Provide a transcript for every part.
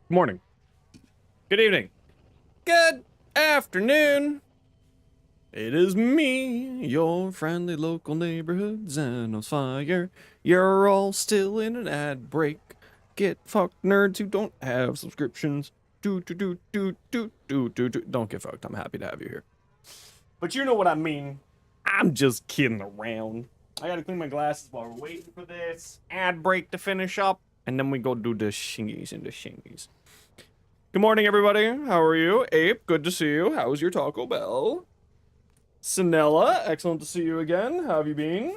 Good morning. Good evening. Good afternoon. It is me, your friendly local neighborhood Xenosphere. You're all still in an ad break. Get fucked, nerds who don't have subscriptions. Don't get fucked. I'm happy to have you here. But you know what I mean. I'm just kidding around. I gotta clean my glasses while we're waiting for this ad break to finish up, and then we go do the shingies and the shingies. Good morning, everybody. How are you? Ape, good to see you. How was your Taco Bell? Sinella, excellent to see you again. How have you been?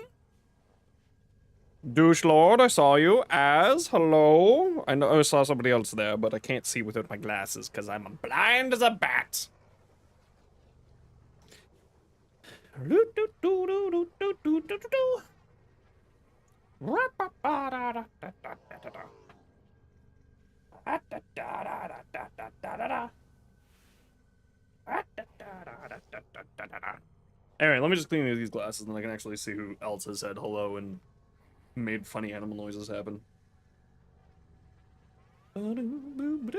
Douche Lord, I saw you. As, hello. I know I saw somebody else there, but I can't see without my glasses because I'm blind as a bat. Anyway, let me just clean these glasses and I can actually see who else has said hello and made funny animal noises happen. Around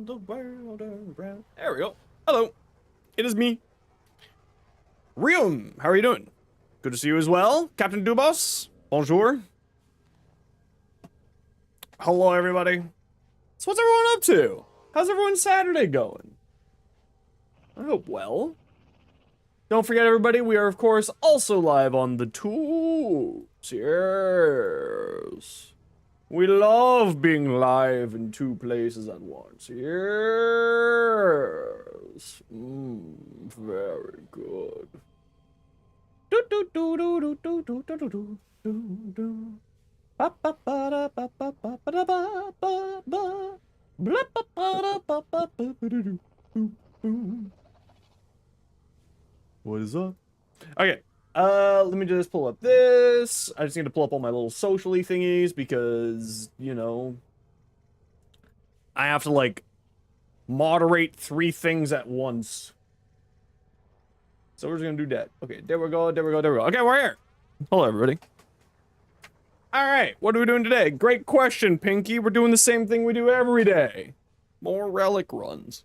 the world, around. There we go. Hello. It is me. Rium, how are you doing? Good to see you as well. Captain Dubos, bonjour. Hello, everybody. So what's everyone up to? How's everyone's Saturday going? I hope well. Don't forget, everybody, we are, of course, also live on the tubes. Yes. We love being live in two places at once. Yes. Very good. What is up? Okay, let me just pull up this. I just need to pull up all my little socially thingies because, you know, I have to, like, moderate 3 things at once. So we're just gonna do that. Okay, there we go, there we go, there we go. Okay, we're here. Hello, everybody. Alright, what are we doing today? Great question, Pinky. We're doing the same thing we do every day. More relic runs.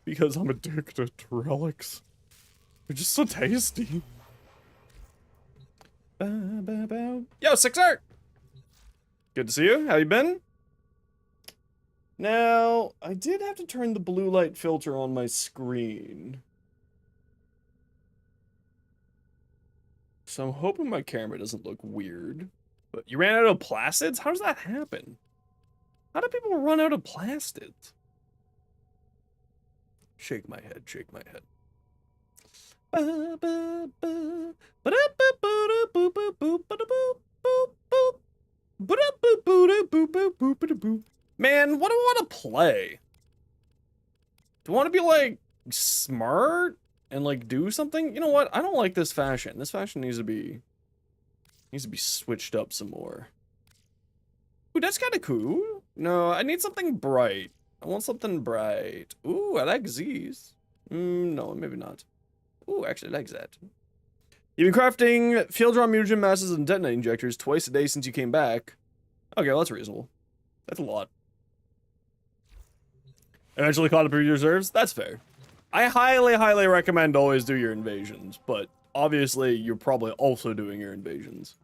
Because I'm addicted to relics. They're just so tasty. Yo, Sixer! Good to see you. How you been? Now, I did have to turn the blue light filter on my screen. So I'm hoping my camera doesn't look weird. But you ran out of plastids? How does that happen? How do people run out of plastids? Shake my head, shake my head. Man, what do I want to play? Do I want to be, like, smart and, like, do something? You know what? I don't like this fashion. This fashion needs to be switched up some more. Ooh, that's kind of cool. No, I need something bright. I want something bright. Ooh, I like these. No, maybe not. Ooh, actually, I like that. You've been crafting field drawn mutagen masses and detonate injectors twice a day since you came back. Okay, well, that's reasonable. That's a lot. Eventually caught up with your reserves? That's fair. I highly, highly recommend always do your invasions, but obviously you're probably also doing your invasions.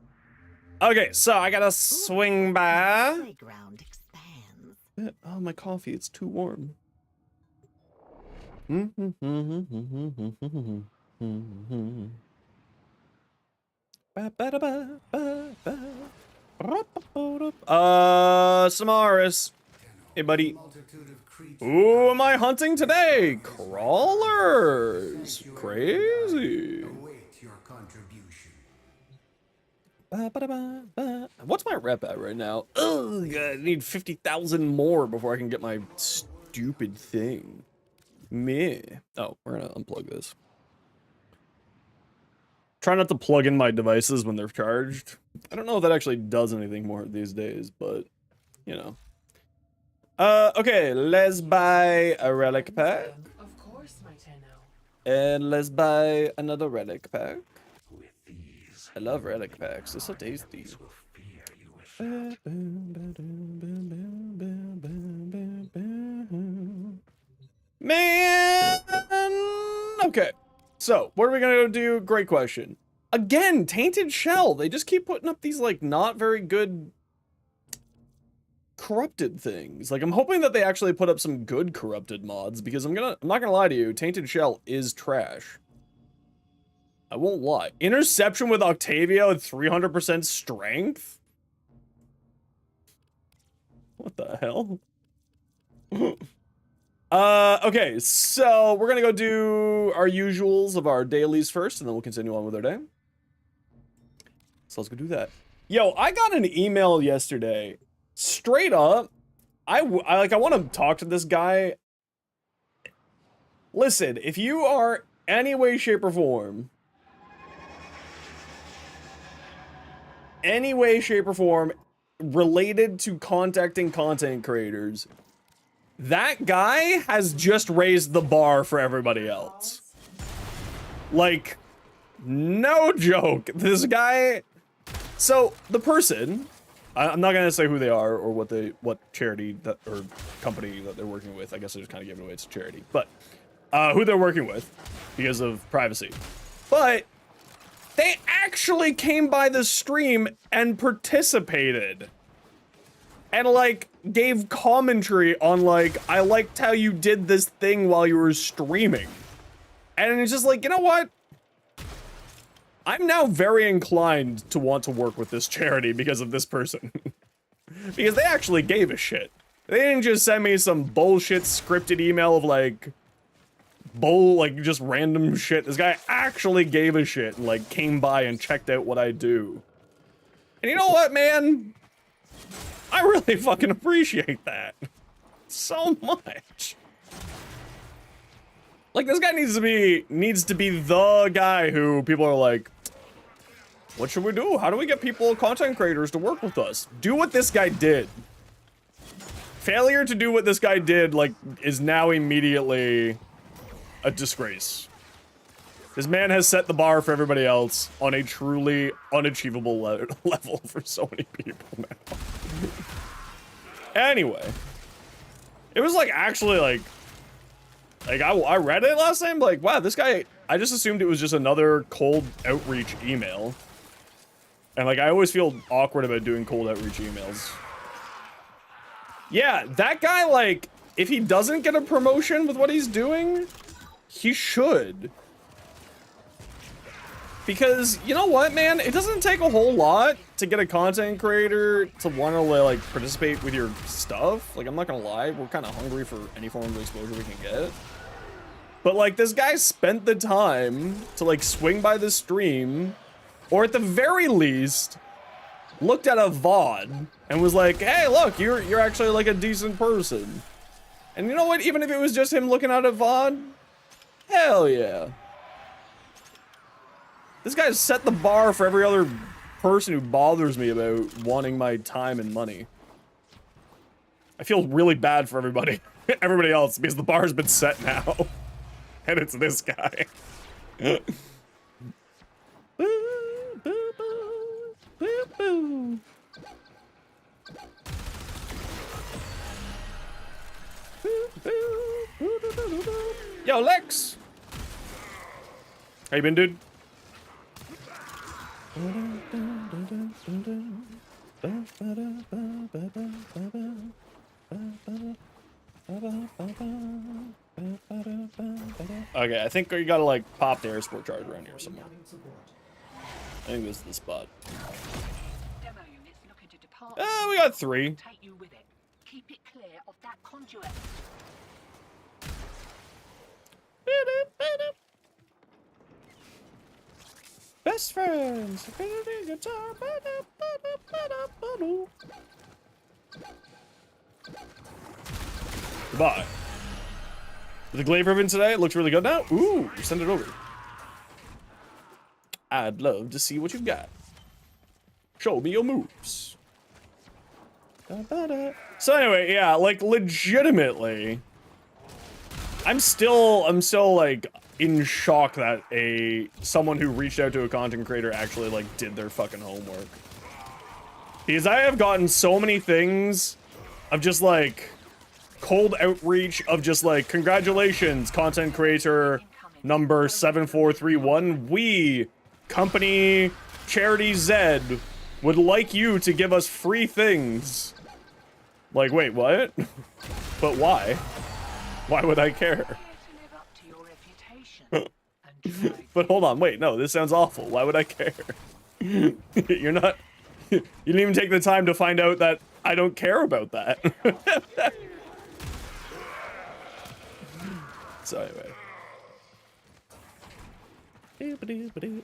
Okay, so I gotta swing by. Playground expands. Oh, my coffee, it's too warm. Samaris. Hey, buddy. Who am I hunting today? Crawlers. Crazy. What's my rep at right now? Ugh, I need 50,000 more before I can get my stupid thing. Meh. Oh, we're gonna unplug this. Try not to plug in my devices when they're charged. I don't know if that actually does anything more these days, but, you know. Okay, let's buy a relic pack. Of course, my Tenno. And let's buy another relic pack. With these, I love relic packs. They're so tasty. Man! Okay. So, what are we gonna do? Great question. Again, Tainted Shell. They just keep putting up these, like, not very good corrupted things. Like, I'm hoping that they actually put up some good corrupted mods, because I'm not gonna lie to you, Tainted Shell is trash. I won't lie. Interception with Octavia with 300% strength? What the hell? Okay, so we're gonna go do our usuals of our dailies first, and then we'll continue on with our day. So let's go do that. Yo, I got an email yesterday. Straight up, I want to talk to this guy. Listen, if you are any way, shape, or form, related to contacting content creators, that guy has just raised the bar for everybody else. Like, no joke. This guy... So, the person... I'm not gonna say who they are or what charity that or company that they're working with. I guess I just kind of gave it away. It's a charity, but who they're working with because of privacy. But they actually came by the stream and participated, and like gave commentary on like, I liked how you did this thing while you were streaming, and it's just like, you know what? I'm now very inclined to want to work with this charity because of this person. Because they actually gave a shit. They didn't just send me some bullshit scripted email of like, just random shit. This guy actually gave a shit and like came by and checked out what I do. And you know what, man? I really fucking appreciate that. So much. Like, this guy needs to be the guy who people are like, what should we do? How do we get content creators to work with us? Do what this guy did. Failure to do what this guy did, like, is now immediately a disgrace. This man has set the bar for everybody else on a truly unachievable level for so many people now. Anyway. It was, like, actually, like I read it last time, like, wow, this guy, I just assumed it was just another cold outreach email. And, like, I always feel awkward about doing cold outreach emails. Yeah, that guy, like, if he doesn't get a promotion with what he's doing, he should. Because, you know what, man? It doesn't take a whole lot to get a content creator to want to, like, participate with your stuff. Like, I'm not gonna lie, we're kind of hungry for any form of exposure we can get. But, like, this guy spent the time to, like, swing by the stream, or at the very least, looked at a VOD and was like, hey, look, you're actually, like, a decent person. And you know what? Even if it was just him looking at a VOD, hell yeah. This guy's set the bar for every other person who bothers me about wanting my time and money. I feel really bad for everybody else, because the bar's been set now. And it's this guy. Yo, Lex! How you been, dude? Okay, I think you gotta like pop the air support charge around here somewhere. I think this is the spot. We got 3. Keep it clear of that conduit. Best friends. Goodbye. The glaive ribbon today, it looks really good now. Ooh, send it over. I'd love to see what you've got. Show me your moves. So anyway, yeah, like legitimately, I'm still like in shock that someone who reached out to a content creator actually like did their fucking homework. Because I have gotten so many things of just like cold outreach of just like, congratulations, content creator number 7431. We, company Charity Z, would like you to give us free things. Like, wait, what? But why? Why would I care? But hold on, wait, no, this sounds awful. Why would I care? You're not... You didn't even take the time to find out that I don't care about that. So anyway.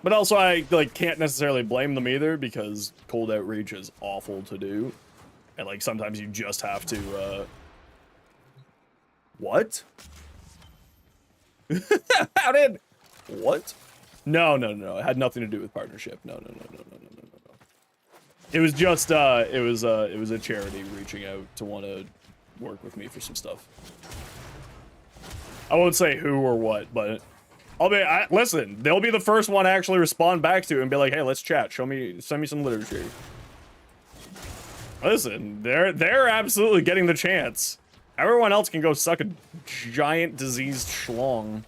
But also I like can't necessarily blame them either, because cold outreach is awful to do. And like sometimes you just have to what? How did what? No. It had nothing to do with partnership. No. It was just it was a charity reaching out to want to work with me for some stuff. I won't say who or what, but listen, they'll be the first one to actually respond back to and be like, hey, let's chat. Send me some literature. Listen, they're absolutely getting the chance. Everyone else can go suck a giant diseased schlong.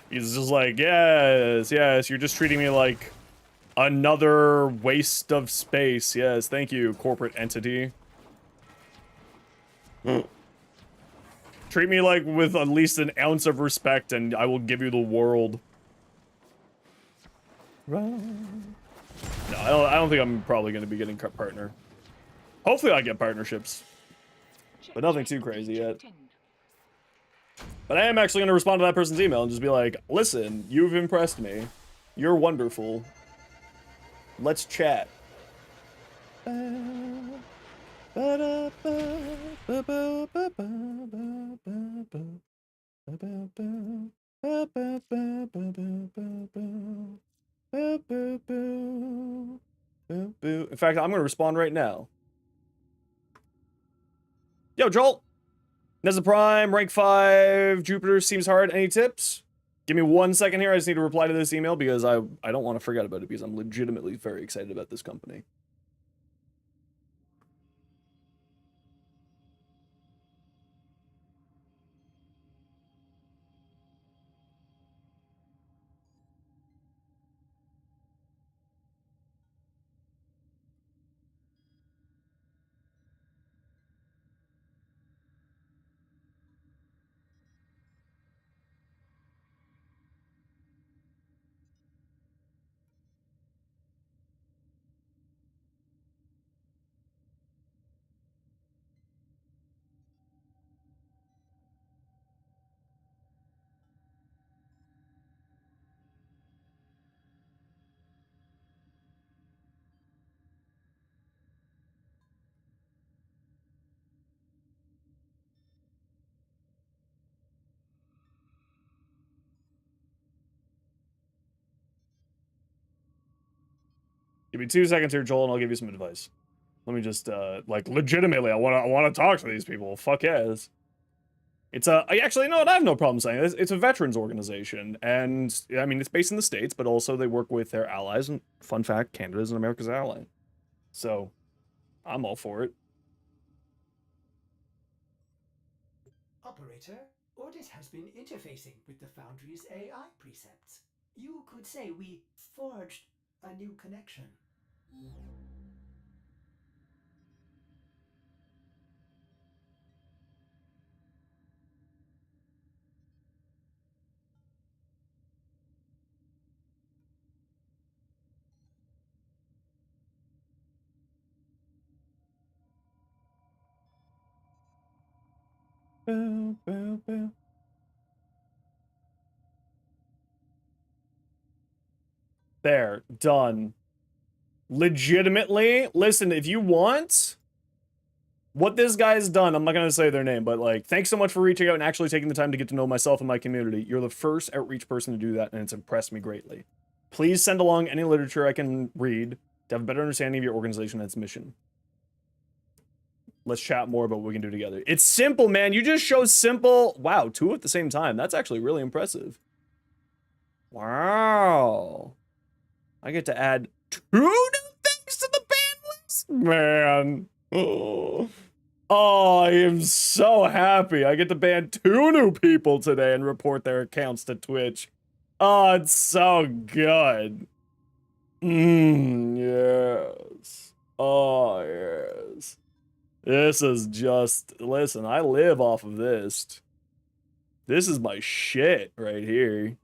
He's just like, yes, you're just treating me like another waste of space. Yes, thank you, corporate entity. Treat me like with at least an ounce of respect and I will give you the world. No, I don't think I'm probably going to be getting partner. Hopefully I get partnerships. But nothing too crazy yet. But I am actually going to respond to that person's email and just be like, listen, you've impressed me. You're wonderful. Let's chat. In fact, I'm going to respond right now. Yo, Joel. Neza Prime, rank 5, Jupiter seems hard. Any tips? Give me 1 second here. I just need to reply to this email because I don't want to forget about it because I'm legitimately very excited about this company. Give me 2 seconds here, Joel, and I'll give you some advice. Let me just, like, legitimately, I wanna talk to these people. Fuck yes. It's actually, no, I have no problem saying this. It's a veterans organization, and, I mean, it's based in the States, but also they work with their allies, and fun fact, Canada's an America's ally. So, I'm all for it. Operator, Ordis has been interfacing with the Foundry's AI precepts. You could say we forged a new connection. There, done. Legitimately, listen, if you want what this guy's done, I'm not going to say their name, but like, thanks so much for reaching out and actually taking the time to get to know myself and my community. You're the first outreach person to do that, and it's impressed me greatly. Please send along any literature I can read to have a better understanding of your organization and its mission. let's chat more about what we can do together. It's simple, man. You just show simple. Wow, 2 at the same time. That's actually really impressive. Wow. I get to add 2 new things to the ban list? Man. Oh. Oh, I am so happy. I get to ban 2 new people today and report their accounts to Twitch. Oh, it's so good. Yes. Oh, yes. This is just, listen, I live off of this. This is my shit right here.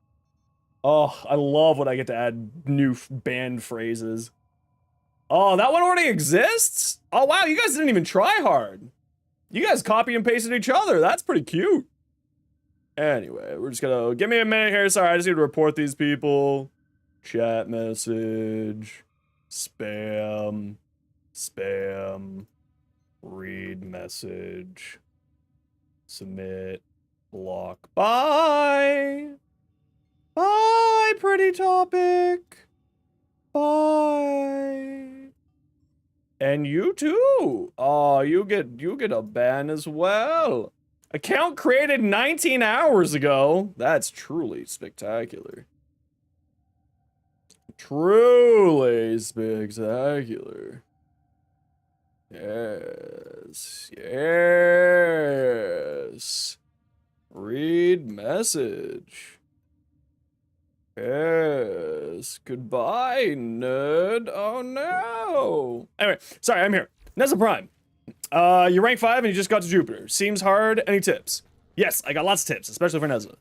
Oh, I love when I get to add new banned phrases. Oh, that one already exists? Oh, wow, you guys didn't even try hard. You guys copy and pasted each other. That's pretty cute. Anyway, we're just gonna, give me a minute here. Sorry, I just need to report these people. Chat message. Spam. Spam. Read message. Submit. Block. Bye. Bye, pretty topic. Bye. And you too. Oh, you get a ban as well. Account created 19 hours ago. That's truly spectacular. Truly spectacular. Yes. Yes. Read message. Yes. Goodbye, nerd. Oh no. Anyway, sorry, I'm here. Neza Prime. You're rank 5 and you just got to Jupiter. Seems hard. Any tips? Yes, I got lots of tips, especially for Neza.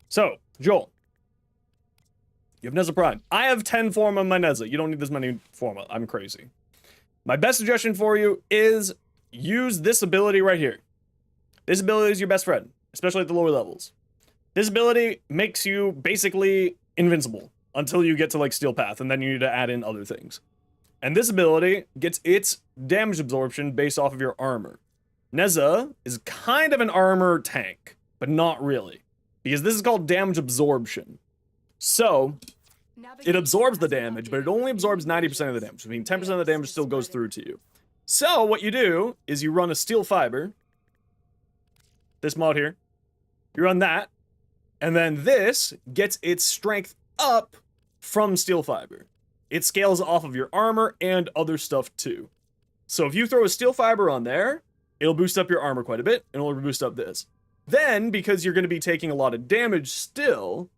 So, Joel. You have Neza Prime. I have 10 form on my Neza. You don't need this many form. I'm crazy. My best suggestion for you is use this ability right here. This ability is your best friend, especially at the lower levels. This ability makes you basically invincible until you get to like Steel Path, and then you need to add in other things. And this ability gets its damage absorption based off of your armor. Neza is kind of an armor tank, but not really, because this is called damage absorption. So, it absorbs the damage, but it only absorbs 90% of the damage. I mean, 10% of the damage still goes through to you. So, what you do is you run a steel fiber. This mod here. You run that. And then this gets its strength up from steel fiber. It scales off of your armor and other stuff too. So if you throw a steel fiber on there, it'll boost up your armor quite a bit, and it'll boost up this. Then, because you're going to be taking a lot of damage still,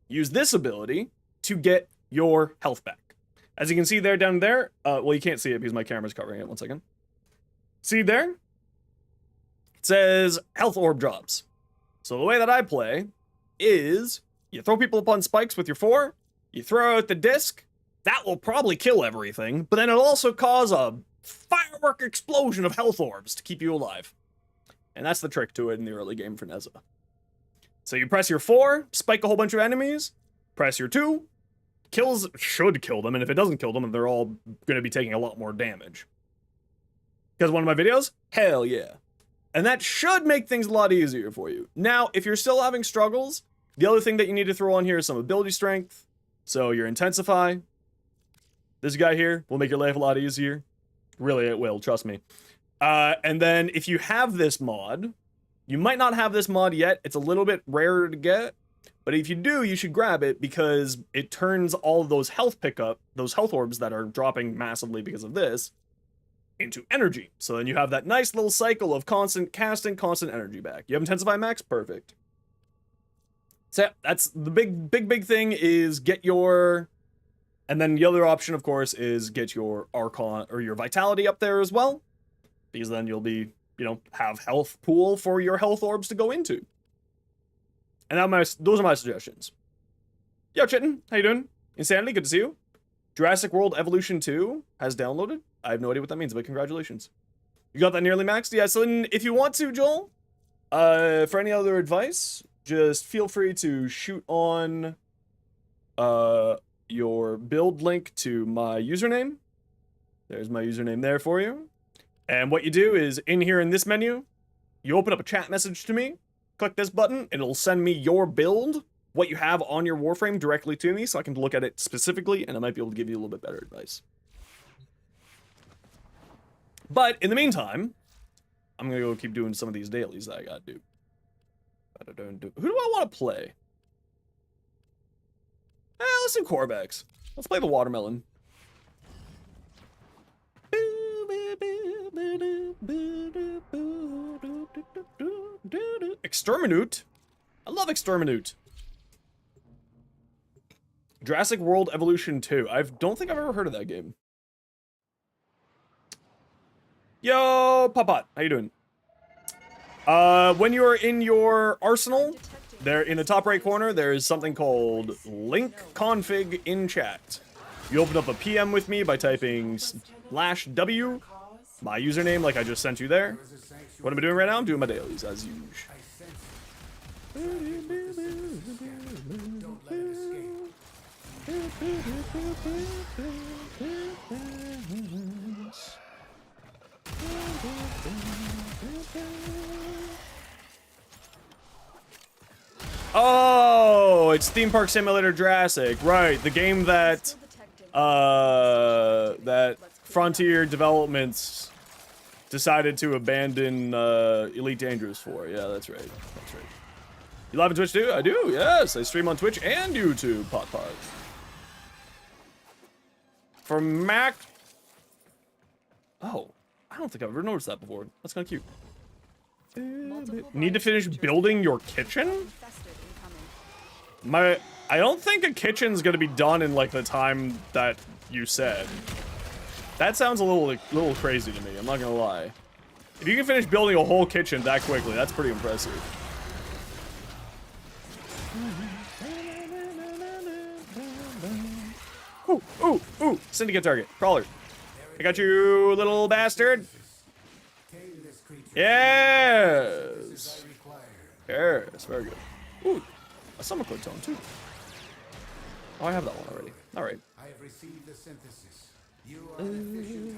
use this ability to get your health back. As you can see there, down there, well, you can't see it because my camera's covering it. 1 second. See there? It says health orb drops. So the way that I play is you throw people up on spikes with your 4, you throw out the disc, that will probably kill everything, but then it'll also cause a firework explosion of health orbs to keep you alive. And that's the trick to it in the early game for Neza. So you press your 4, spike a whole bunch of enemies, press your 2, should kill them, and if it doesn't kill them, they're all going to be taking a lot more damage. Because one of my videos? Hell yeah. And that should make things a lot easier for you. Now, if you're still having struggles, the other thing that you need to throw on here is some ability strength. So your Intensify. This guy here will make your life a lot easier. Really, it will, trust me. And then if you have this mod, you might not have this mod yet. It's a little bit rarer to get. But if you do, you should grab it because it turns all of those health pickup, those health orbs that are dropping massively because of this, into energy. So then you have that nice little cycle of constant casting, constant energy back. You have Intensify Max? Perfect. So that's the big thing is get your... And then the other option, of course, is get your Archon or your Vitality up there as well. Because then you'll be, have health pool for your health orbs to go into. And those are my suggestions. Yo, Chitin, how you doing? Insanity, good to see you. Jurassic World Evolution 2 has downloaded. I have no idea what that means, but congratulations. You got that nearly maxed? Yeah, so if you want to, Joel, for any other advice, just feel free to shoot on your build link to my username. There's my username there for you. And what you do is, in here in this menu, you open up a chat message to me, click this button, and it'll send me your build, what you have on your Warframe directly to me, so I can look at it specifically, and I might be able to give you a little bit better advice. But in the meantime, I'm gonna go keep doing some of these dailies that I gotta do. Who do I want to play? Let's do Corvax. Let's play the watermelon. Exterminute. I love Exterminute. Jurassic World Evolution 2. I don't think I've ever heard of that game. Yo, Papat, how you doing? When you're in your arsenal, there in the top right corner, there is something called link config in chat. You open up a PM with me by typing /W, my username like I just sent you there. What am I doing right now? I'm doing my dailies as usual. Oh, it's Theme Park Simulator Jurassic, right? The game that that Frontier Developments decided to abandon Elite Dangerous for. Yeah, that's right. That's right. You live on Twitch too? I do. Yes, I stream on Twitch and YouTube. Pot. For Mac. Oh, I don't think I've ever noticed that before. That's kind of cute. Need to finish building your kitchen? I don't think a kitchen's gonna be done in like the time that you said. That sounds a little crazy to me, I'm not gonna lie. If you can finish building a whole kitchen that quickly, that's pretty impressive. Ooh, syndicate target, crawler. I got you, little bastard. Yes. Yes, very good. Ooh, a summer code tone too. Oh, I have that one already. All right. I have received the synthesis. You are an efficient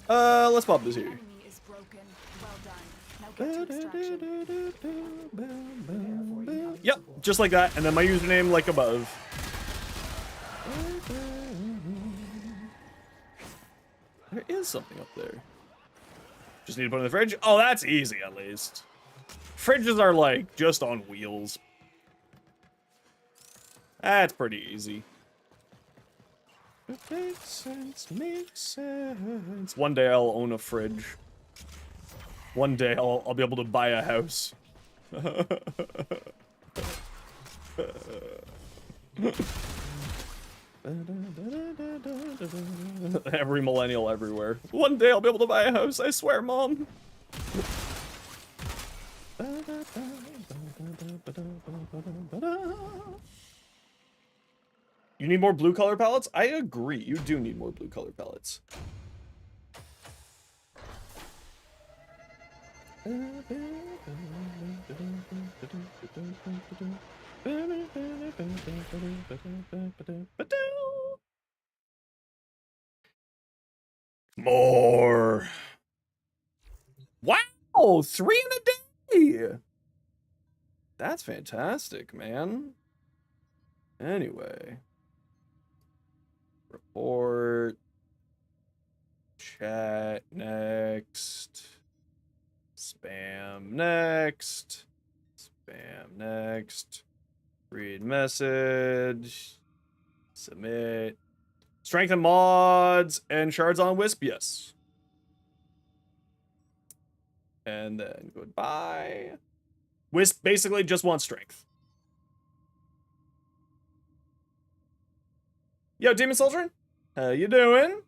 hunter. Let's pop this here. Enemy is broken. Well done. Now get to extraction. Yep, just like that, and then my username like above. There is something up there. Just need to put it in the fridge. Oh, that's easy at least. Fridges are like just on wheels. That's pretty easy. Makes sense, makes sense. One day I'll own a fridge. One day I'll be able to buy a house. Every millennial everywhere. One day I'll be able to buy a house, I swear, Mom. You need more blue color palettes? I agree, you do need more blue color palettes. More. Wow, 3 in a day. That's fantastic, man. Anyway. Report. Chat next. Spam next. Spam next. Read message. Submit. Strength and mods and shards on Wisp, yes. And then goodbye. Wisp basically just wants strength. Yo, Demon Soldier, how you doing?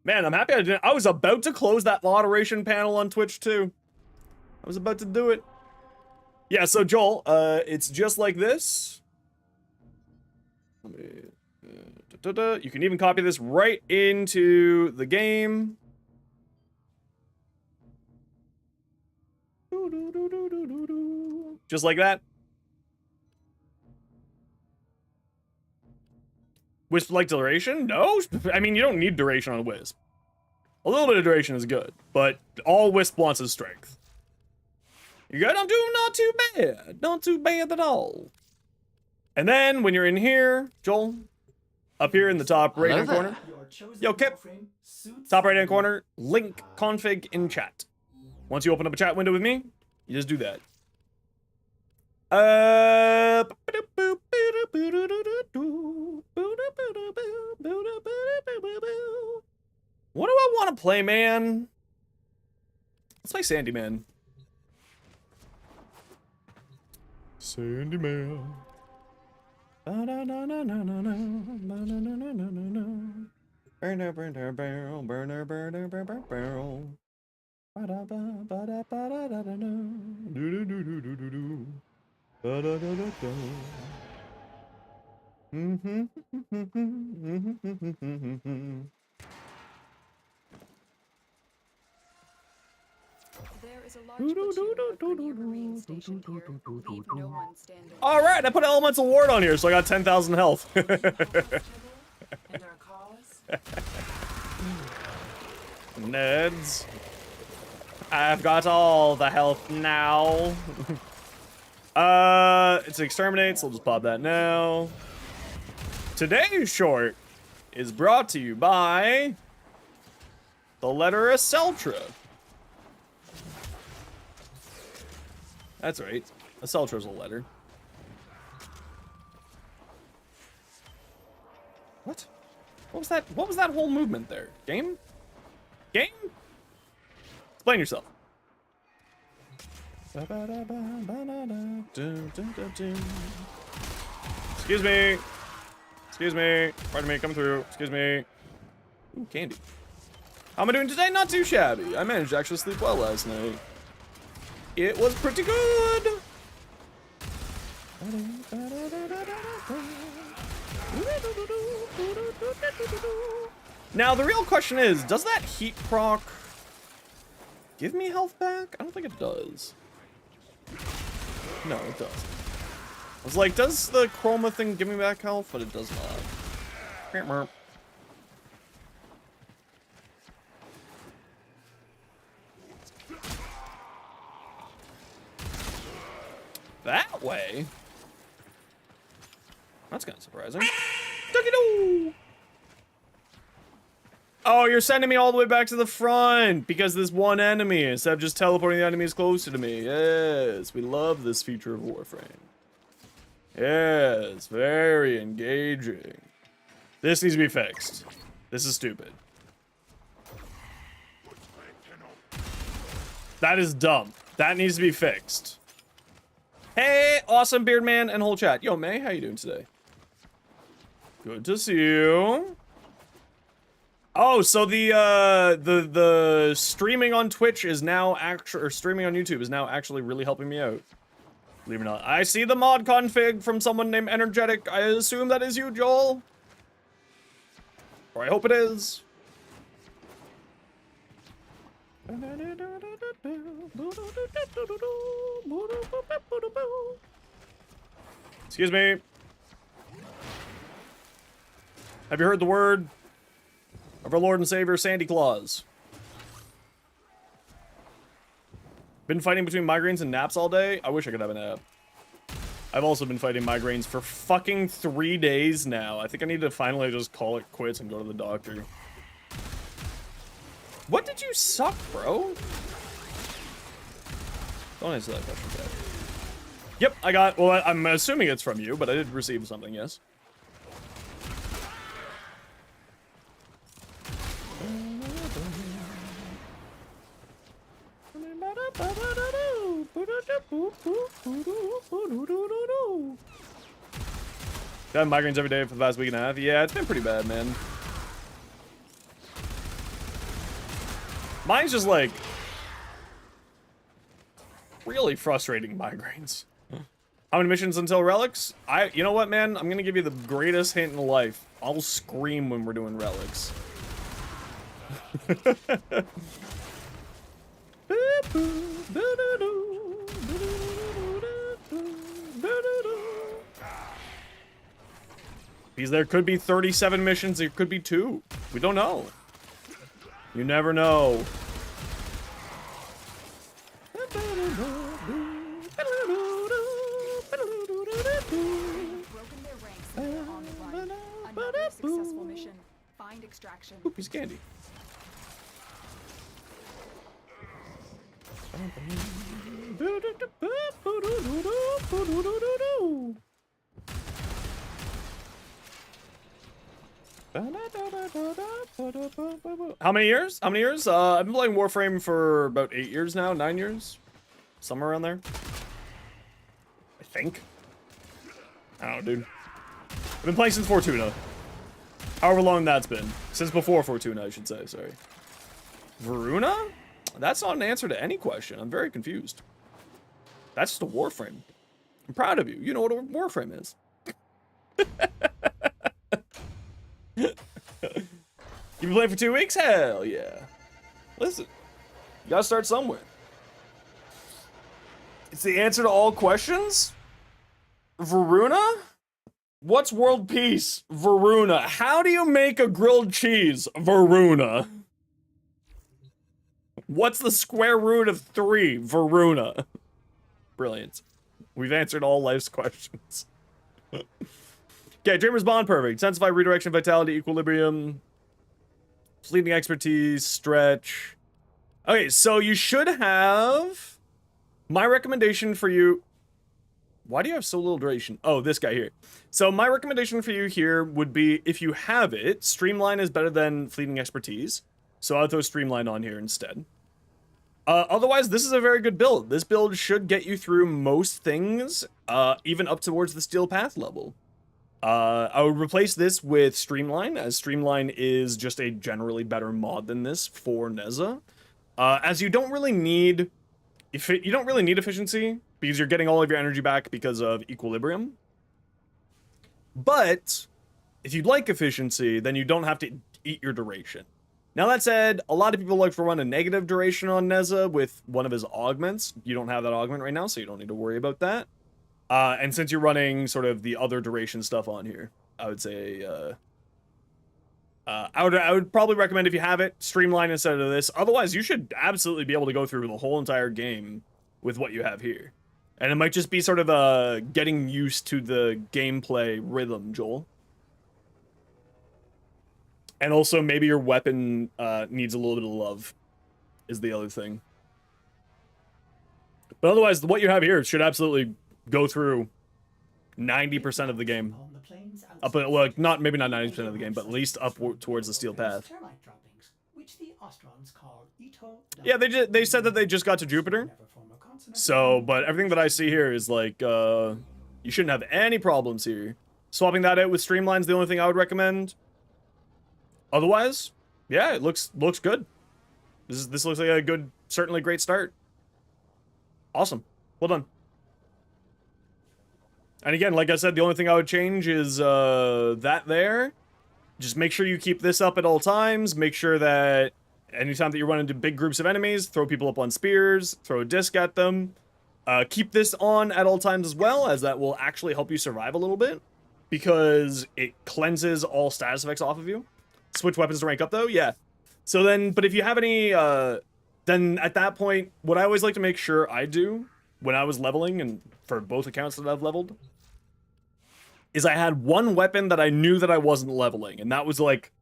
Man, I'm happy I didn't. I was about to close that moderation panel on Twitch too. I was about to do it. Yeah, so Joel, it's just like this. Let me, you can even copy this right into the game. Just like that. Wisp like duration? No, I mean you don't need duration on Wisp. A little bit of duration is good, but all Wisp wants is strength. You good? I'm doing not too bad. Not too bad at all. And then when you're in here, Joel, up here in the top right hand Hello corner. Your chosen Yo, Kip. warframe suits Top right hand you. corner, link config in chat. Once you open up a chat window with me, you just do that. What do I want to play, man? Let's play Sandy Man. Sandy Man. Burner, burner, barrel, burner, burner, burner, barrel. There is a large platoon of Premier Marines stationed here. Leave no one standing. All right, I put Elemental Ward on here, so I got 10,000 health. And our cause? Nerds. I've got all the health now. It's exterminate, so we'll just pop that now. Today's short is brought to you by the letter Aceltra. That's right. Aceltra's a letter. What? What was that? What was that whole movement there? Game? Game? Explain yourself. Excuse me. Excuse me. Pardon me. Come through. Excuse me. Ooh, candy. How am I doing today? Not too shabby. I managed to actually sleep well last night. It was pretty good. Now, the real question is, does that heat proc give me health back? I don't think it does. No, it doesn't. I was like, does the chroma thing give me back health? But it does not. That way? That's kind of surprising. Dookie-doo! Oh, you're sending me all the way back to the front because there's one enemy instead of just teleporting the enemies closer to me. Yes, we love this feature of Warframe. Yes, very engaging. This needs to be fixed. This is stupid. That is dumb. That needs to be fixed. Hey, awesome beard man and whole chat. Yo, May, how you doing today? Good to see you. Oh, so the streaming on Twitch is now actually, or streaming on YouTube is now actually really helping me out. Believe it or not. I see the mod config from someone named Energetic. I assume that is you, Joel. Or I hope it is. Excuse me. Have you heard the word of our Lord and Savior, Sandy Claus? Been fighting between migraines and naps all day? I wish I could have a nap. I've also been fighting migraines for fucking 3 days now. I think I need to finally just call it quits and go to the doctor. What did you suck, bro? Don't answer that question, Dad. Yep, I got, well, I'm assuming it's from you, but I did receive something, yes. Got migraines every day for the last week and a half. Yeah, it's been pretty bad, man. Mine's just like really frustrating migraines. How many missions until Relics? You know what, man? I'm gonna give you the greatest hint in life. I'll scream when we're doing Relics. Because there could be 37 missions, there could be 2. We don't know. You never know. Broken their ranks and they're on the run. Another successful destruction. Ooh, piece of candy. How many years? How many years? I've been playing Warframe for about 8 years now, 9 years, somewhere around there. I think. I don't know, dude. I've been playing since Fortuna. However long that's been. Since before Fortuna, I should say, sorry. Varuna? That's not an answer to any question. I'm very confused. That's just a Warframe. I'm proud of you. You know what a Warframe is. You've been playing for 2 weeks? Hell yeah. Listen, you gotta start somewhere. It's the answer to all questions? Varuna? What's world peace? Varuna. How do you make a grilled cheese? Varuna. What's the square root of 3? Varuna. Brilliant. We've answered all life's questions. Okay, Dreamer's Bond, perfect. Sensify, redirection, vitality, equilibrium, fleeting expertise, stretch. Okay, so you should have... My recommendation for you... Why do you have so little duration? Oh, this guy here. So my recommendation for you here would be, if you have it, Streamline is better than Fleeting Expertise. So I'll throw Streamline on here instead. Otherwise, this is a very good build. This build should get you through most things, even up towards the Steel Path level. I would replace this with Streamline, as Streamline is just a generally better mod than this for Neza. As you don't really need... you don't really need efficiency, because you're getting all of your energy back because of equilibrium. But, if you'd like efficiency, then you don't have to eat your duration. Now that said, a lot of people like to run a negative duration on Neza with one of his augments. You don't have that augment right now, so you don't need to worry about that. And since you're running sort of the other duration stuff on here, I would say, I would probably recommend, if you have it, Streamline instead of this. Otherwise, you should absolutely be able to go through the whole entire game with what you have here. And it might just be sort of getting used to the gameplay rhythm, Joel. And also, maybe your weapon needs a little bit of love, is the other thing. But otherwise, what you have here should absolutely go through 90% of the game. Up, well, maybe not 90% of the game, but at least up towards the Steel Path. Yeah, they said that they just got to Jupiter. So, but everything that I see here is like, you shouldn't have any problems here. Swapping that out with Streamline's the only thing I would recommend. Otherwise, yeah, it looks good. This looks like a good, certainly great start. Awesome. Well done. And again, like I said, the only thing I would change is that there. Just make sure you keep this up at all times. Make sure that anytime that you run into big groups of enemies, throw people up on spears, throw a disc at them. Keep this on at all times as well, as that will actually help you survive a little bit, because it cleanses all status effects off of you. Switch weapons to rank up though, yeah. So then, but if you have any, then at that point, what I always like to make sure I do when I was leveling, and for both accounts that I've leveled, is I had one weapon that I knew that I wasn't leveling, and that was like,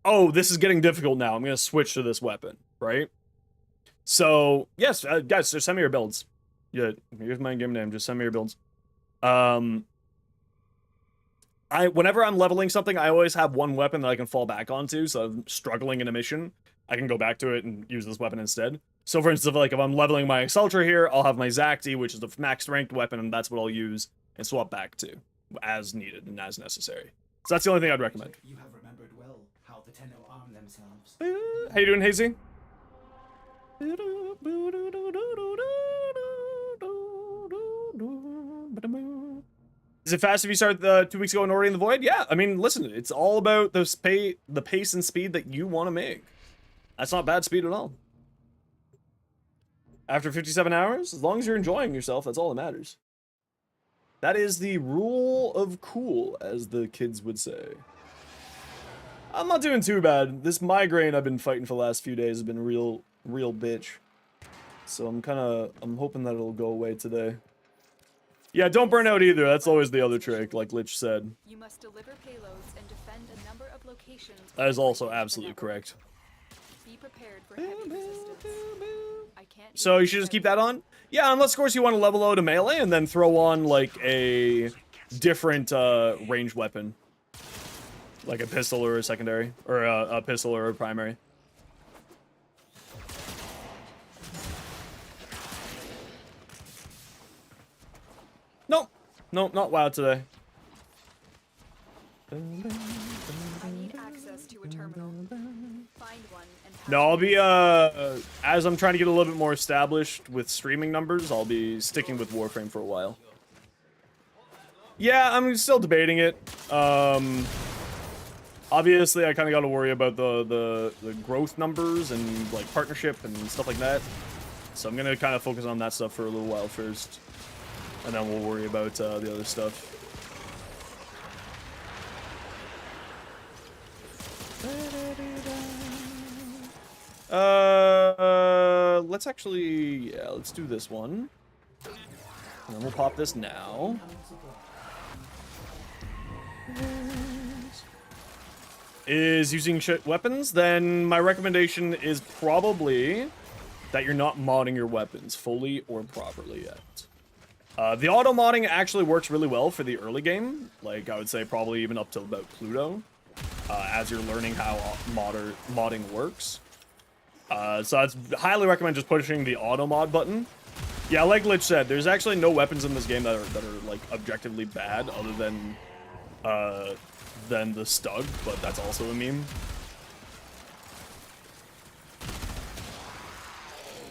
oh, this is getting difficult now, I'm gonna switch to this weapon, right? So, yes, guys, just send me your builds. Yeah, here's my game name, just send me your builds. Whenever I'm leveling something, I always have one weapon that I can fall back onto, so if I'm struggling in a mission, I can go back to it and use this weapon instead. So for instance, like if I'm leveling my Exultra here, I'll have my Zacti, which is the max ranked weapon, and that's what I'll use and swap back to, as needed and as necessary. So that's the only thing I'd recommend. You have remembered well how the Tenno arm themselves. How you doing, Hazy? Is it fast if you start 2 weeks ago in Ori in the Void? Yeah, I mean, listen, it's all about the pace and speed that you want to make. That's not bad speed at all. After 57 hours, as long as you're enjoying yourself, that's all that matters. That is the rule of cool, as the kids would say. I'm not doing too bad. This migraine I've been fighting for the last few days has been a real bitch. So I'm hoping that it'll go away today. Yeah, don't burn out either. That's always the other trick, like Lich said. You must deliver payloads and defend a number of locations That will is also break the absolutely network. correct. Be prepared for heavy resistance. I can't So hear you should just keep that heavy. on? Yeah, unless of course you want to level out a melee and then throw on like a different ranged weapon. Like a pistol or a secondary. Or a pistol or a primary. Nope. Nope, not WoW today. I need access to a terminal. Find one and patch No, I'll me be, in. as I'm trying to get a little bit more established with streaming numbers, I'll be sticking with Warframe for a while. Yeah, I'm still debating it. Obviously, I kind of got to worry about the growth numbers and, like, partnership and stuff like that. So I'm going to kind of focus on that stuff for a little while first. And then we'll worry about the other stuff. Let's actually, yeah, let's do this one. And then we'll pop this now. Is using shit weapons, then my recommendation is probably that you're not modding your weapons fully or properly yet. The auto modding actually works really well for the early game. Like, I would say probably even up to about Pluto. As you're learning how modding works. So I'd highly recommend just pushing the auto mod button. Yeah, like Lich said, there's actually no weapons in this game that are like objectively bad other than the Stug, but that's also a meme.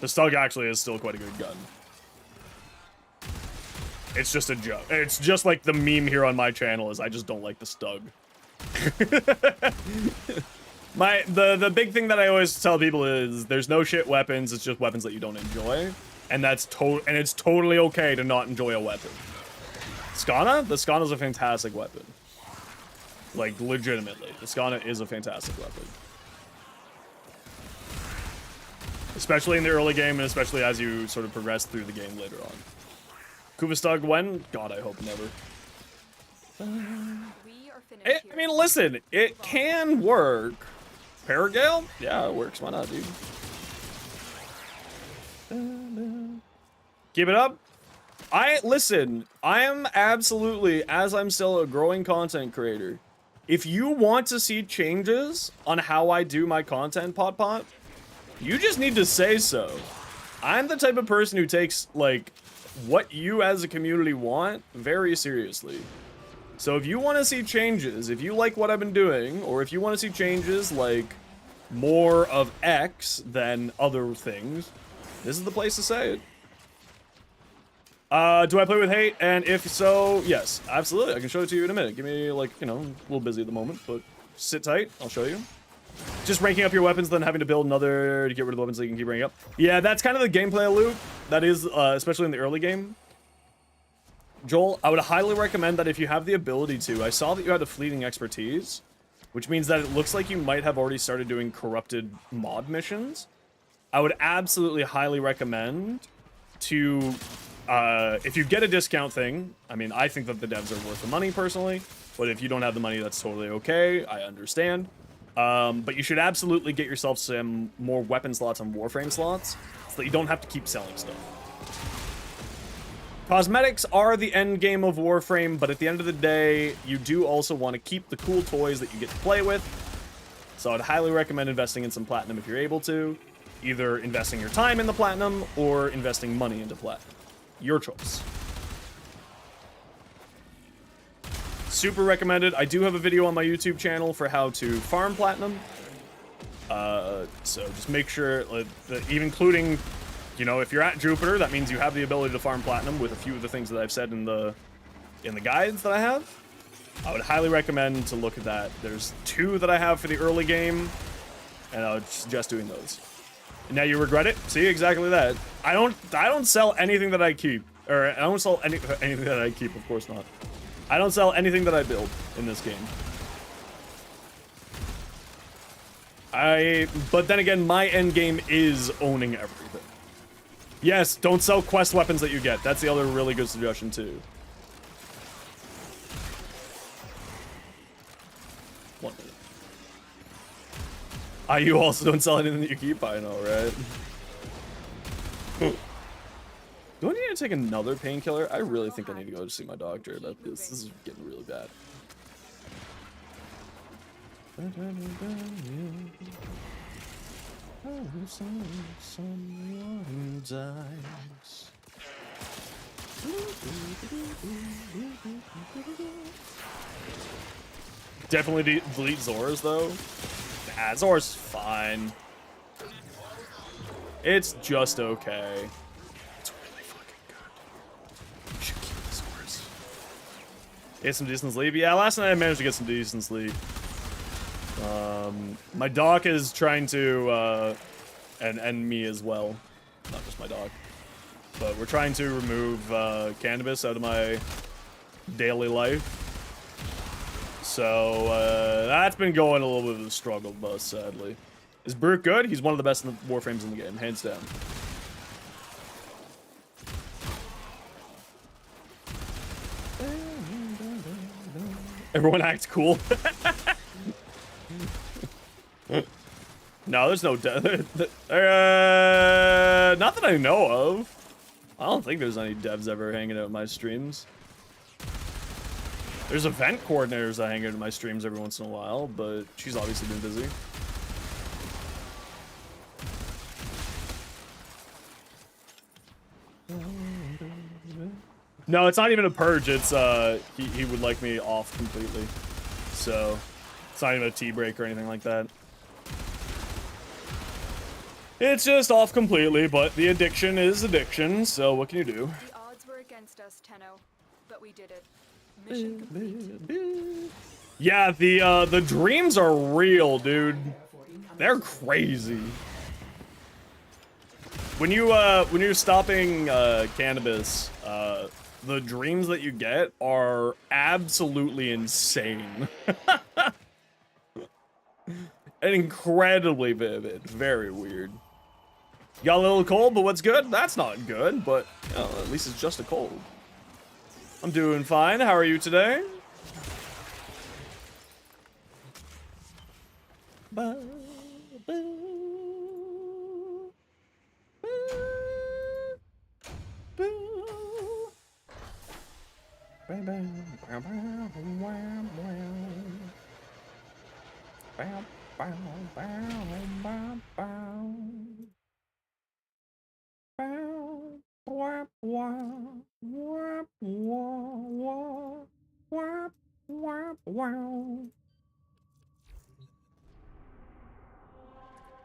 The Stug actually is still quite a good gun. It's just a joke. It's just like the meme here on my channel is I just don't like the Stug. The big thing that I always tell people is there's no shit weapons, it's just weapons that you don't enjoy. And it's totally okay to not enjoy a weapon. Skana? The Skana's a fantastic weapon. Like, legitimately. The Skana is a fantastic weapon. Especially in the early game, and especially as you sort of progress through the game later on. Kuvastug when? God, I hope never. We are finished I mean, listen, it can work. Paragale? Yeah, it works. Why not, dude? Keep it up. Listen, I am absolutely, as I'm still a growing content creator, if you want to see changes on how I do my content, Pot, you just need to say so. I'm the type of person who takes, like, what you as a community want very seriously. So if you want to see changes, if you like what I've been doing, or if you want to see changes like more of X than other things, this is the place to say it. Do I play with hate? And if so, yes, absolutely. I can show it to you in a minute. Give me, like, you know, a little busy at the moment, but sit tight. I'll show you. Just ranking up your weapons, then having to build another to get rid of the weapons so you can keep ranking up. Yeah, that's kind of the gameplay loop. That is, especially in the early game. Joel, I would highly recommend that if you have the ability to. I saw that you had a fleeting expertise, which means that it looks like you might have already started doing corrupted mod missions. I would absolutely highly recommend to, if you get a discount thing, I mean, I think that the devs are worth the money personally, but if you don't have the money, that's totally okay. I understand. But you should absolutely get yourself some more weapon slots and Warframe slots so that you don't have to keep selling stuff. Cosmetics are the end game of Warframe, but at the end of the day, you do also want to keep the cool toys that you get to play with. So I'd highly recommend investing in some platinum if you're able to. Either investing your time in the platinum or investing money into platinum. Your choice. Super recommended. I do have a video on my YouTube channel for how to farm platinum. So just make sure, even including, you know, if you're at Jupiter, that means you have the ability to farm platinum with a few of the things that I've said in the guides that I have. I would highly recommend to look at that. There's 2 that I have for the early game, and I would suggest doing those. And now you regret it? See, exactly that. I don't sell anything that I keep, or I don't sell anything that I keep. Of course not. I don't sell anything that I build in this game. But then again, my end game is owning everything. Yes, don't sell quest weapons that you get. That's the other really good suggestion too. 1 minute. You also don't sell anything that you keep? I know, right? Do I need to take another painkiller? I really think I need to go to see my doctor. This is getting really bad. Someone dies. Definitely delete Zora's though. Nah, Zora's fine. It's just okay. It's really fucking good. You should keep the Zora's. Get some decent sleep. Yeah, last night I managed to get some decent sleep. My doc is trying to, and me as well. Not just my doc. But we're trying to remove cannabis out of my daily life. So that's been going a little bit of a struggle bus, sadly. Is Brute good? He's one of the best in the Warframes in the game, hands down. Everyone acts cool. No, there's no not that I know of. I don't think there's any devs ever hanging out in my streams. There's event coordinators that hang out in my streams every once in a while, but she's obviously been busy. No, it's not even a purge. It's he would like me off completely, so it's not even a tea break or anything like that. It's just off completely, but the addiction is addiction, so what can you do? The odds were against us, Tenno, but we did it. Mission complete. Yeah, the dreams are real, dude. They're crazy. When you're stopping cannabis, the dreams that you get are absolutely insane. And incredibly vivid. Very weird. Got a little cold, but what's good? That's not good, but you know, at least it's just a cold. I'm doing fine. How are you today?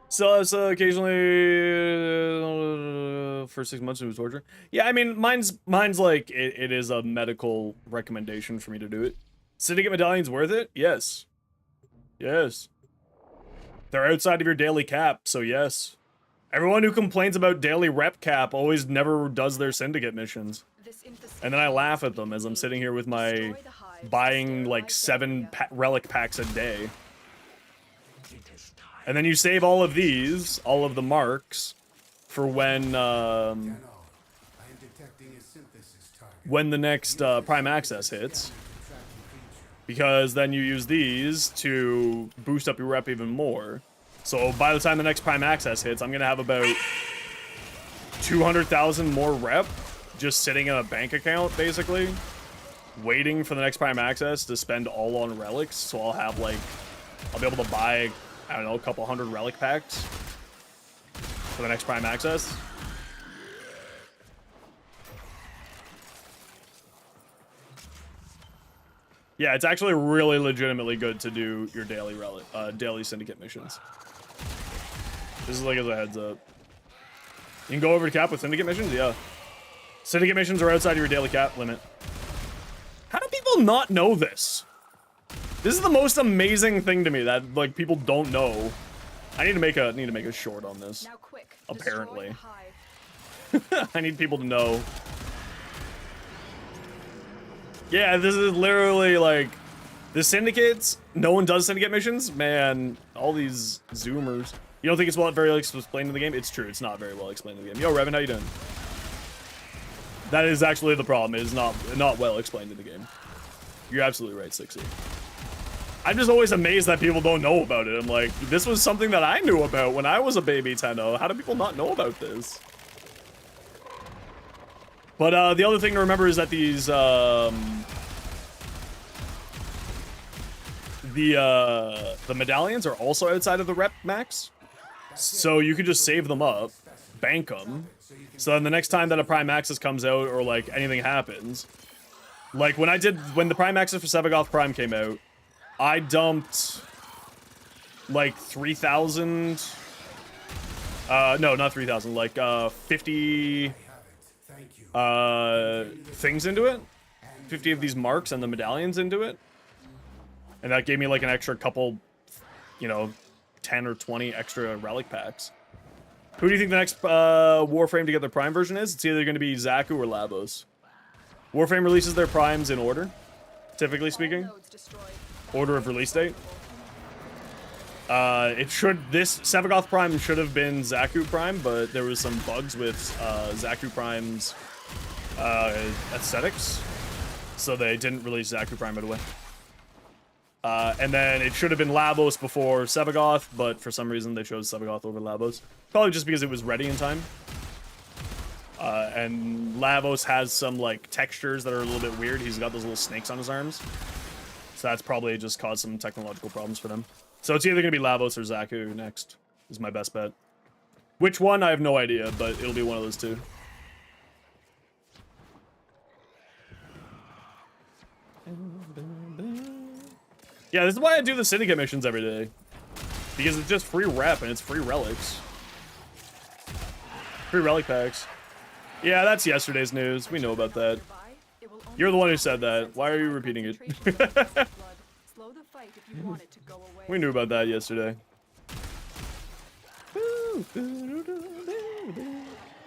So occasionally for 6 months it was torture. Yeah, I mean mine's like it is a medical recommendation for me to do it. Syndicate medallion's worth it? Yes. Yes. They're outside of your daily cap, so yes. Everyone who complains about daily rep cap always never does their syndicate missions. And then I laugh at them as I'm sitting here with my buying like 7 relic packs a day. And then you save all of these, all of the marks, for when the next Prime Access hits. Because then you use these to boost up your rep even more. So by the time the next Prime Access hits, I'm gonna have about 200,000 more rep just sitting in a bank account, basically, waiting for the next Prime Access to spend all on relics. So I'll have like, I'll be able to buy, I don't know, a couple hundred relic packs for the next Prime Access. Yeah, it's actually really legitimately good to do your daily relic, daily syndicate missions. This is like as a heads up. You can go over to cap with syndicate missions, yeah. Syndicate missions are outside of your daily cap limit. How do people not know this? This is the most amazing thing to me that like people don't know. I need to make a short on this. Now quick, apparently. destroy the hive. I need people to know. Yeah, this is literally like the syndicates. No one does syndicate missions, man. All these zoomers. You don't think it's very well explained in the game? It's true. It's not very well explained in the game. Yo, Revan, how you doing? That is actually the problem. It is not well explained in the game. You're absolutely right, 60. I'm just always amazed that people don't know about it. I'm like, this was something that I knew about when I was a baby Tenno. How do people not know about this? But the other thing to remember is that these the medallions are also outside of the rep max, so you can just save them up, bank them, so then the next time that a Prime Access comes out or like anything happens, like when the Prime Access for Sevagoth Prime came out, I dumped like 3,000. No, not 3,000. Like 50 things into it, 50 of these marks and the medallions into it, and that gave me like an extra couple, you know, 10 or 20 extra relic packs. Who do you think the next Warframe to get their Prime version is? It's either going to be Zaku or Lavos. Warframe releases their Primes in order, typically speaking. Order of release date. This Sevagoth Prime should have been Zaku Prime, but there was some bugs with Zaku Prime's aesthetics, so they didn't release Zaku Prime right away. And then it should have been Lavos before Sevagoth, but for some reason they chose Sevagoth over Lavos. Probably just because it was ready in time. And Lavos has some like textures that are a little bit weird. He's got those little snakes on his arms. So that's probably just caused some technological problems for them. So it's either going to be Lavos or Zaku next, is my best bet. Which one, I have no idea, but it'll be one of those two. Yeah, this is why I do the Syndicate missions every day. Because it's just free rep and it's free relics. Free relic packs. Yeah, that's yesterday's news. We know about that. You're the one who said that. Why are you repeating it? We knew about that yesterday.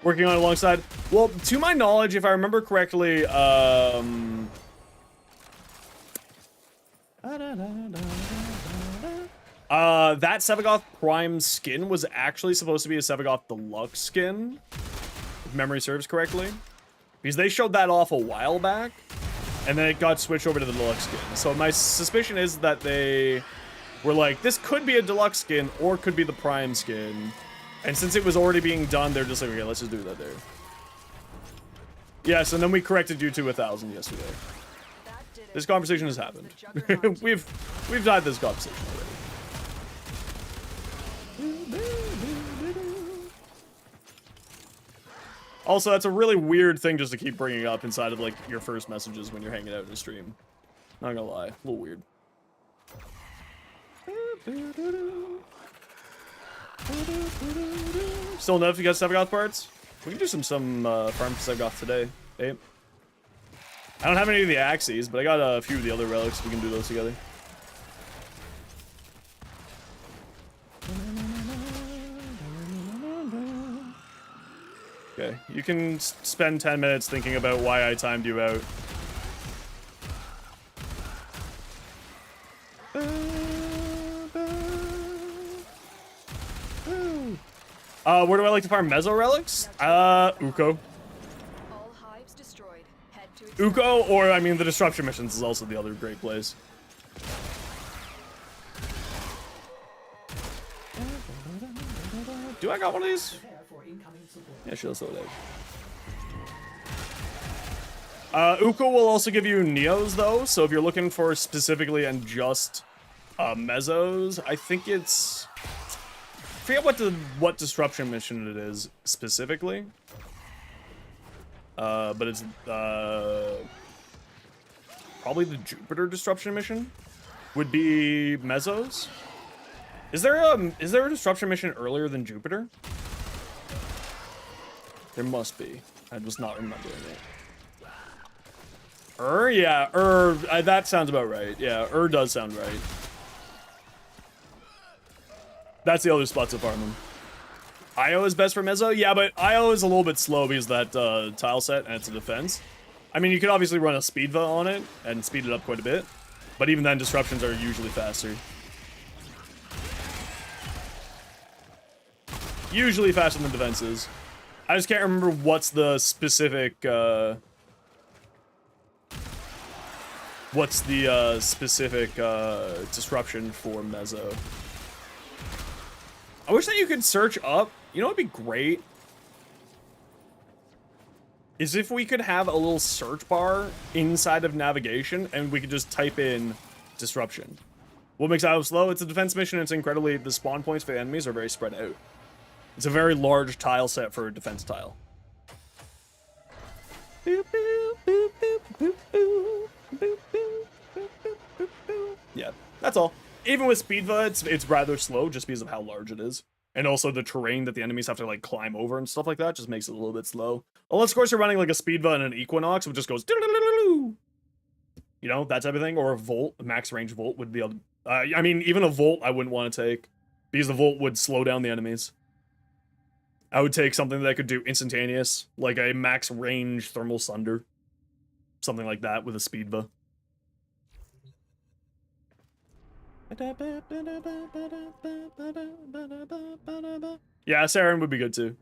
Working on it alongside. Well, to my knowledge, if I remember correctly, that Sevagoth Prime skin was actually supposed to be a Sevagoth Deluxe skin, if memory serves correctly. Because they showed that off a while back, and then it got switched over to the Deluxe skin. So my suspicion is that they were like, this could be a Deluxe skin, or could be the Prime skin. And since it was already being done, they're just like, okay, let's just do that there. Yes, and then we corrected you to 1,000 yesterday. This conversation has happened. we've had this conversation already. Also, that's a really weird thing just to keep bringing up inside of, like, your first messages when you're hanging out in a stream. Not gonna lie, a little weird. Still enough if you got Sevagoth parts? We can do some farm for Sevagoth today, eh? I don't have any of the axes, but I got a few of the other relics. We can do those together. Okay, you can spend 10 minutes thinking about why I timed you out. Where do I like to farm Meso relics? Uko. Uko, or I mean the Disruption missions is also the other great place. Do I got one of these? Yeah, sure, let's throw it out. Uko will also give you Neos though, so if you're looking for specifically and just Mesos, I think it's... I forget what Disruption mission it is specifically. But it's probably the Jupiter Disruption mission would be Mesos. Is there a Disruption mission earlier than Jupiter? There must be. I'm just not remembering it. Yeah, that sounds about right. Yeah, does sound right. That's the other spot to farm them. Io is best for Meso? Yeah, but Io is a little bit slow because that tile set and it's a defense. I mean, you could obviously run a Speedva on it and speed it up quite a bit. But even then, disruptions are usually faster. Usually faster than defenses. I just can't remember what's the specific what's the specific disruption for Mezzo. I wish that you could search up. You know what'd be great? Is if we could have a little search bar inside of navigation and we could just type in disruption. What makes Io slow? It's a defense mission. It's incredibly, the spawn points for the enemies are very spread out. It's a very large tile set for a defense tile. Yeah, that's all. Even with Speedva, it's rather slow just because of how large it is. And also the terrain that the enemies have to like climb over and stuff like that just makes it a little bit slow. Unless of course you're running like a Speedva and an Equinox, which just goes, you know, that type of thing. Or a Volt, a max range Volt would be able to, I mean, even a Volt I wouldn't want to take because the Volt would slow down the enemies. I would take something that could do instantaneous, like a max range Thermal Sunder. Something like that with a Speedva. Yeah, Saren would be good too.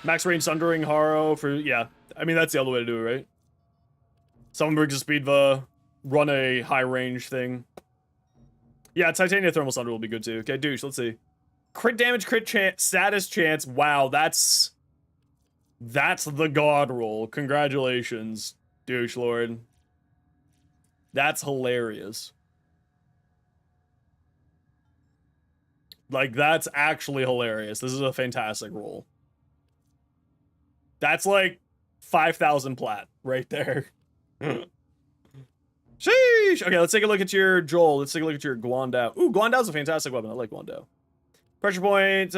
Max range Sundering Haro for, yeah. I mean, that's the other way to do it, right? Someone brings a Speedva, run a high range thing. Yeah, Titania Thermal Sunder will be good too. Okay, douche, let's see. Crit damage, crit chance, status chance. Wow, that's the god roll. Congratulations, douche lord. That's hilarious. Like, that's actually hilarious. This is a fantastic roll. That's like 5,000 plat right there. Sheesh! Okay, let's take a look at your Joel. Let's take a look at your Guandao. Ooh, Guandao's a fantastic weapon. I like Guandao. Pressure point.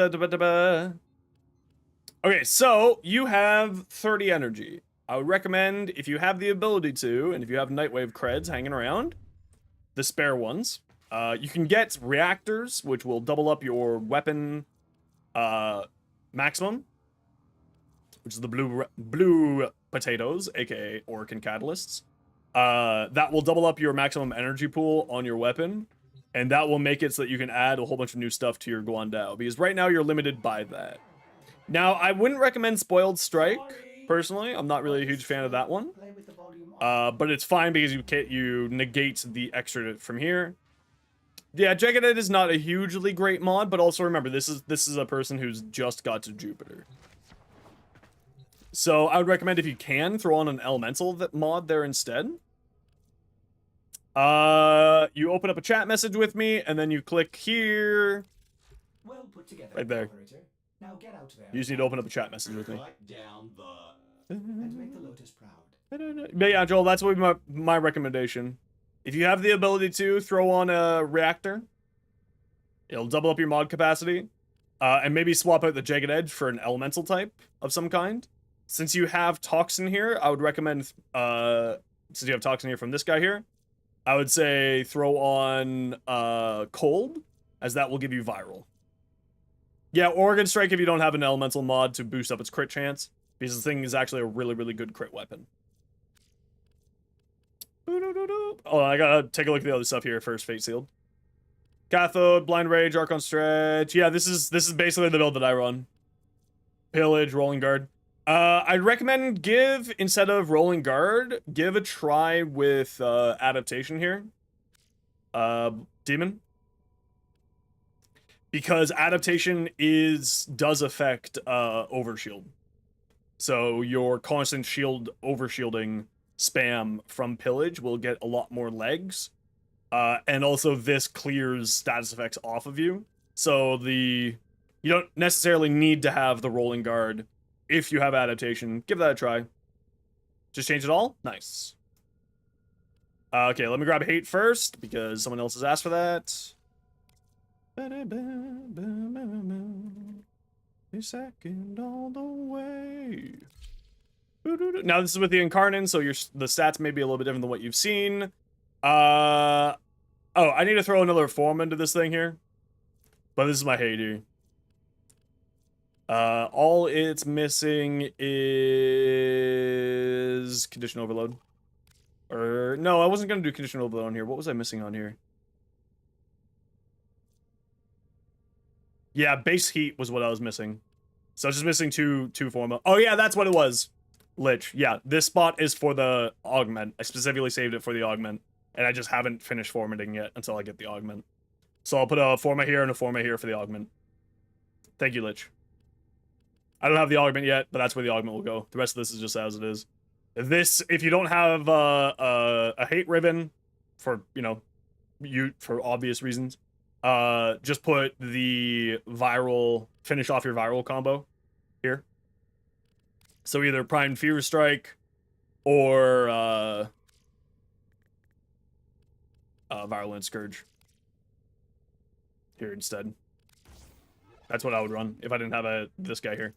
Okay, so you have 30 energy. I would recommend, if you have the ability to, and if you have Nightwave creds hanging around, the spare ones, you can get reactors, which will double up your weapon maximum, which is the blue potatoes, aka Orkin catalysts. That will double up your maximum energy pool on your weapon, and that will make it so that you can add a whole bunch of new stuff to your Guandao, because right now you're limited by that. Now, I wouldn't recommend Spoiled Strike, personally. I'm not really a huge fan of that one. But it's fine because you negate the extra from here. Yeah, Jagged is not a hugely great mod, but also remember, this is a person who's just got to Jupiter. So I would recommend, if you can, throw on an elemental mod there instead. You open up a chat message with me, and then you click here. Well put together, right there. operator. Now get out there. You just need to open up a chat message with me. Cut down the... And make the Lotus proud. But yeah, Joel, that's what would be my recommendation. If you have the ability to, throw on a reactor. It'll double up your mod capacity. And maybe swap out the Jagged Edge for an elemental type of some kind. Since you have Toxin here, I would recommend, since you have Toxin here from this guy here, I would say throw on Cold, as that will give you Viral. Yeah, Organ Strike if you don't have an elemental mod to boost up its crit chance, because the thing is actually a really, really good crit weapon. Oh, I gotta take a look at the other stuff here first. Fate Sealed, Cathode, Blind Rage, Archon Stretch. Yeah, this is basically the build that I run. Pillage, Rolling Guard. I'd recommend instead of Rolling Guard, give a try with Adaptation here. Demon. Because Adaptation does affect Overshield. So your constant shield overshielding spam from Pillage will get a lot more legs. And also this clears status effects off of you. So you don't necessarily need to have the Rolling Guard if you have Adaptation. Give that a try. Just change it all? Nice. Okay, let me grab Hate first, because someone else has asked for that. A second all the way. Now this is with the Incarnate, so the stats may be a little bit different than what you've seen. Oh, I need to throw another form into this thing here. But this is my Hate. All it's missing is Condition Overload. Or, no, I wasn't going to do Condition Overload on here. What was I missing on here? Yeah, base heat was what I was missing. So I was just missing two forma. Oh yeah, that's what it was. Lich. Yeah, this spot is for the augment. I specifically saved it for the augment. And I just haven't finished formatting yet until I get the augment. So I'll put a forma here and a forma here for the augment. Thank you, Lich. I don't have the augment yet, but that's where the augment will go. The rest of this is just as it is. This, if you don't have a hate ribbon, for, you know, for obvious reasons, just put the viral, finish off your viral combo here. So either Prime Fear Strike or Virulent Scourge here instead. That's what I would run if I didn't have this guy here.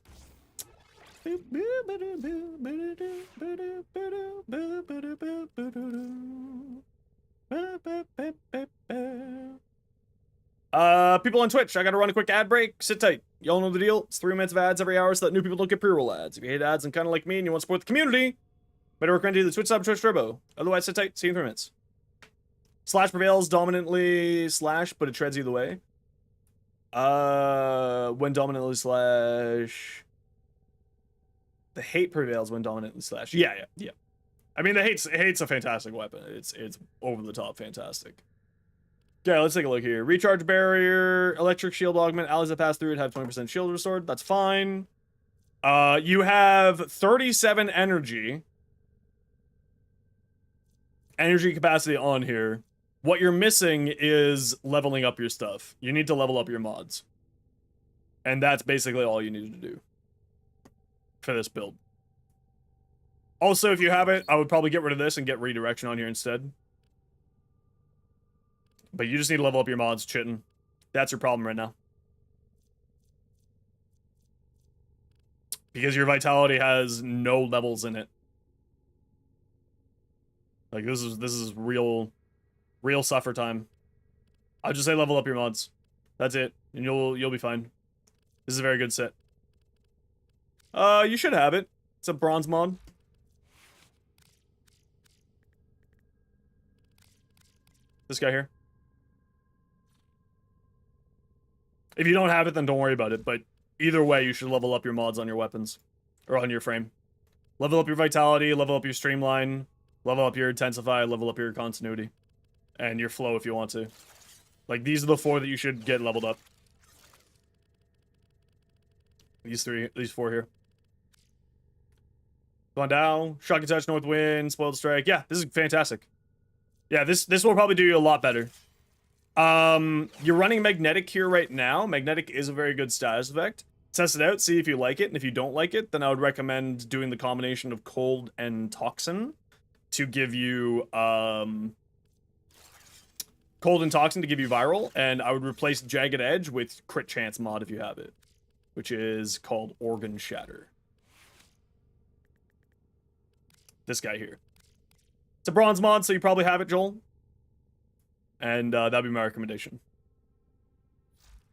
People on Twitch, I gotta run a quick ad break. Sit tight. Y'all know the deal. It's 3 minutes of ads every hour so that new people don't get pre-roll ads. If you hate ads and kind of like me and you want to support the community, better recommend you the Twitch sub, Twitch Turbo. Otherwise, sit tight. See you in 3 minutes. Slash prevails dominantly slash, but it treads either way. When dominantly slash... The hate prevails when dominantly slash. Yeah. I mean, the hate's a fantastic weapon. It's over the top fantastic. Yeah, let's take a look here. Recharge barrier, electric shield augment, allies that pass through it have 20% shield restored. That's fine. You have 37 energy capacity on here. What you're missing is leveling up your stuff. You need to level up your mods. And that's basically all you need to do for this build. Also, if you have it, I would probably get rid of this and get redirection on here instead. But you just need to level up your mods, Chitin. That's your problem right now. Because your vitality has no levels in it. Like, this is real suffer time. I'll just say level up your mods. That's it. And you'll be fine. This is a very good set. You should have it. It's a bronze mod. This guy here. If you don't have it, then don't worry about it. But either way, you should level up your mods on your weapons. Or on your frame. Level up your vitality, level up your streamline, level up your intensify, level up your continuity. And your flow if you want to. Like, these are the 4 that you should get leveled up. These 4 here. Gone down, Shock and Touch, North Wind, Spoiled Strike. Yeah, this is fantastic. Yeah, this will probably do you a lot better. You're running Magnetic here right now. Magnetic is a very good status effect. Test it out, see if you like it, and if you don't like it, then I would recommend doing the combination of Cold and Toxin to give you, Cold and Toxin to give you Viral, and I would replace Jagged Edge with Crit Chance mod if you have it, which is called Organ Shatter. This guy here. It's a bronze mod, so you probably have it, Joel. And that'd be my recommendation.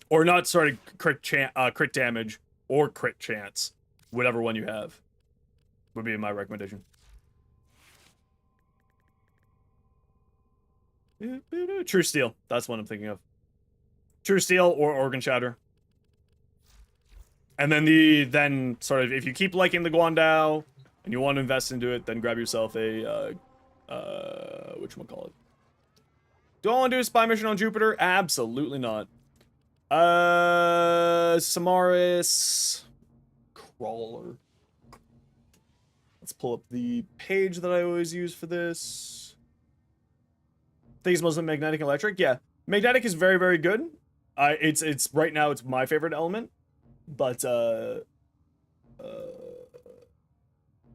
Or not, sorry, crit damage or crit chance. Whatever one you have would be my recommendation. True Steel. That's what I'm thinking of. True Steel or Organ Shatter. And then sort of, if you keep liking the Guandao and you want to invest into it, then grab yourself a, whatchamacallit. Do I want to do a spy mission on Jupiter? Absolutely not. Samaris Crawler. Let's pull up the page that I always use for this. Things mostly magnetic and electric. Yeah, magnetic is very, very good. It's right now it's my favorite element, but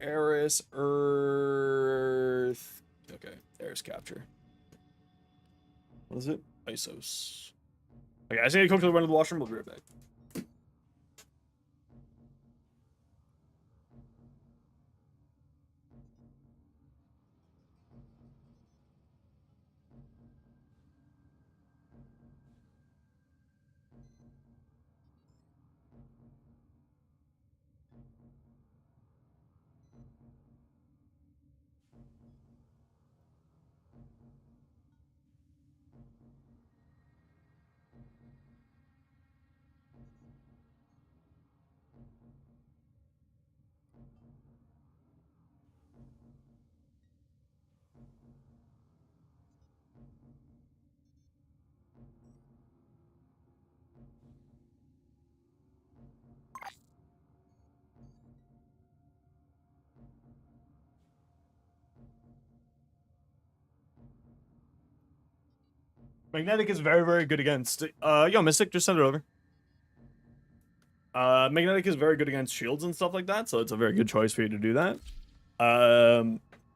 Eris, Earth. Okay, Eris capture. What is it? Isos. Okay, I just need to come to the run of the washroom. We'll be right back. Magnetic is very, very good against. Yo, Mystic, just send it over. Magnetic is very good against shields and stuff like that, so it's a very good choice for you to do that.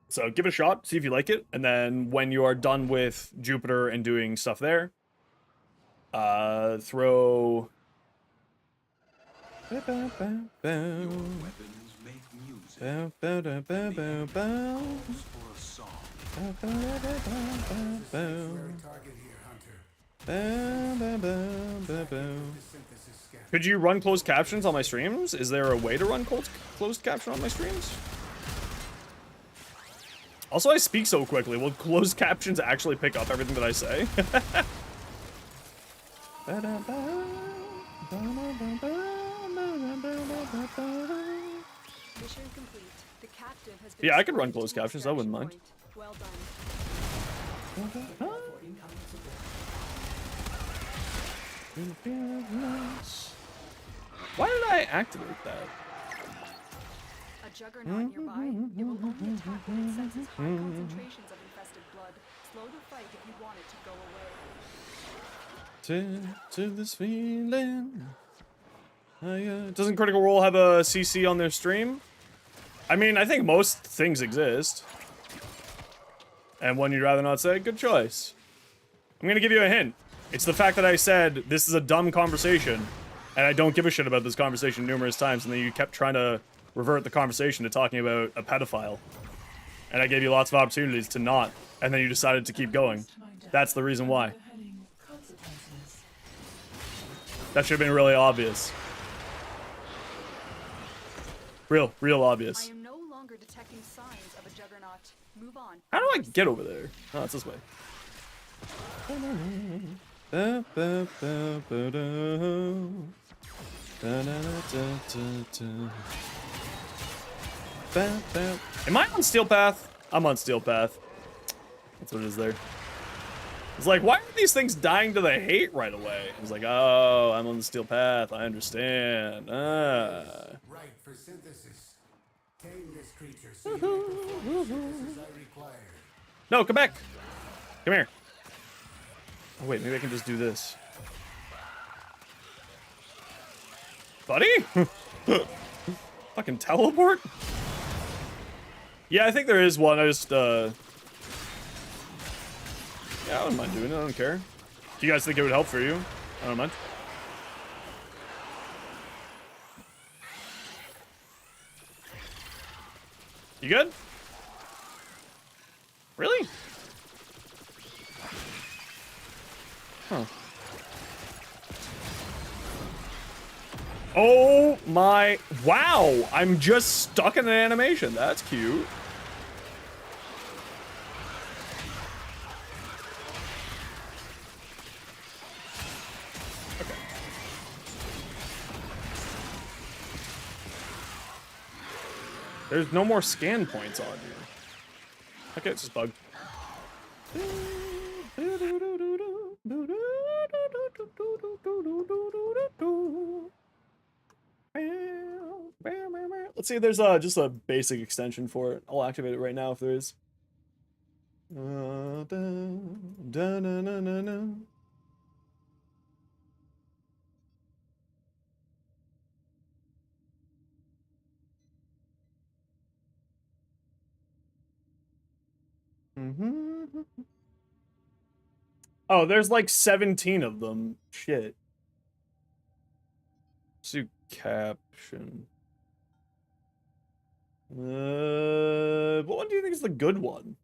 So give it a shot, see if you like it, and then when you are done with Jupiter and doing stuff there, throw. Your weapons make music. Or a song. Target here, Hunter. Could you run closed captions on my streams? Is there a way to run closed caption on my streams? Also, I speak so quickly. Will closed captions actually pick up everything that I say? Mission complete. The captive has been Yeah, I could run escorted closed to captions. I wouldn't mind. extraction point. Well done. For incoming support. Why did I activate that? A juggernaut nearby. It will only attack when it senses high concentrations of infested blood. Slow the fight if you want it to go away. To this feeling. Doesn't Critical Role have a CC on their stream? I mean, I think most things exist. And one you'd rather not say? Good choice. I'm gonna give you a hint. It's the fact that I said this is a dumb conversation, and I don't give a shit about this conversation numerous times, and then you kept trying to revert the conversation to talking about a pedophile. And I gave you lots of opportunities to not, and then you decided to keep going. That's the reason why. That should have been really obvious. Real I obvious. am no longer detecting signs of a juggernaut. Move on. How do I get over there? Oh, it's this way. Am I on Steel Path? I'm on Steel Path. That's what it is there. It's like, why are these things dying to the hate right away? It's like, oh, I'm on the Steel Path. I understand. Right for synthesis. Tame this creature so you can perform synthesis I require. No, come back. Come here. Oh, wait, maybe I can just do this. Buddy? Fucking teleport? Yeah, I think there is one. I just, yeah, I wouldn't mind doing it. I don't care. Do you guys think it would help for you? I don't mind. You good? Really? Huh. Oh my, wow, I'm just stuck in an animation. That's cute. Okay. There's no more scan points on here. Okay, it's just bugged. Let's see if there's just a basic extension for it. I'll activate it right now if there is. Oh, there's like 17 of them. Shit. Let's do caption. What one do you think is the good one?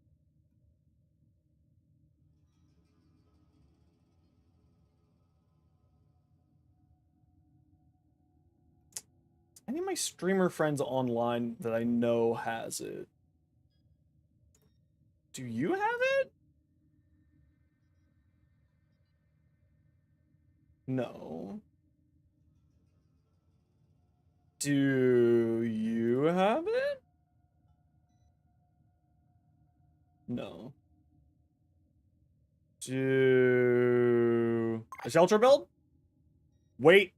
Any of my streamer friends online that I know has it? Do you have it? No. Do you have it? No. Do a shelter build? Wait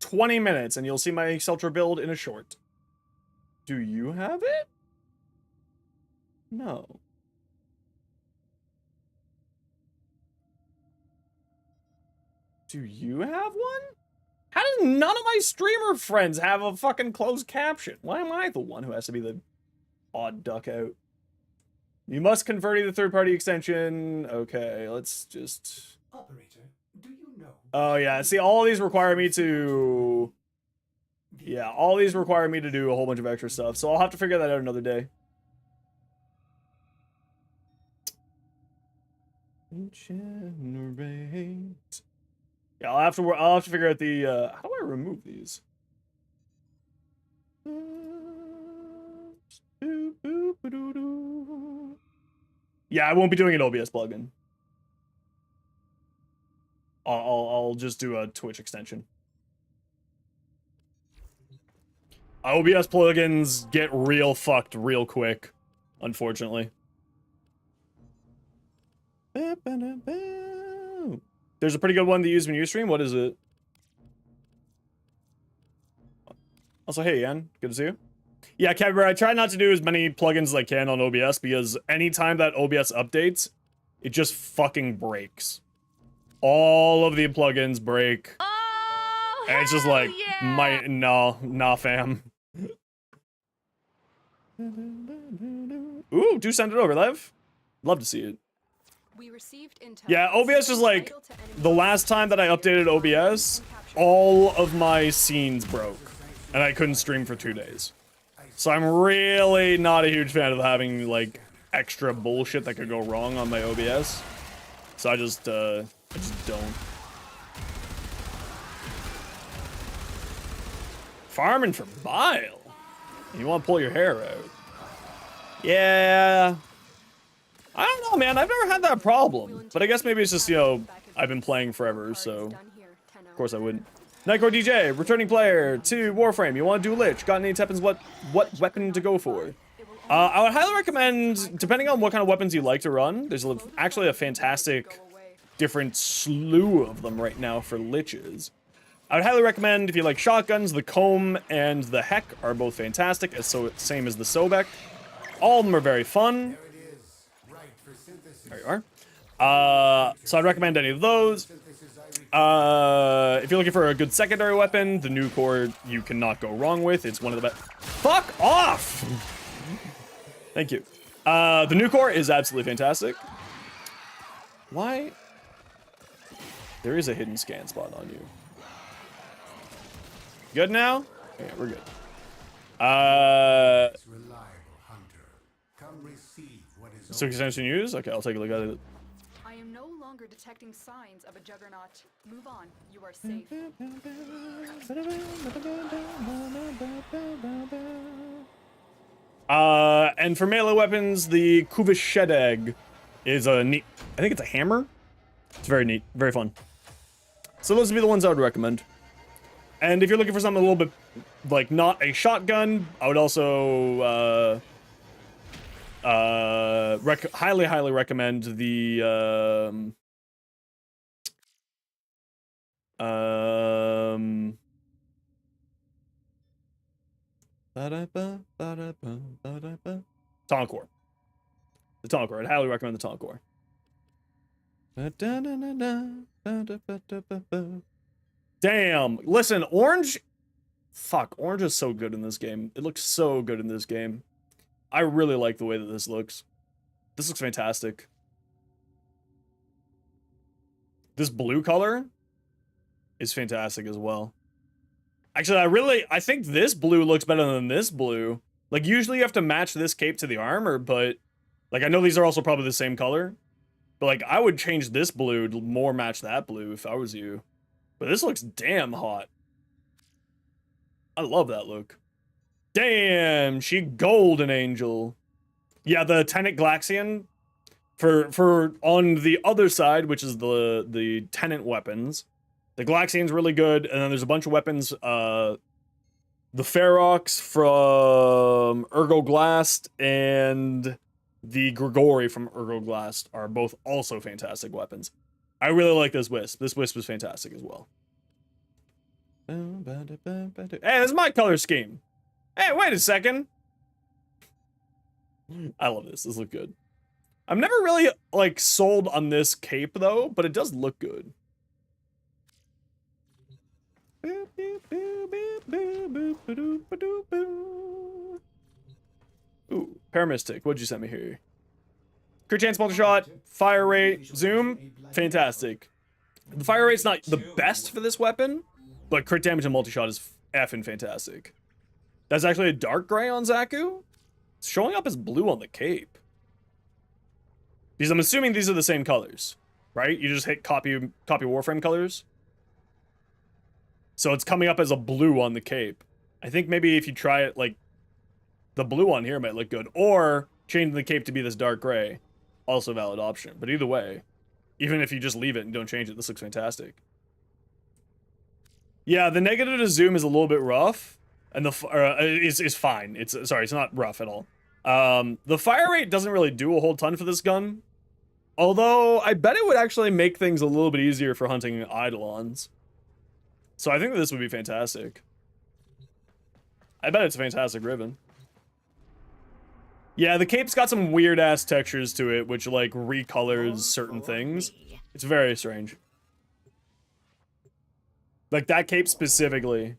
20 minutes and you'll see my shelter build in a short. Do you have it? No. Do you have one? How does none of my streamer friends have a fucking closed caption? Why am I the one who has to be the odd duck out? You must convert to the third-party extension. Okay, let's just... Operator, do you know? Oh, yeah. See, all these require me to... Yeah, all these require me to do a whole bunch of extra stuff, so I'll have to figure that out another day. Generate. Yeah, I'll have to figure out the how do I remove these? Yeah, I won't be doing an OBS plugin. I'll just do a Twitch extension. OBS plugins get real fucked real quick, unfortunately. There's a pretty good one to use when you stream. What is it? Also, hey, Ian. Good to see you. Yeah, Kevin, I try not to do as many plugins as I can on OBS because anytime that OBS updates, it just fucking breaks. All of the plugins break. Oh, And it's just hell like, yeah! nah, fam. Ooh, do send it over, Lev. Love to see it. We received intel. Yeah, OBS is like, Vital to enemy the last time that I updated OBS, all of my scenes broke. And I couldn't stream for 2 days. So I'm really not a huge fan of having, like, extra bullshit that could go wrong on my OBS. So I just don't. Farming for bile? You want to pull your hair out? Yeah. I don't know, man. I've never had that problem. But I guess maybe it's just, you know, I've been playing forever, so of course I wouldn't. Nightcore DJ, returning player to Warframe. You want to do Lich? Got any weapons? What weapon to go for? I would highly recommend, depending on what kind of weapons you like to run, there's actually a fantastic different slew of them right now for Liches. I would highly recommend, if you like shotguns, the Comb and the Heck are both fantastic, same as the Sobek. All of them are very fun. There you are. So I'd recommend any of those. If you're looking for a good secondary weapon, the new core you cannot go wrong with. It's one of the best. Fuck off! Thank you. The new core is absolutely fantastic. Why? There is a hidden scan spot on you. Good now? Yeah, we're good. So extension use? Okay, I'll take a look at it. I am no longer detecting signs of a juggernaut. Move on. You are safe. And for melee weapons, the Kuvishedeg is a neat... I think it's a hammer. It's very neat. Very fun. So those would be the ones I would recommend. And if you're looking for something a little bit, like, not a shotgun, I would also, highly recommend the, Toncore. The Toncore. I'd highly recommend the Toncore. Damn. Listen, orange... Fuck, orange is so good in this game. It looks so good in this game. I really like the way that this looks. This looks fantastic. This blue color is fantastic as well. Actually, I think this blue looks better than this blue. Like, usually you have to match this cape to the armor, but... Like, I know these are also probably the same color. But, like, I would change this blue to more match that blue if I was you. But this looks damn hot. I love that look. Damn, she golden angel. Yeah, the Tenet Glaxian for on the other side, which is the Tenet weapons. The Glaxian's really good, and then there's a bunch of weapons. The Ferox from Ergoglast and the Grigori from Ergoglast are both also fantastic weapons. I really like this Wisp. This Wisp is fantastic as well. Hey, this is my color scheme. Hey, wait a second. I love this. This looks good. I'm never really, like, sold on this cape, though, but it does look good. Ooh, Paramystic, what'd you send me here? Crit chance, multi-shot, fire rate, zoom, fantastic. The fire rate's not the best for this weapon, but crit damage and multi-shot is effing fantastic. That's actually a dark gray on Zaku. It's showing up as blue on the cape. Because I'm assuming these are the same colors, right? You just hit copy Warframe colors. So it's coming up as a blue on the cape. I think maybe if you try it, like, the blue on here might look good. Or change the cape to be this dark gray. Also a valid option. But either way, even if you just leave it and don't change it, this looks fantastic. Yeah, the negative to zoom is a little bit rough. And the is fine. It's not rough at all. The fire rate doesn't really do a whole ton for this gun. Although, I bet it would actually make things a little bit easier for hunting Eidolons. So I think that this would be fantastic. I bet it's a fantastic ribbon. Yeah, the cape's got some weird-ass textures to it, which, like, recolors certain things. It's very strange. Like, that cape specifically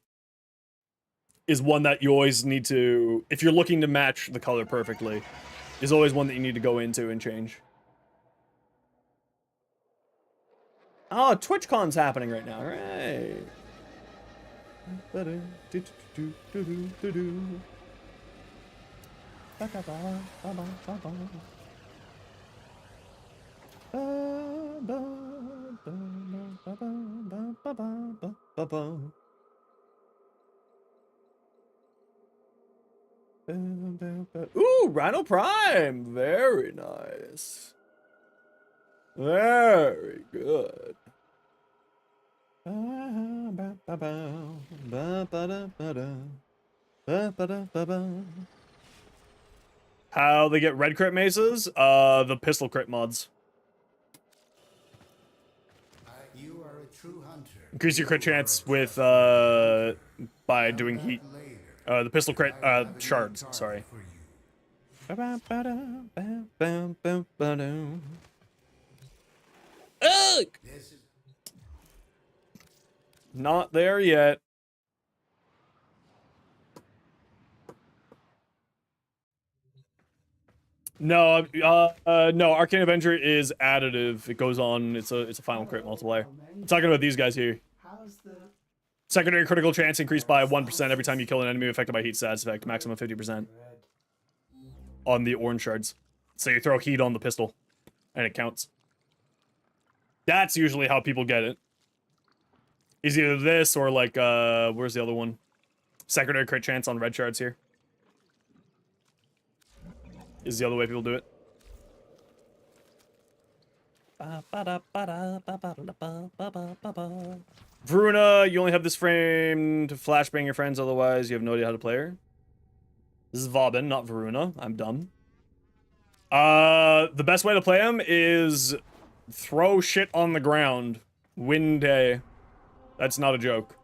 is one that you always need to, if you're looking to match the color perfectly, is always one that you need to go into and change. Oh, TwitchCon's happening right now, right? Ooh, Rhino Prime! Very nice. Very good. How they get red crit maces? The pistol crit mods. You are a true hunter. Increase your crit chance with, by doing heat. The pistol crit, shards, sorry. Ugh! Not there yet. No, no, Arcane Avenger is additive. It goes on, it's a final crit multiplier. I'm talking about these guys here. How's the Secondary critical chance increased by 1% every time you kill an enemy affected by heat status effect, maximum 50% on the orange shards. So you throw heat on the pistol, and it counts. That's usually how people get it. Is either this or like, where's the other one? Secondary crit chance on red shards here. Is the other way people do it. Varuna, you only have this frame to flashbang your friends, otherwise you have no idea how to play her. This is Vauban, not Varuna. I'm dumb. The best way to play him is throw shit on the ground. Win day. That's not a joke.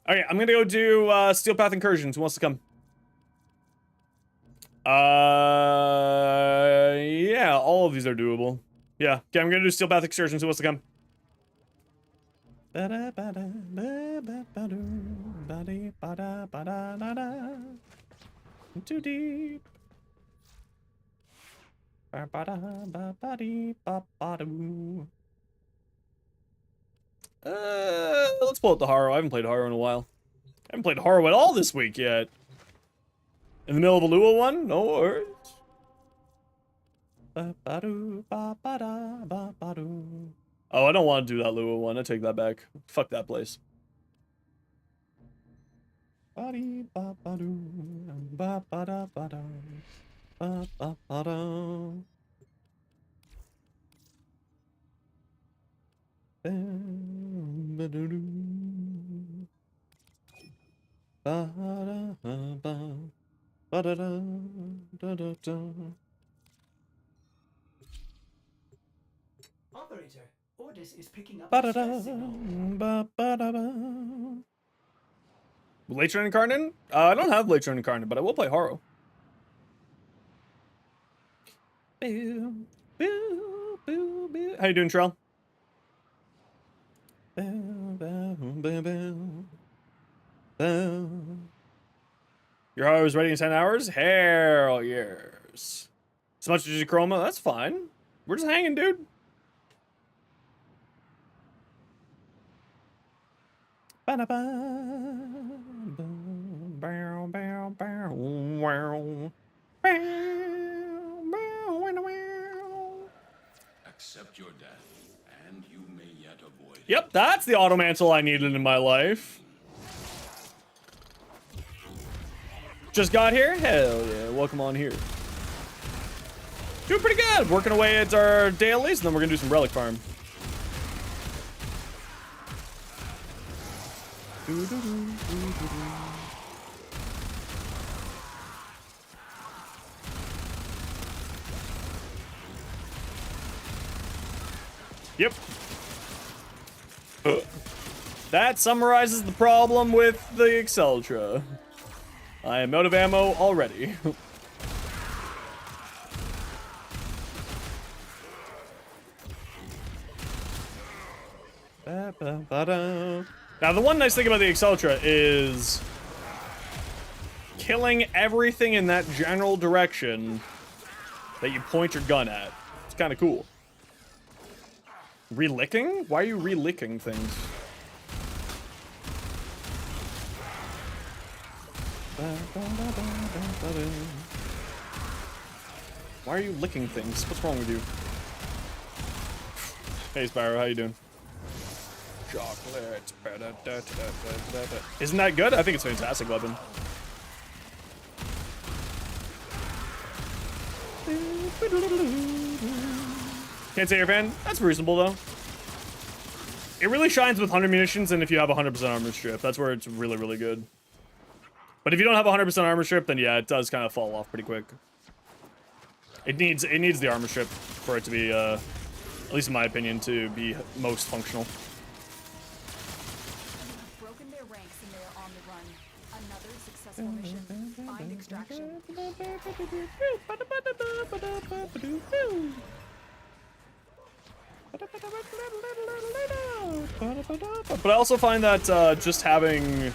Okay, I'm gonna go do Steel Path Incursions. Who wants to come? Yeah, all of these are doable. Yeah, okay, I'm gonna do Steel Path Excursions. Who wants to come? Too deep. Let's pull up the Haro. I haven't played Haro in a while. I haven't played Haro at all this week yet. In the middle of a Lua one? No worries. Oh, I don't want to do that Lua one. I take that back. Fuck that place. operator? Ordis is picking up a stress signal. Latron Incarnate? I don't have Latron Incarnate, but I will play Haro. How you doing, Trell? Your heart was ready in 10 hours? Hell yes. So much as you chroma? That's fine. We're just hanging, dude. Accept your death, and you may yet avoid it. Yep, that's the auto mantle I needed in my life. Just got here? Hell yeah, welcome on here. Doing pretty good. Working away at our dailies, and then we're gonna do some relic farm. Yep. That summarizes the problem with the Exceltra. I am out of ammo already. Now, the one nice thing about the Exceltra is killing everything in that general direction that you point your gun at. It's kind of cool. Relicking? Why are you relicking things? Why are you licking things? What's wrong with you? Hey, Spyro, how you doing? Chocolate. Isn't that good? I think it's a fantastic weapon. Can't say you're a fan? That's reasonable, though. It really shines with 100 munitions, and if you have 100% armor strip, that's where it's really, really good. But if you don't have 100% armor strip, then yeah, it does kind of fall off pretty quick. It needs the armor strip for it to be, at least in my opinion, to be most functional. Broken their ranks and they are on the run. Another successful mission. Find extraction. But I also find that just having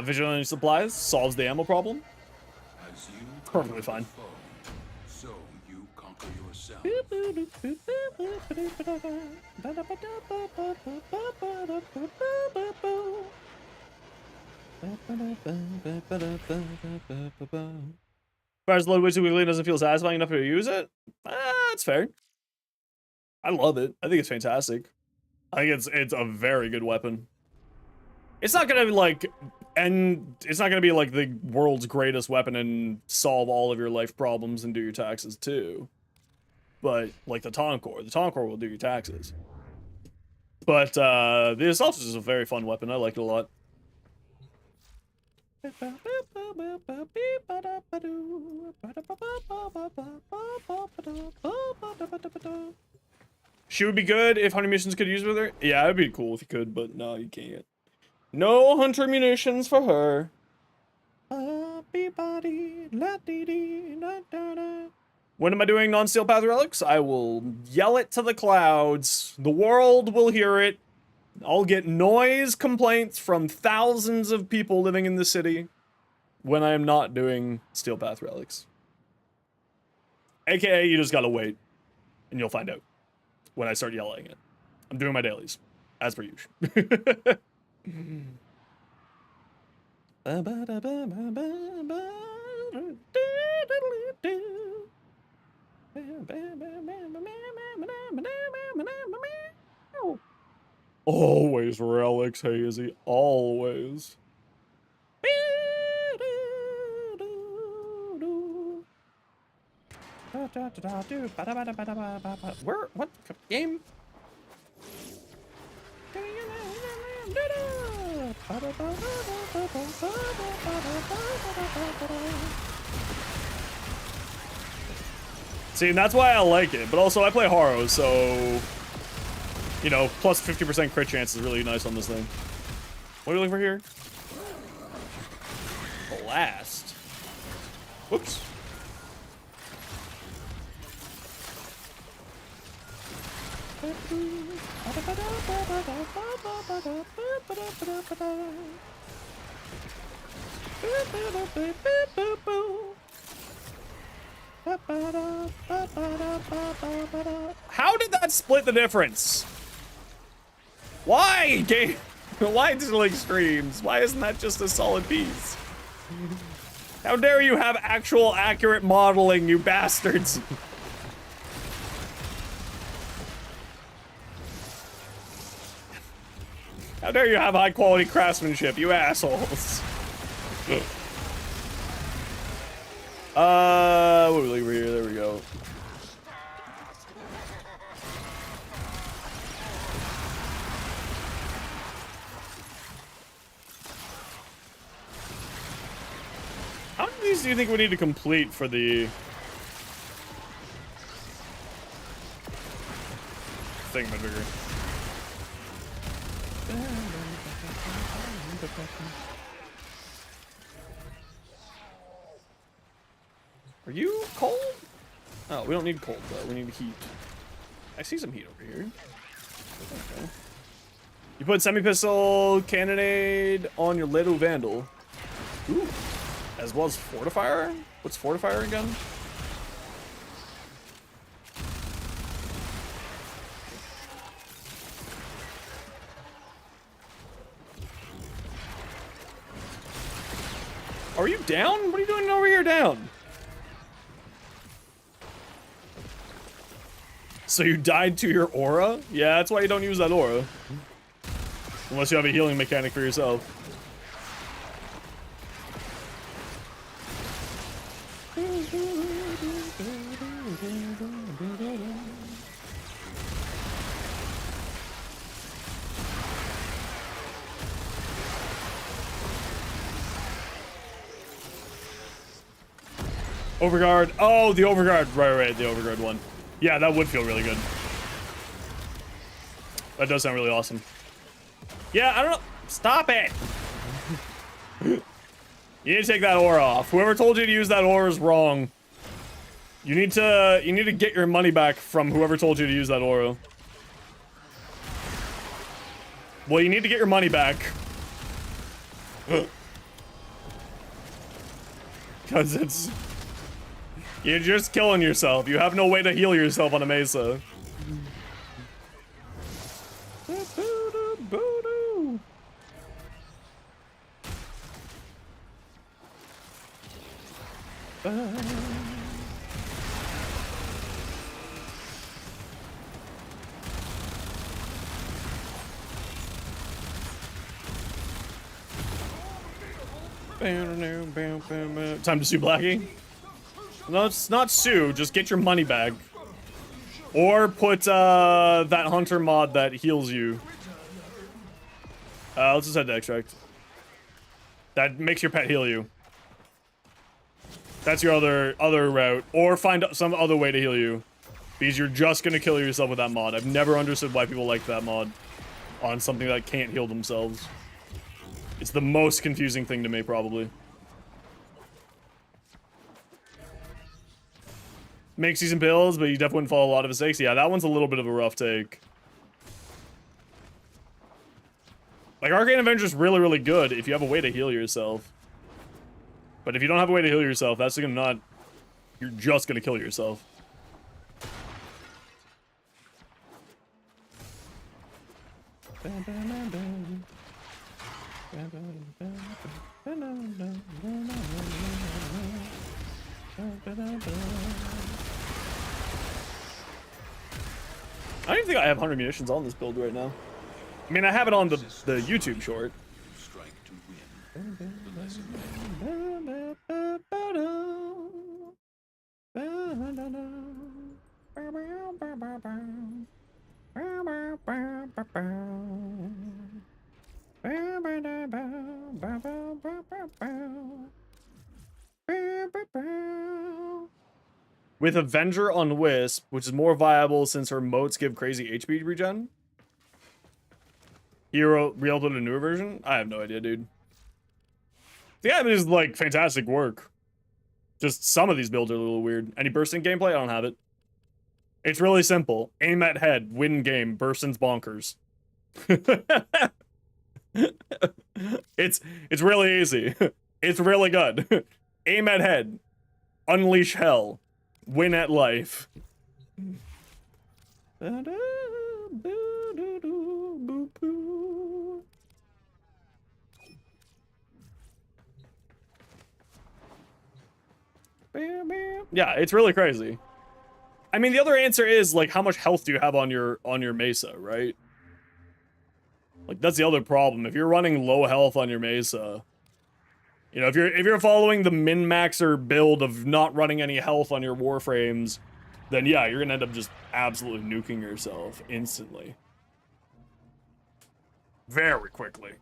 vigilante supplies solves the ammo problem. As you Perfectly fine. foe, so you conquer yourself. Fires load way too quickly doesn't feel satisfying enough to use it. That's fair. I love it. I think it's fantastic. I think it's a very good weapon. It's not gonna be like, and it's not gonna be like the world's greatest weapon and solve all of your life problems and do your taxes too. But like the Tonkor will do your taxes. But the Assault is a very fun weapon. I like it a lot. She would be good if Hunter Munitions could use with her. Yeah, it'd be cool if you could, but no, you can't. No Hunter Munitions for her. When am I doing non-steel path relics? I will yell it to the clouds. The world will hear it. I'll get noise complaints from thousands of people living in the city when I am not doing steel path relics. AKA, you just gotta wait, and you'll find out when I start yelling it. I'm doing my dailies, as per usual. Always relics, Hazy. Always. Where? What game? See, and that's why I like it. But also, I play Haro, so you know, plus 50% crit chance is really nice on this thing. What are you looking for here? Blast. Whoops. How did that split the difference? Why, game? Why digital extremes? Why isn't that just a solid piece? How dare you have actual accurate modeling, you bastards? How dare you have high quality craftsmanship, you assholes? What do we leave here? There we go. How many of these do you think we need to complete for the thingamajigger? Are you cold? Oh, we don't need cold though. We need heat. I see some heat over here. Okay. You put semi-pistol cannonade on your little vandal. Ooh. As well as fortifier? What's fortifier again? Are you down? What are you doing over here down? So you died to your aura? Yeah, that's why you don't use that aura. Unless you have a healing mechanic for yourself. Overguard. Oh, the overguard. Right, the overguard one. Yeah, that would feel really good. That does sound really awesome. Yeah, I don't know. Stop it. You need to take that aura off. Whoever told you to use that aura is wrong. You need to get your money back from whoever told you to use that aura. Well, you need to get your money back. Because it's... You're just killing yourself. You have no way to heal yourself on a mesa. Time to sue Blackie? No, it's not sue. Just get your money back. Or put that hunter mod that heals you. Let's just head to extract. That makes your pet heal you. That's your other route. Or find some other way to heal you. Because you're just gonna kill yourself with that mod. I've never understood why people like that mod on something that can't heal themselves. It's the most confusing thing to me, probably. Make season builds, but you definitely wouldn't follow a lot of mistakes. Yeah, that one's a little bit of a rough take. Like, Arcane Avenger's really, really good if you have a way to heal yourself. But if you don't have a way to heal yourself, that's gonna not... You're just gonna kill yourself. I don't even think I have 100 munitions on this build right now. I mean, I have it on the YouTube short. Strike to win. The lesson With Avenger on Wisp, which is more viable since her motes give crazy HP regen. Hero re-uploaded a newer version? I have no idea, dude. Yeah, it is like fantastic work. Just some of these builds are a little weird. Any bursting gameplay? I don't have it. It's really simple. Aim at head, win game, Burston's bonkers. it's really easy. It's really good. Aim at head. Unleash hell. Win at life. Yeah, it's really crazy. I mean, the other answer is, like, how much health do you have on your Mesa, right? Like, that's the other problem. If you're running low health on your Mesa, you know, if you're following the min-maxer build of not running any health on your Warframes, then yeah, you're gonna end up just absolutely nuking yourself instantly. Very quickly.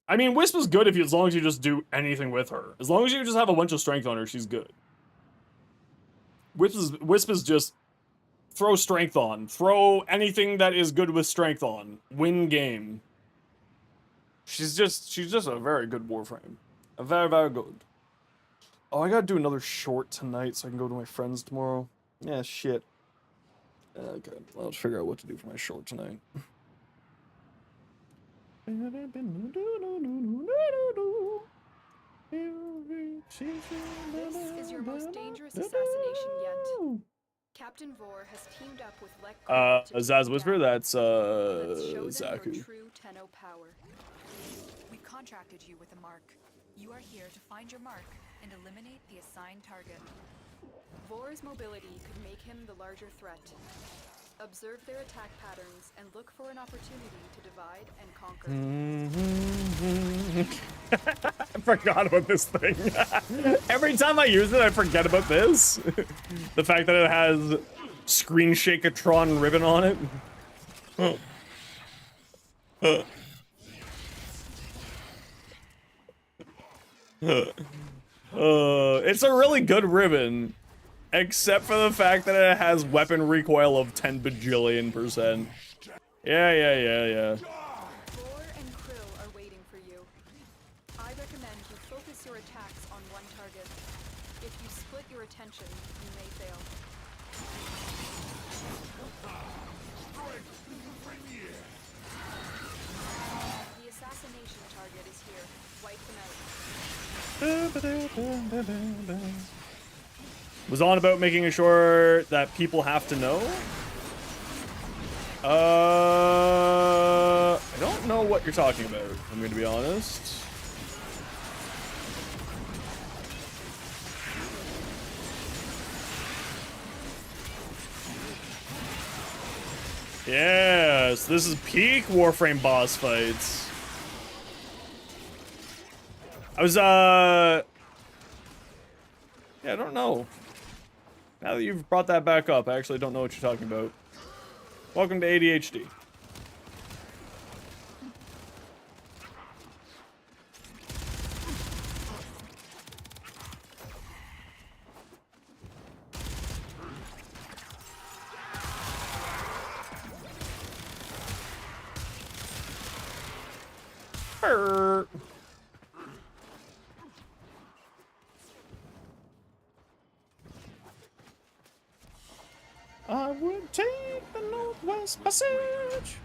I mean, Wisp is good as long as you just do anything with her. As long as you just have a bunch of strength on her, she's good. Wisp is just throw strength on. Throw anything that is good with strength on. Win game. She's just a very good Warframe. A very, very good. Oh, I gotta do another short tonight so I can go to my friends tomorrow. Yeah, shit. Okay, I'll figure out what to do for my short tonight. This is your most dangerous assassination yet. Captain Vor has teamed up with Zaz Whisper, that's, Let's show them your Zaku. true Tenno power. We've contracted you with a mark. You are here to find your mark and eliminate the assigned target. Vor's mobility could make him the larger threat. Observe their attack patterns and look for an opportunity to divide and conquer. I forgot about this thing. Every time I use it, I forget about this. The fact that it has Screen Shakatron ribbon on it. It's a really good ribbon. Except for the fact that it has weapon recoil of 10 bajillion%. Yeah. Vor and Krill are waiting for you. I recommend you focus your attacks on one target. If you split your attention, you may fail. The assassination target is here. Wipe them out. Was on about making sure that people have to know. I don't know what you're talking about, I'm going to be honest. Yes, this is peak Warframe boss fights. Yeah, I don't know. Now that you've brought that back up, I actually don't know what you're talking about. Welcome to ADHD. Brr. I would take the Northwest Passage.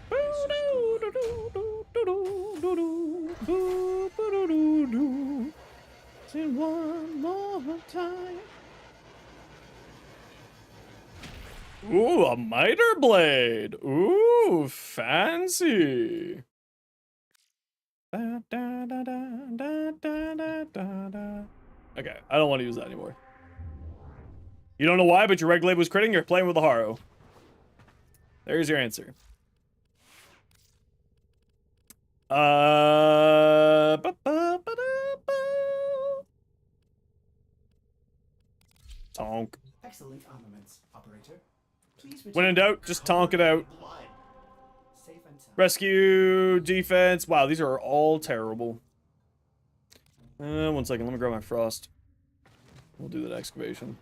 Say one more time. Ooh, a miter blade. Ooh, fancy. Okay, I don't want to use that anymore. You don't know why, but your red glaive was critting, you're playing with a Haro. There's your answer. Tonk. Excellent armaments, operator. Please When in doubt, just tonk it out. Safe and sound. Rescue, defense. Wow, these are all terrible. 1 second, let me grab my frost. We'll do that excavation.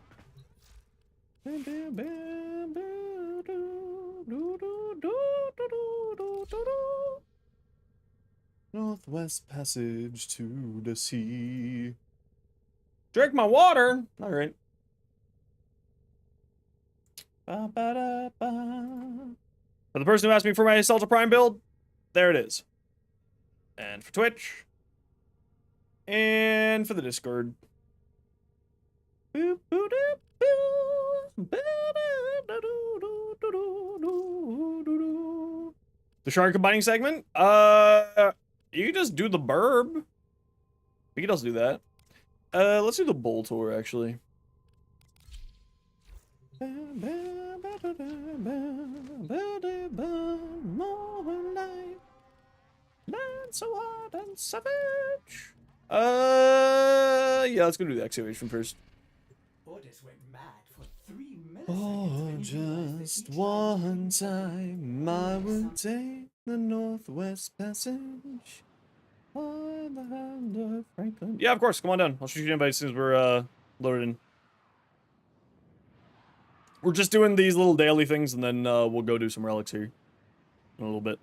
Northwest Passage to the sea. Drink my water. All right. For the person who asked me for my Celta Prime build, There it is. And for Twitch. And for the Discord. The Shard combining segment? You can just do the burb. We can also do that. Let's do the bowl tour, actually. So hard and savage. Yeah, let's go do the excavation first. Orders went mad for 3 milliseconds. Oh, when you realized that just each one line time I would take the Northwest Passage on the hand of Franklin. Yeah, of course. Come on down. I'll shoot you an invite as soon as we're loaded in. We're just doing these little daily things, and then we'll go do some relics here in a little bit.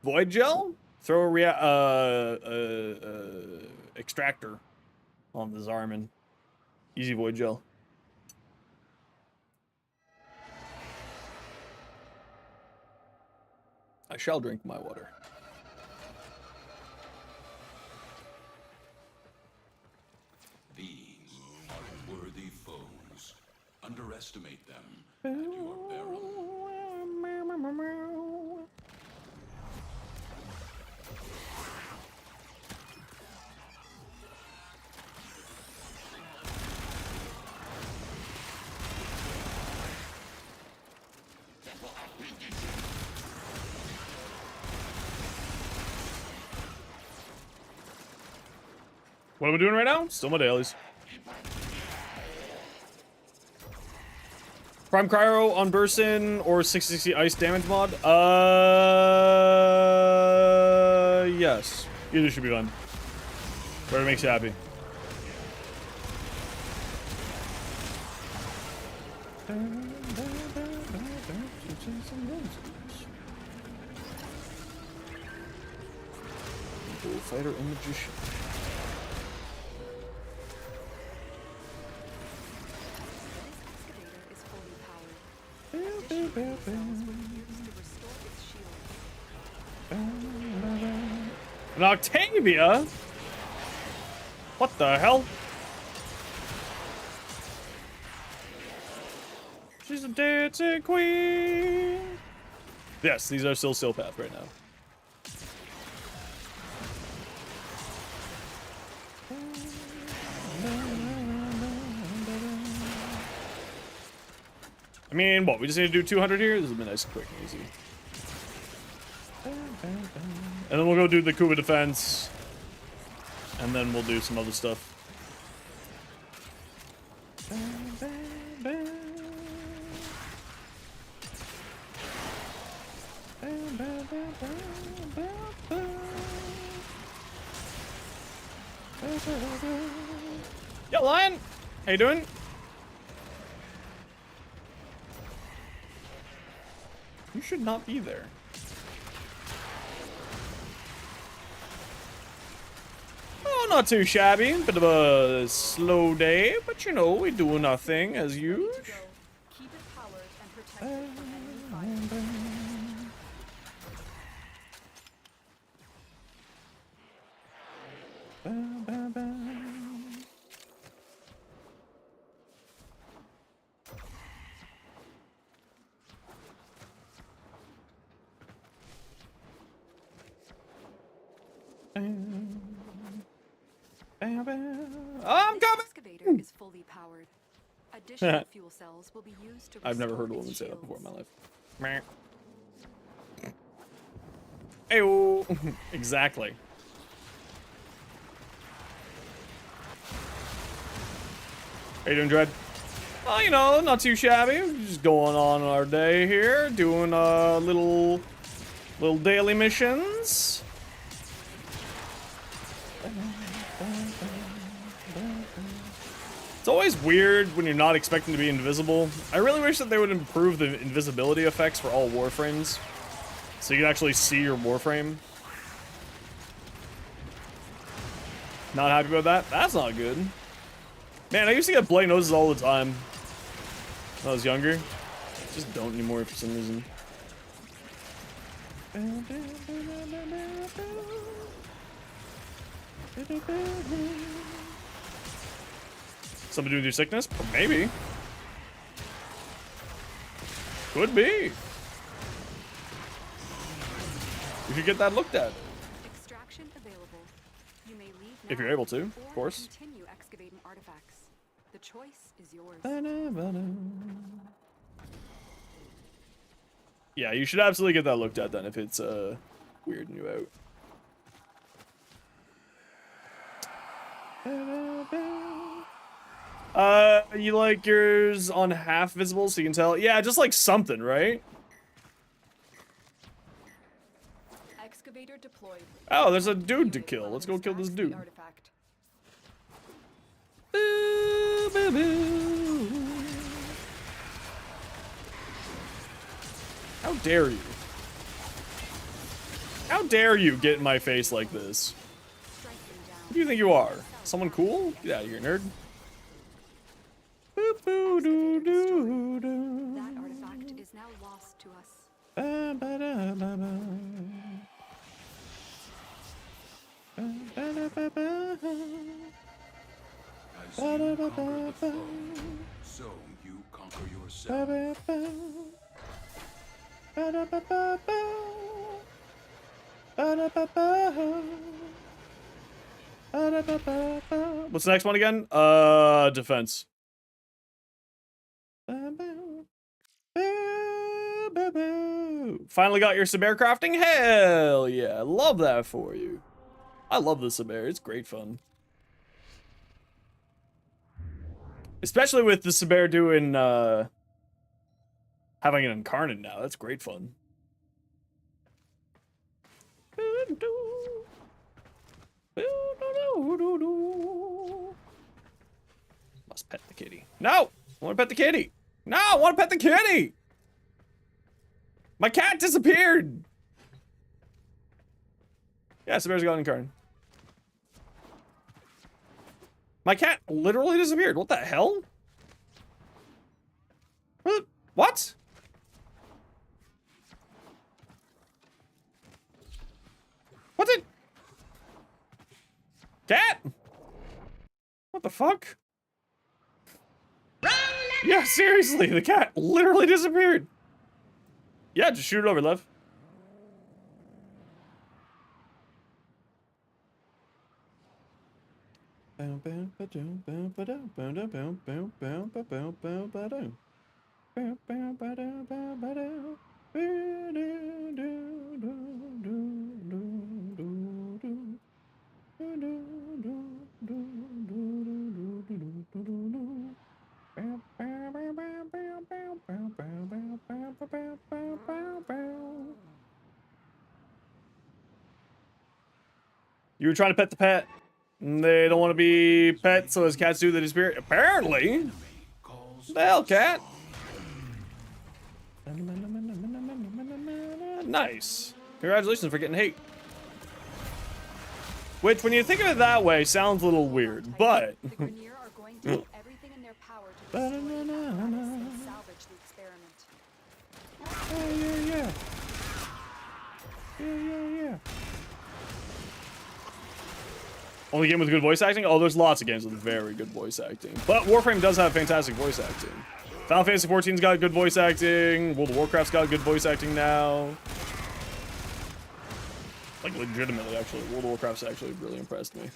Void gel? Throw a extractor on the Zarman. Easy void gel. I shall drink my water. These are worthy foes. Underestimate them at your peril. What am I doing right now? Still my dailies. Prime Cryo on Burson or 660 Ice damage mod? Yes. Either should be fun. Whatever makes you happy. Bullfighter and Magician. An Octavia? What the hell? She's a dancing queen. Yes, these are still Silpath right now. I mean, what? We just need to do 200 here? This has been nice and quick and easy. And then we'll go do the Kuba defense. And then we'll do some other stuff. Yo, Lion! How you doing? You should not be there. Oh, not too shabby. Bit of a slow day, but you know, we're doing our thing as usual. Keep it powered and protected from enemy fire. I'm coming! Excavator is fully powered. Additional fuel cells will be used to I've never restore heard a woman its say that before in shields. my life. Ayo. Exactly. How you doing, Dread? Oh, you know, not too shabby. Just going on our day here, doing little daily missions. It's always weird when you're not expecting to be invisible. I really wish that they would improve the invisibility effects for all warframes, so you can actually see your warframe. Not happy about that? That's not good. Man, I used to get bloody noses all the time when I was younger. Just don't anymore for some reason. Something to do with your sickness? Maybe. Could be. You should get that looked at. Extraction available. You may leave If now, you're able to, or of course. continue excavating artifacts. The choice is yours. Yeah, you should absolutely get that looked at then if it's weirding you out. You like yours on half visible so you can tell? Yeah, just like something, right? Excavator deployed. Oh, there's a dude to You may kill. well Let's go kill this extract the dude. artifact. Boo, boo, boo. How dare you? How dare you get in my face like this? Strike them down. Who do you think you are? Someone cool? Get out of here, nerd. Boo, boo, doo, doo, doo. That artifact is now lost to us. Ba, ba, da, ba, ba. Ba, ba, da, ba, ba. I see you conquer the foe, so you conquer yourself. What's the next one again? Defense. Finally got your Saber crafting? Hell yeah, love that for you. I love the Saber, it's great fun. Especially with the Saber doing, having an incarnate now, that's great fun. Must pet the kitty. No! I want to pet the kitty! No! I want to pet the kitty! My cat disappeared! Yeah, Saber's got an incarnate. My cat literally disappeared. What the hell? What? What did... Cat? What the fuck? Yeah, seriously, the cat literally disappeared. Yeah, just shoot it over, Lev. You were trying to pet the pet. They don't want to be pets, so as cats do, they disappear. Apparently. The hell, cat? Nice. Congratulations for getting hate. Which, when you think of it that way, sounds a little weird, but... The Grineer are going to do everything in their power to destroy the apparatus and salvage the experiment. Yeah. Only game with good voice acting? Oh, there's lots of games with very good voice acting. But Warframe does have fantastic voice acting. Final Fantasy XIV's got good voice acting. World of Warcraft's got good voice acting now. Like, legitimately, actually. World of Warcraft's actually really impressed me.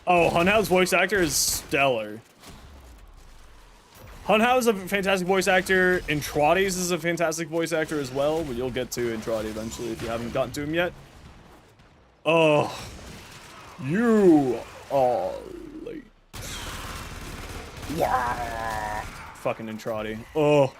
Oh, Hunhoud's voice actor is stellar. Hunhao is a fantastic voice actor. Intrades is a fantastic voice actor as well, but you'll get to Intrade eventually if you haven't gotten to him yet. Oh, you are late. Yeah. Fucking Intrade. Oh.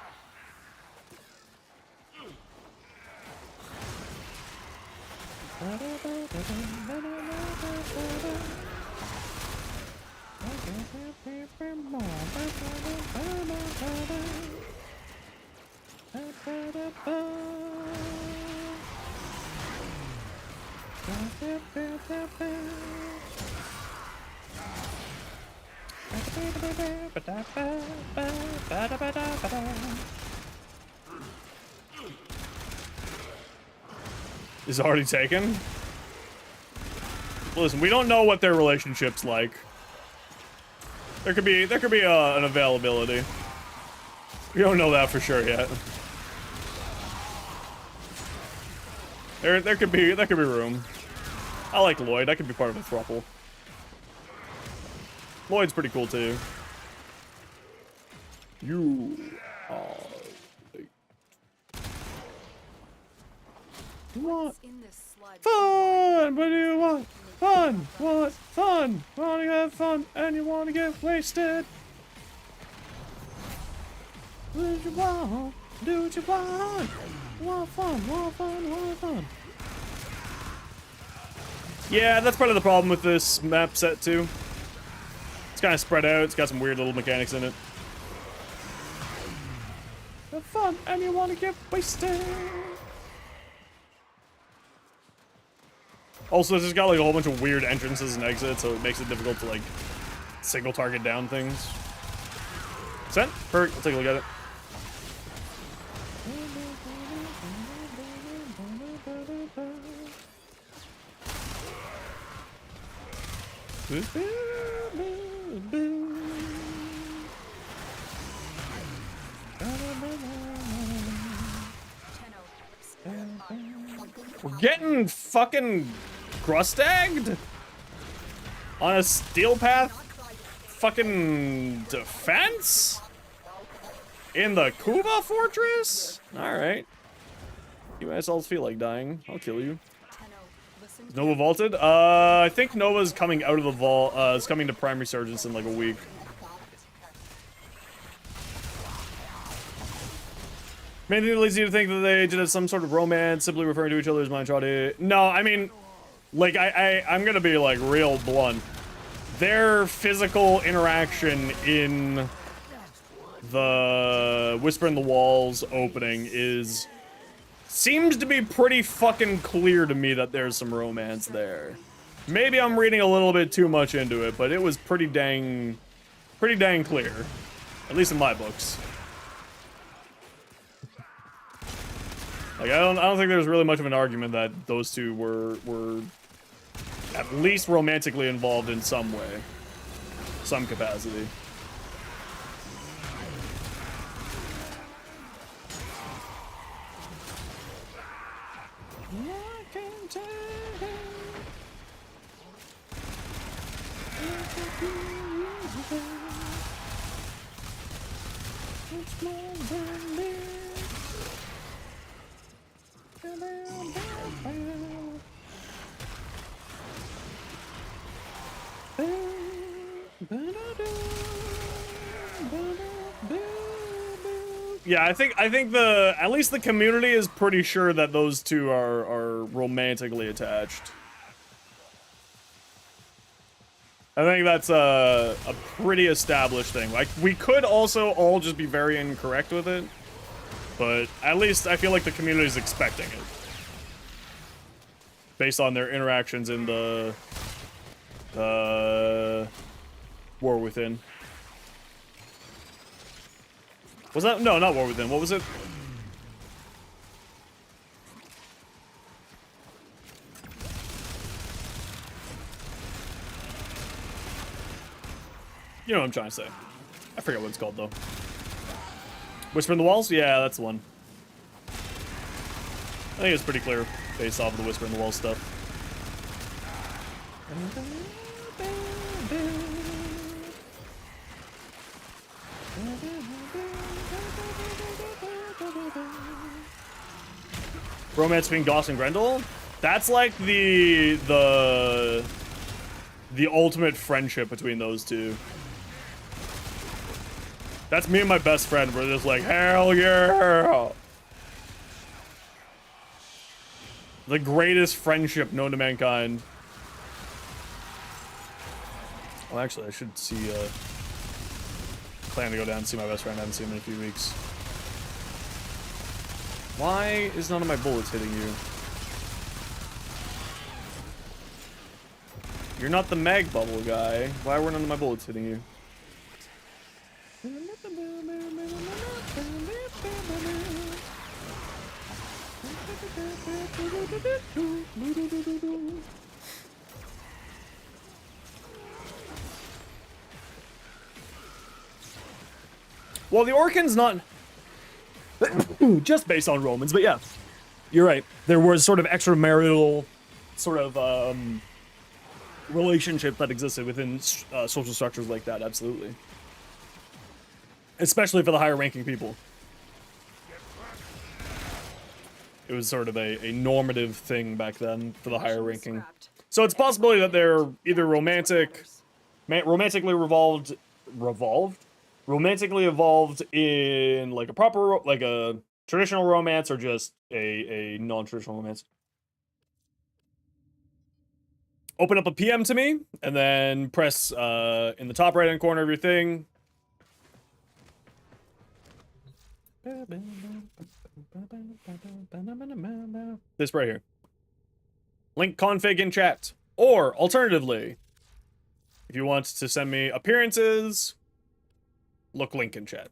Is already taken? Listen, we don't know what their relationship's like. There could be an availability. We don't know that for sure yet. There could be room. I like Lloyd. I could be part of a throuple. Lloyd's pretty cool too. You are late. What? In this sludge. Fun! What do you want? Fun! Want fun! Want to have fun and you want to get wasted. What you want? Do what you want. Want fun, want fun, want fun. Yeah, that's part of the problem with this map set too. It's kind of spread out. It's got some weird little mechanics in it. Have fun and you want to get wasted. Also, it's just got like a whole bunch of weird entrances and exits, so it makes it difficult to like single target down things. Sent? Perfect. I'll take a look at it. We're getting fucking Grustagged on a steel path fucking defense in the Kuva fortress? Alright. You assholes feel like dying. I'll kill you. Is Nova vaulted? I think Nova's coming out of the vault. Is coming to Prime Resurgence in like a week. Main thing that leads you to think that they did some sort of romance, simply referring to each other as Mantrade. No, I mean, like, I'm gonna be, like, real blunt. Their physical interaction in the Whisper in the Walls opening seems to be pretty fucking clear to me that there's some romance there. Maybe I'm reading a little bit too much into it, but it was pretty dang clear. At least in my books. Like, I don't think there's really much of an argument that those two were at least romantically involved in some way. Some capacity. Yeah, I think at least the community is pretty sure that those two are romantically attached. I think that's a pretty established thing. Like, we could also all just be very incorrect with it, but at least I feel like the community is expecting it. Based on their interactions in the War Within. Was that? No, not War Within. What was it? You know what I'm trying to say. I forget what it's called, though. Whisper in the Walls? Yeah, that's the one. I think it's pretty clear based off of the Whisper in the Walls stuff. Romance between Goss and Grendel? That's like the ultimate friendship between those two. That's me and my best friend. We're just like, hell yeah! The greatest friendship known to mankind. Well, actually, I should see, plan to go down and see my best friend. I haven't seen him in a few weeks. Why is none of my bullets hitting you? You're not the mag bubble guy. Why were none of my bullets hitting you? Well, the Orkin's not just based on Romans, but yeah, you're right. There was sort of extramarital sort of relationship that existed within social structures like that, absolutely. Especially for the higher ranking people. It was sort of a normative thing back then for the higher ranking. So it's a possibility that they're either romantically evolved in like a proper, like a traditional romance, or just a non-traditional romance. Open up a PM to me, and then press in the top right-hand corner of your thing. This right here. Link config in chat. Or, alternatively, if you want to send me appearances, look link in chat.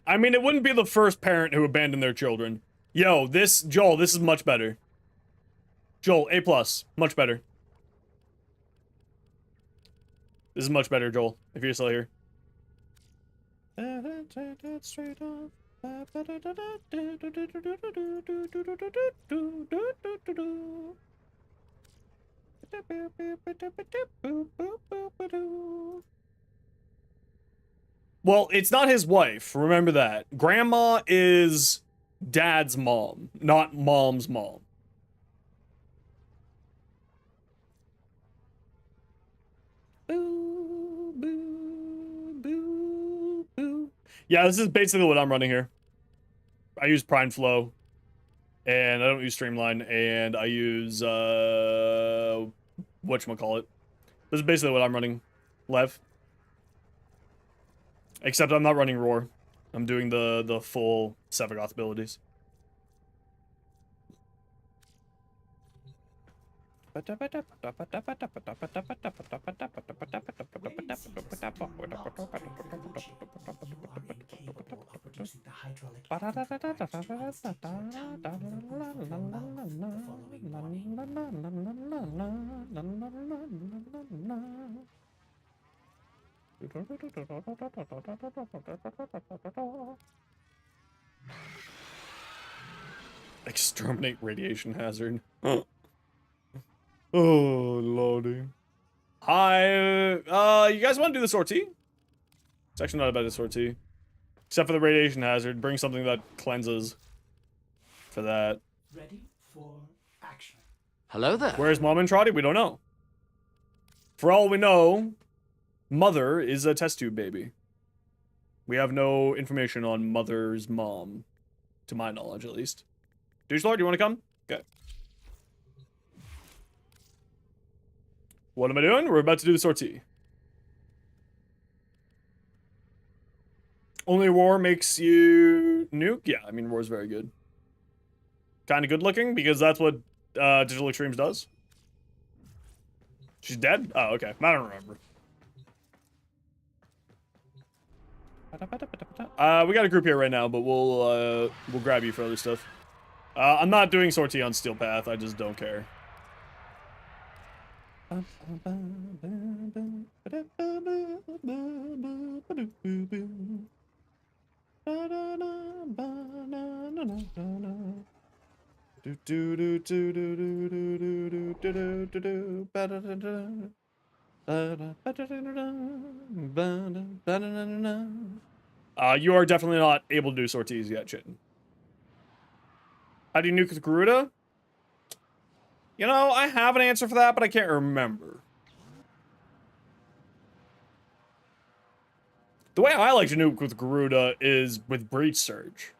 I mean, it wouldn't be the first parent who abandoned their children. Yo, Joel, this is much better. Joel, A+, much better. This is much better, Joel, if you're still here. Straight off. Well, it's not his wife. Remember that. Grandma is dad's mom, not mom's mom. Boo, boo, boo, boo. Yeah, this is basically what I'm running here. I use Prime Flow, and I don't use Streamline, and I use whatchamacallit. This is basically what I'm running, Lev. Except I'm not running Roar. I'm doing the full Sevagoth abilities. Exterminate radiation hazard. Oh lordy. Hi, you guys want to do the sortie? It's actually not about the sortie. Except for the radiation hazard, bring something that cleanses. For that. Ready for action. Hello there. Where's Mom and Trotty? We don't know. For all we know, Mother is a test tube baby. We have no information on Mother's mom. To my knowledge, at least. Douche Lord, do you want to come? Okay. What am I doing? We're about to do the sortie. Only Roar makes you nuke? Yeah, I mean, Roar's very good. Kind of good looking, because that's what Digital Extremes does. She's dead? Oh, okay. I don't remember. We got a group here right now, but we'll grab you for other stuff. I'm not doing sortie on Steel Path, I just don't care. You are definitely not able to do sorties yet, Chitin. How do you nuke with Garuda? You know, I have an answer for that, but I can't remember. The way I like to nuke with Garuda is with Breach Surge.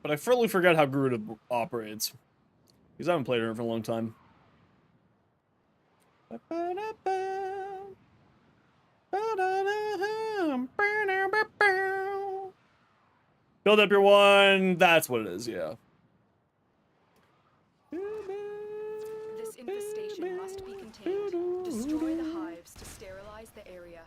But I fully forget how Garuda operates. Because I haven't played her for a long time. Build up your one. That's what it is, yeah. This infestation must be contained. Destroy the hives to sterilize the area.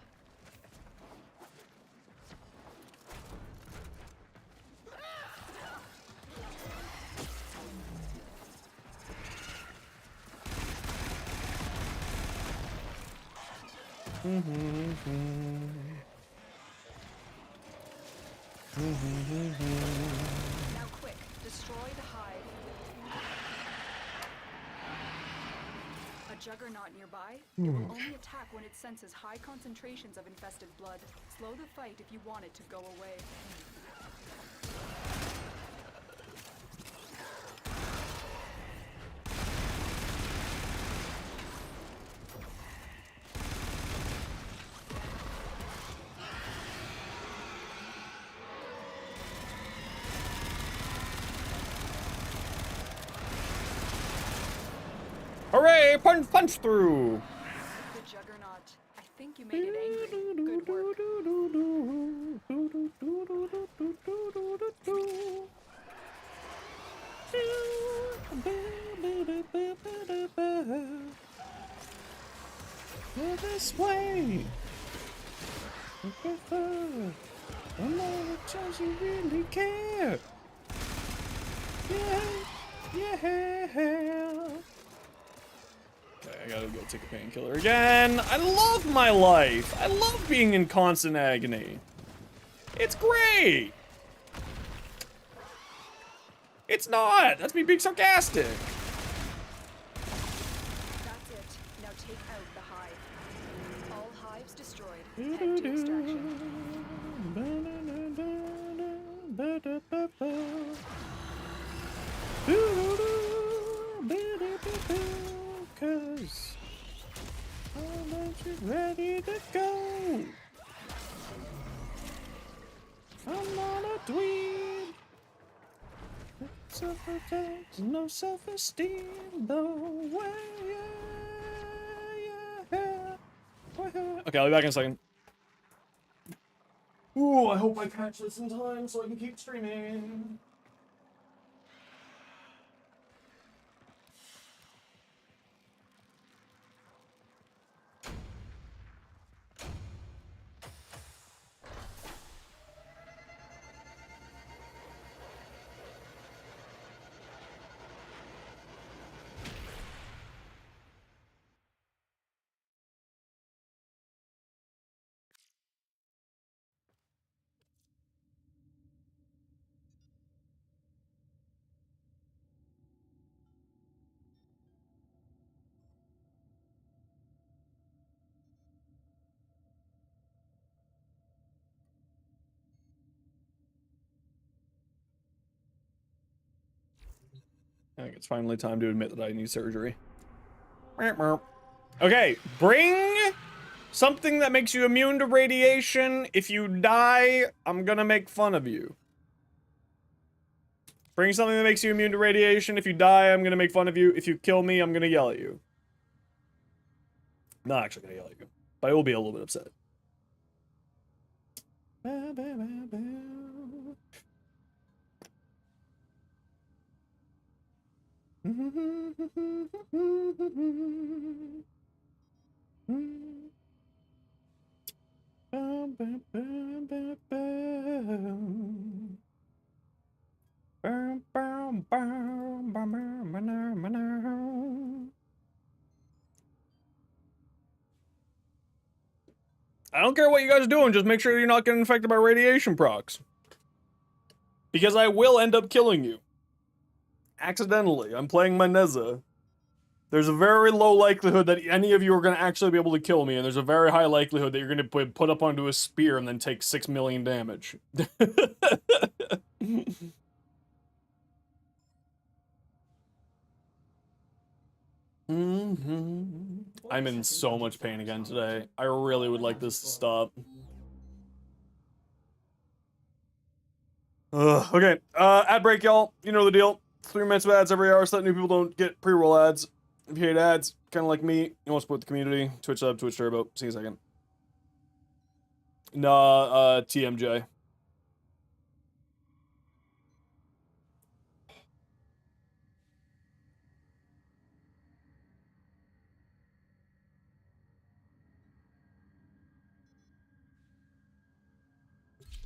Now quick, destroy the hive. A juggernaut nearby? It will only attack when it senses high concentrations of infested blood. Slow the fight if you want it to go away. Hooray! Punch through! The juggernaut. I think you made it angry. Good work. This way. I'm not just you really care. Yeah. Okay, I gotta go take a painkiller again. I love my life. I love being in constant agony. It's great. It's not. That's me being sarcastic. That's it. Now take out the hive. All hives destroyed. Head to extraction. Cause I'm ready to go. I'm not a dweeb. Self-protect, no self-esteem, though. Okay, I'll be back in a second. Ooh, I hope I catch this in time so I can keep streaming. I think it's finally time to admit that I need surgery. Okay, bring something that makes you immune to radiation. If you die, I'm gonna make fun of you. Bring something that makes you immune to radiation. If you die, I'm gonna make fun of you. If you kill me, I'm gonna yell at you. I'm not actually gonna yell at you, but I will be a little bit upset. I don't care what you guys are doing, just make sure you're not getting infected by radiation procs. Because I will end up killing you. accidentally. I'm playing my Neza. There's a very low likelihood that any of you are going to actually be able to kill me, and there's a very high likelihood that you're going to be put up onto a spear and then take 6 million damage. I'm in so much pain again today. I really would like this to stop. Okay, ad break, y'all. You know the deal. 3 minutes of ads every hour so that new people don't get pre-roll ads. If you hate ads, kind of like me, you want to support the community, Twitch sub, Twitch Turbo. See you in a second. Nah, TMJ.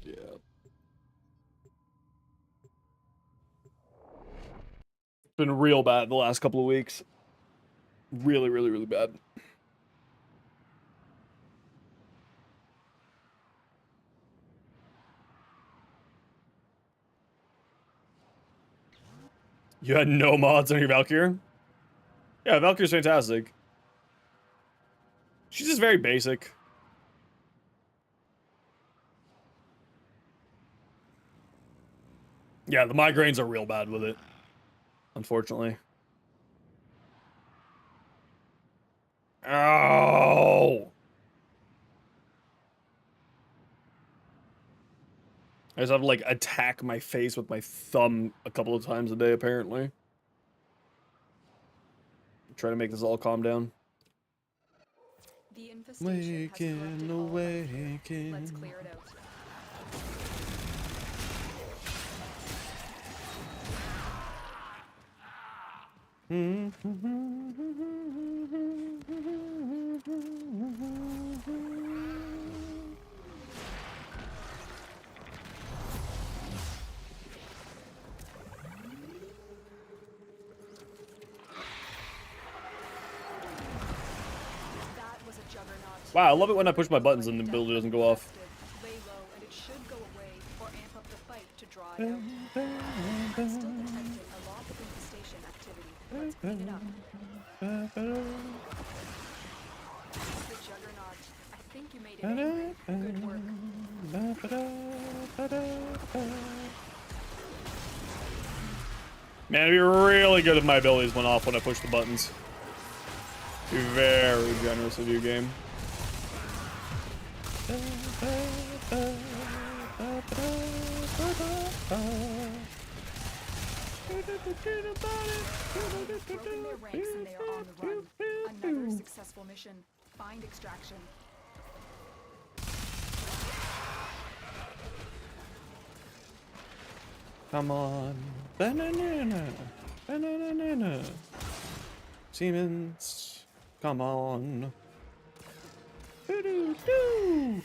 Yeah. It's been real bad the last couple of weeks. Really, really, really bad. You had no mods on your Valkyrie? Yeah, Valkyrie's fantastic. She's just very basic. Yeah, the migraines are real bad with it. Unfortunately. Ow! I just have to, like, attack my face with my thumb a couple of times a day, apparently. Try to make this all calm down. The infestation has corrupted all Vector. Let's clear it out. Wow, I love it when I push my buttons and the ability doesn't go off. Lay low and it should go away or amp up the fight to draw it out. I'm still detecting a lot of infestation activity. Let's clean it up. The Juggernaut. I think you made it angry. Good work. Man, it'd be really good if my abilities went off when I push the buttons. Be very generous of you, game. Broken their ranks and they are on the run. Another successful mission. Find extraction. Come on. Banana. Banana. Siemens. Come on. Boo-doo-doo.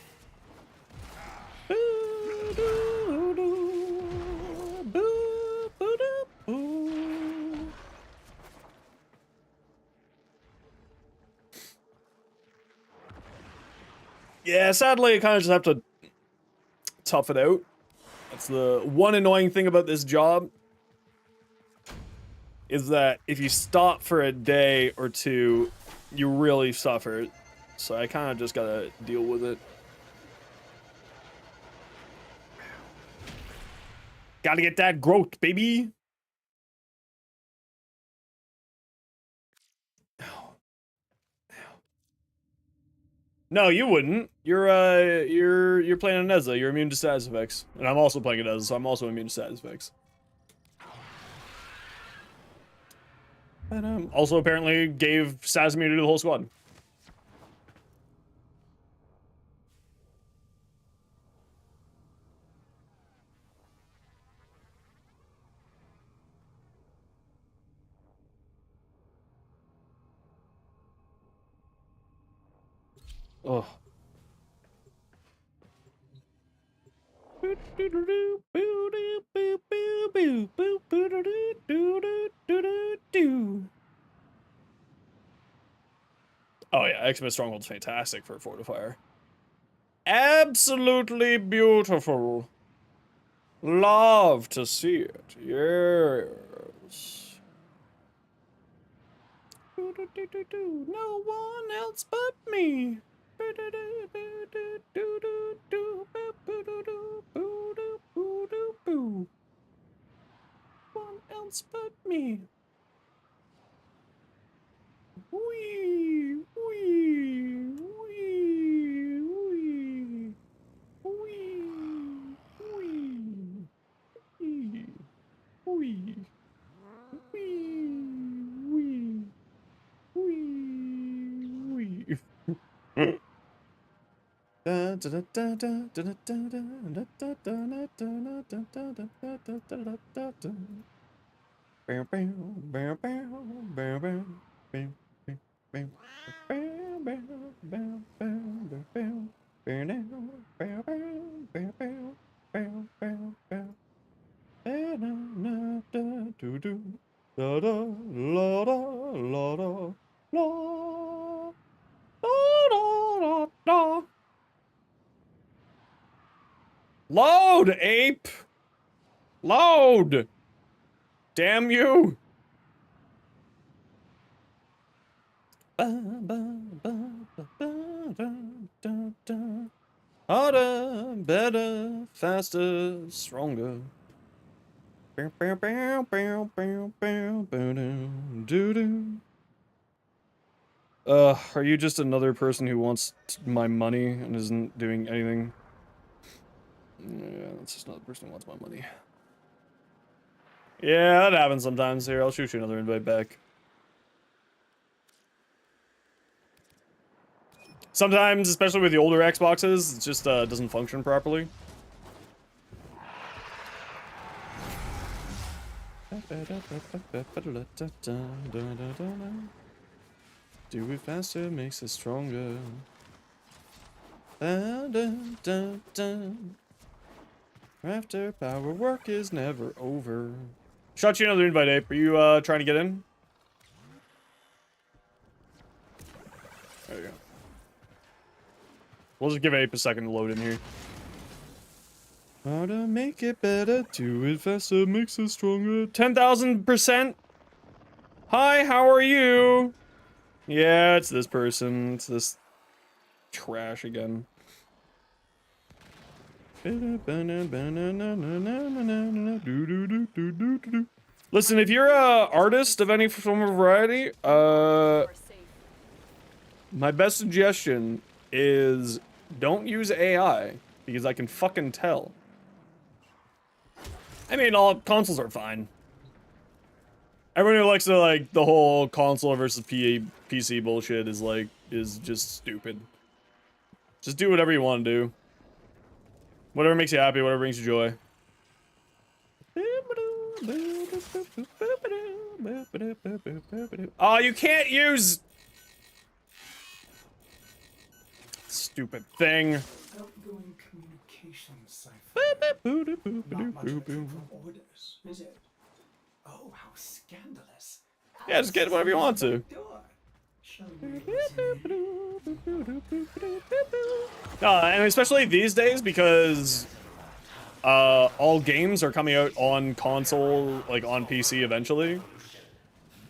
Boo-doo-doo. Boo-boo-doo-boo. Yeah, sadly, I kind of just have to tough it out. That's the one annoying thing about this job, is that if you stop for a day or two, you really suffer. So I kind of just gotta deal with it. Gotta get that growth, baby. No, you wouldn't. You're playing a Neza. You're immune to status effects, and I'm also playing a Neza, so I'm also immune to status effects. And also apparently gave status immunity to the whole squad. Oh. Oh yeah, X-Men Stronghold's fantastic for a fortifier. Absolutely beautiful. Love to see it. Yes. else. No one else but me. One else but me. Wee, wee, wee, wee, wee, wee, wee, wee, wee, wee, wee. Load, ape! Load! Damn you! Harder, better, faster, stronger. Are you just another person who wants my money and isn't doing anything? Yeah, that's just another person who wants my money. Yeah, that happens sometimes. Here, I'll shoot you another invite back. Sometimes, especially with the older Xboxes, it just doesn't function properly. Do it faster, makes us stronger. After power work is never over. Shot you another invite, Ape. Are you trying to get in? There you go. We'll just give Ape a second to load in here. How to make it better, do it faster, makes us stronger. 10,000%. Hi, how are you? Yeah, it's this person. It's this trash again. Listen, if you're a artist of any form of variety, You are safe. my best suggestion is don't use AI, because I can fucking tell. I mean, all consoles are fine. Everyone who likes to, like, the whole console versus PC bullshit is just stupid. Just do whatever you want to do. Whatever makes you happy, whatever brings you joy. Oh, you can't use... Stupid thing. Outgoing communication cipher. Not much of a trip from orders, is it? Oh, how scandalous. Yeah, just get whatever you want to. Door. Shall we And especially these days, because all games are coming out on console, like on PC eventually,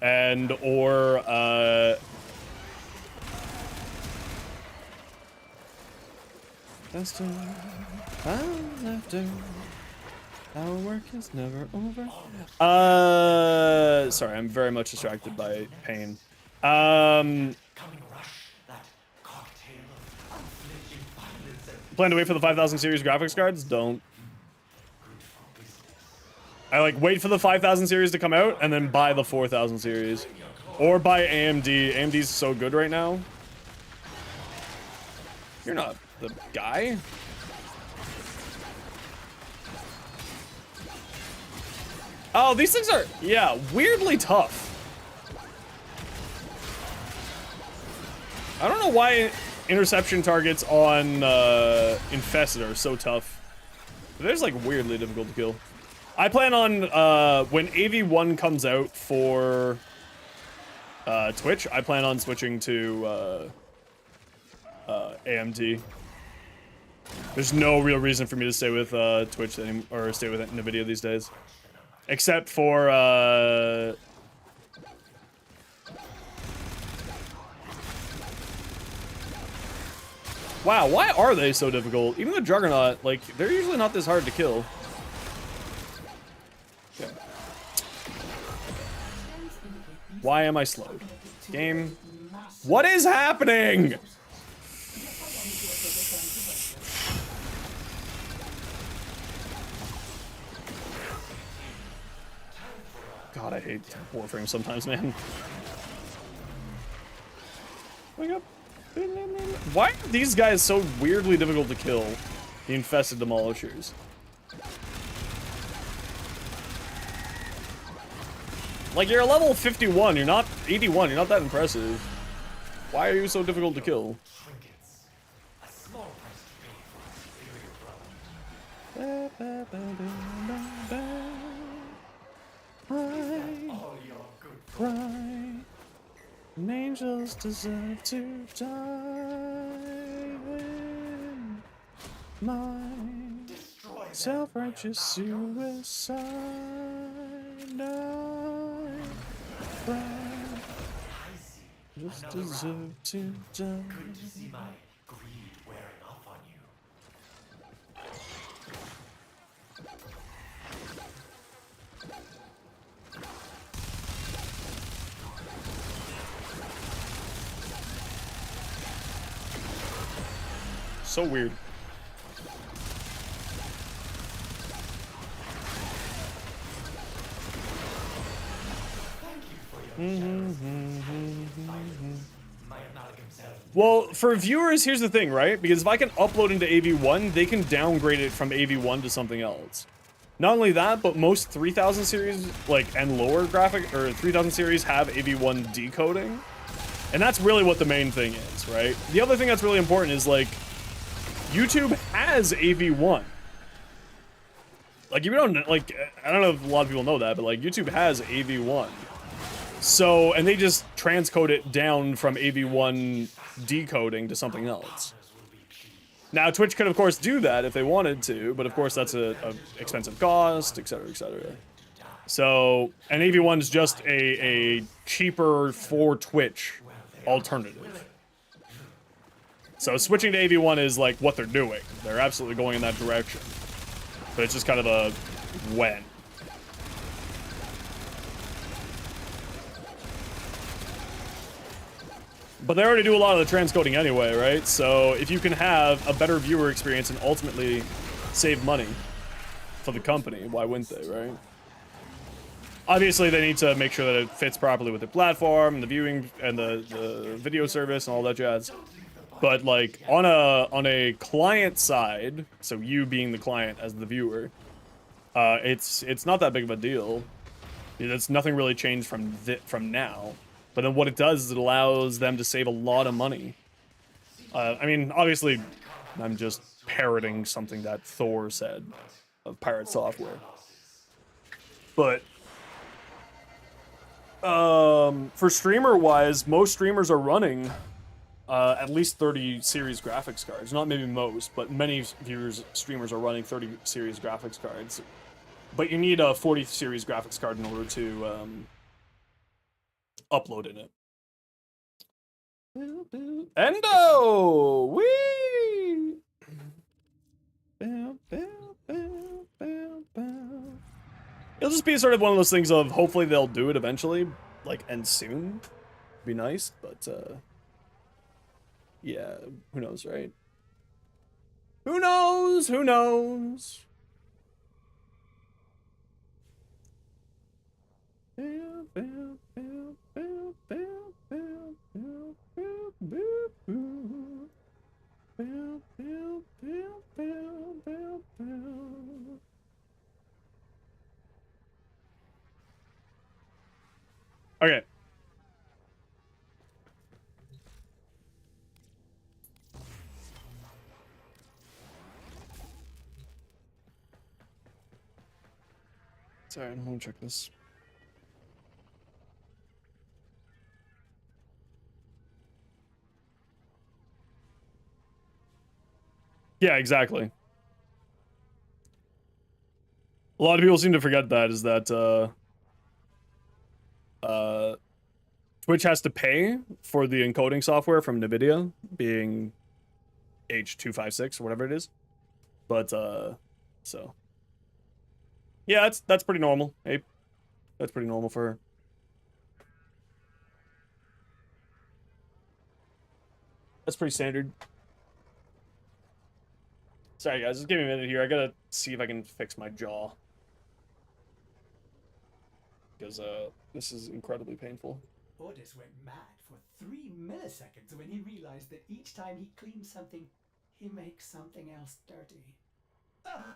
and or faster, after our work is never over. Sorry, I'm very much distracted by pain. Plan to wait for the 5000 series graphics cards? Don't. I like wait for the 5000 series to come out and then buy the 4000 series. Or buy AMD. AMD's so good right now. You're not the guy. Oh, these things are, yeah, weirdly tough. I don't know why interception targets on Infested are so tough. They're just like weirdly difficult to kill. I plan on, when AV1 comes out for Twitch, I plan on switching to AMD. There's no real reason for me to stay with Twitch or stay with NVIDIA these days. Except for, wow, why are they so difficult? Even the Juggernaut, like, they're usually not this hard to kill. Okay. Why am I slowed? Game. What is happening? God, I hate Warframe sometimes, man. Wake up. Why are these guys so weirdly difficult to kill? The infested demolishers. Like, you're level 51, you're not 81, you're not that impressive. Why are you so difficult to kill? Right. And angels deserve to die when my self-righteous suicide just deserve to die. Good to see my greed wearing off on you. So weird. Well, for viewers, here's the thing, right? Because if I can upload into AV1, they can downgrade it from AV1 to something else. Not only that, but most 3000 series, like, and lower graphic, or 3000 series have AV1 decoding. And that's really what the main thing is, right? The other thing that's really important is, like, YouTube has AV1. Like, you don't, like, I don't know if a lot of people know that, but, like, YouTube has AV1. So, and they just transcode it down from AV1 decoding to something else. Now, Twitch could, of course, do that if they wanted to, but of course that's a expensive cost, etc., etc. So, and AV1 is just a cheaper for Twitch alternative. So switching to AV1 is like what they're doing. They're absolutely going in that direction. But it's just kind of a when. But they already do a lot of the transcoding anyway, right? So if you can have a better viewer experience and ultimately save money for the company, why wouldn't they, right? Obviously, they need to make sure that it fits properly with the platform and the viewing and the video service and all that jazz. But like on a client side, so you being the client as the viewer, it's not that big of a deal. It's nothing really changed from now. But then what it does is it allows them to save a lot of money. I mean, obviously, I'm just parroting something that Thor said of Pirate Software. But for streamer-wise, most streamers are running at least 30 series graphics cards. Not maybe most, but many streamers are running 30 series graphics cards. But you need a 40 series graphics card in order to upload in it. Endo! Whee! It'll just be sort of one of those things of hopefully they'll do it eventually, like, and soon. Be nice, but yeah, who knows, right? Who knows? Who knows? Okay. Sorry, let me check this. Yeah, exactly. A lot of people seem to forget that is that Twitch has to pay for the encoding software from NVIDIA, being H256 or whatever it is. But so yeah, that's pretty normal. Hey, that's pretty normal for her. That's pretty standard. Sorry guys, just give me a minute here. I gotta see if I can fix my jaw. Because this is incredibly painful. Ordis went mad for 3 milliseconds when he realized that each time he cleans something, he makes something else dirty. Ah,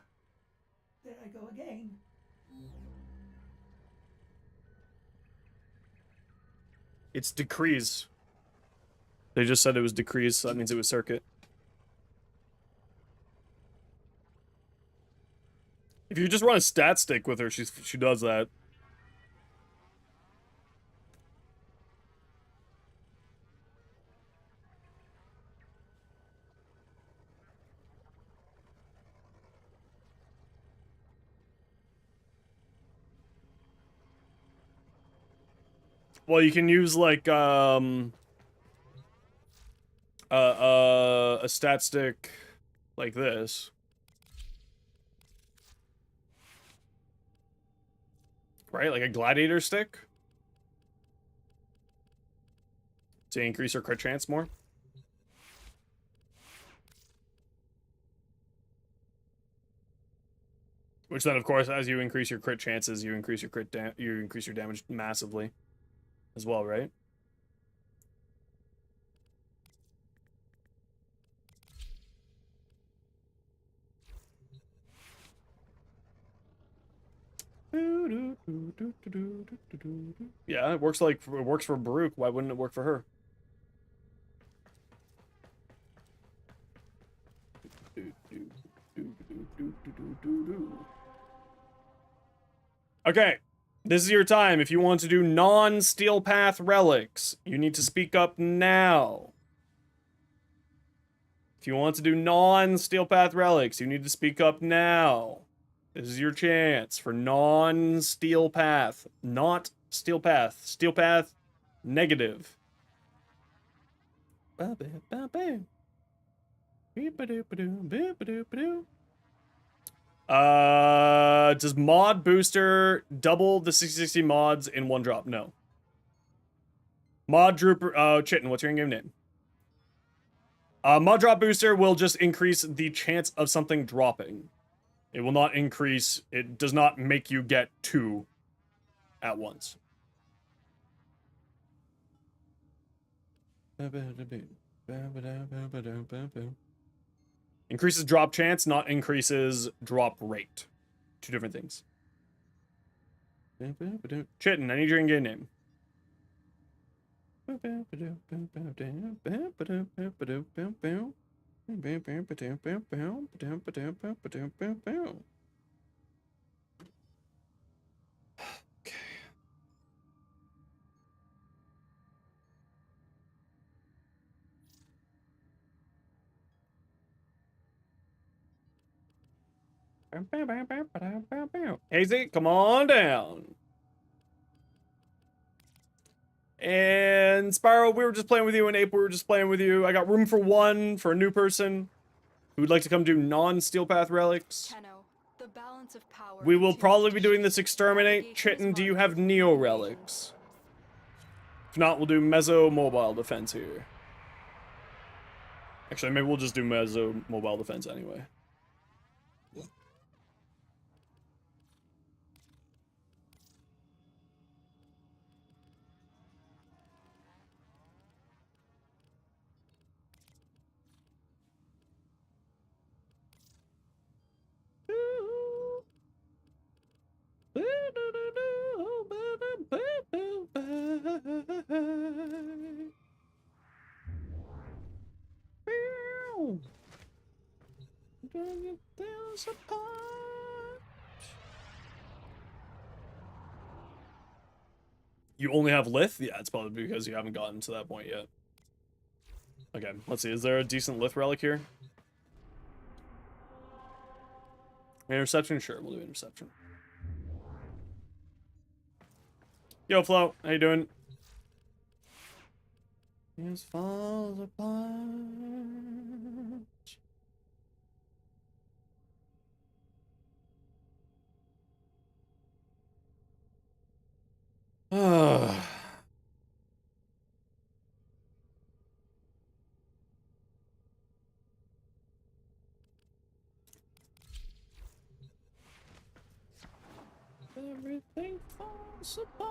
there I go again. It's decrees. They just said it was decrees, so that means it was circuit. If you just run a stat stick with her, she does that. Well, you can use like a stat stick like this. Right? Like a gladiator stick? To increase your crit chance more? Which then, of course, as you increase your crit chances, you increase your damage massively as well, right? Yeah, it works for Baruch. Why wouldn't it work for her? Okay, this is your time. If you want to do non-Steel Path relics, you need to speak up now. If you want to do non-Steel Path relics, you need to speak up now. This is your chance for non-Steel Path. Not Steel Path. Steel Path, negative. Does mod booster double the 6060 mods in one drop? No. Mod Drooper, Chitin, what's your in-game name? Mod drop booster will just increase the chance of something dropping. It will not increase, it does not make you get 2 at once. Increases drop chance, not increases drop rate. 2 different things. Chitin, I need your in-game name. Hazy, come on down. And Spyro, we were just playing with you, and Ape, we were just playing with you. I got room for 1 for a new person who would like to come do non-Steel Path relics. Tenno, the balance of power We will continues probably to be doing shift. this exterminate. Navigation is Chitin, do you marked have with Neo navigation. relics? If not, we'll do Meso Mobile Defense here. Actually, maybe we'll just do Meso Mobile Defense anyway. You only have Lith? Yeah, it's probably because you haven't gotten to that point yet. Okay, let's see. Is there a decent Lith relic here? Interception? Sure, we'll do interception. Yo, Flo, how you doing? This falls apart. Everything falls apart.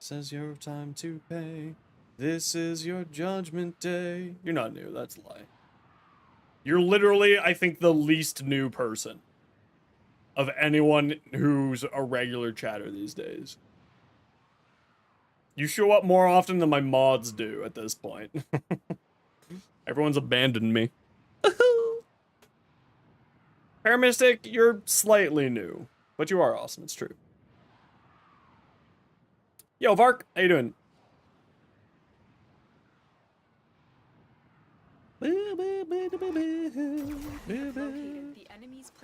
Says your time to pay. This is your judgment day. You're not new, that's a lie. You're literally, I think, the least new person of anyone who's a regular chatter these days. You show up more often than my mods do at this point. Everyone's abandoned me. Paramystic, you're slightly new, but you are awesome, it's true. Yo, Vark, how you doing?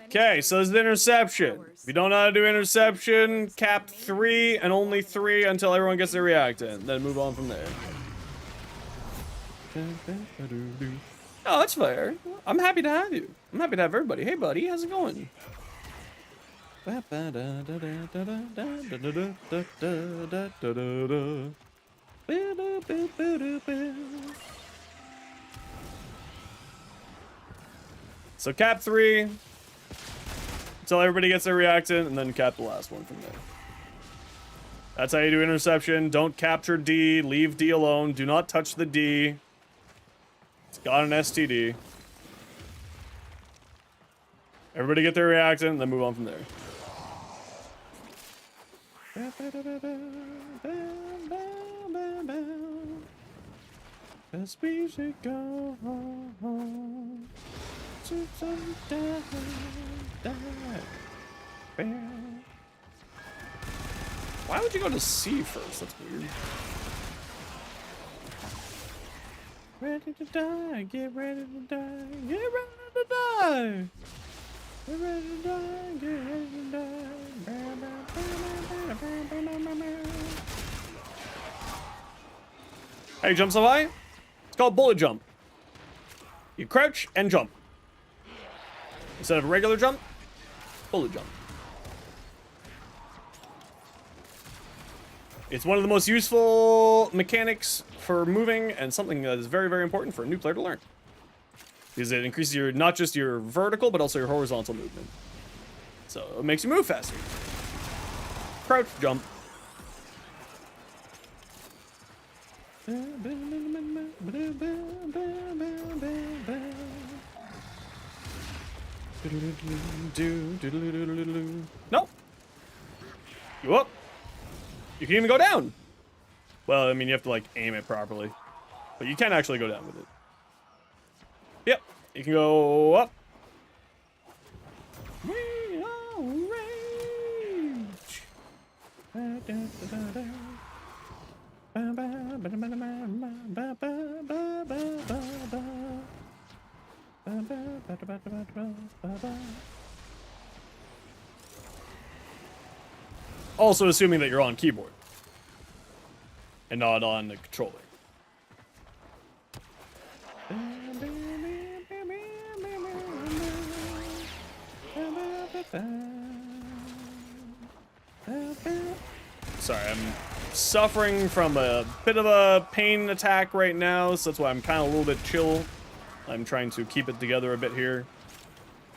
Okay, so there's the interception. If you don't know how to do interception, cap 3 and only 3 until everyone gets their reactant. Then move on from there. Oh, that's fair. I'm happy to have you. I'm happy to have everybody. Hey, buddy, how's it going? So cap 3 until everybody gets their reactant, and then cap the last one from there. That's how you do interception. Don't capture D. Leave D alone. Do not touch the D. It's got an STD. Everybody get their reactant, and then move on from there. As we should go home. Why would you go to C first? That's weird. Ready to die, get ready to die, get ready to die. Get ready to die, get ready to die. How you jump so high? It's called bullet jump. You crouch and jump. Instead of a regular jump, bullet jump. It's one of the most useful mechanics for moving and something that is very, very important for a new player to learn. Because it increases your, not just your vertical, but also your horizontal movement. So it makes you move faster. Crouch, jump. Nope. You up. You can even go down. Well, I mean, you have to, like, aim it properly. But you can actually go down with it. Yep. You can go up. We are rage. Also assuming that you're on keyboard and not on the controller. Sorry, I'm suffering from a bit of a pain attack right now, so that's why I'm kind of a little bit chill. I'm trying to keep it together a bit here.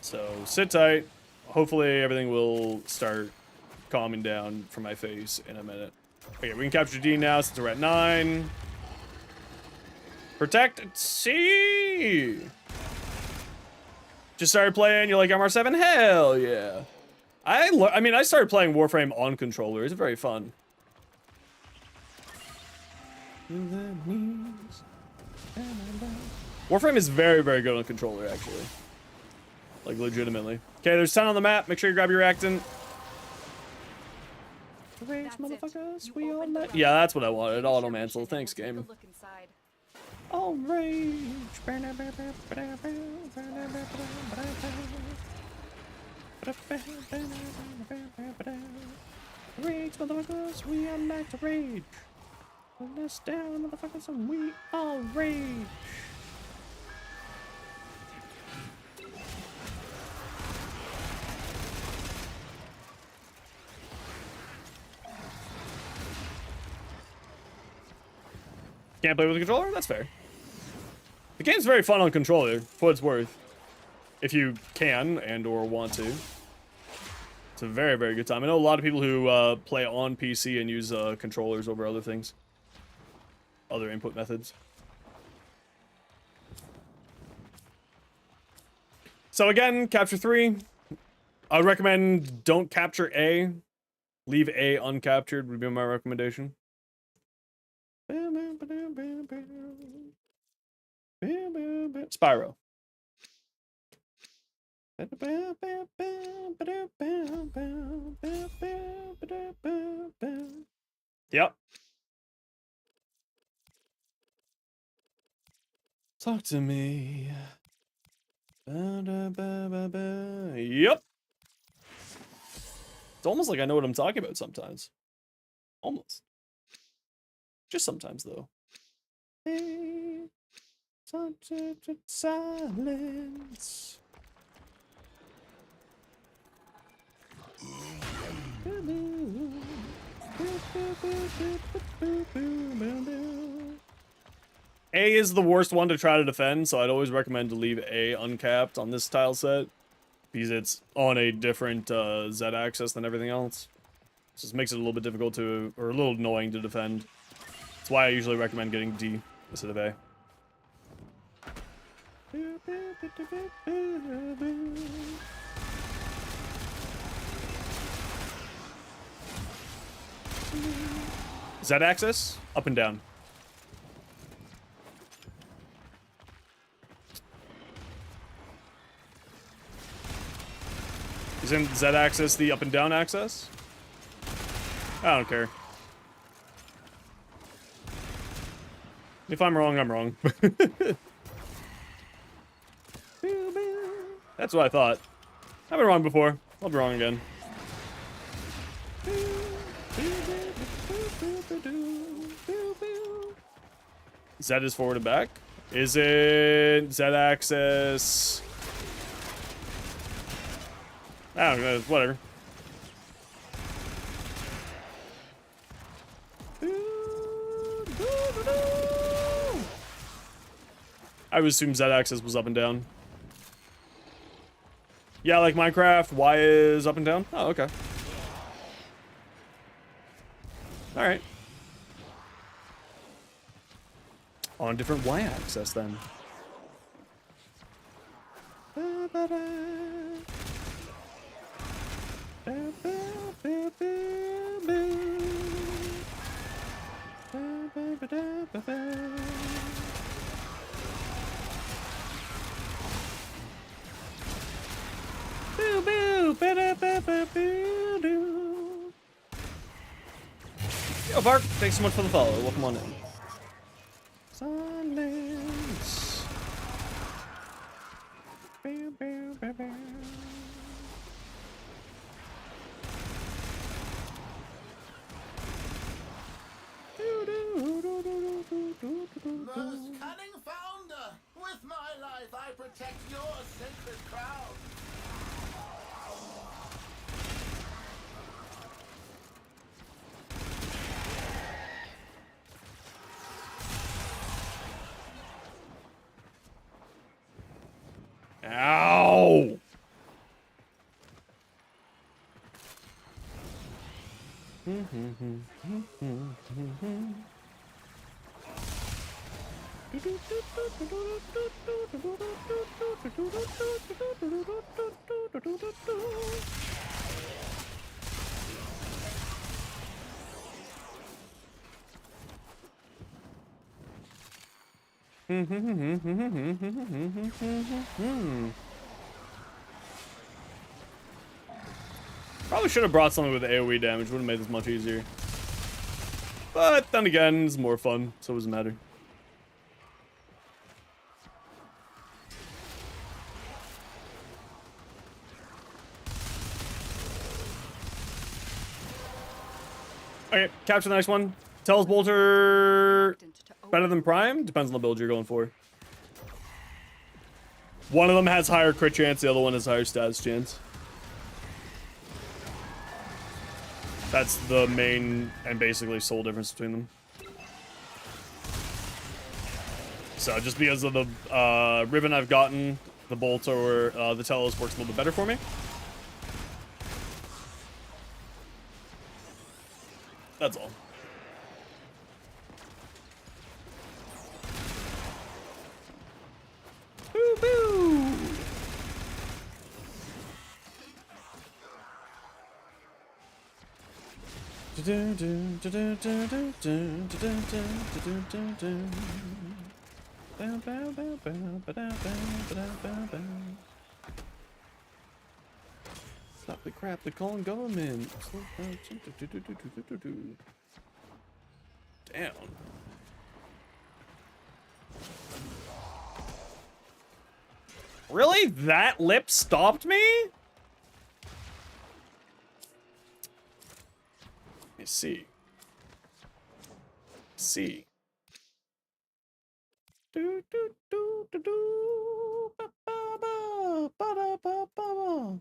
So sit tight. hopefully everything will start calming down for my face in a minute. Okay, we can capture D now since we're at 9. Protect C. Just started playing. You're like MR7. Hell yeah. I mean, I started playing Warframe on controller. It's very fun. Warframe is very, very good on controller, actually. Like, legitimately. Okay, there's 10 on the map. Make sure you grab your reactant. That's Motherfuckers, it. we You all opened the night. right Yeah, door. that's what I wanted. Finish Auto your mantle. mission and Thanks, we'll take a game. look inside. All rage. Rage, motherfuckers, we are like to rage. Let's down, motherfuckers, and we all rage. Can't play with a controller? That's fair. The game's very fun on controller, for what it's worth. If you can and or want to. It's a very, very good time. I know a lot of people who play on PC and use controllers over other things. Other input methods. So again, capture 3. I would recommend don't capture A. Leave A uncaptured would be my recommendation. Spyro. Yep. Talk to me. Yep. It's almost like I know what I'm talking about sometimes. Almost. Just sometimes, though. Silence. A is the worst one to try to defend, so I'd always recommend to leave A uncapped on this tile set. Because it's on a different Z-axis than everything else. So this makes it a little bit difficult to, or a little annoying to defend. That's why I usually recommend getting D instead of A. Z-axis, up and down. Isn't Z-axis the up and down axis? I don't care. If I'm wrong, I'm wrong. That's what I thought. I've been wrong before. I'll be wrong again. Z is forward and back. Is it Z-axis? I don't know, whatever. I would assume Z-axis was up and down. Yeah, like Minecraft, Y is up and down? Oh, okay. Alright. On a different Y-axis, then. Yo, Bart, thanks so much for the follow. Welcome on in. Silence. Most cunning founder, with my life I protect your sacred crown. Probably should have brought something with AoE damage, would have made this much easier. But then again, it's more fun, so it doesn't matter. Okay, capture the next one. Tells Bolter better than Prime? Depends on the build you're going for. One of them has higher crit chance, the other one has higher stats chance. That's the main and basically sole difference between them. So just because of the ribbon I've gotten, the bolt or the Telos works a little bit better for me. That's all. Boo boo! Stop the crap, they're calling government. Damn. Really? That lip stopped me? Let me see. See. Do do do do do. Ba ba ba ba da ba ba.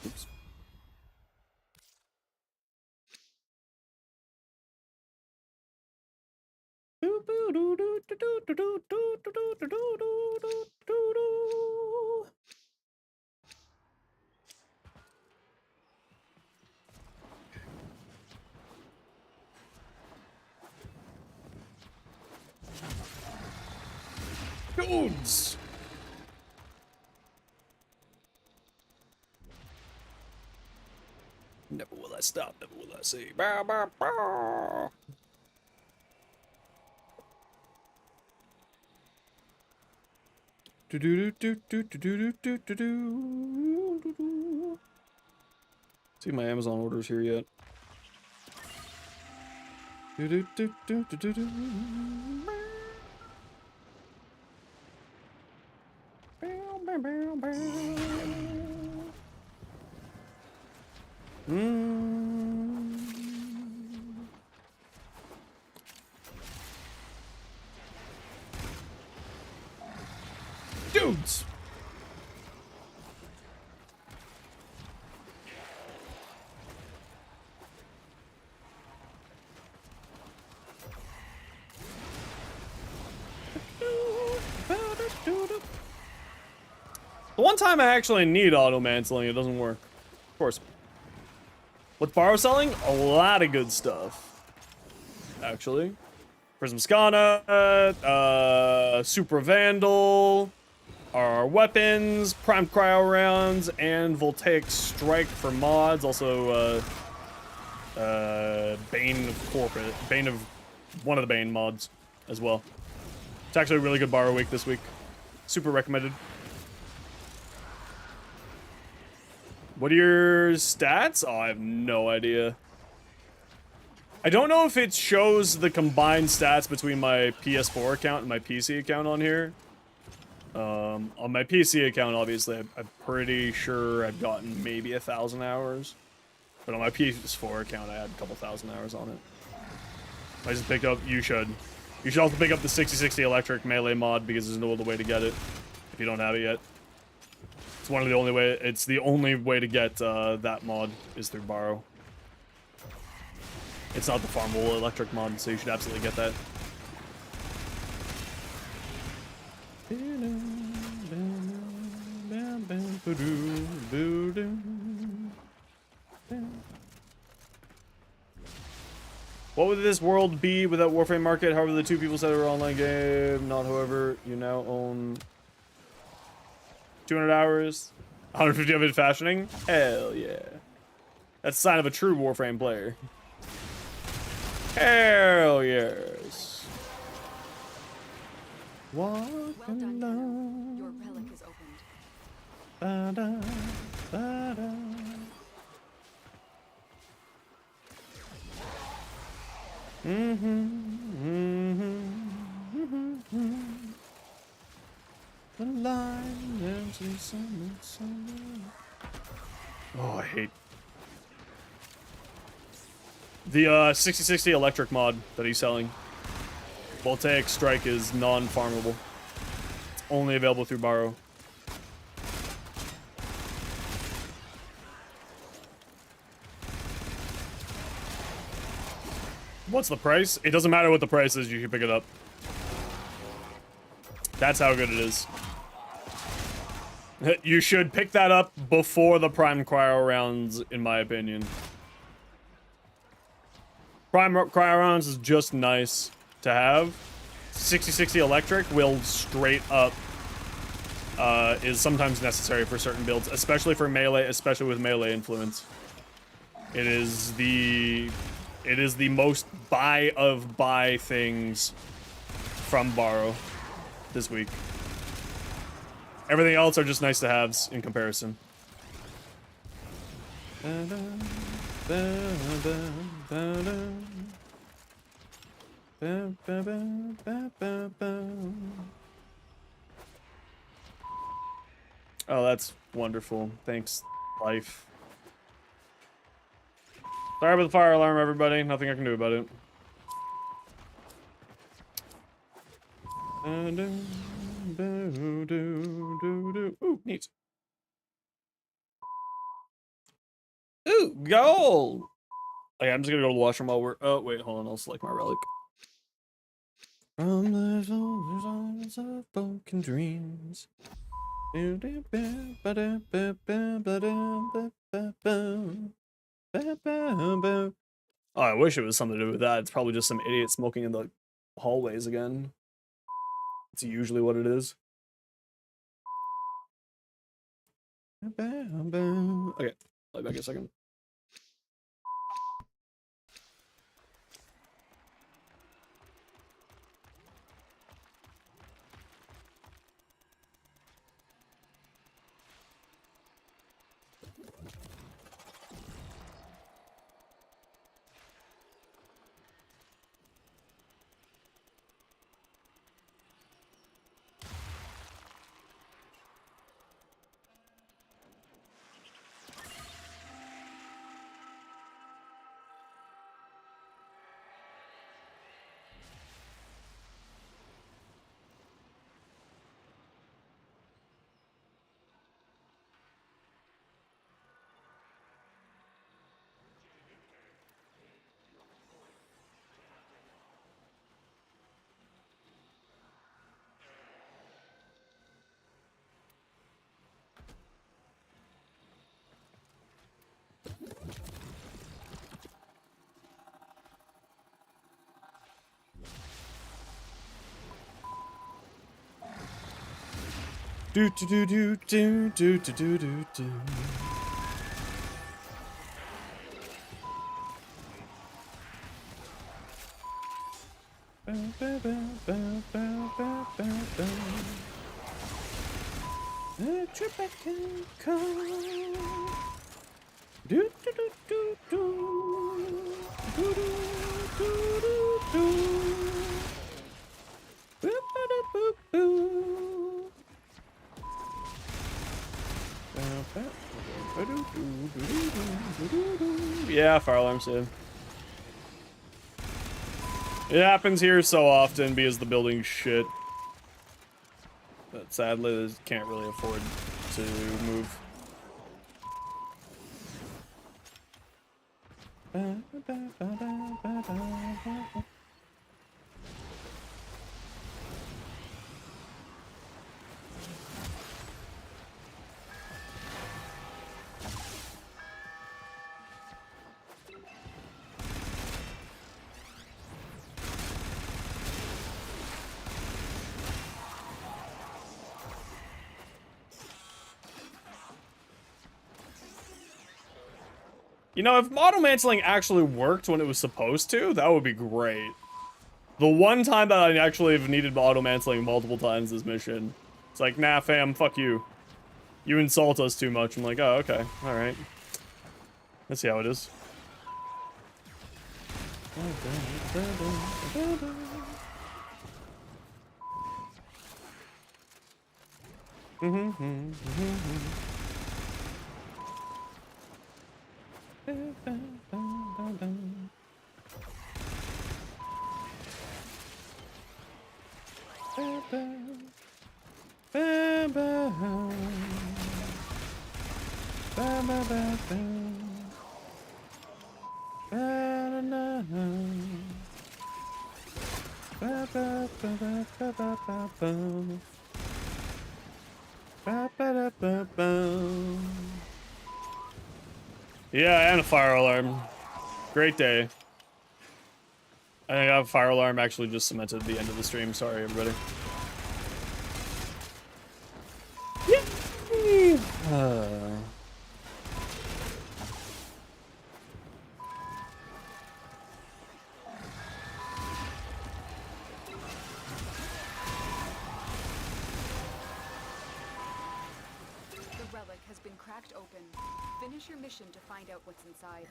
Oops. Dudes! Never will I stop, never will I say. Bow, bow, bow. Do do do do do do do do do do. See my Amazon orders here yet? Do do do do do do do. Bow, bow, bow, bow. Dudes! The one time I actually need auto-manseling, it doesn't work. Of course. With borrow selling, a lot of good stuff. Actually. Prism Skana, Super Vandal, our weapons, Prime Cryo rounds, and Voltaic Strike for mods. Also, Bane of Corporate, Bane of one of the Bane mods as well. It's actually a really good borrow week this week. Super recommended. What are your stats? Oh, I have no idea. I don't know if it shows the combined stats between my PS4 account and my PC account on here. On my PC account, obviously, I'm pretty sure I've gotten maybe 1,000 hours. But on my PS4 account, I had a couple thousand hours on it. I just picked up, you should. You should also pick up the 6060 electric melee mod because there's no other way to get it if you don't have it yet. It's one of the only way, it's the only way to get that mod is through borrow. It's not the farmable electric mod, so you should absolutely get that. What would this world be without Warframe Market? However, the two people said it were online game. Not however, you now own 200 hours, 150 of it fashioning. Hell yeah. That's a sign of a true Warframe player. Hell yes. Well done, Kenna. Your relic is opened. Ba-da, ba-da. The line ends in summer. Oh, I hate the 6060 electric mod that he's selling. Voltaic Strike is non-farmable. It's only available through Borrow. What's the price? It doesn't matter what the price is, you should pick it up. That's how good it is. You should pick that up before the Prime Cryo rounds, in my opinion. Prime Cryo rounds is just nice to have. 6060 electric will straight up is sometimes necessary for certain builds, especially for melee, especially with melee influence. It is the most buy of buy things from Borrow this week. Everything else are just nice to haves in comparison. Oh, that's wonderful. Thanks, life. Sorry about the fire alarm, everybody. Nothing I can do about it. Ooh, neat. Ooh, gold! Okay, I'm just gonna go to the washroom while we're... Oh, wait, hold on. I'll select my relic. From the shoulders of broken dreams. Oh, I wish it was something to do with that. It's probably just some idiot smoking in the hallways again. It's usually what it is. Okay, I'll be back in a second. Do do do do do do do do do do. A trip I can come. Do do do do do. Do do do do do. Boop boop boop boop. Yeah, fire alarm's in. It happens here so often because the building's shit. But sadly, they can't really afford to move. You know, if auto-mantling actually worked when it was supposed to, that would be great. The one time that I actually have needed auto-mantling multiple times this mission, it's like, nah, fam, fuck you. You insult us too much. I'm like, oh, okay, alright. Let's see how it is. Yeah, and a fire alarm. Great day. I think a fire alarm actually just cemented the end of the stream. Sorry, everybody. Yeah. The relic has been cracked open. Finish your mission to find out what's inside.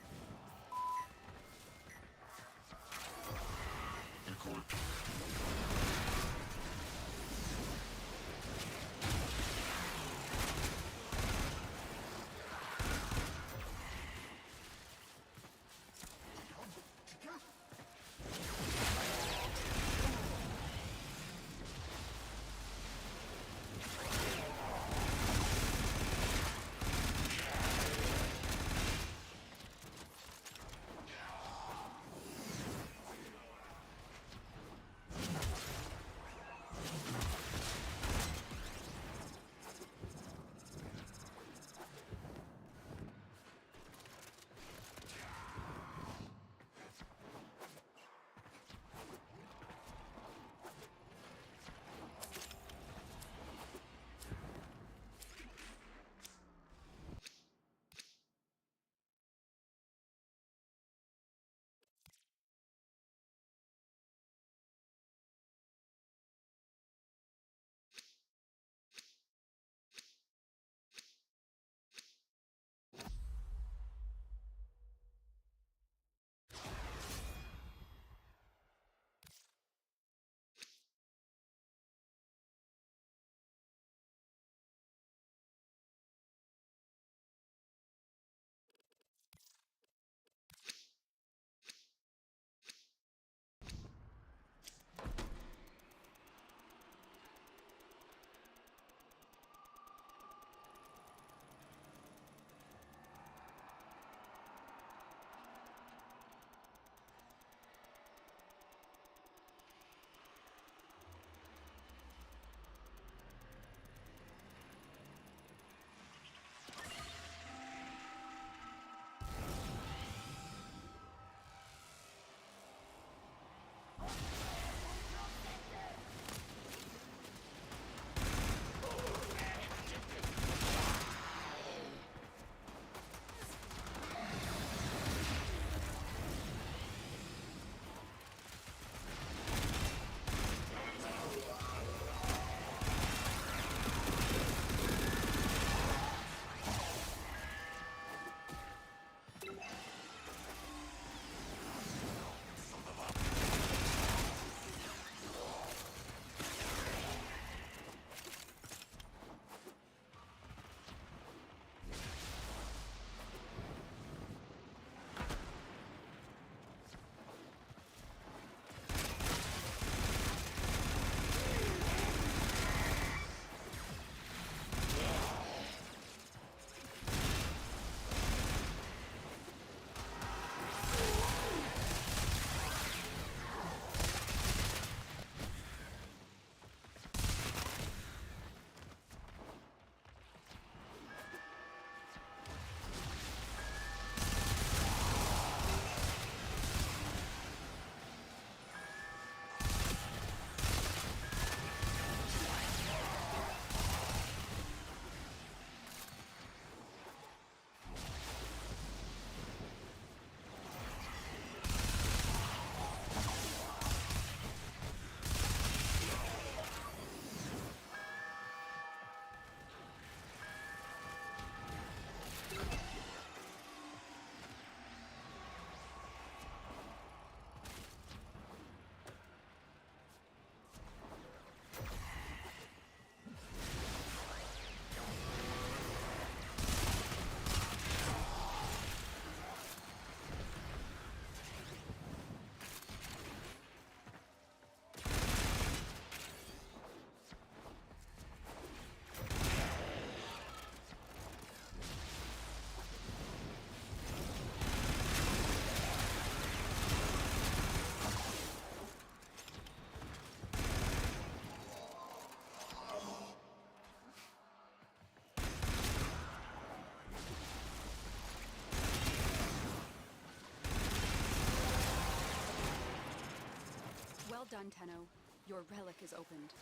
Well done, Tenno. Your relic is opened.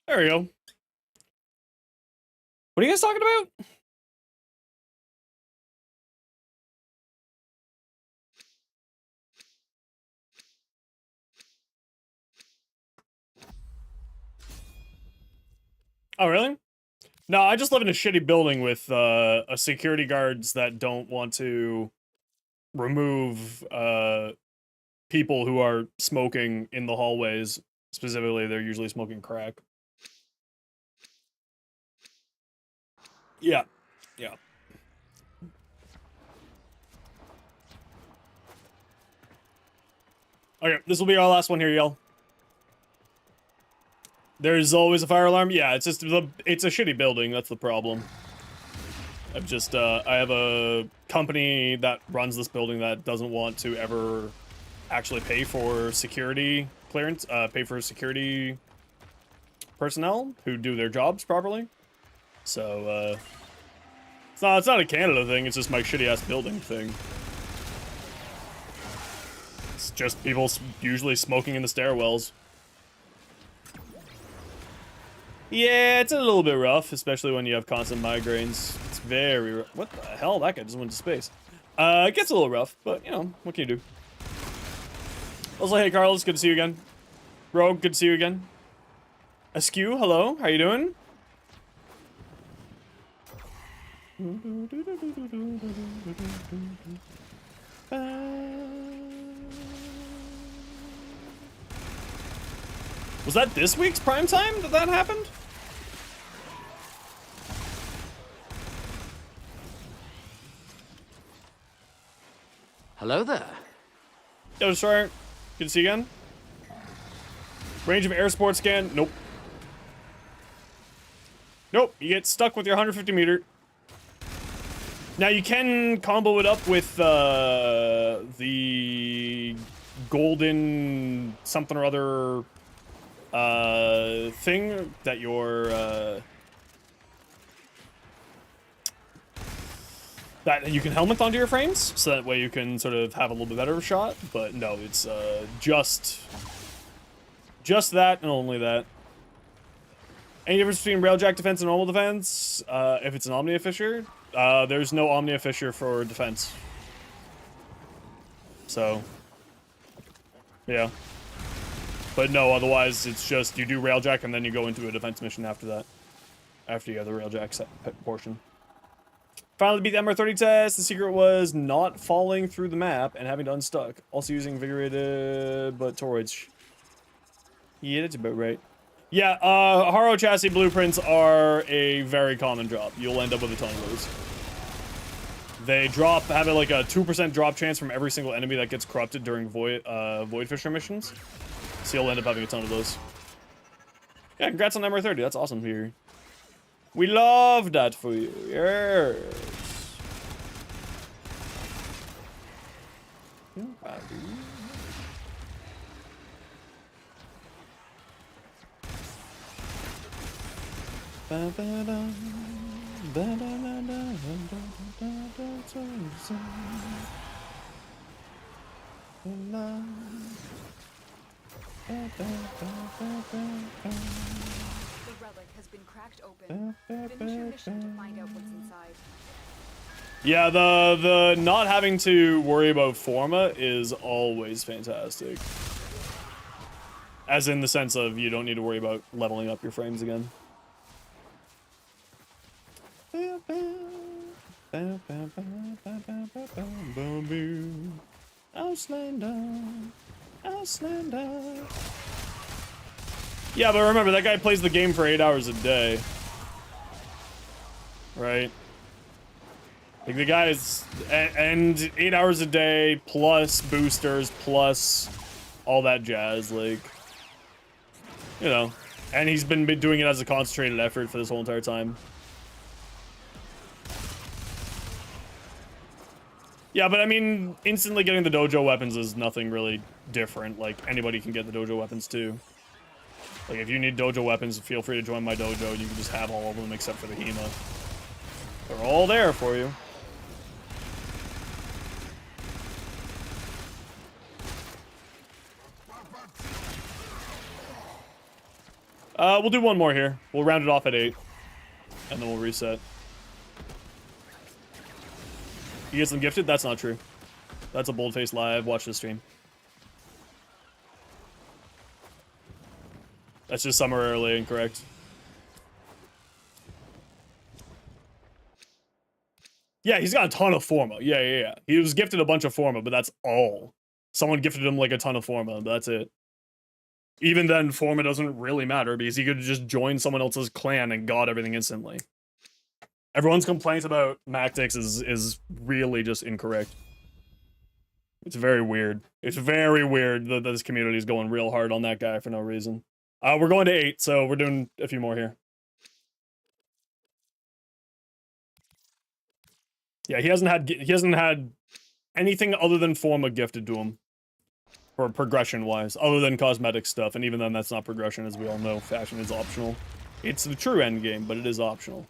There we go. What are you guys talking about? Oh, really? No, I just live in a shitty building with a security guards that don't want to remove people who are smoking in the hallways. Specifically, they're usually smoking crack. Yeah. Yeah. Okay, this will be our last one here, y'all. There's always a fire alarm. Yeah, it's just it's a shitty building. That's the problem. I've just I have a company that runs this building that doesn't want to ever actually pay for security clearance, pay for security personnel who do their jobs properly. So it's not a Canada thing. It's just my shitty ass building thing. It's just people usually smoking in the stairwells. Yeah, it's a little bit rough, especially when you have constant migraines. It's very rough. What the hell? That guy just went to space. It gets a little rough, but, you know, what can you do? Also, hey, Carlos, good to see you again. Rogue, good to see you again. Askew, hello, how you doing? Was that this week's prime time that happened? Hello there. Yo, Destroyer. Good to see you again. Range of air support scan. Nope. Nope. You get stuck with your 150 meter. Now you can combo it up with the golden something or other thing that your that you can helmet onto your frames, so that way you can sort of have a little bit better of a shot. But no, it's just that and only that. Any difference between railjack defense and normal defense? If it's an Omnia Fissure, there's no Omnia Fissure for defense. So, yeah. But no, otherwise it's just you do railjack and then you go into a defense mission after that. After you have the railjack set portion. Finally beat the MR30 test. The secret was not falling through the map and having to unstuck. Also using invigorated but toroids. Yeah, that's about right. Yeah, Haro chassis blueprints are a very common job. You'll end up with a ton of those. They have like a 2% drop chance from every single enemy that gets corrupted during Void Fisher missions. So you'll end up having a ton of those. Yeah, congrats on MR30. That's awesome here. We love that for you. Yes. The relic has been cracked open. Finish your mission to find out what's inside. Yeah, the not having to worry about forma is always fantastic. As in the sense of you don't need to worry about leveling up your frames again. Outlander. Yeah, but remember, that guy plays the game for 8 hours a day. Right? Like, the guy's... And 8 hours a day, plus boosters, plus all that jazz, like... You know. And he's been doing it as a concentrated effort for this whole entire time. Yeah, but I mean, instantly getting the dojo weapons is nothing really different. Like, anybody can get the dojo weapons, too. Like, if you need dojo weapons, feel free to join my dojo. You can just have all of them except for the Hema. They're all there for you. We'll do one more here. We'll round it off at 8. And then we'll reset. You get them gifted? That's not true. That's a boldface live. Watch the stream. That's just summarily incorrect. Yeah, he's got a ton of forma. Yeah. He was gifted a bunch of forma, but that's all. Someone gifted him like a ton of forma, but that's it. Even then, forma doesn't really matter because he could just join someone else's clan and got everything instantly. Everyone's complaints about Mactix is really just incorrect. It's very weird. It's very weird that this community is going real hard on that guy for no reason. We're going to 8, so we're doing a few more here. Yeah, he hasn't had anything other than forma gifted to him. For progression-wise, other than cosmetic stuff, and even then that's not progression, as we all know. Fashion is optional. It's the true end game, but it is optional.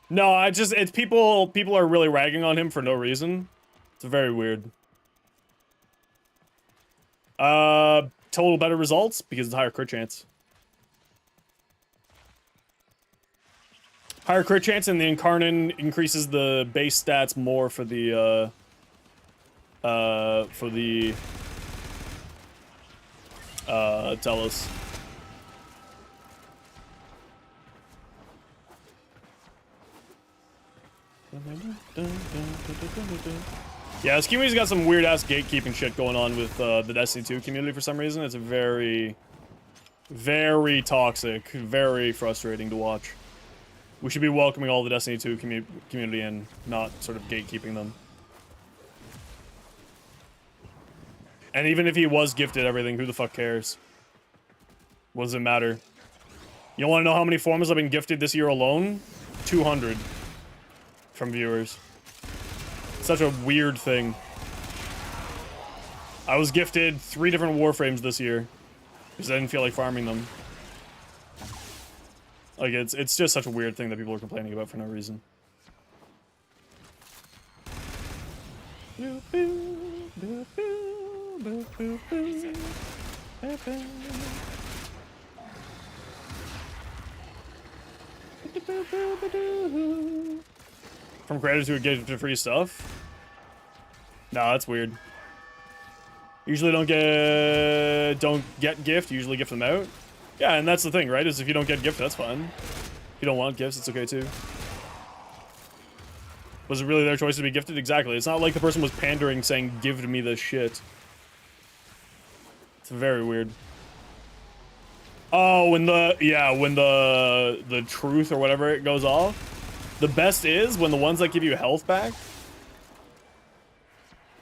No, it's people are really ragging on him for no reason. It's very weird. Total better results because it's higher crit chance. Higher crit chance, and the Incarnon increases the base stats more for the Telos. Yeah, this community's got some weird-ass gatekeeping shit going on with the Destiny 2 community for some reason. It's very, very toxic, very frustrating to watch. We should be welcoming all the Destiny 2 community and not sort of gatekeeping them. And even if he was gifted everything, who the fuck cares? What does it matter? You want to know how many formas I've been gifted this year alone? 200 from viewers. Such a weird thing. I was gifted 3 different Warframes this year because I didn't feel like farming them. Like, it's just such a weird thing that people are complaining about for no reason. From creators who get to free stuff? No, that's weird. Usually don't get gift, usually gift them out. Yeah, and that's the thing, right? Is if you don't get gift, that's fine. If you don't want gifts, it's okay too. Was it really their choice to be gifted? Exactly. It's not like the person was pandering saying, give me this shit. It's very weird. Oh, when the truth or whatever it goes off. The best is when the ones that give you health back.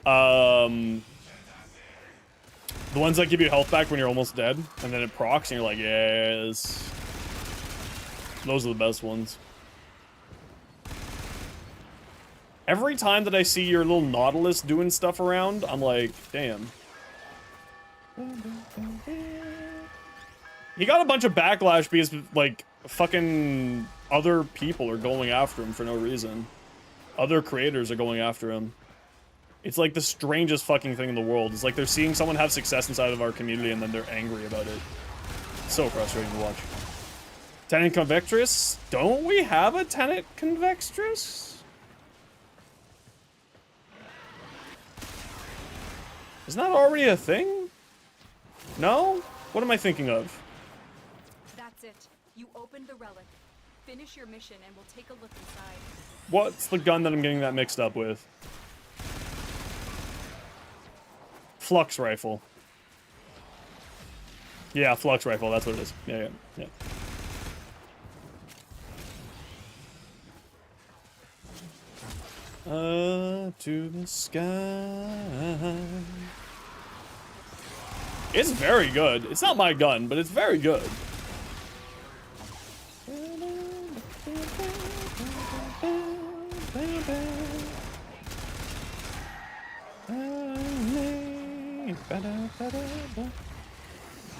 The ones that give you health back when you're almost dead, and then it procs, and you're like, yes. Those are the best ones. Every time that I see your little Nautilus doing stuff around, I'm like, damn. He got a bunch of backlash because, like, fucking other people are going after him for no reason. Other creators are going after him. It's like the strangest fucking thing in the world. It's like they're seeing someone have success inside of our community and then they're angry about it. It's so frustrating to watch. Tenant Convectress? Don't we have a Tenant Convectress? Isn't that already a thing? No? What am I thinking of? That's it. You opened the relic. Finish your mission and we'll take a look inside. What's the gun that I'm getting that mixed up with? Flux rifle. Yeah, flux rifle, that's what it is. Yeah. To the sky. It's very good. It's not my gun, but it's very good.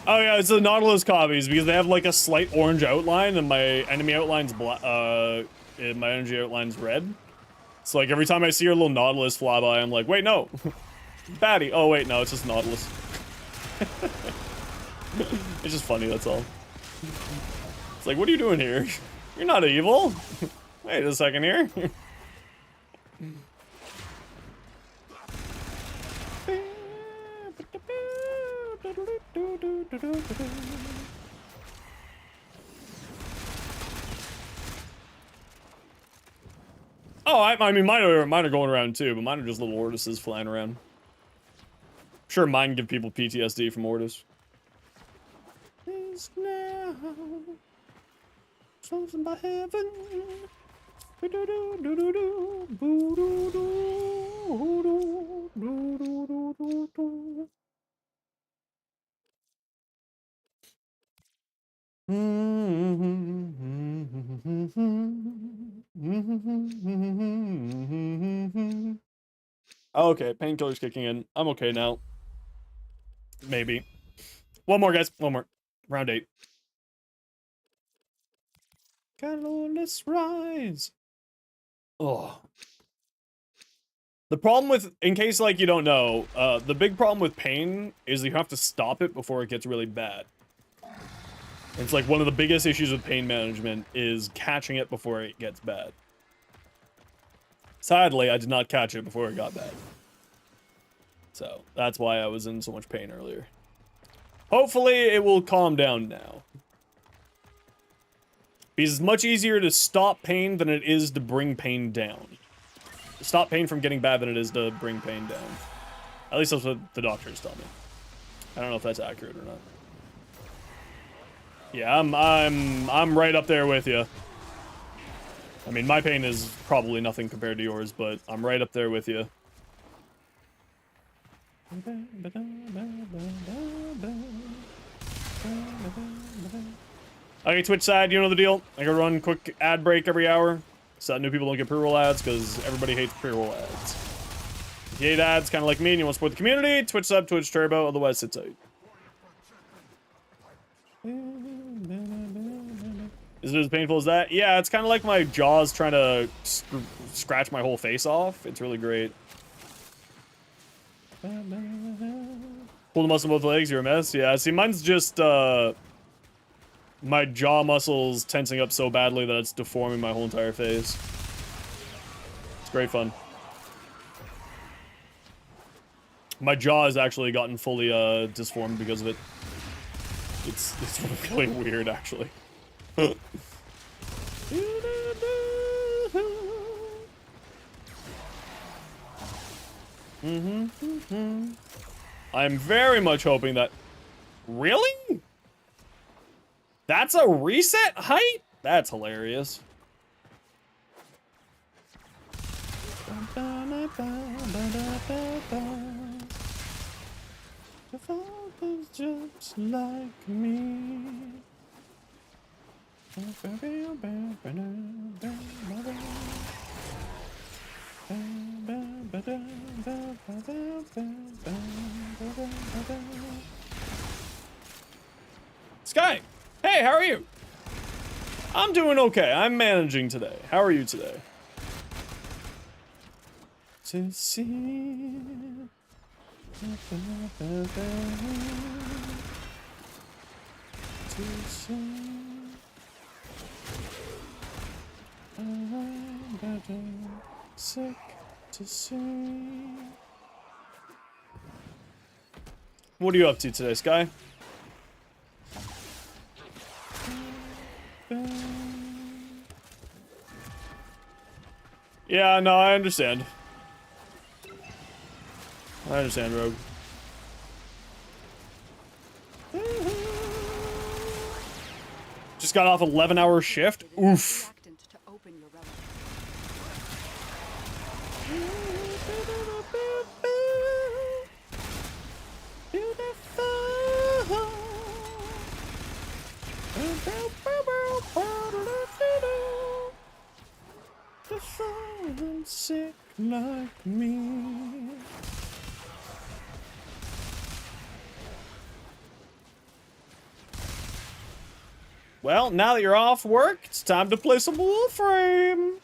Oh yeah, it's the Nautilus copies because they have like a slight orange outline and my enemy outline's my energy outline's red. So like every time I see your little Nautilus fly by, I'm like, wait, no. Baddie. Oh wait, no, it's just Nautilus. It's just funny, that's all. It's like, what are you doing here? You're not evil. Wait a second here. Oh, I mean, mine are going around too, but mine are just little Ortises flying around. Sure, mine give people PTSD from Ortis. Is now something by heaven. Okay, painkiller's kicking in. I'm okay now. Maybe. One more, guys. One more. Round 8. Catalyst rise. Oh. The problem with, in case like you don't know, the big problem with pain is you have to stop it before it gets really bad. It's like one of the biggest issues with pain management is catching it before it gets bad. Sadly, I did not catch it before it got bad. So, that's why I was in so much pain earlier. Hopefully, it will calm down now. Because it's much easier to stop pain than it is to bring pain down. To stop pain from getting bad than it is to bring pain down. At least that's what the doctors tell me. I don't know if that's accurate or not. Yeah, I'm right up there with you. I mean, my pain is probably nothing compared to yours, but I'm right up there with you. Okay, Twitch side, you know the deal. I gotta run quick ad break every hour, so that new people don't get pre-roll ads, because everybody hates pre-roll ads. If you hate ads, kind of like me, and you want to support the community, Twitch sub, Twitch turbo, otherwise sit tight. Is it as painful as that? Yeah, it's kind of like my jaws trying to scratch my whole face off. It's really great. Pull the muscle in both legs, you're a mess. Yeah, see, mine's just, my jaw muscles tensing up so badly that it's deforming my whole entire face. It's great fun. My jaw has actually gotten fully, disformed because of it. It's really weird, actually. I'm very much hoping that... Really? That's a reset height? That's hilarious. The father's just like me. Sky, hey, how are you? I'm doing okay. I'm managing today. How are you today? To see. To see. I'm better. Sick to see. What are you up to today, Sky? Yeah, no, I understand. I understand, Rogue. Just got off 11-hour shift? Oof. To open your relic. Sick like me. Well, now that you're off work, it's time to play some Warframe.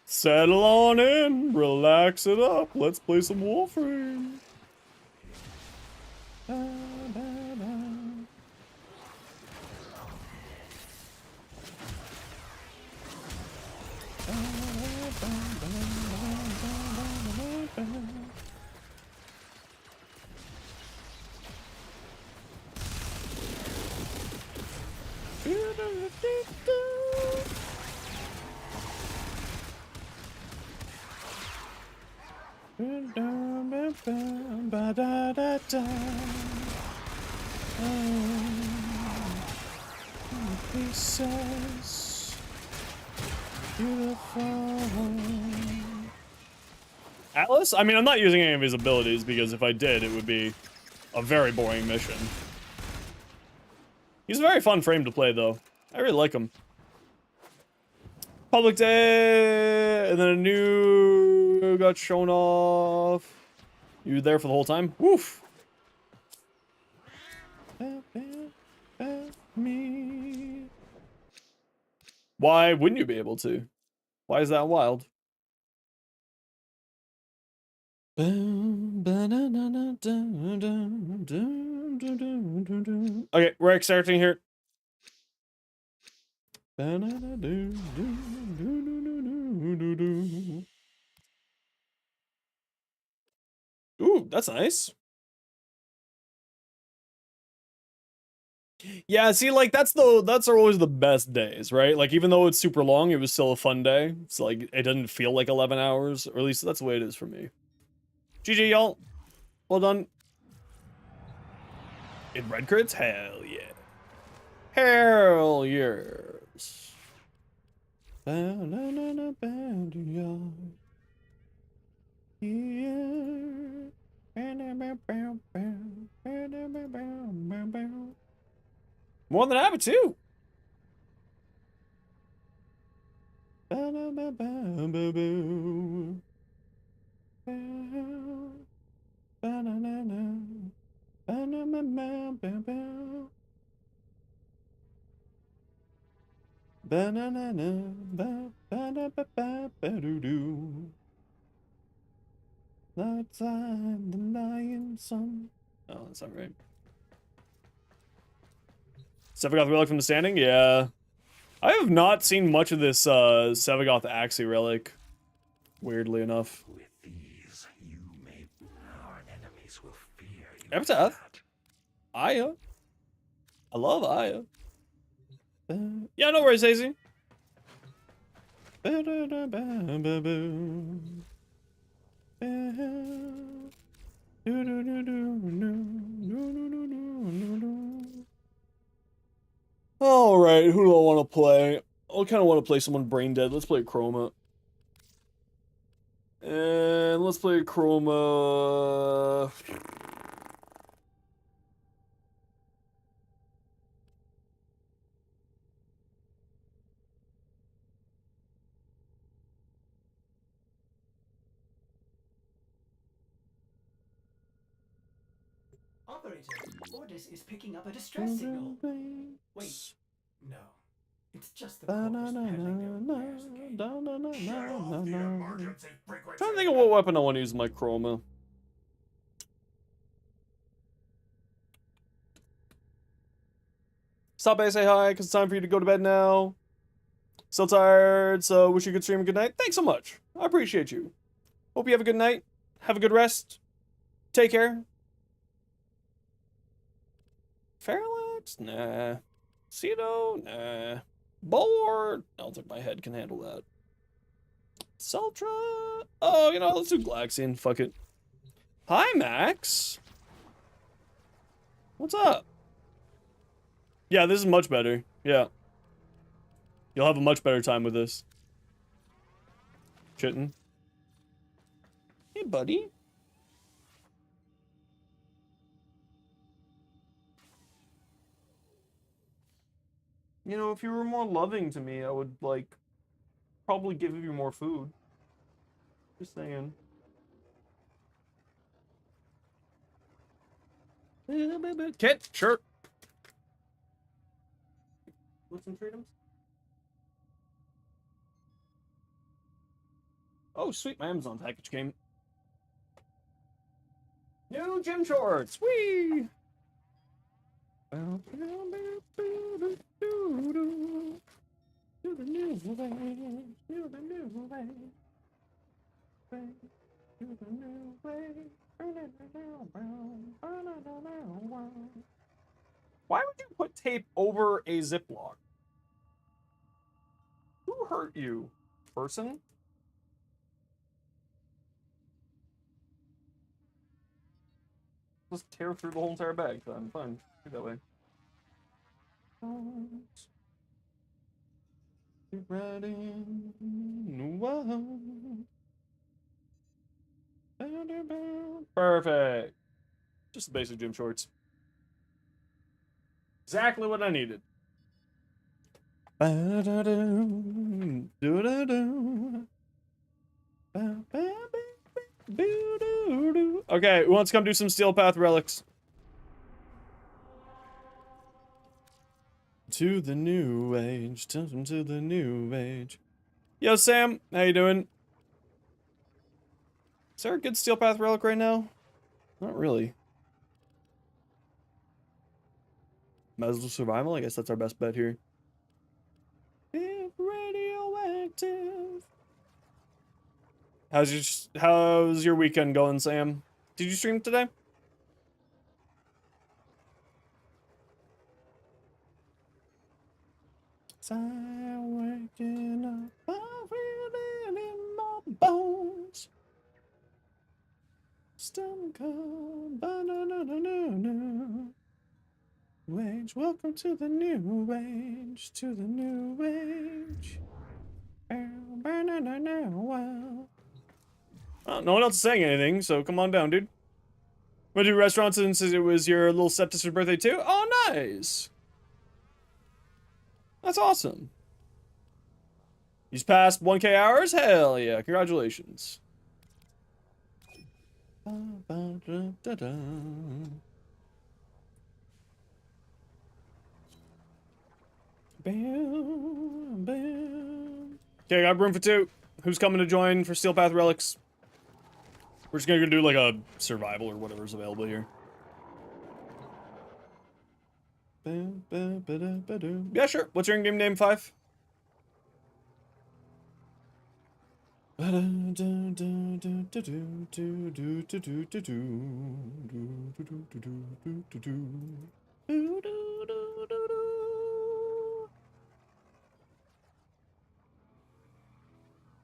Settle on in, relax it up. Let's play some Warframe. Pieces, beautiful. Atlas? I mean, I'm not using any of his abilities because if I did, it would be a very boring mission. He's a very fun frame to play, though. I really like him. Public Day, and then a new got shown off. You were there for the whole time? Woof. Me. Why wouldn't you be able to? Why is that wild? Okay, we're starting here. Ooh, that's nice. Yeah, see, like that's always the best days, right? Like even though it's super long, it was still a fun day. It's like it doesn't feel like 11 hours, or at least that's the way it is for me. GG, y'all. Well done. In red crits? Hell yeah. Hell yes. More than I would too. Outside the lion sun. Oh, that's not right. Sevagoth relic from the standing? Yeah. I have not seen much of this Sevagoth Axie relic. Weirdly enough. With these, you may. Our enemies will fear you. Epitaph. Aya. I love Aya. Yeah, no worries, Daisy. All right. who do I want to play? I kind of want to play someone brain dead. Let's play Chroma. And let's play Chroma. Operator, Ordis is picking up a distress signal. Wait, no. It's just the porters peddling their wares again. Trying to think of what weapon I want to use in my Chroma. Stop by, say hi, because it's time for you to go to bed now. Still tired, so wish you a good stream and good night. Thanks so much. I appreciate you. Hope you have a good night. Have a good rest. Take care. Fairlex? Nah. Cedo? Nah. Bulwark? I don't think my head can handle that. Celtra? Oh, you know, let's do Glaxian. Fuck it. Hi, Max. What's up? Yeah, this is much better. Yeah. You'll have a much better time with this. Chitten. Hey, buddy. You know, if you were more loving to me, I would, like, probably give you more food. Just saying. Kit, sure. Want some freedoms? Oh, sweet, my Amazon package came. New gym shorts, whee! Why would you put tape over a Ziploc? Who hurt you, person? Just tear through the whole entire bag, so I'm fine. Do that way. Perfect. Just the basic gym shorts. Exactly what I needed. Okay, who wants to come do some Steel Path Relics? To the new age, to the new age. Yo, Sam, how you doing? Is there a good Steel Path Relic right now? Not really. Might as well survival. I guess that's our best bet here. Radioactive. How's your weekend going, Sam? Did you stream today? I'm waking up, I feel it in my bones. Stomach banana. Age, welcome to the new age, to the new age. Well, no one else is saying anything, so come on down, dude. Went to restaurants since it was your little stepsister's birthday too? Oh, nice! That's awesome. He's passed 1K hours? Hell yeah, congratulations. Bam, bam. Okay, I got room for two. Who's coming to join for Steel Path Relics? We're just gonna do like a survival or whatever's available here. Yeah, sure. What's your in-game name, 5?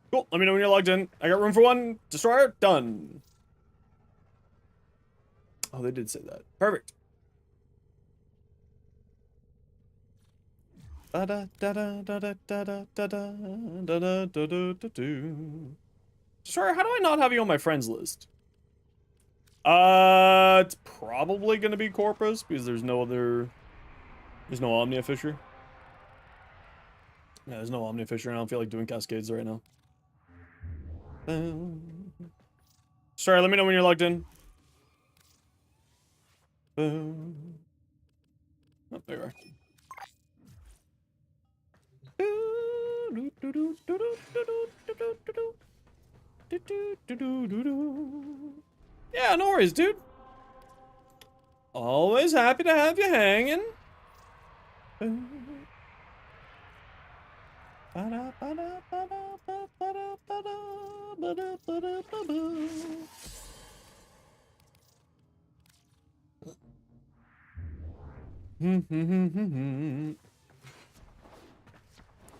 Cool, let me know when you're logged in. I got room for one. Destroyer, done. Oh, they did say that. Perfect. Sorry, how do I not have you on my friends list? It's probably gonna be Corpus because there's no Omnia Fisher. Yeah, there's no Omnia Fisher, and I don't feel like doing Cascades right now. Sorry, let me know when you're logged in. Oh, there you are. Yeah, no worries, dude. Always happy to have you hanging.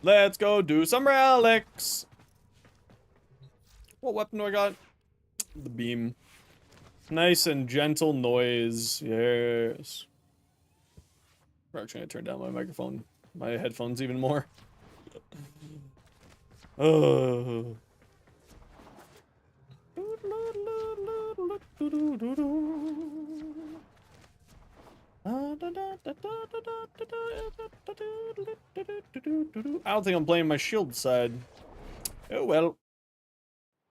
Let's go do some relics. What weapon do I got? The beam. Nice and gentle noise. Yes. We're actually gonna turn down my microphone, my headphones even more. I don't think I'm playing my shield side. Oh well.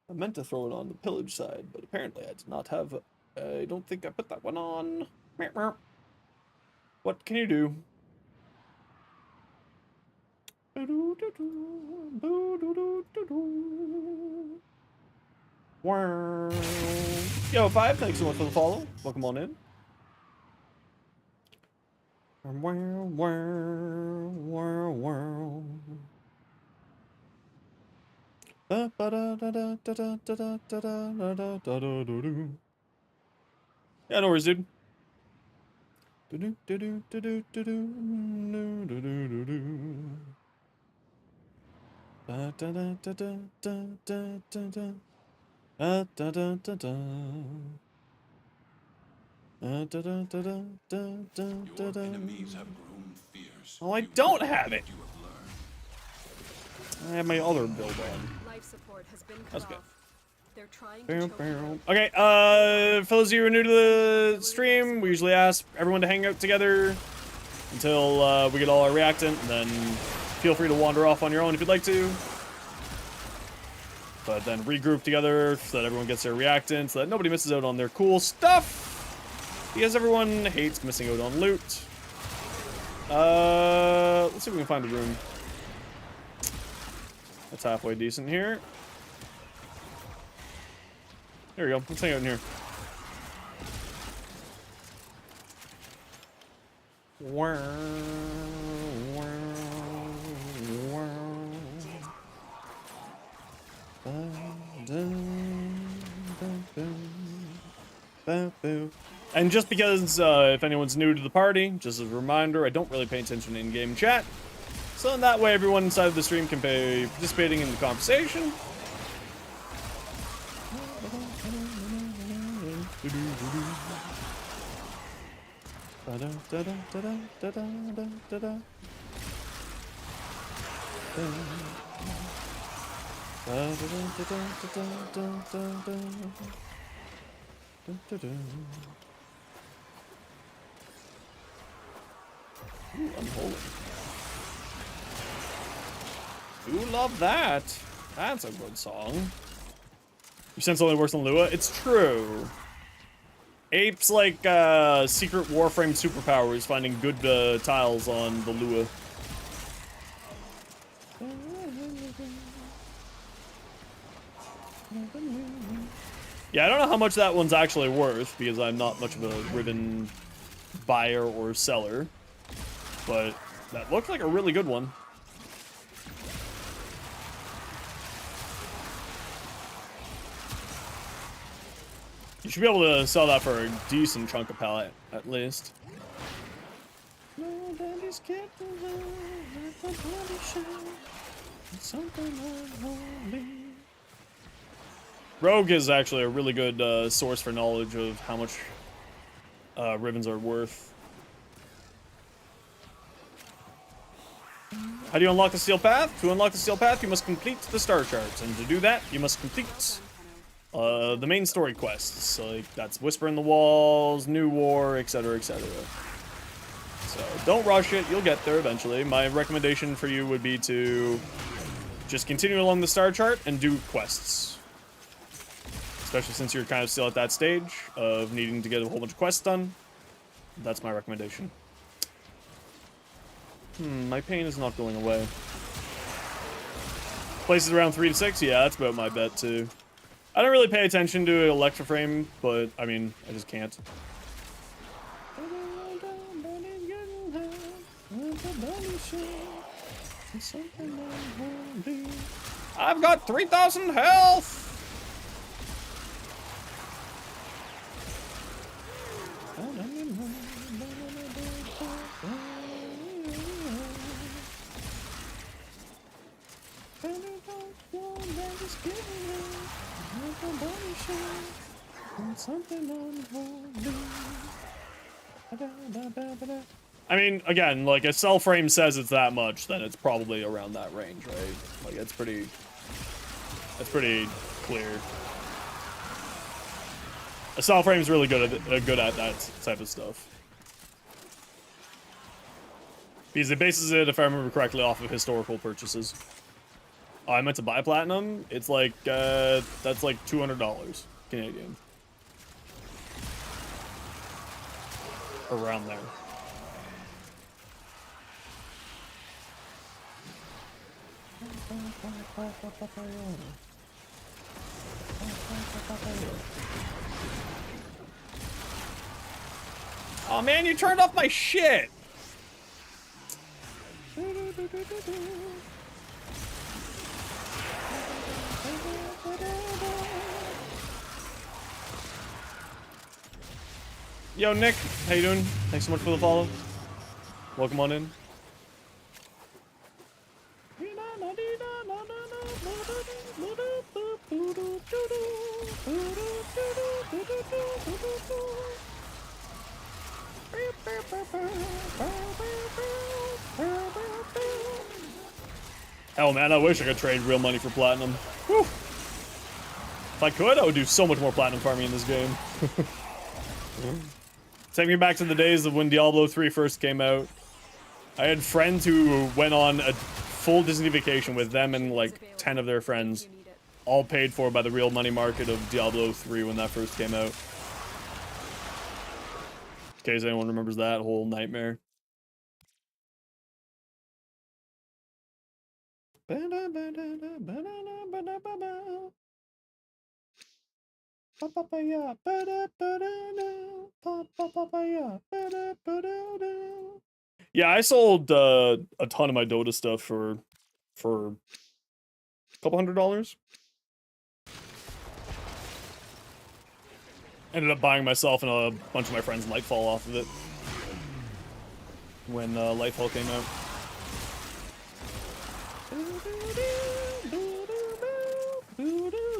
I meant to throw it on the pillage side, but apparently I did not have. I don't think I put that one on. What can you do? Yo, 5, thanks so much for the follow. Welcome on in. Yeah, no worries, dude. Your enemies have grown fierce. Oh, I You don't know have what it. you have learned. I have my other build on. Life support has been cut That's good. off. They're trying to choke you. Okay, for those of you who are new to the stream, we usually ask everyone to hang out together until we get all our reactant, and then feel free to wander off on your own if you'd like to. But then regroup together so that everyone gets their reactant, so that nobody misses out on their cool stuff. Because everyone hates missing out on loot. Let's see if we can find a room that's halfway decent here. There we go. Let's hang out in here. And just because, if anyone's new to the party, just as a reminder, I don't really pay attention to in-game chat. So in that way, everyone inside of the stream can be participating in the conversation. Ooh, unholy. Ooh, love that. That's a good song. Your sense only works on Lua? It's true. Ape's like secret Warframe superpower is finding good tiles on the Lua. Yeah, I don't know how much that one's actually worth because I'm not much of a Riven buyer or seller, but that looked like a really good one. You should be able to sell that for a decent chunk of pallet, at least. Rogue is actually a really good source for knowledge of how much Rivens are worth. How do you unlock the steel path? To unlock the steel path, you must complete the star charts, and to do that, you must complete the main story quests. So, like, that's Whisper in the Walls, New War, etc., etc. So don't rush it. You'll get there eventually. My recommendation for you would be to just continue along the star chart and do quests. Especially since you're kind of still at that stage of needing to get a whole bunch of quests done. That's my recommendation. My pain is not going away. Places around 3 to 6? Yeah, that's about my bet too. I don't really pay attention to Electroframe, but I mean, I just can't. I've got 3,000 health! I mean, again, like, if cell frame says it's that much, then it's probably around that range, right? Like, it's pretty clear. A cell frame's really good at that type of stuff. Because it bases it, if I remember correctly, off of historical purchases. Oh, I meant to buy platinum. It's like, that's like $200 Canadian. Around there. Oh man, you turned off my shit! Yo, Nick, how you doing? Thanks so much for the follow. Welcome on in. Hell, man, I wish I could trade real money for platinum. Whew. If I could, I would do so much more platinum farming in this game. Take me back to the days of when Diablo 3 first came out. I had friends who went on a full Disney vacation with them and like 10 of their friends, all paid for by the real money market of Diablo 3 when that first came out. In case anyone remembers that whole nightmare. Yeah, I sold a ton of my Dota stuff for a couple $100. Ended up buying myself and a bunch of my friends Lightfall off of it when Lightfall came out.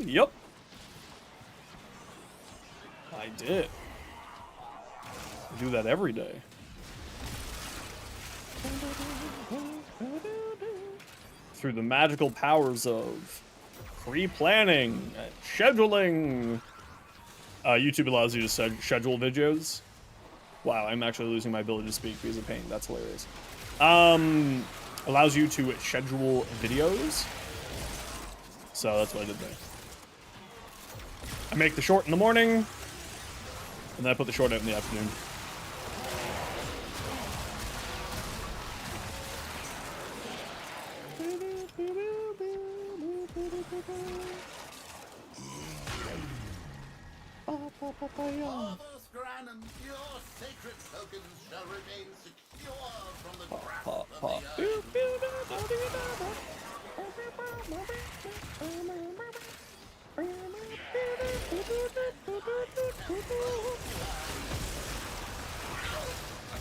Yep. I did. I do that every day. Through the magical powers of pre-planning and scheduling. YouTube allows you to schedule videos. Wow, I'm actually losing my ability to speak because of pain. That's hilarious. Allows you to schedule videos. So that's what I did there. I make the short in the morning, and then I put the short out in the afternoon. Your sacred tokens shall remain secure from the grasp of the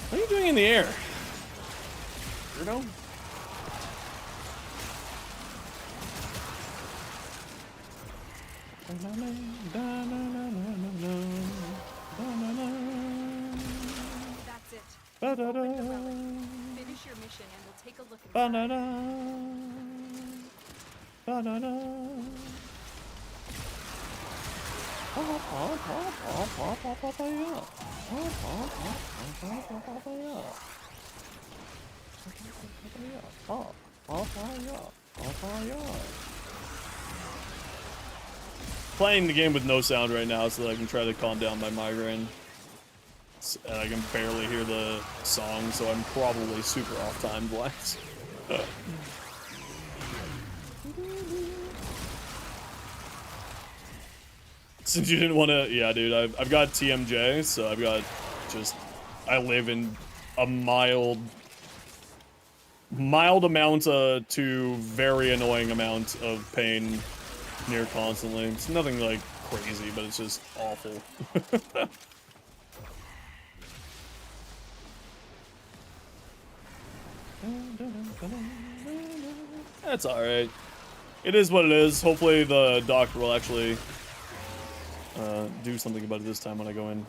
What are you doing in the air? Weirdo? That's it. Open the relic. Finish your mission and we'll take a look inside. Banana. Banana. Playing the game with no sound right now so that I can try to calm down my migraine. And I can barely hear the song, so I'm probably super off time wise. Since you didn't want to, yeah, dude, I've got TMJ, so I've got just, I live in a mild amount to very annoying amount of pain near constantly. It's nothing like crazy, but it's just awful. That's alright. It is what it is. Hopefully the doctor will actually do something about it this time when I go in.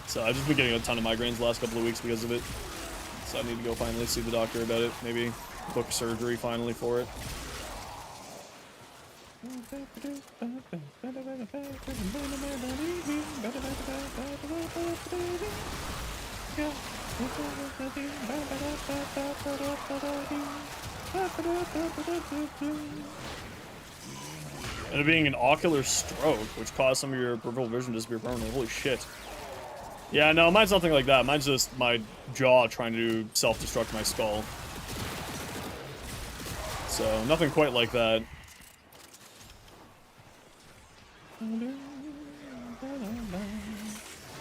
So I've just been getting a ton of migraines the last couple of weeks because of it. So I need to go finally see the doctor about it. Maybe book surgery finally for it. And it being an ocular stroke, which caused some of your peripheral vision to disappear permanently. Holy shit. Yeah, no, mine's nothing like that. Mine's just my jaw trying to self-destruct my skull. So, nothing quite like that.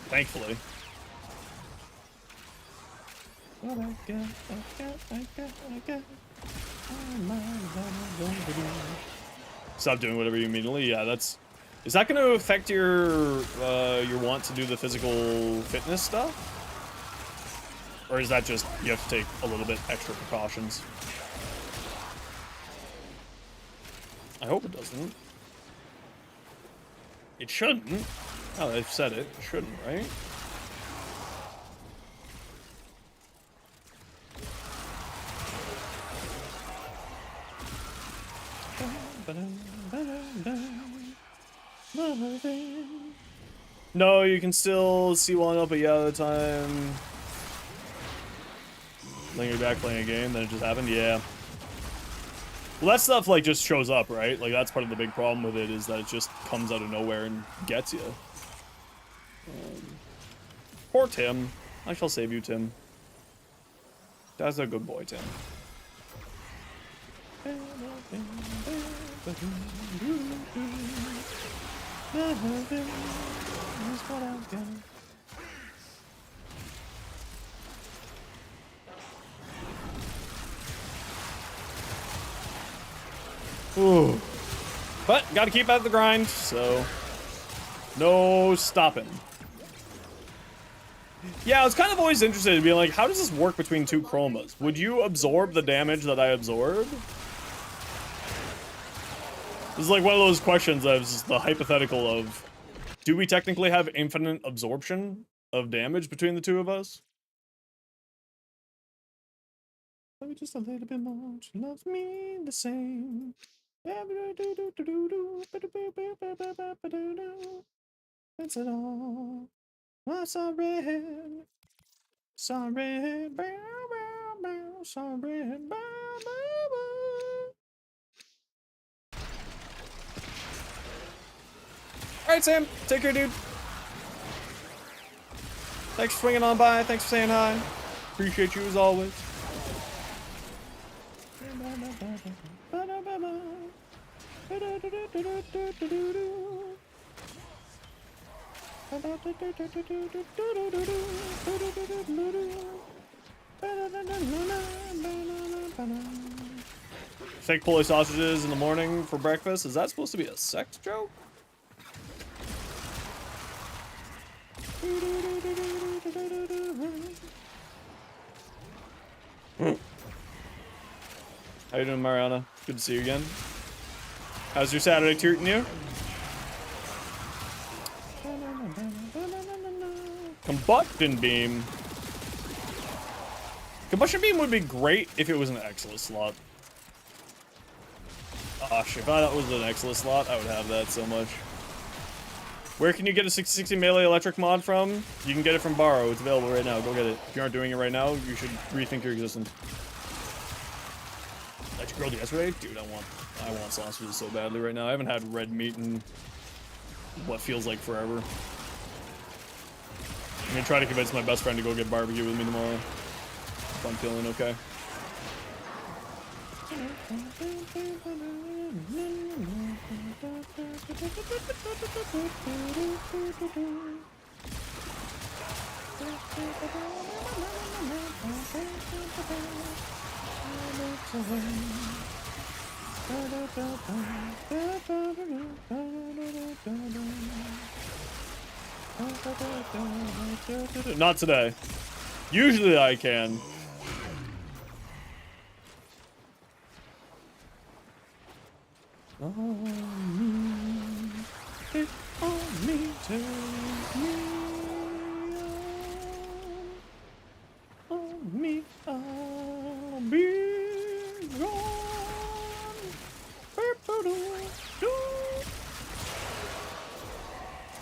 Thankfully. Stop doing whatever you immediately. Yeah, that's. Is that going to affect your want to do the physical fitness stuff, or is that just you have to take a little bit extra precautions? I hope it doesn't. It shouldn't. Oh, they've said it. It shouldn't, right? No, you can still see one up a yeah at a time. Then you're back playing a game, then it just happened? Yeah. Well, that stuff, like, just shows up, right? Like, that's part of the big problem with it, is that it just comes out of nowhere and gets you. Poor Tim. I shall save you, Tim. That's a good boy, Tim. Ooh. But gotta keep at the grind, so no stopping. Yeah, I was kind of always interested in being like, how does this work between two chromas? Would you absorb the damage that I absorb? This is like one of those questions that was just the hypothetical of, do we technically have infinite absorption of damage between the two of us? Love me just a little bit more, she loves me the same. That's it all. I'm sorry. Sorry. Sorry. Alright, Sam. Take care, dude. Thanks for swinging on by. Thanks for saying hi. Appreciate you as always. Fake pulley sausages in the morning for breakfast. Is that supposed to be a sex joke? How you doing, Mariana? Good to see you again. How's your Saturday treating you? Combustion beam. Combustion beam would be great if it was an Excellent slot. Gosh, if that was an Excellent slot, I would have that so much. Where can you get a 6060 melee electric mod from? You can get it from Borrow. It's available right now. Go get it. If you aren't doing it right now, you should rethink your existence. That you grilled yesterday? Dude, I want sausages so badly right now. I haven't had red meat in what feels like forever. I'm gonna try to convince my best friend to go get barbecue with me tomorrow. If I'm feeling okay. Not today. Usually I can. On me, take me on me, I'll be gone.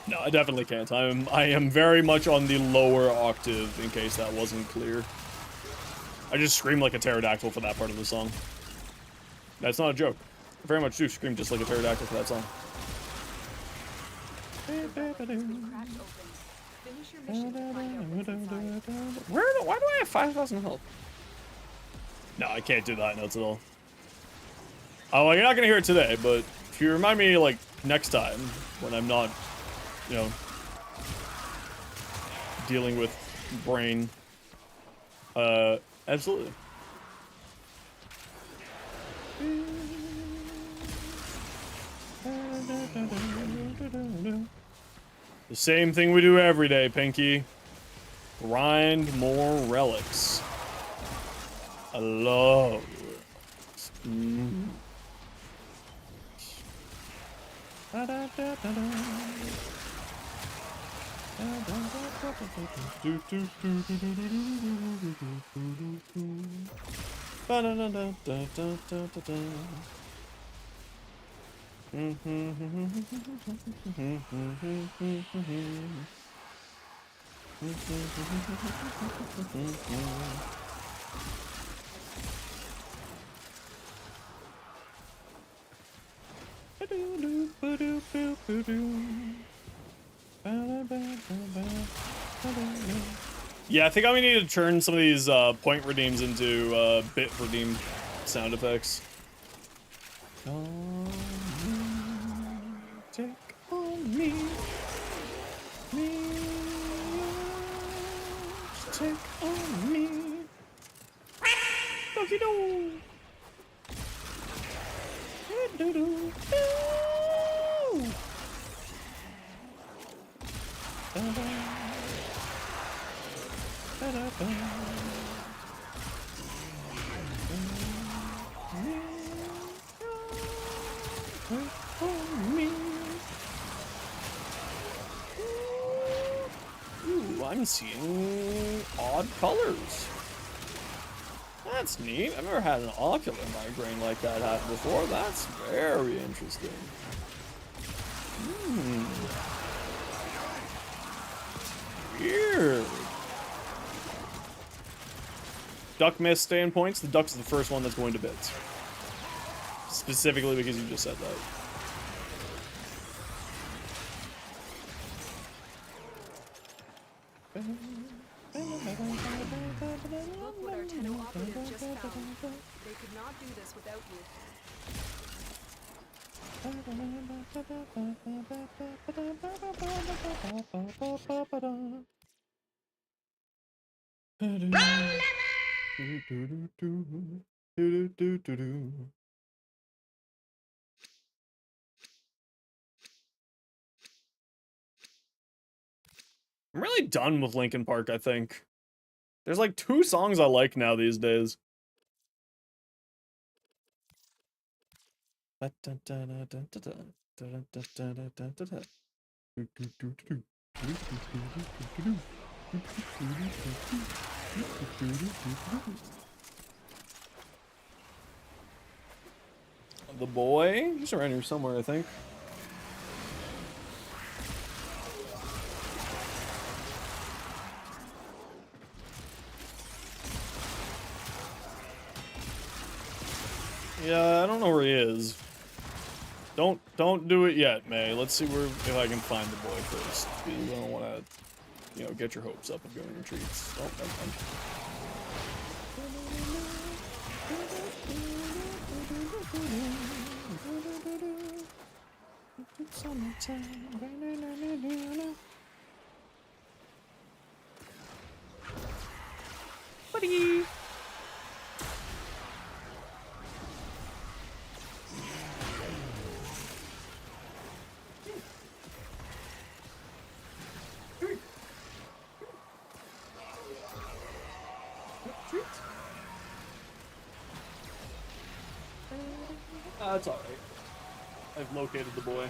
No, I definitely can't. I am very much on the lower octave, in case that wasn't clear. I just scream like a pterodactyl for that part of the song. That's not a joke. I very much do scream just like a pterodactyl for that song. Why do I have 5,000 health? No, I can't do the high notes at all. Oh, well, you're not gonna hear it today, but if you remind me, like, next time, when I'm not, you know, dealing with brain, absolutely. The same thing we do every day, Pinky. Grind more relics. I love relics. Yeah, I think I'm gonna need to turn some of these point redeems into bit redeemed sound effects. Take on me, take on me. Doggy doo. Do do do. Ooh, I'm seeing odd colors. That's neat. I've never had an ocular migraine like that happen before. That's very interesting. Weird. Duck missed staying points. The duck's the first one that's going to bits. Specifically because you just said that. Look what our Tenno operative just found. They could not do this without you. I'm really done with Linkin Park, I think. There's like 2 songs I like now these days. The boy? He's around here somewhere, I think. Yeah, I don't know where he is. Don't do it yet, May. Let's see where if I can find the boy first. Because I don't want to, you know, get your hopes up of going retreats. Oh, never mind. Buddy. That's alright. I've located the boy.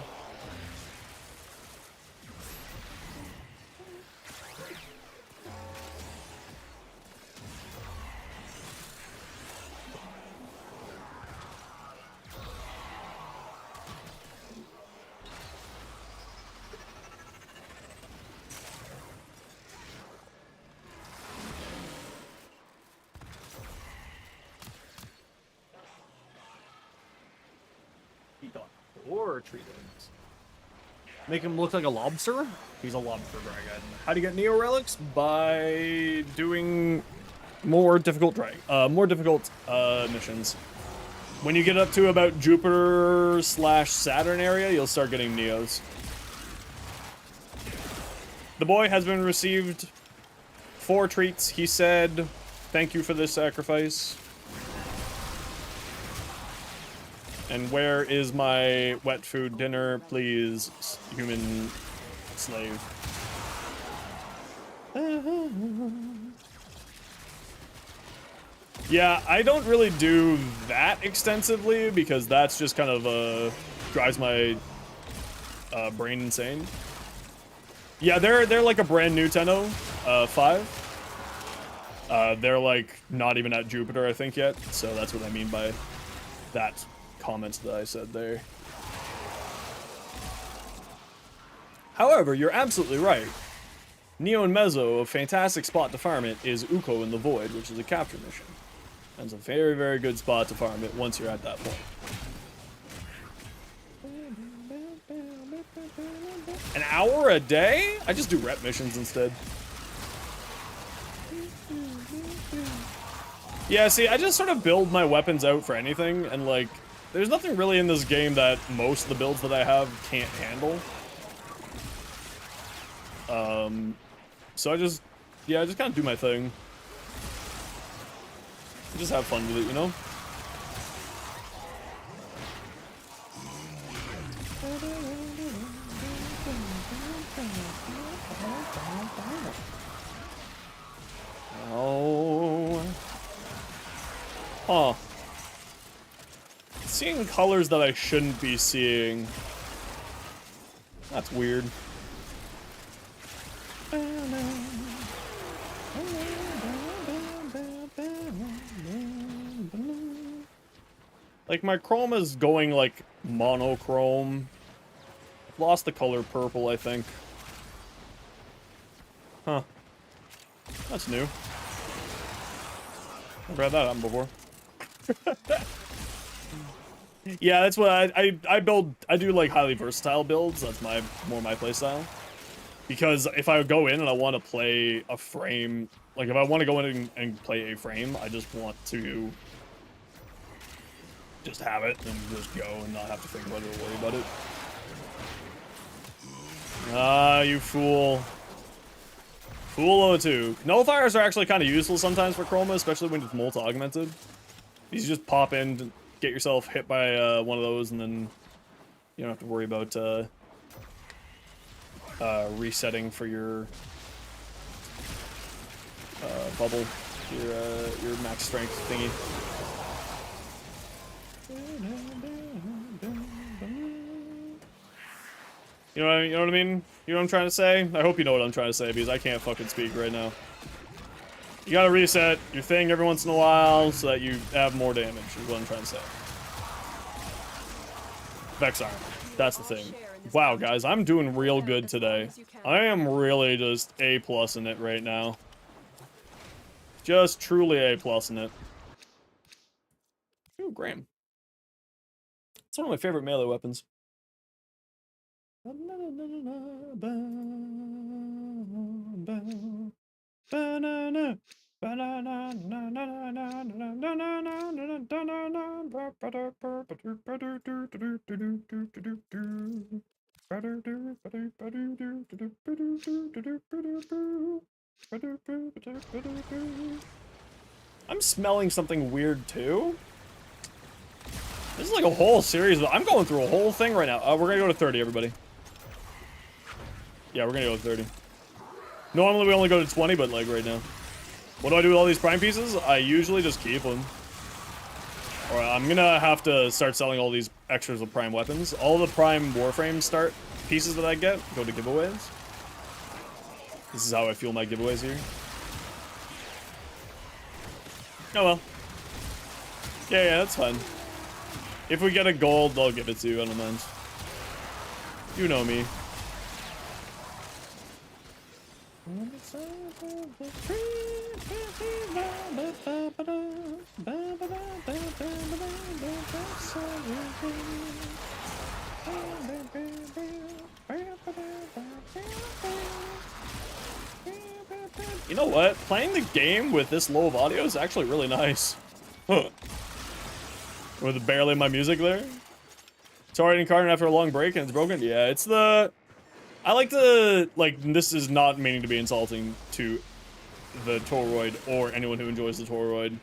Or treat it. Make him look like a lobster? He's a lobster dragon. How do you get Neo Relics? By doing more difficult missions. When you get up to about Jupiter/Saturn area, you'll start getting Neos. The boy has been received 4 treats. He said, "Thank you for this sacrifice." And where is my wet food dinner, please, human slave? Yeah, I don't really do that extensively because that's just kind of drives my brain insane. Yeah, they're like a brand new Tenno 5. They're like not even at Jupiter, I think, yet. So that's what I mean by that comments that I said there. However, you're absolutely right. Neo and Mezzo, a fantastic spot to farm it is Uko in the Void, which is a capture mission. And it's a very, very good spot to farm it once you're at that point. An hour a day? I just do rep missions instead. Yeah, see, I just sort of build my weapons out for anything, and like, there's nothing really in this game that most of the builds that I have can't handle. So I just kind of do my thing. Just have fun with it, you know? Oh. Huh. Seeing colors that I shouldn't be seeing. That's weird. Like, my chrome is going, like, monochrome. Lost the color purple, I think. Huh. That's new. Never had that happen before. Yeah, that's what I build. I do like highly versatile builds. That's more my playstyle. Because if I go in and I want to play a frame, like if I want to go in and play a frame, I just want to just have it and just go and not have to think about it or worry about it. Ah, you fool. Fool 02. Nullifiers are actually kind of useful sometimes for Chroma, especially when it's multi-augmented. You just pop in, get yourself hit by one of those, and then you don't have to worry about resetting for your bubble, your max strength thingy. You know what I mean? You know what I'm trying to say? I hope you know what I'm trying to say, because I can't fucking speak right now. You gotta reset your thing every once in a while so that you have more damage, is what I'm trying to say. Vex Armor. That's the thing. Wow, guys, I'm doing real good today. I am really just A+ in it right now. Just truly A+ in it. Ooh, Graham. It's one of my favorite melee weapons. I'm smelling something weird too. This is like a whole series, but I'm going through a whole thing right now. We're gonna go to 30, everybody. Yeah, we're gonna go to 30. Normally we only go to 20, but like right now. What do I do with all these prime pieces? I usually just keep them. Or I'm gonna have to start selling all these extras of prime weapons. All the prime Warframe start pieces that I get go to giveaways. This is how I fuel my giveaways here. Oh well. Yeah, that's fine. If we get a gold, I'll give it to you, I don't mind. You know me. You know what? Playing the game with this low of audio is actually really nice. With barely my music there. Sorry, incarnate after a long break and it's broken. Yeah, it's the... I like to... Like, this is not meaning to be insulting to the Toroid or anyone who enjoys the Toroid.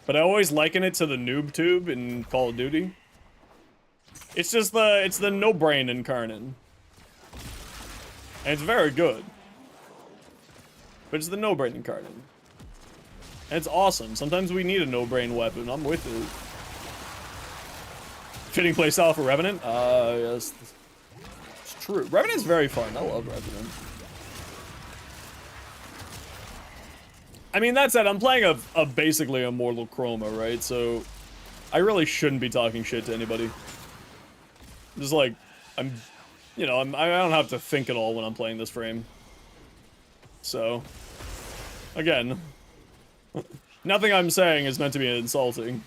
But I always liken it to the noob tube in Call of Duty. It's just the... It's the no-brain incarnate. And it's very good. But it's the no-brain incarnate. And it's awesome. Sometimes we need a no-brain weapon. I'm with it. Fitting playstyle for Revenant? Yes. It's true. Revenant's very fun. I love Revenant. I mean, that said, I'm playing a basically immortal Chroma, right? So, I really shouldn't be talking shit to anybody. Just like, you know, I don't have to think at all when I'm playing this frame. So, again, nothing I'm saying is meant to be insulting.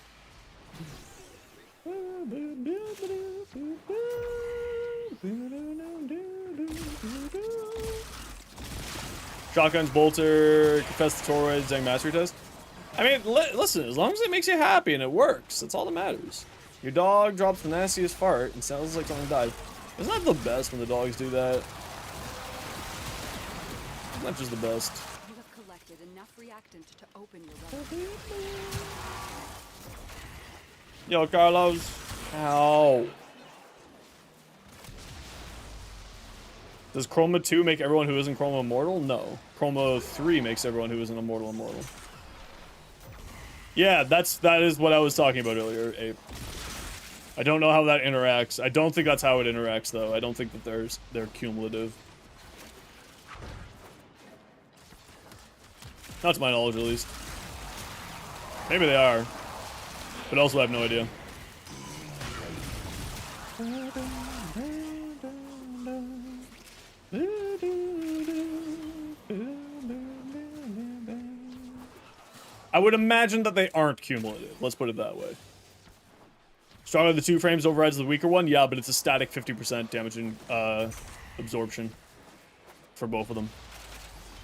Shotguns, Bolter, Confess the Toroid, Zang Mastery Test. I mean, listen, as long as it makes you happy and it works, that's all that matters. Your dog drops the nastiest fart and sounds like something died. Isn't that the best when the dogs do that? Isn't that just the best? You have collected enough reactant to open your weapon. Yo, Carlos. Ow. Does Chroma 2 make everyone who isn't Chroma immortal? No. Chroma 3 makes everyone who isn't immortal immortal. Yeah, that is what I was talking about earlier, Ape. I don't know how that interacts. I don't think that's how it interacts, though. I don't think that they're cumulative. Not to my knowledge, at least. Maybe they are. But also I have no idea. I would imagine that they aren't cumulative. Let's put it that way. Stronger the 2 frames overrides the weaker one? Yeah, but it's a static 50% damage and absorption for both of them.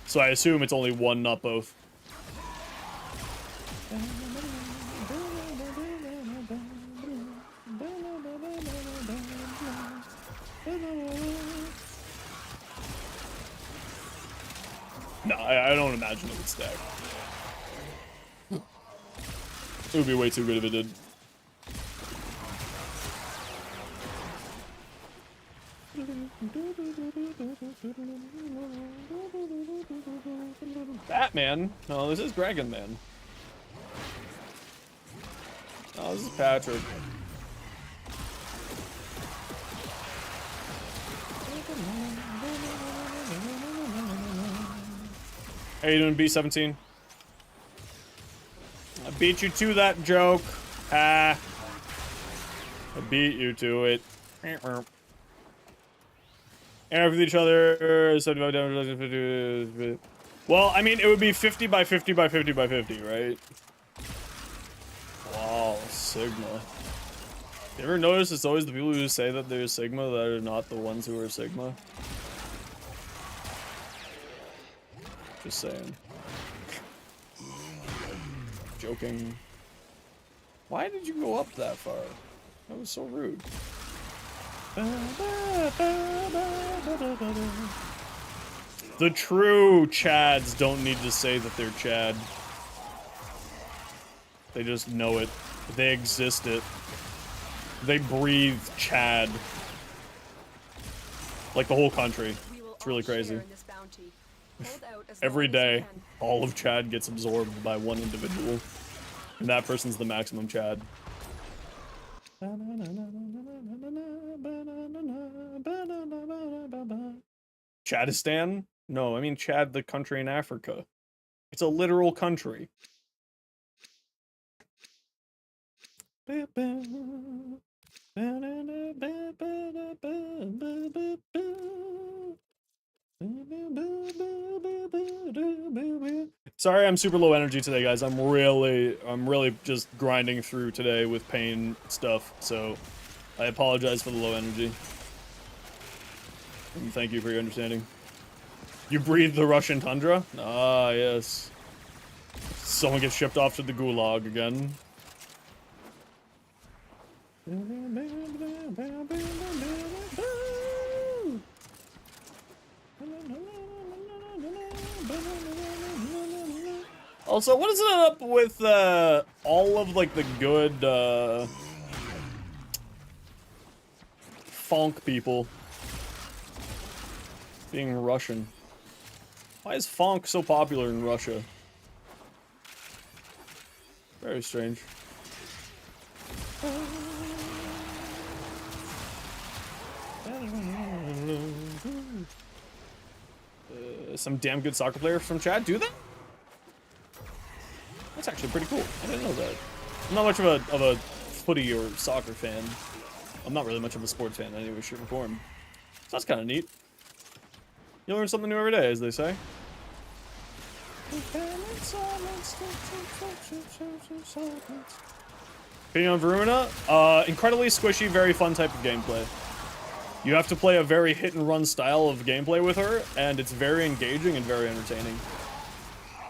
So I assume it's only one, not both. No, I don't imagine it would stack. It would be way too good if it did. Batman? No, this is Dragon Man. Oh, this is Patrick. How you doing, B17? I beat you to that joke. Ah. I beat you to it. And with each other, 75 damage. Well, I mean, it would be 50 by 50 by 50 by 50, right? Wow, Sigma. You ever notice it's always the people who say that they're Sigma that are not the ones who are Sigma? Just saying. Joking. Why did you go up that far? That was so rude. The true Chads don't need to say that they're Chad. They just know it. They exist it. They breathe Chad. Like the whole country. It's really crazy. Every day, all of Chad gets absorbed by one individual. And that person's the maximum Chad. Chadistan? No, I mean Chad, the country in Africa. It's a literal country. Sorry, I'm super low energy today, guys. I'm really just grinding through today with pain stuff, so I apologize for the low energy. And thank you for your understanding. You breathe the Russian tundra? Ah, yes. Someone gets shipped off to the gulag again. Also, what is it up with all of like the good funk people being Russian? Why is funk so popular in Russia? Very strange. Some damn good soccer players from Chad do that? That's actually pretty cool. I didn't know that. I'm not much of a footy or soccer fan. I'm not really much of a sports fan in any way, shape, or form. So that's kind of neat. You learn something new every day, as they say. Opinion on Varuna? Incredibly squishy, very fun type of gameplay. You have to play a very hit-and-run style of gameplay with her, and it's very engaging and very entertaining.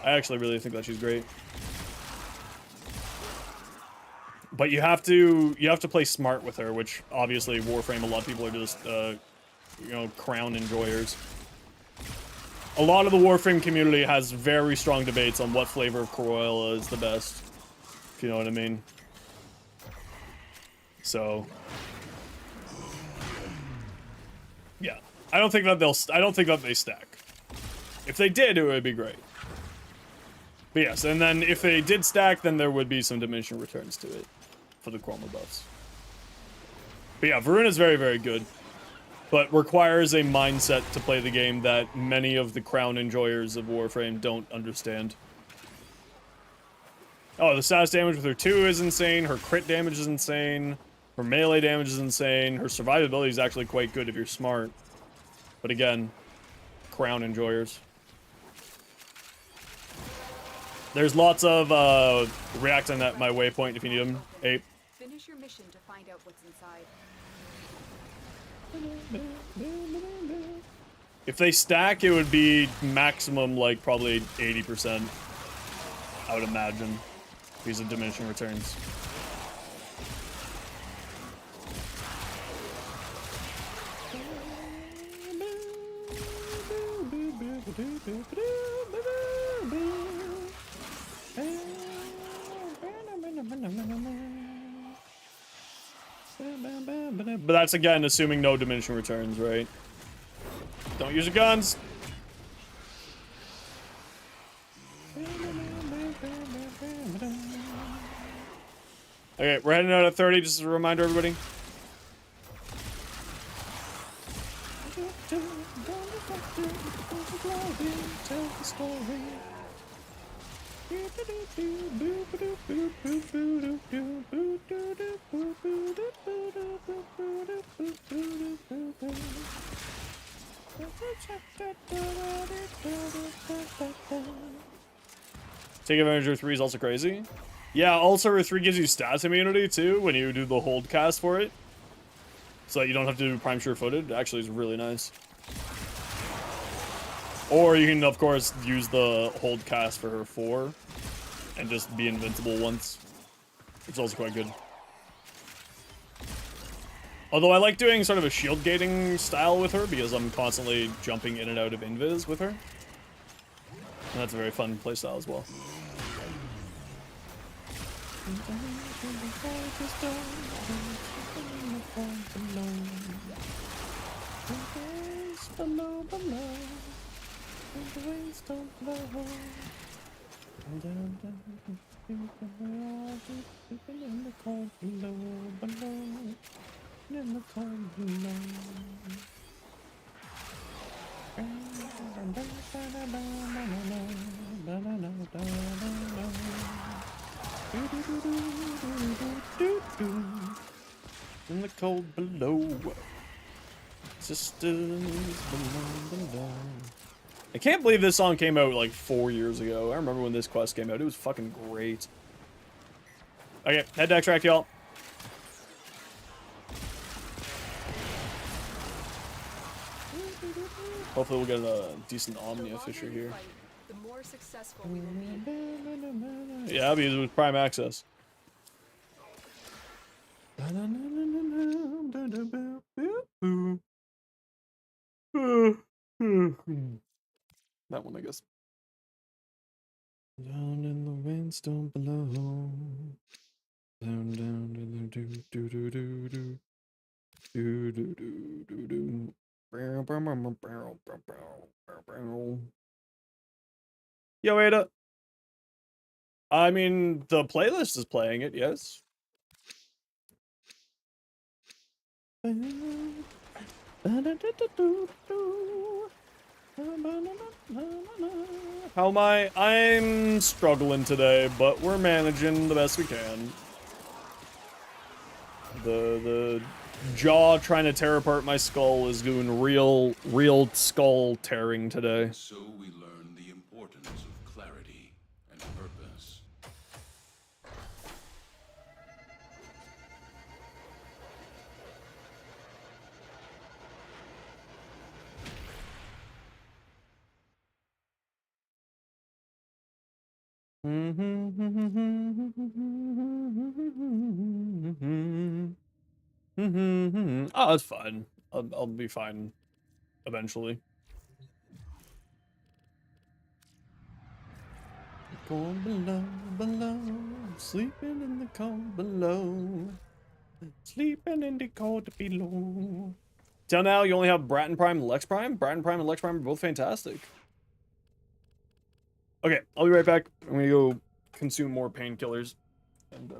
I actually really think that she's great. But you have to play smart with her, which obviously Warframe, a lot of people are just you know, crown enjoyers. A lot of the Warframe community has very strong debates on what flavor of Corolla is the best, if you know what I mean. So yeah, I don't think that they stack. If they did, it would be great. But yes, and then if they did stack, then there would be some diminishing returns to it for the chroma buffs. But yeah, Varuna's very, very good, but requires a mindset to play the game that many of the crown enjoyers of Warframe don't understand. Oh, the status damage with her 2 is insane, her crit damage is insane, her melee damage is insane, her survivability is actually quite good if you're smart. But again, crown enjoyers. There's lots of reacting at my waypoint if you need them. Ape. Finish your mission to find out what's inside. If they stack, it would be maximum like probably 80%. I would imagine. These are diminishing returns. But that's again assuming no diminishing returns, right? Don't use your guns. Okay, we're heading out at 30, just as a reminder, everybody. Tell the story. Take advantage of 3 is also crazy. Yeah, also 3 gives you stats immunity too when you do the hold cast for it. So that you don't have to do prime sure footed. Actually, it's really nice. Or you can, of course, use the hold cast for her 4 and just be invincible once. It's also quite good. Although I like doing sort of a shield gating style with her because I'm constantly jumping in and out of invis with her. And that's a very fun playstyle as well. In the cold below. Sisters below. I can't believe this song came out like 4 years ago. I remember when this quest came out. It was fucking great. Okay, head to extract, y'all. Hopefully we'll get a decent Omnia Fisher here. The more successful we will be. Yeah, because it was Prime Access. That one, I guess. Down in the rainstorm below. Down, down, down, do, do, do, do, do. Do, do, do, do, do. Yo, Ada. I mean, the playlist is playing it, yes. How am I? I'm struggling today, but we're managing the best we can. The jaw trying to tear apart my skull is doing real skull tearing today. So we learn the importance of clarity and purpose. Oh, it's fine. I'll be fine eventually. Cold below, sleeping in the cold below, sleeping in the cold below. Till now, you only have Bratton Prime and Lex Prime. Bratton Prime and Lex Prime are both fantastic. Okay, I'll be right back. I'm gonna go consume more painkillers. And,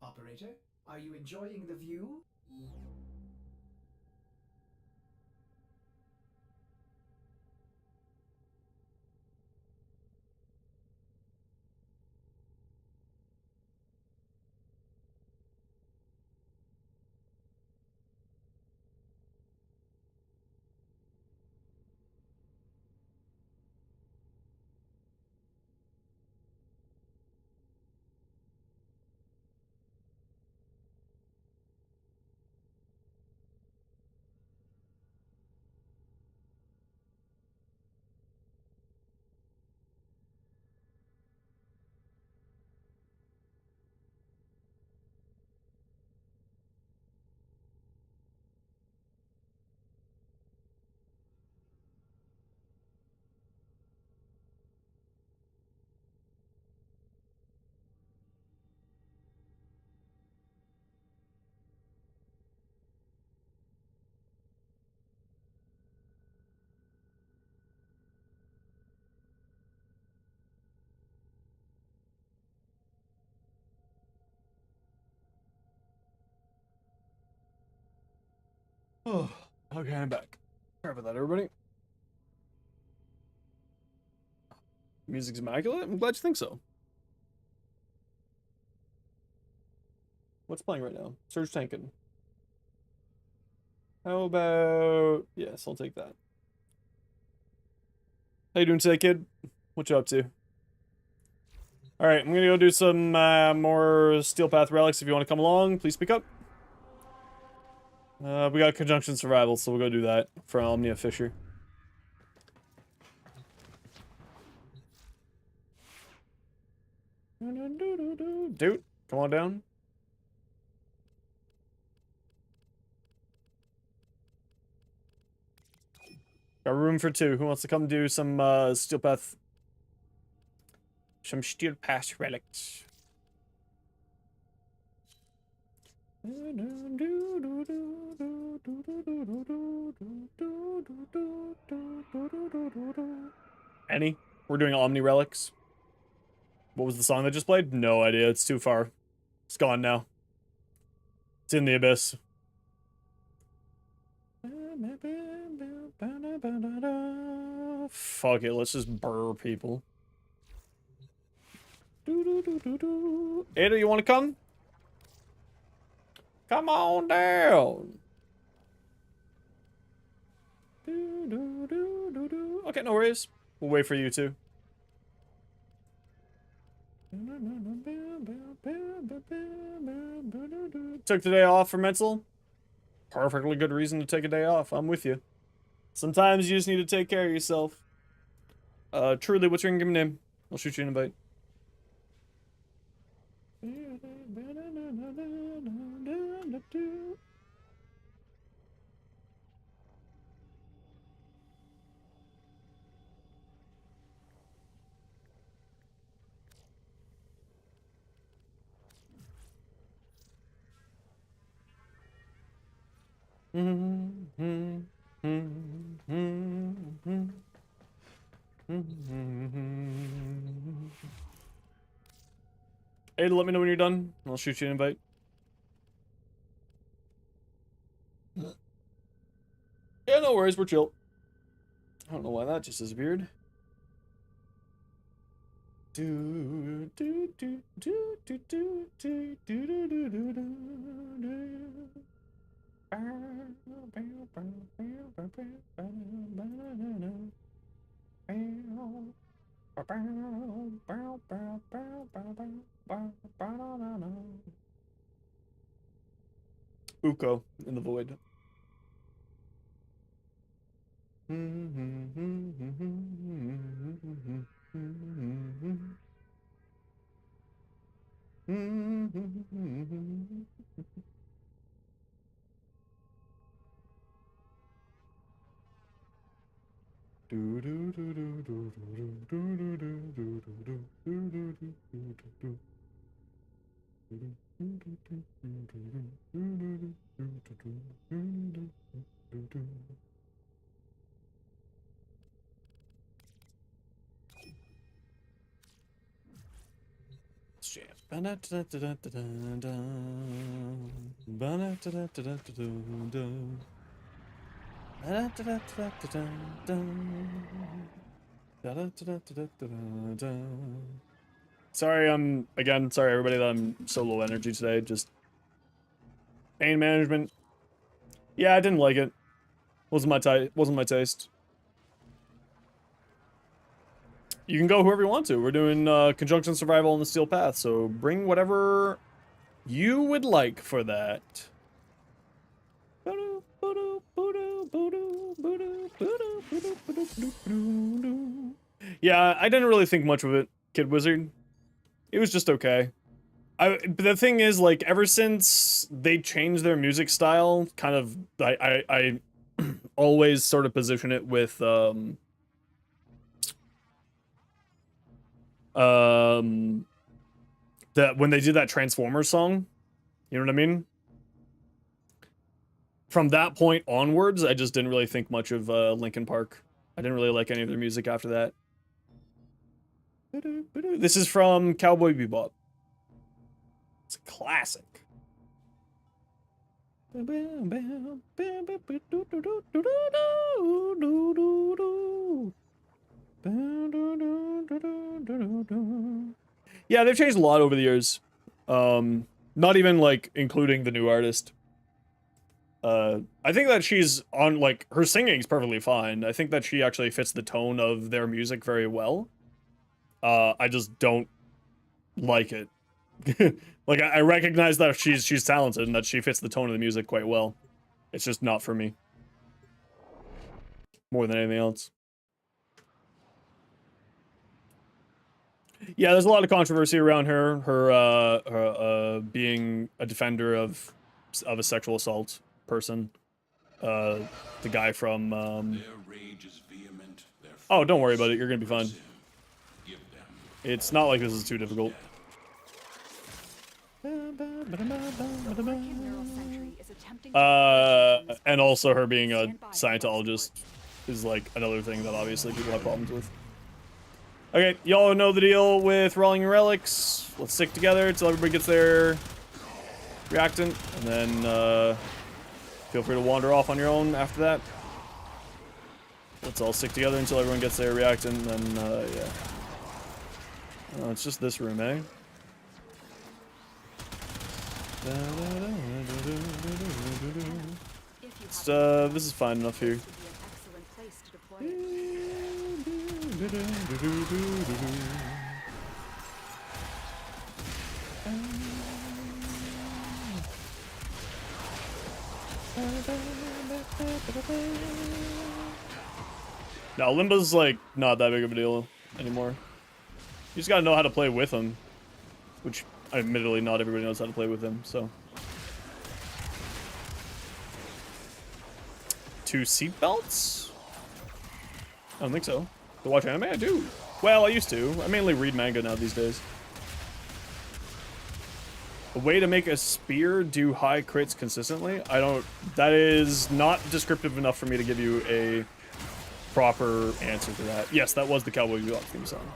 Operator, are you enjoying the view? Oh, okay, I'm back. Sorry about that, everybody. Music's immaculate? I'm glad you think so. What's playing right now? Surge Tankin'. How about... Yes, I'll take that. How you doing today, kid? What you up to? Alright, I'm gonna go do some more Steel Path Relics. If you want to come along, please speak up. We got Conjunction Survival, so we'll go do that for Omnia Fisher. Dude, come on down. Got room for two. Who wants to come do some Steel Path? Some Steel Path Relics. Any? We're doing Omni Relics. What was the song that just played? No idea. It's too far. It's gone now. It's in the abyss. Fuck it. Let's just burr people. Ada, you want to come? Come on down. Okay, no worries. We'll wait for you too. Took the day off for mental. Perfectly good reason to take a day off. I'm with you. Sometimes you just need to take care of yourself. Truly, what's your in-game name? I'll shoot you an invite. Ada, let me know when you're done. I'll shoot you an invite. Yeah, no worries, we're chill. I don't know why that just disappeared. Uko in the void. Sorry, sorry everybody that I'm so low energy today. Just pain management. Yeah, I didn't like it. Wasn't my taste. You can go whoever you want to. We're doing Conjunction Survival on the Steel Path, so bring whatever you would like for that. Yeah, I didn't really think much of it, Kid Wizard. It was just okay. But the thing is, like, ever since they changed their music style, kind of, I always sort of position it with, that when they did that Transformers song, you know what I mean? From that point onwards, I just didn't really think much of Linkin Park. I didn't really like any of their music after that. This is from Cowboy Bebop. It's a classic. Yeah, they've changed a lot over the years. Not even like including the new artist. I think that she's on like her singing's perfectly fine. I think that she actually fits the tone of their music very well. I just don't like it. Like I recognize that she's talented and that she fits the tone of the music quite well. It's just not for me. More than anything else. Yeah, there's a lot of controversy around her being a defender of a sexual assault person. The guy from Their rage is vehement. Their oh, don't worry about it. You're gonna be fine. sin. Give them It's not like this is too difficult. And also her being a Scientologist is like another thing that obviously people have problems with. Okay, y'all know the deal with rolling relics. Let's stick together until everybody gets their reactant, and then feel free to wander off on your own after that. Let's all stick together until everyone gets their reactant, and then yeah. Oh, it's just this room, eh? This is fine enough here. Now, Limba's like not that big of a deal anymore. You just gotta know how to play with him, which admittedly not everybody knows how to play with him, so. 2 seatbelts? I don't think so. To watch anime? I do. Well, I used to. I mainly read manga now these days. A way to make a spear do high crits consistently? I don't... That is not descriptive enough for me to give you a proper answer to that. Yes, that was the Cowboy Bebop theme song.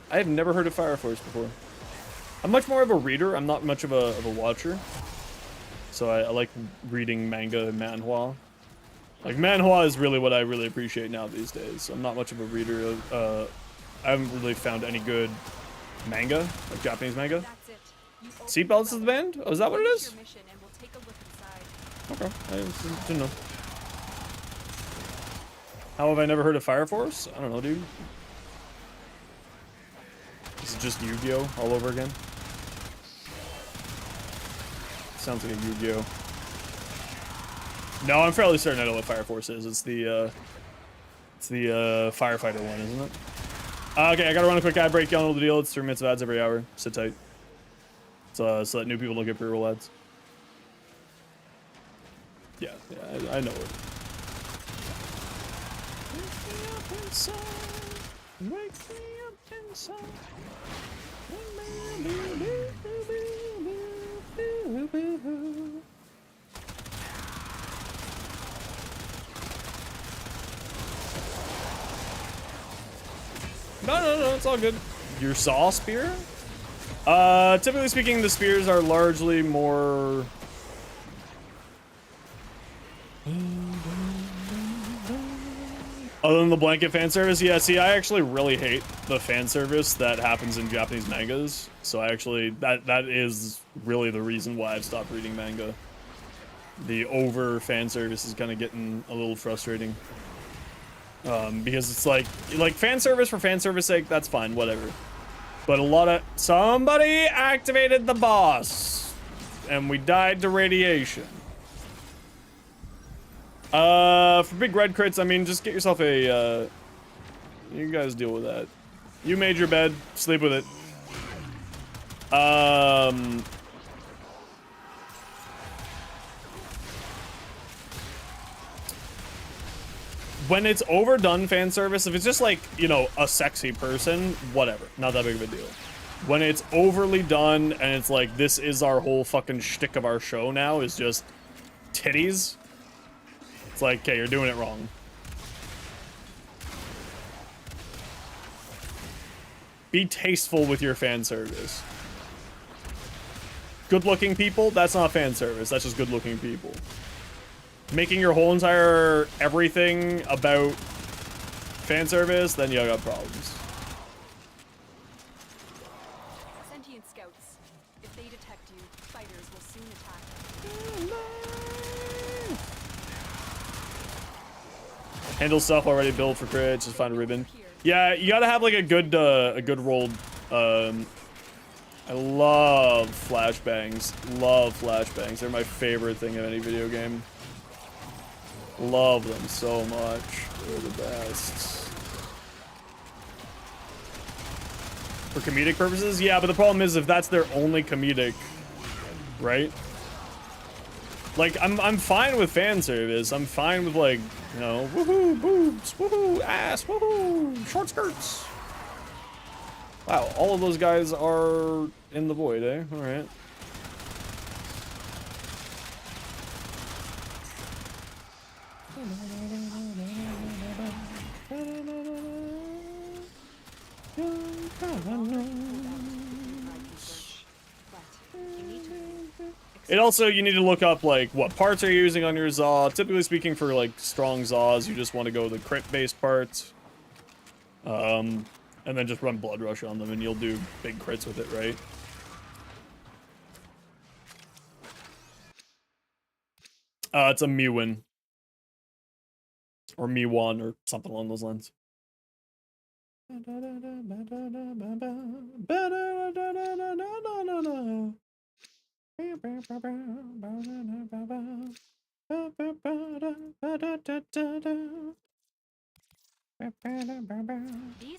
I have never heard of Fire Force before. I'm much more of a reader. I'm not much of a watcher. So I like reading manga and manhwa. Like, manhwa is really what I really appreciate now these days. I'm not much of a reader of, I haven't really found any good manga, like Japanese manga. Seatbelts is the band? Oh, is that what it is? Okay, I didn't know. How have I never heard of Fire Force? I don't know, dude. Is it just Yu-Gi-Oh! All over again? Sounds like a Yu-Gi-Oh! No, I'm fairly certain I know what Fire Force is. It's the firefighter one, isn't it? Okay, I gotta run a quick ad break. Y'all know the deal. It's 3 minutes of ads every hour. Sit tight. So that new people don't get pre-roll ads. Yeah, I know it. Wake me up inside. No, it's all good. Your saw spear? Typically speaking, the spears are largely more... Other than the blanket fan service, yeah, see, I actually really hate the fan service that happens in Japanese mangas. So I actually, that is really the reason why I've stopped reading manga. The over fan service is kind of getting a little frustrating. Because it's like fan service for fan service sake, that's fine, whatever. But a lot of, somebody activated the boss, and we died to radiation. For big red crits, I mean, just get yourself a, you guys deal with that. You made your bed, sleep with it. When it's overdone fan service, if it's just like, you know, a sexy person, whatever, not that big of a deal. When it's overly done and it's like, this is our whole fucking shtick of our show now, is just titties. It's like, okay, you're doing it wrong. Be tasteful with your fan service. Good-looking people, that's not fan service. That's just good-looking people. Making your whole entire everything about fan service, then you got problems. Sentient scouts. If they detect you, fighters will soon attack. Handle stuff already built for crits, just find a ribbon. Yeah, you gotta have like a good rolled, I love flashbangs. Love flashbangs. They're my favorite thing in any video game. Love them so much. They're the best. For comedic purposes? Yeah, but the problem is if that's their only comedic, right? Like, I'm fine with fan service. I'm fine with, like, you know, woohoo, boobs, woohoo, ass, woohoo, short skirts. Wow, all of those guys are in the void, eh? Alright. It also, you need to look up, like, what parts are you using on your Zaw. Typically speaking, for, like, strong Zaws, you just want to go the crit-based parts. And then just run Blood Rush on them, and you'll do big crits with it, right? It's a Miwin. Or Miwan, or something along those lines. These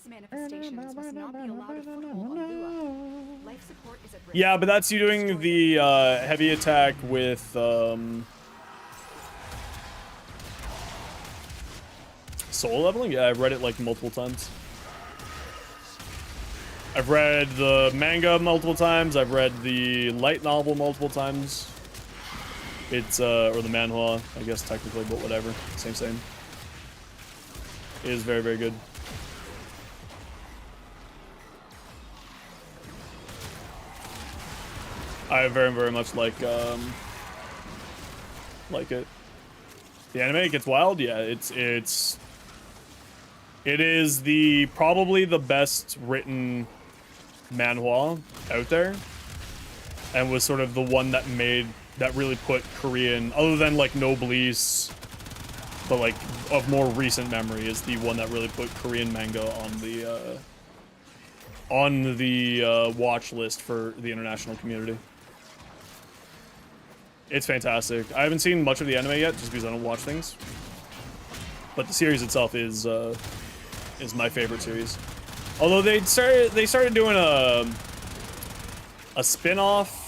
manifestations must not be allowed a foothold on Lua. Life support is at risk. Yeah, but that's you doing the heavy attack with soul leveling? Yeah, I've read it like multiple times. I've read the manga multiple times. I've read the light novel multiple times. It's or the manhwa, I guess technically, but whatever. Same. It is very, very good. I very, very much like it. The anime gets wild, yeah. It is probably the best written manhwa out there, and was sort of the one that really put Korean, other than like Noblesse, but like of more recent memory, is the one that really put Korean manga on the watch list for the international community. It's fantastic. I haven't seen much of the anime yet, just because I don't watch things. But the series itself is my favorite series. Although they started doing a spin-off,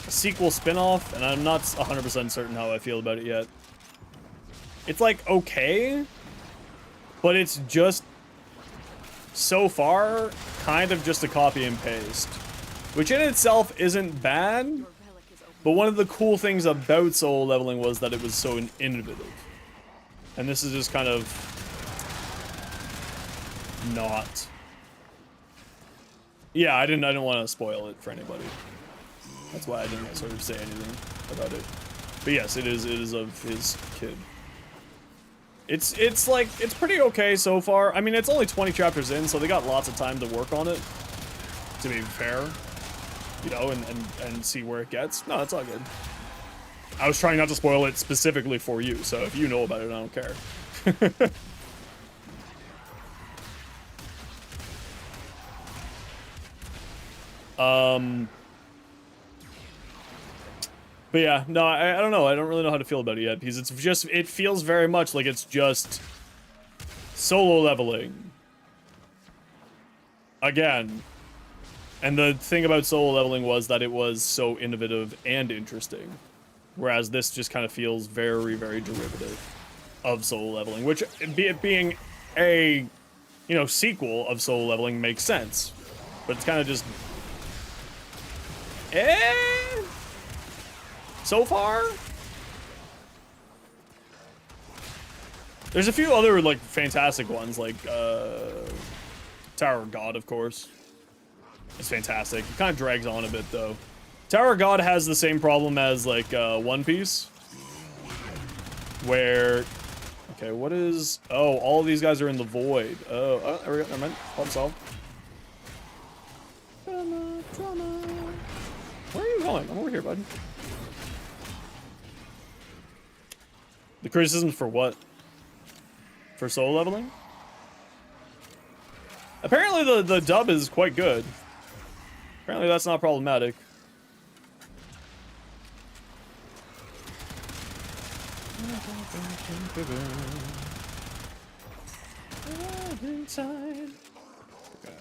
a sequel spin-off, and I'm not 100% certain how I feel about it yet. It's like okay, but it's just so far kind of just a copy and paste, which in itself isn't bad. But one of the cool things about Soul Leveling was that it was so innovative. And this is just kind of not. Yeah, I didn't want to spoil it for anybody. That's why I didn't sort of say anything about it. But yes, it is of his kid. It's pretty okay so far. I mean, it's only 20 chapters in, so they got lots of time to work on it, to be fair. You know, and see where it gets. No, it's all good. I was trying not to spoil it specifically for you, so if you know about it, I don't care. But yeah, no, I don't know. I don't really know how to feel about it yet, because it feels very much like it's just solo leveling. Again. And the thing about solo leveling was that it was so innovative and interesting. Whereas this just kind of feels very, very derivative of solo leveling, which it being a, you know, sequel of solo leveling makes sense. But it's kind of just so far. There's a few other like fantastic ones, like Tower of God, of course. It's fantastic. It kind of drags on a bit, though. Tower of God has the same problem as, like, One Piece. Where... Okay, what is... Oh, all of these guys are in the void. Oh, there we go. Never mind. Problem solved. Drama, drama. Where are you going? I'm over here, bud. The criticisms for what? For solo leveling? Apparently the dub is quite good. Apparently that's not problematic. Inside. Okay.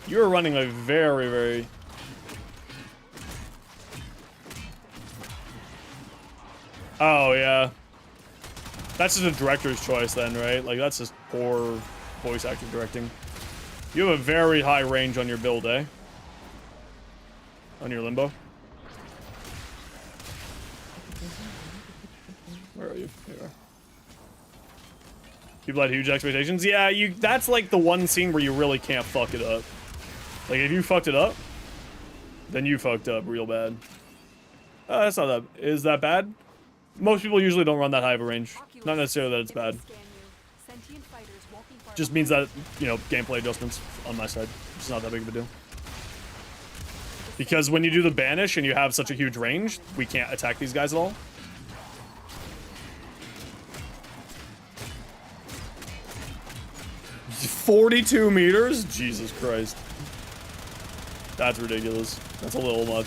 You're running a very, very... Oh, yeah. That's just a director's choice then, right? Like, that's just poor voice actor directing. You have a very high range on your build, eh? On your limbo. Where are you? Here you are. People had huge expectations. Yeah, that's like the one scene where you really can't fuck it up. Like, if you fucked it up, then you fucked up real bad. That's not that... Is that bad? Most people usually don't run that high of a range. Not necessarily that it's bad. Just means that, you know, gameplay adjustments on my side. It's not that big of a deal. Because when you do the banish and you have such a huge range, we can't attack these guys at all. $42 meters? Jesus Christ. That's ridiculous. That's a little much.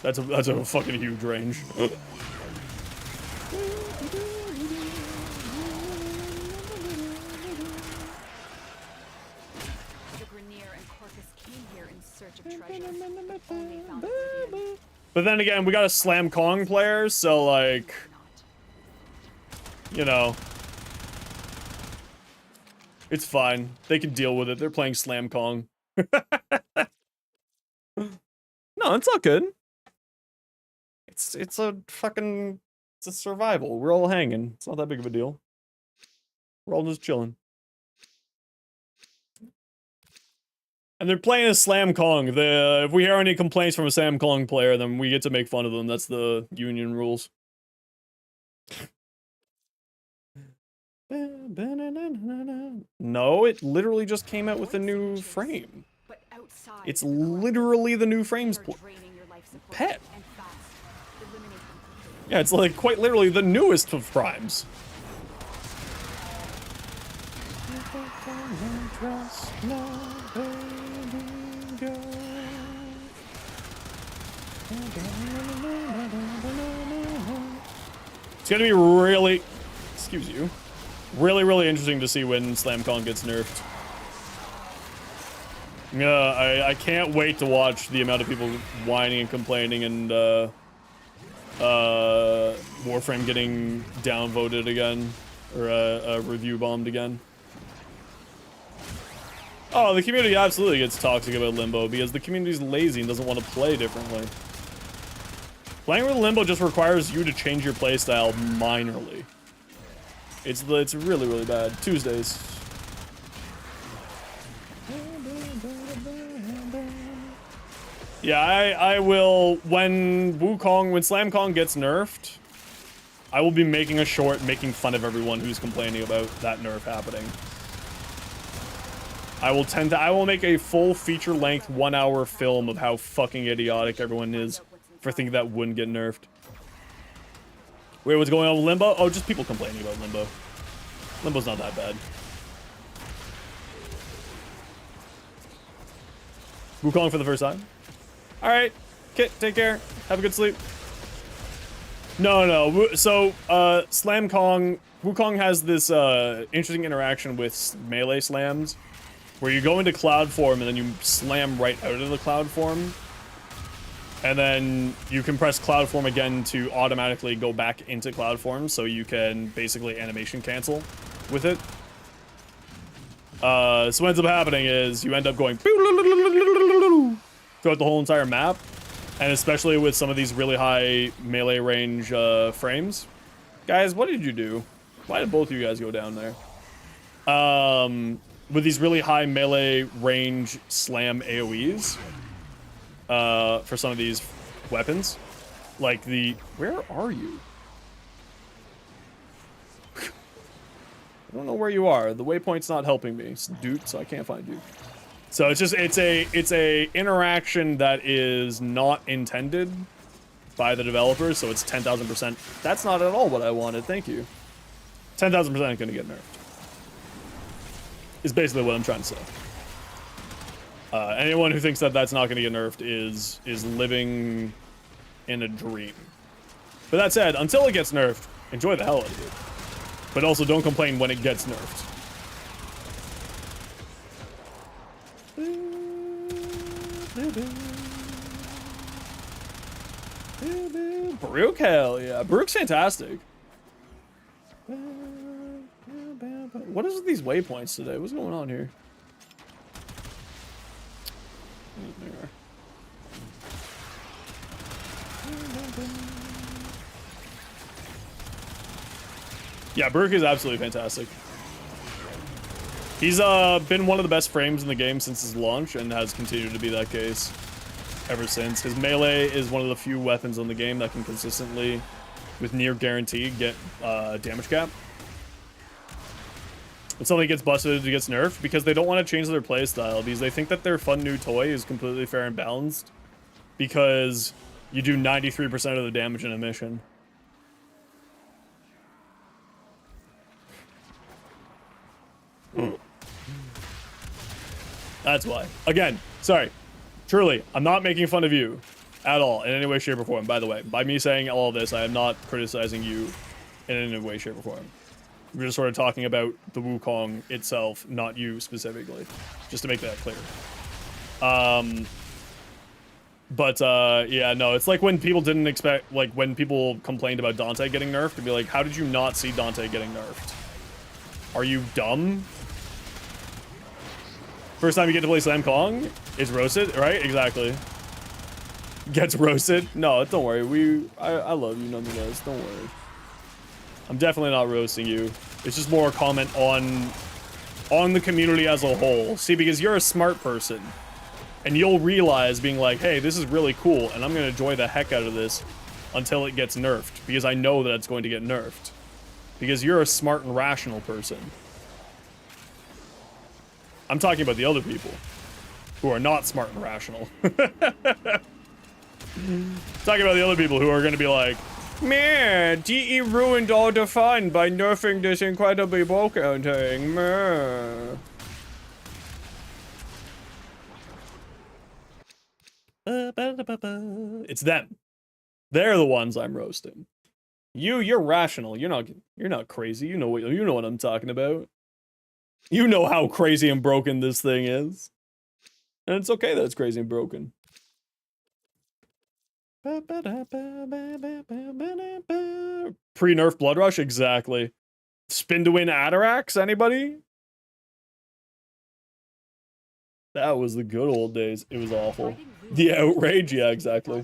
That's a fucking huge range. But then again, we got a Slam Kong player, so like, you know, it's fine. They can deal with it. They're playing Slam Kong. No, it's not good. It's a fucking, it's a survival. We're all hanging. It's not that big of a deal. We're all just chilling. And they're playing a Slam Kong. If we hear any complaints from a Slam Kong player, then we get to make fun of them. That's the union rules. No, it literally just came out with a new frame. It's literally the new frame's pet. Yeah, it's like quite literally the newest of primes. It's gonna be really, excuse you, really interesting to see when Slam Kong gets nerfed. I can't wait to watch the amount of people whining and complaining and Warframe getting downvoted again, or review bombed again. Oh, the community absolutely gets toxic about Limbo because the community's lazy and doesn't want to play differently. Playing with Limbo just requires you to change your playstyle minorly. It's really bad. Tuesdays. Yeah, I will, when Slam Kong gets nerfed, I will be making a short making fun of everyone who's complaining about that nerf happening. I will make a full feature-length 1-hour film of how fucking idiotic everyone is for thinking that wouldn't get nerfed. Wait, what's going on with Limbo? Oh, just people complaining about Limbo. Limbo's not that bad. Wukong for the first time. Alright, Kit, take care. Have a good sleep. No. So, Slam Kong... Wukong has this, interesting interaction with melee slams, where you go into cloud form and then you slam right out of the cloud form. And then you can press cloud form again to automatically go back into cloud form, so you can basically animation cancel with it. So what ends up happening is you end up going throughout the whole entire map, and especially with some of these really high melee range frames. Guys, what did you do? Why did both of you guys go down there? With these really high melee range slam AoEs for some of these weapons, like the... Where are you? I don't know where you are. The waypoint's not helping me, dude, so I can't find you. So it's just, it's a interaction that is not intended by the developers, so it's 10,000%. That's not at all what I wanted, thank you. 10,000% gonna get nerfed. Is basically what I'm trying to say. Anyone who thinks that that's not gonna get nerfed is living in a dream. But that said, until it gets nerfed, enjoy the hell out of it. But also don't complain when it gets nerfed. Brooke, hell yeah. Brooke's fantastic. What is with these waypoints today? What's going on here? There. Yeah, Brooke is absolutely fantastic. He's been one of the best frames in the game since his launch and has continued to be that case ever since. His melee is one of the few weapons in the game that can consistently, with near guarantee, get damage cap. When something gets busted, it gets nerfed because they don't want to change their playstyle because they think that their fun new toy is completely fair and balanced because you do 93% of the damage in a mission. That's why. Again, sorry. Truly, I'm not making fun of you at all in any way, shape, or form. By the way, by me saying all of this, I am not criticizing you in any way, shape, or form. We're just sort of talking about the Wukong itself, not you specifically. Just to make that clear. Yeah, no, it's like when people didn't expect, like when people complained about Dante getting nerfed, to be like, how did you not see Dante getting nerfed? Are you dumb? First time you get to play Slam Kong, it's roasted, right? Exactly. Gets roasted. No, don't worry. I love you nonetheless. Don't worry. I'm definitely not roasting you. It's just more a comment on the community as a whole. See, because you're a smart person, and you'll realize being like, hey, this is really cool, and I'm gonna enjoy the heck out of this until it gets nerfed, because I know that it's going to get nerfed. Because you're a smart and rational person. I'm talking about the other people who are not smart and rational. Talking about the other people who are going to be like, man, DE ruined all the fun by nerfing this incredibly broken thing, man. It's them. They're the ones I'm roasting. You're rational. You're not crazy. You know what I'm talking about. You know how crazy and broken this thing is. And it's okay that it's crazy and broken. Pre-nerf Blood Rush? Exactly. Spin to win Atarax? Anybody? That was the good old days. It was awful. The outrage? Yeah, exactly.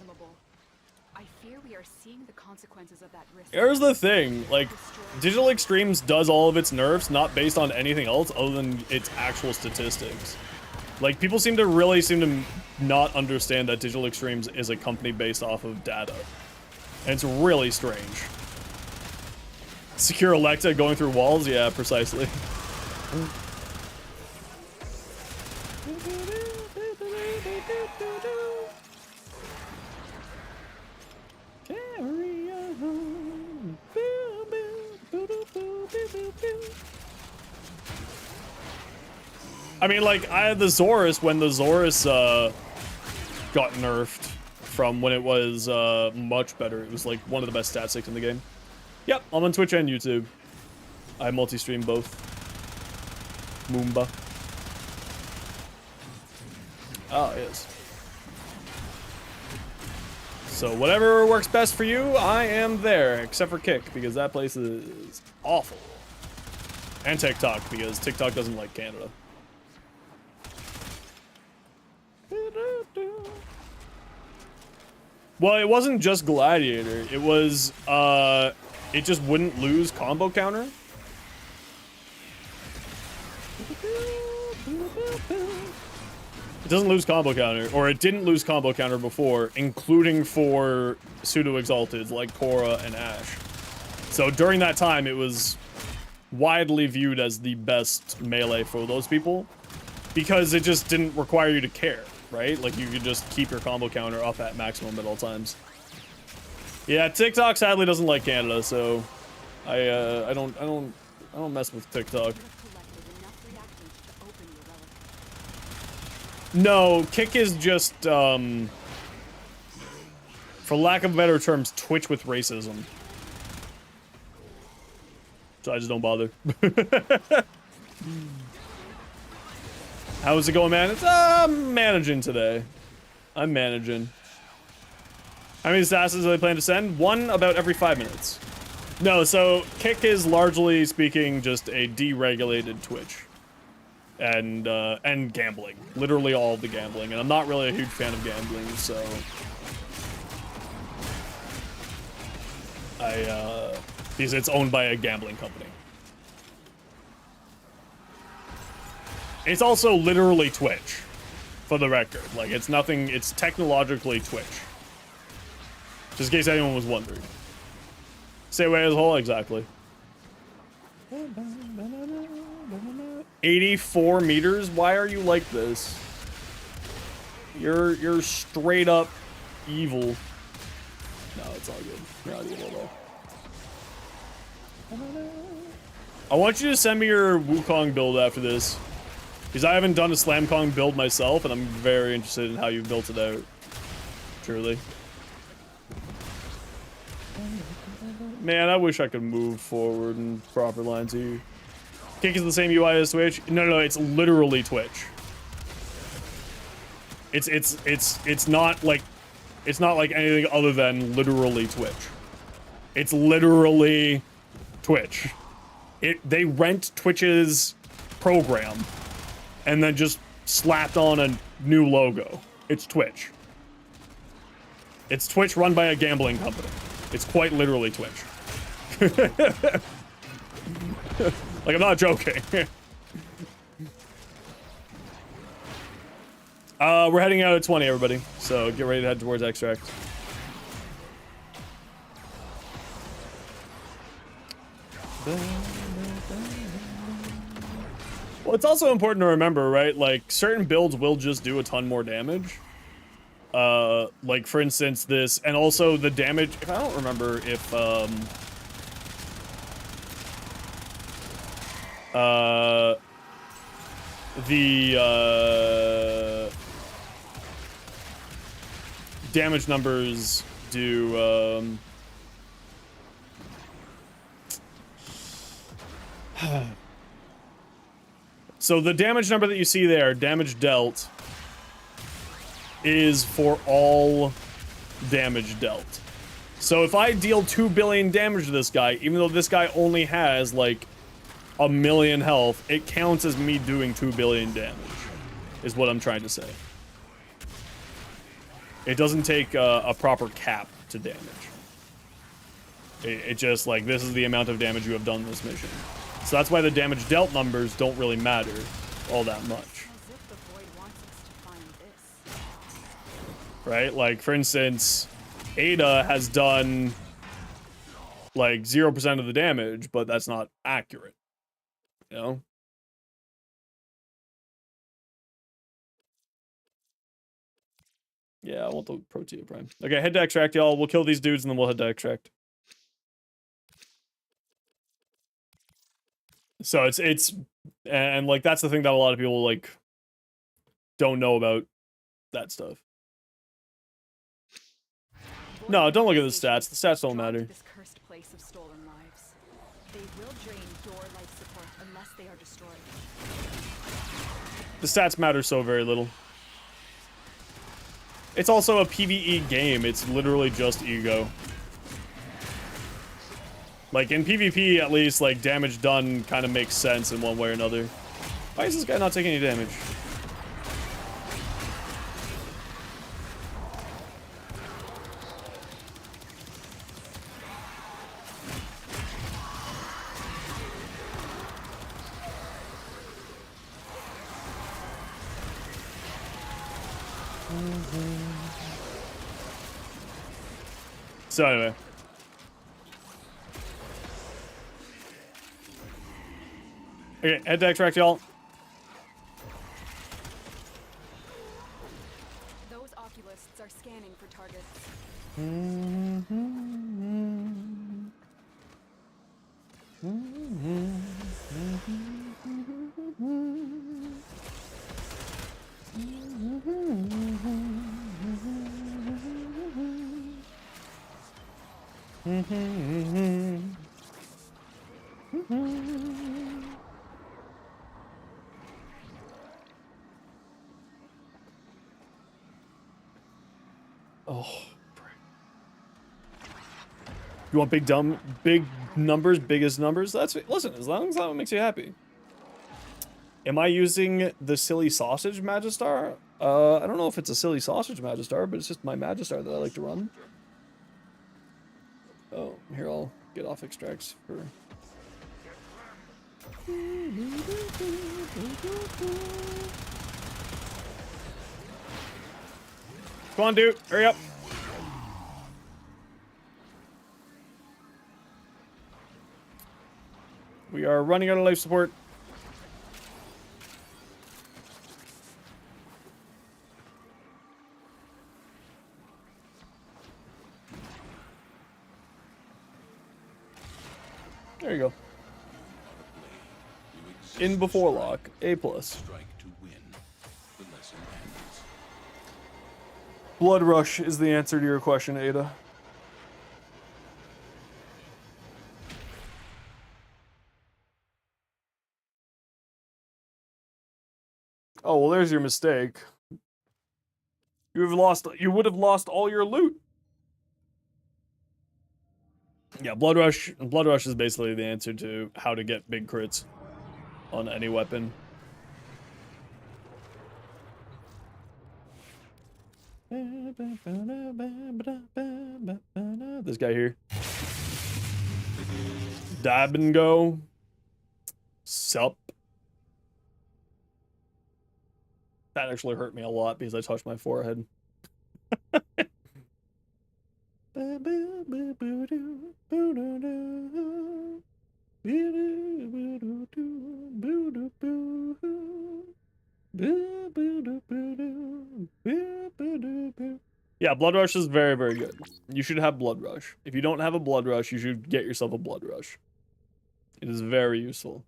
I fear we are seeing the consequences of that risk. Here's the thing, like, Digital Extremes does all of its nerfs not based on anything else other than its actual statistics. Like, people seem to not understand that Digital Extremes is a company based off of data. And it's really strange. Secure Alexa going through walls? Yeah, precisely. I mean, like, I had the Zorus when the Zorus got nerfed from when it was much better. It was like one of the best stat sticks in the game. Yep, I'm on Twitch and YouTube. I multi-stream both. Moomba. Oh, yes. So whatever works best for you, I am there, except for Kick, because that place is awful. And TikTok, because TikTok doesn't like Canada. Well, it wasn't just Gladiator. It was, it just wouldn't lose combo counter. It doesn't lose combo counter, or it didn't lose combo counter before, including for pseudo-exalted like Korra and Ash. So during that time, it was widely viewed as the best melee for those people, because it just didn't require you to care, right? Like, you could just keep your combo counter up at maximum at all times. Yeah, TikTok sadly doesn't like Canada, so I don't mess with TikTok. No, Kick is just, for lack of better terms, Twitch with racism. So I just don't bother. How's it going, man? It's, managing today. I'm managing. How many assassins do they plan to send? One about every 5 minutes. No, so Kick is largely speaking just a deregulated Twitch. And gambling. Literally all of the gambling. And I'm not really a huge fan of gambling, so... because it's owned by a gambling company. It's also literally Twitch, for the record. Like, it's nothing, it's technologically Twitch. Just in case anyone was wondering. Stay away as a whole, exactly. 84 meters? Why are you like this? You're straight up evil. No, it's all good. You're not evil at all. I want you to send me your Wukong build after this. Because I haven't done a Slam Kong build myself, and I'm very interested in how you've built it out. Truly. Man, I wish I could move forward in proper lines here. Kick is the same UI as Twitch? No, it's literally Twitch. It's not like anything other than literally Twitch. It's literally Twitch. They rent Twitch's program and then just slapped on a new logo. It's Twitch. It's Twitch run by a gambling company. It's quite literally Twitch. Like, I'm not joking. We're heading out at 20, everybody. So get ready to head towards Extract. Well, it's also important to remember, right? Like, certain builds will just do a ton more damage. Like, for instance, this, and also the damage, if I don't remember if, the, damage numbers do, so the damage number that you see there, damage dealt, is for all damage dealt. So if I deal 2 billion damage to this guy, even though this guy only has, like, 1 million health, it counts as me doing 2 billion damage, is what I'm trying to say. It doesn't take a proper cap to damage. It just, like, this is the amount of damage you have done this mission. So that's why the damage dealt numbers don't really matter all that much. Right? Like, for instance, Ada has done, like, 0% of the damage, but that's not accurate. You know? Yeah, I want the Protea Prime. Okay, head to Extract, y'all. We'll kill these dudes, and then we'll head to Extract. So it's and like that's the thing that a lot of people like don't know about that stuff. No, don't look at the stats. The stats don't matter. This cursed place of stolen lives. They will drain your life support unless they are destroyed. The stats matter so very little. It's also a PvE game. It's literally just ego. Like, in PvP, at least, like, damage done kind of makes sense in one way or another. Why is this guy not taking any damage? So anyway. Okay, head to extract, y'all. Those oculists are scanning for targets. Oh, you want big numbers, biggest numbers? Listen, as long as that one makes you happy. Am I using the silly sausage Magistar? I don't know if it's a silly sausage Magistar, but it's just my Magistar that I like to run. Oh, here I'll get off extracts for. Come on, dude, hurry up. We are running out of life support. There you go. In before lock, A+. Strike to win. The lesson ends. Blood Rush is the answer to your question, Ada. Oh, well, there's your mistake. You would have lost all your loot. Yeah, Blood Rush is basically the answer to how to get big crits on any weapon. This guy here. Dab and go. Sup. That actually hurt me a lot because I touched my forehead. Yeah, Blood Rush is very, very good. You should have Blood Rush. If you don't have a Blood Rush, you should get yourself a Blood Rush. It is very useful.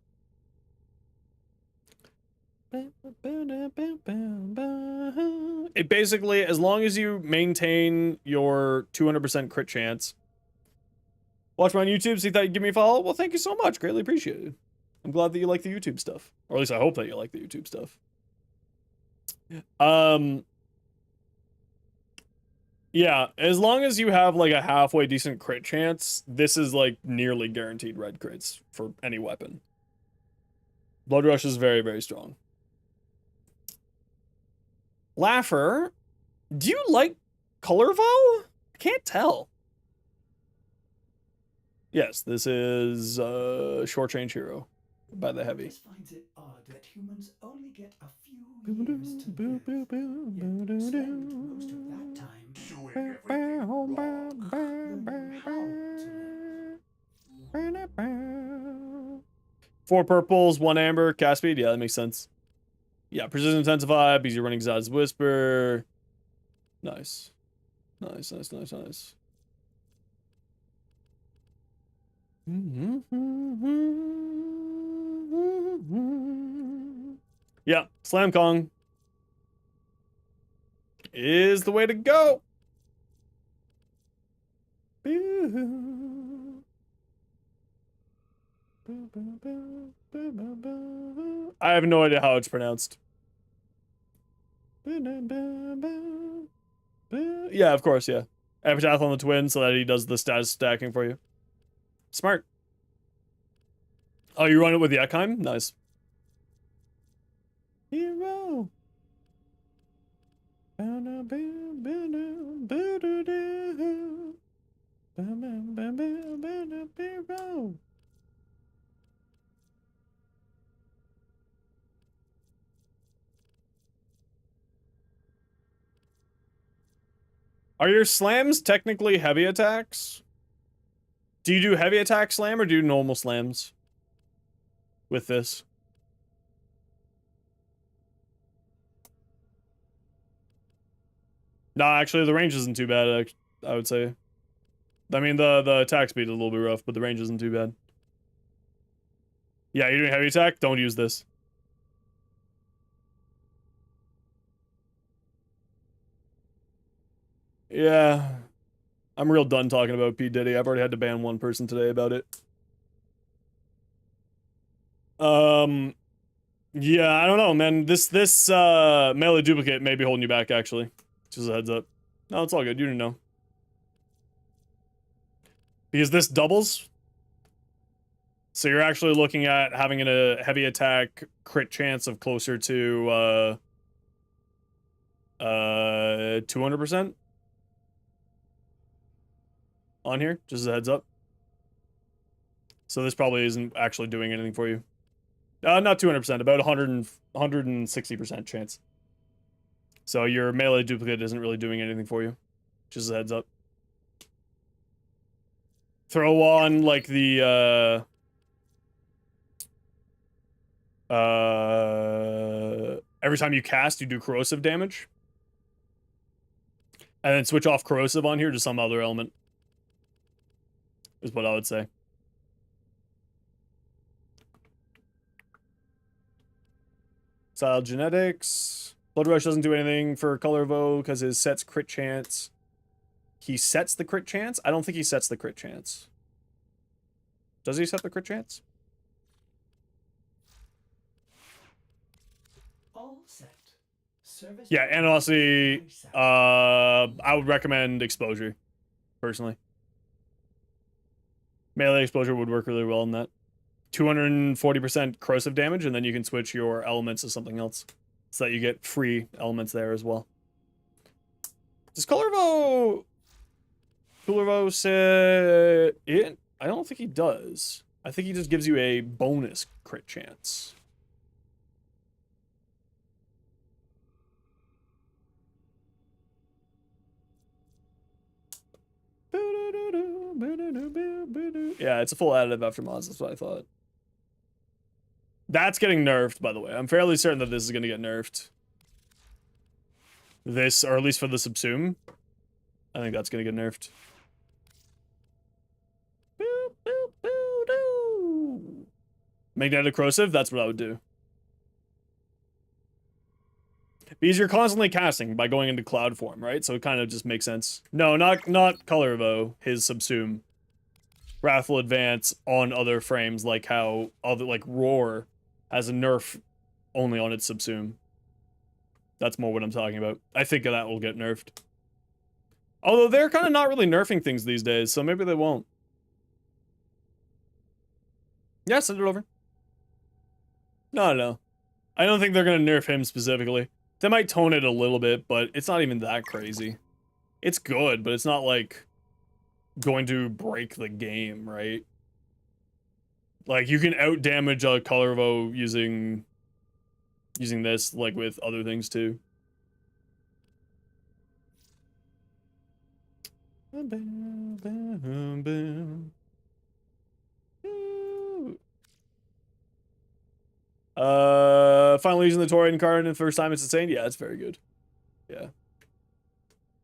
It basically, as long as you maintain your 200% crit chance. Watch me on YouTube, so you thought you'd give me a follow? Well, thank you so much. Greatly appreciated. I'm glad that you like the YouTube stuff. Or at least I hope that you like the YouTube stuff. Yeah, as long as you have like a halfway decent crit chance, this is like nearly guaranteed red crits for any weapon. Blood Rush is very, very strong. Laugher, do you like Colorvo? I can't tell. Yes, this is Short Range Hero by the Heavy. This finds it odd that humans only get a few years to live, yet spend most of that time Doing everything wrong. learning how to live. 4 purples, 1 amber, cast speed. Yeah, that makes sense. Yeah, precision intensify because you're running Zod's Whisper. Nice. Nice, nice, nice, nice. Yeah, Slam Kong is the way to go. I have no idea how it's pronounced. Yeah, of course, yeah. Epitaph on the twin so that he does the status stacking for you. Smart. Oh, you run it with Yakheim? Nice. Hero. Are your slams technically heavy attacks? Do you do heavy attack slam or do you normal slams with this? Nah, actually, the range isn't too bad, I would say. I mean, the attack speed is a little bit rough, but the range isn't too bad. Yeah, you're doing heavy attack? Don't use this. Yeah. I'm real done talking about P. Diddy. I've already had to ban one person today about it. Yeah, I don't know, man. This melee duplicate may be holding you back, actually. Just a heads up. No, it's all good. You didn't know. Because this doubles. So you're actually looking at having a heavy attack crit chance of closer to 200% on here, just as a heads up. So this probably isn't actually doing anything for you. Not 200%, about 160% chance. So your melee duplicate isn't really doing anything for you, just as a heads up. Throw on like the every time you cast, you do corrosive damage. And then switch off corrosive on here to some other element. Is what I would say. Style genetics. Blood Rush doesn't do anything for Color Voe because his sets crit chance. He sets the crit chance? I don't think he sets the crit chance. Does he set the crit chance? All set. Service. Yeah, and honestly, I would recommend Exposure, personally. Melee Exposure would work really well in that. 240% corrosive damage, and then you can switch your elements to something else. So that you get free elements there as well. Does Color Voe say it? I don't think he does. I think he just gives you a bonus crit chance. Yeah, it's a full additive after mods, that's what I thought. That's getting nerfed, by the way. I'm fairly certain that this is going to get nerfed. This, or at least for the subsume. I think that's going to get nerfed. Magnetic corrosive, that's what I would do. Because you're constantly casting by going into cloud form, right? So it kind of just makes sense. No, not Color Voe, his subsume. Wrathful Advance on other frames, like how other Roar has a nerf only on its subsume. That's more what I'm talking about. I think that will get nerfed. Although they're kind of not really nerfing things these days, so maybe they won't. Yeah, send it over. No. I don't think they're gonna nerf him specifically. They might tone it a little bit, but it's not even that crazy. It's good, but it's not like going to break the game, right? Like, you can out-damage a Color Voe using this, like, with other things, too. Finally using the Torian card in the first time, it's insane. Yeah, it's very good. Yeah.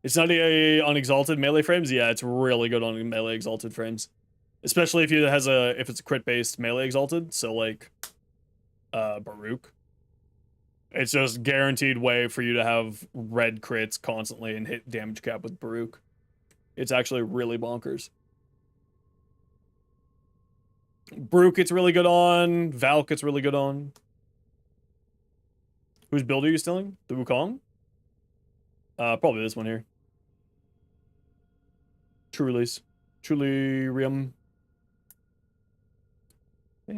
It's not on exalted melee frames. Yeah, it's really good on melee exalted frames. Especially if it's a crit-based melee exalted, so like Baruch. It's just guaranteed way for you to have red crits constantly and hit damage cap with Baruch. It's actually really bonkers. Baruch gets really good on, Valk gets really good on. Whose build are you stealing? The Wukong? Probably this one here. True release. Truly Rium. This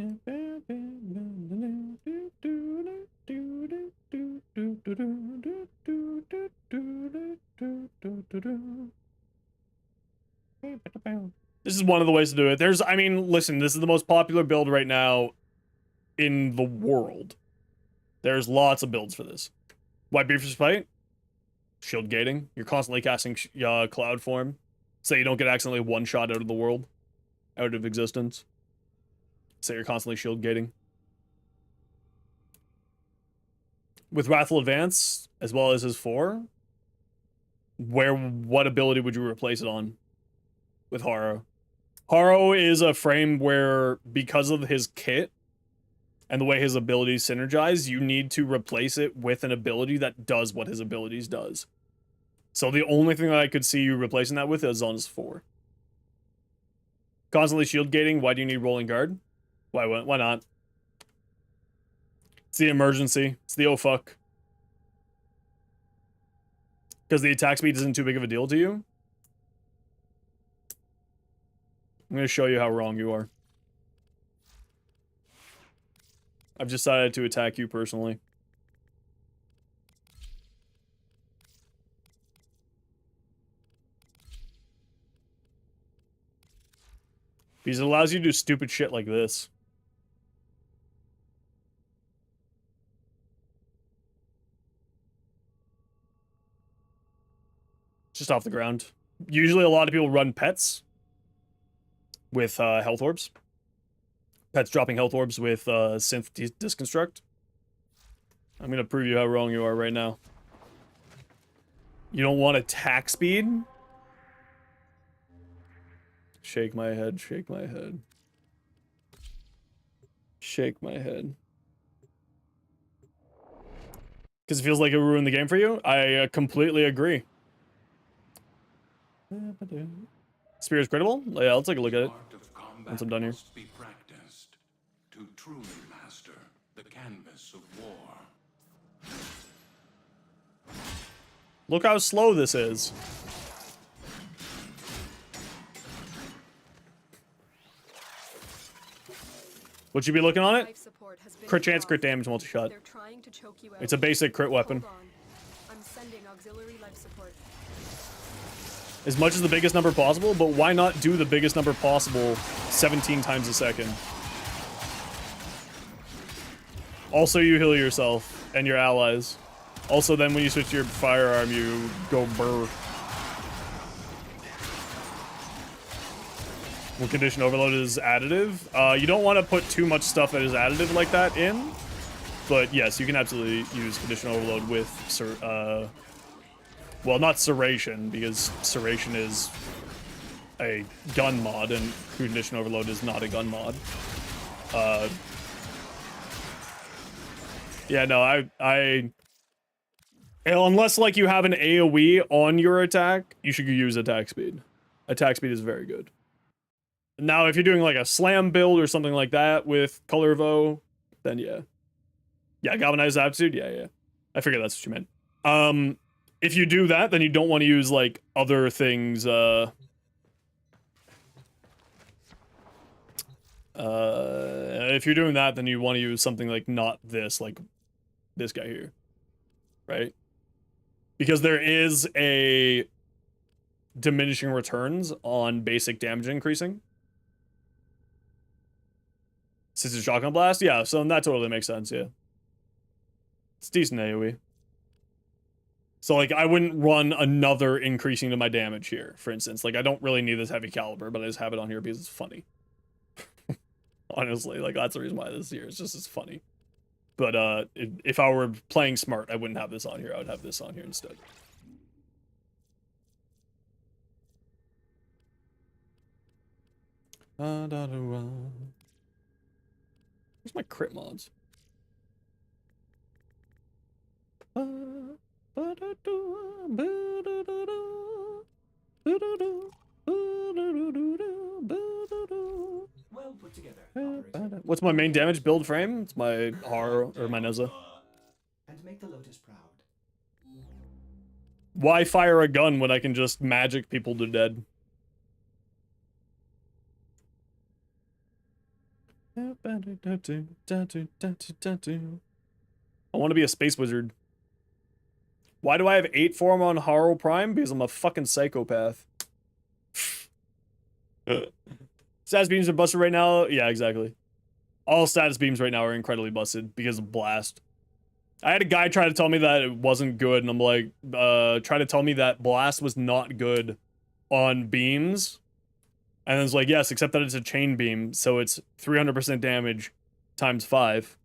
is one of the ways to do it. I mean, listen, this is the most popular build right now in the world. There's lots of builds for this. White Beaver's Fight? shield gating. You're constantly casting cloud form, so you don't get accidentally one shot out of the world, out of existence. So you're constantly shield gating. With Wrathful Advance, as well as his 4, what ability would you replace it on? With Haro. Haro is a frame where, because of his kit and the way his abilities synergize, you need to replace it with an ability that does what his abilities does. So the only thing that I could see you replacing that with is on his 4. Constantly shield gating, why do you need rolling guard? Why not? It's the emergency. It's the oh fuck. Because the attack speed isn't too big of a deal to you? I'm going to show you how wrong you are. I've decided to attack you personally. Because it allows you to do stupid shit like this. Just off the ground. Usually a lot of people run pets with health orbs. Pets dropping health orbs with synth disconstruct. I'm going to prove you how wrong you are right now. You don't want attack speed? Shake my head, shake my head. Shake my head. Because it feels like it ruined the game for you? I completely agree. Spear is critical? Yeah, I'll take a look at it once I'm done here. Must be practiced to truly master the canvas of war. Look how slow this is. What you be looking on it? Crit chance, crit damage, multi-shot. It's a basic crit weapon. I'm sending auxiliary life support. As much as the biggest number possible, but why not do the biggest number possible 17 times a second? Also, you heal yourself and your allies. Also, then when you switch to your firearm, you go burr. When condition overload is additive, you don't want to put too much stuff that is additive like that in. But yes, you can absolutely use condition overload with, well, not serration, because serration is a gun mod, and condition overload is not a gun mod. Yeah, no, unless, like, you have an AoE on your attack, you should use attack speed. Attack speed is very good. Now, if you're doing, like, a slam build or something like that with Color Vo, then yeah. Yeah, galvanized aptitude, yeah. I figured that's what you meant. If you do that, then you don't want to use, like, other things, if you're doing that, then you want to use something like not this, like this guy here, right? Because there is a diminishing returns on basic damage increasing. Since it's Shotgun Blast, yeah, so that totally makes sense, yeah. It's decent AoE. So, like, I wouldn't run another increasing to my damage here, for instance. Like, I don't really need this heavy caliber, but I just have it on here because it's funny. Honestly, like, that's the reason why this here is just as funny. But, if I were playing smart, I wouldn't have this on here. I would have this on here instead. Where's my crit mods? Well put together, operator. What's my main damage build frame? It's my Haro or my Neza. And make the Lotus proud. Why fire a gun when I can just magic people to dead? I want to be a space wizard. Why do I have 8 form on Haro Prime? Because I'm a fucking psychopath. Status beams are busted right now. Yeah, exactly. All status beams right now are incredibly busted because of Blast. I had a guy try to tell me that it wasn't good, and I'm like, try to tell me that blast was not good on beams. And then it's like, yes, except that it's a chain beam, so it's 300% damage times 5.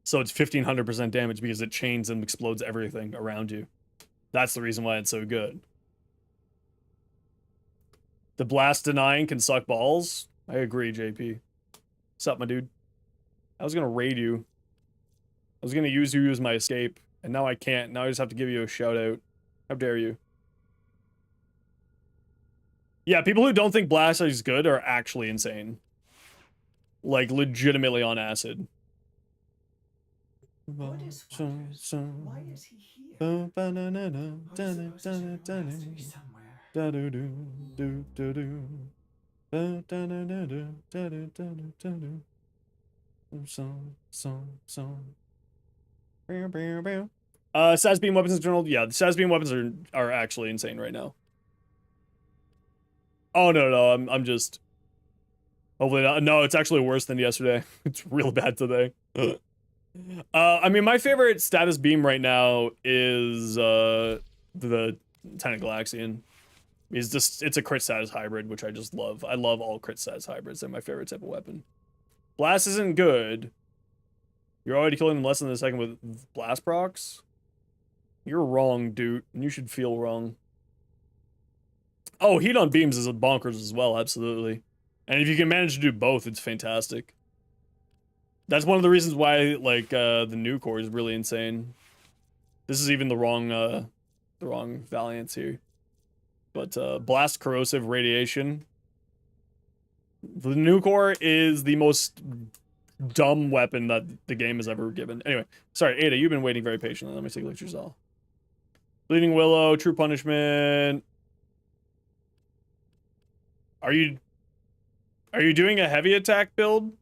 So it's 1500% damage because it chains and explodes everything around you. That's the reason why it's so good. The blast denying can suck balls. I agree, JP. What's up, my dude? I was gonna raid you. I was gonna use you as my escape, and now I can't. Now I just have to give you a shout out. How dare you? Yeah, people who don't think blast is good are actually insane. Like, legitimately on acid. Goddess wonders, why is he here? I suppose General has to be somewhere. SAS beam weapons in general, yeah, the SAS beam weapons are actually insane right now. Oh no, I'm just hopefully not. No, it's actually worse than yesterday. It's real bad today. I mean, my favorite status beam right now is the Lieutenant Galaxian. It's a crit status hybrid, which I just love. I love all crit status hybrids. They're my favorite type of weapon. Blast isn't good. You're already killing them less than a second with blast procs? You're wrong, dude, and you should feel wrong. Oh, heat on beams is bonkers as well, absolutely. And if you can manage to do both, it's fantastic. That's one of the reasons why, like, the new core is really insane. This is even the wrong Valiance here. But, blast corrosive radiation. The new core is the most dumb weapon that the game has ever given. Anyway, sorry, Ada, you've been waiting very patiently. Let me take a look at yourself. Bleeding Willow, True Punishment. Are you doing a heavy attack build?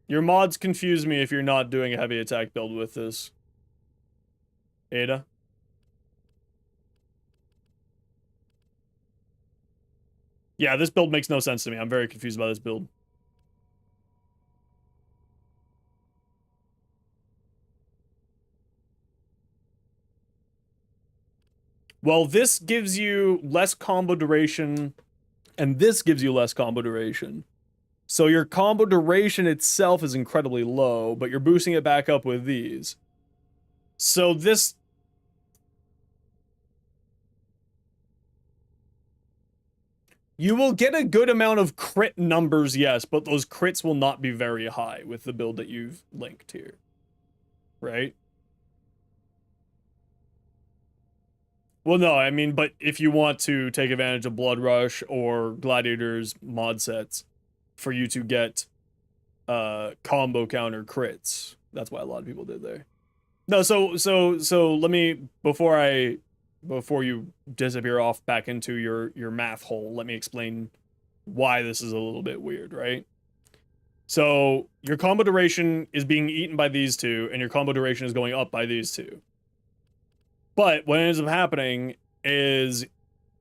Your mods confuse me if you're not doing a heavy attack build with this. Ada? Yeah, this build makes no sense to me. I'm very confused by this build. Well, this gives you less combo duration, and this gives you less combo duration. So your combo duration itself is incredibly low, but you're boosting it back up with these. So this... You will get a good amount of crit numbers, yes, but those crits will not be very high with the build that you've linked here. Right? Well, no, I mean, but if you want to take advantage of Blood Rush or Gladiator's mod sets for you to get combo counter crits, that's why a lot of people did there. No, so let me, before you disappear off back into your math hole, let me explain why this is a little bit weird, right? So your combo duration is being eaten by these two, and your combo duration is going up by these two. But what ends up happening is,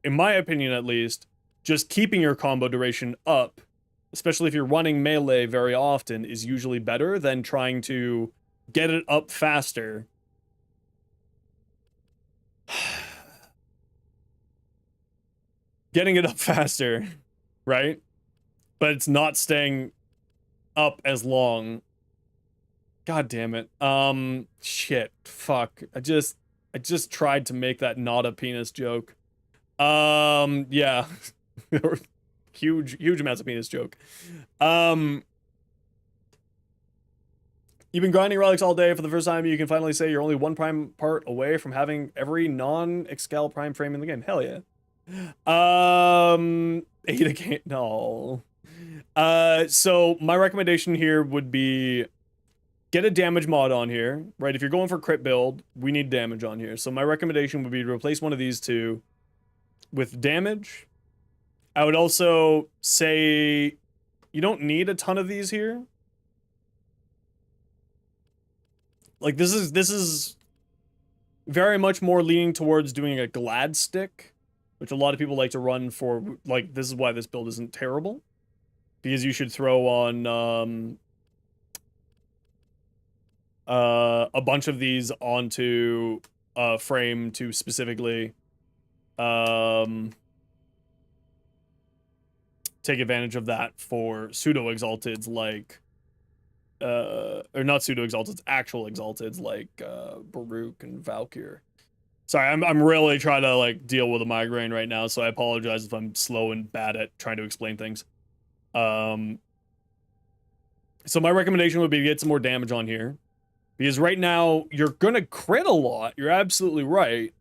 in my opinion at least, just keeping your combo duration up, especially if you're running melee very often, is usually better than trying to get it up faster. Getting it up faster, right? But it's not staying up as long. God damn it. Shit. Fuck. I just tried to make that not a penis joke. Yeah. huge amounts of penis joke. You've been grinding relics all day. For the first time, you can finally say you're only one prime part away from having every non-Excal prime frame in the game. Hell yeah. Ada can't, no. So my recommendation here would be get a damage mod on here, right? If you're going for crit build, we need damage on here. So my recommendation would be to replace one of these two with damage. I would also say you don't need a ton of these here. Like, this is very much more leaning towards doing a glad stick which a lot of people like to run for, like, this is why this build isn't terrible. Because you should throw on, a bunch of these onto a frame to specifically, take advantage of that for pseudo-exalteds like, or not pseudo-exalteds, actual exalteds like, Baruch and Valkyr. Sorry, I'm really trying to, like, deal with a migraine right now, so I apologize if I'm slow and bad at trying to explain things. So my recommendation would be to get some more damage on here. Because right now, you're gonna crit a lot, you're absolutely right,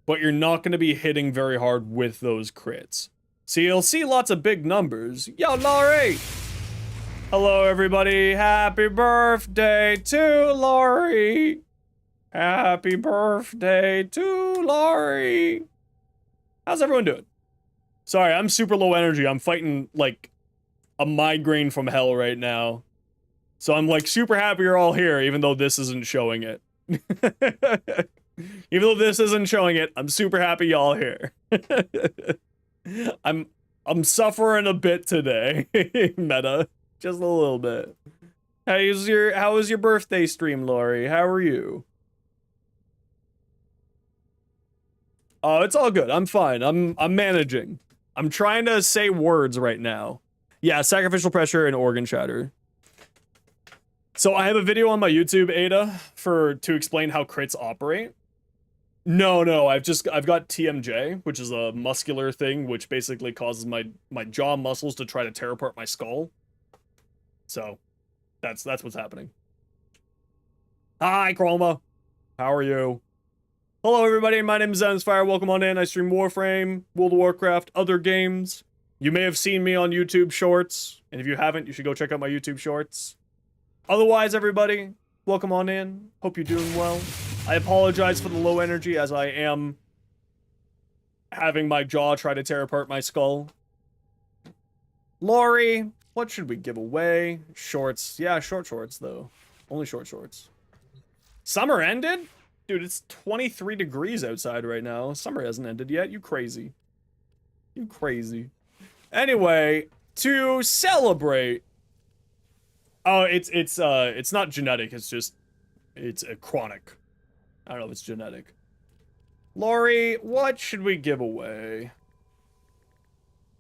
but you're not gonna be hitting very hard with those crits. So you'll see lots of big numbers. Yo, Laurie! Hello, everybody. Happy birthday to Laurie! Happy birthday to Laurie! How's everyone doing? Sorry, I'm super low energy. I'm fighting, like, a migraine from hell right now. So I'm, like, super happy you're all here, even though this isn't showing it. Even though this isn't showing it, I'm super happy y'all here. I'm suffering a bit today. Meta. Just a little bit. How was your birthday stream, Laurie? How are you? Oh, it's all good. I'm fine. I'm managing. I'm trying to say words right now. Yeah, sacrificial pressure and organ shatter. So I have a video on my YouTube, Ada, to explain how crits operate. No, I've got TMJ, which is a muscular thing, which basically causes my jaw muscles to try to tear apart my skull. So, that's what's happening. Hi, Chroma. How are you? Hello, everybody. My name is Zenfire. Welcome on in. I stream Warframe, World of Warcraft, other games. You may have seen me on YouTube Shorts, and if you haven't, you should go check out my YouTube Shorts. Otherwise, everybody, welcome on in. Hope you're doing well. I apologize for the low energy, as I am having my jaw try to tear apart my skull. Laurie, what should we give away? Shorts. Yeah, short shorts, though. Only short shorts. Summer ended? Dude, it's 23 degrees outside right now. Summer hasn't ended yet. You crazy. You crazy. Anyway, to celebrate... Oh, it's not genetic, it's a chronic. I don't know if it's genetic. Laurie, what should we give away?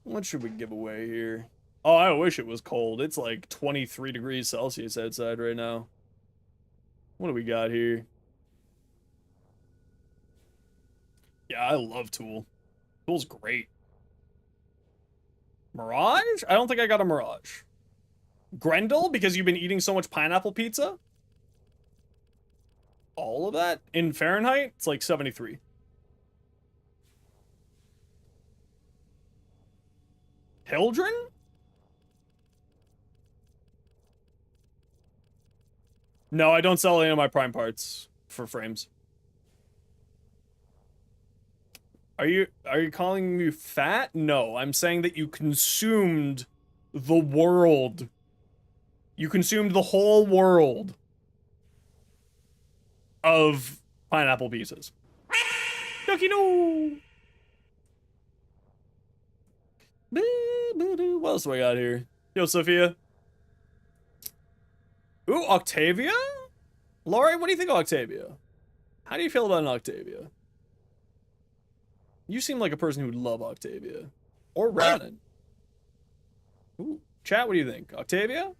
What should we give away here? Oh, I wish it was cold. It's like 23 degrees Celsius outside right now. What do we got here? Yeah, I love Tool. Tool's great. Mirage? I don't think I got a Mirage. Grendel, because you've been eating so much pineapple pizza? All of that? In Fahrenheit, it's like 73. Hildren? No, I don't sell any of my prime parts for frames. Are you calling me fat? No, I'm saying that you consumed the world. You consumed the whole world of pineapple pieces. Ducky no. What else do I got here? Yo, Sophia. Ooh, Octavia? Laurie, what do you think of Octavia? How do you feel about an Octavia? You seem like a person who would love Octavia. Or Revenant. Ooh, chat, what do you think? Octavia?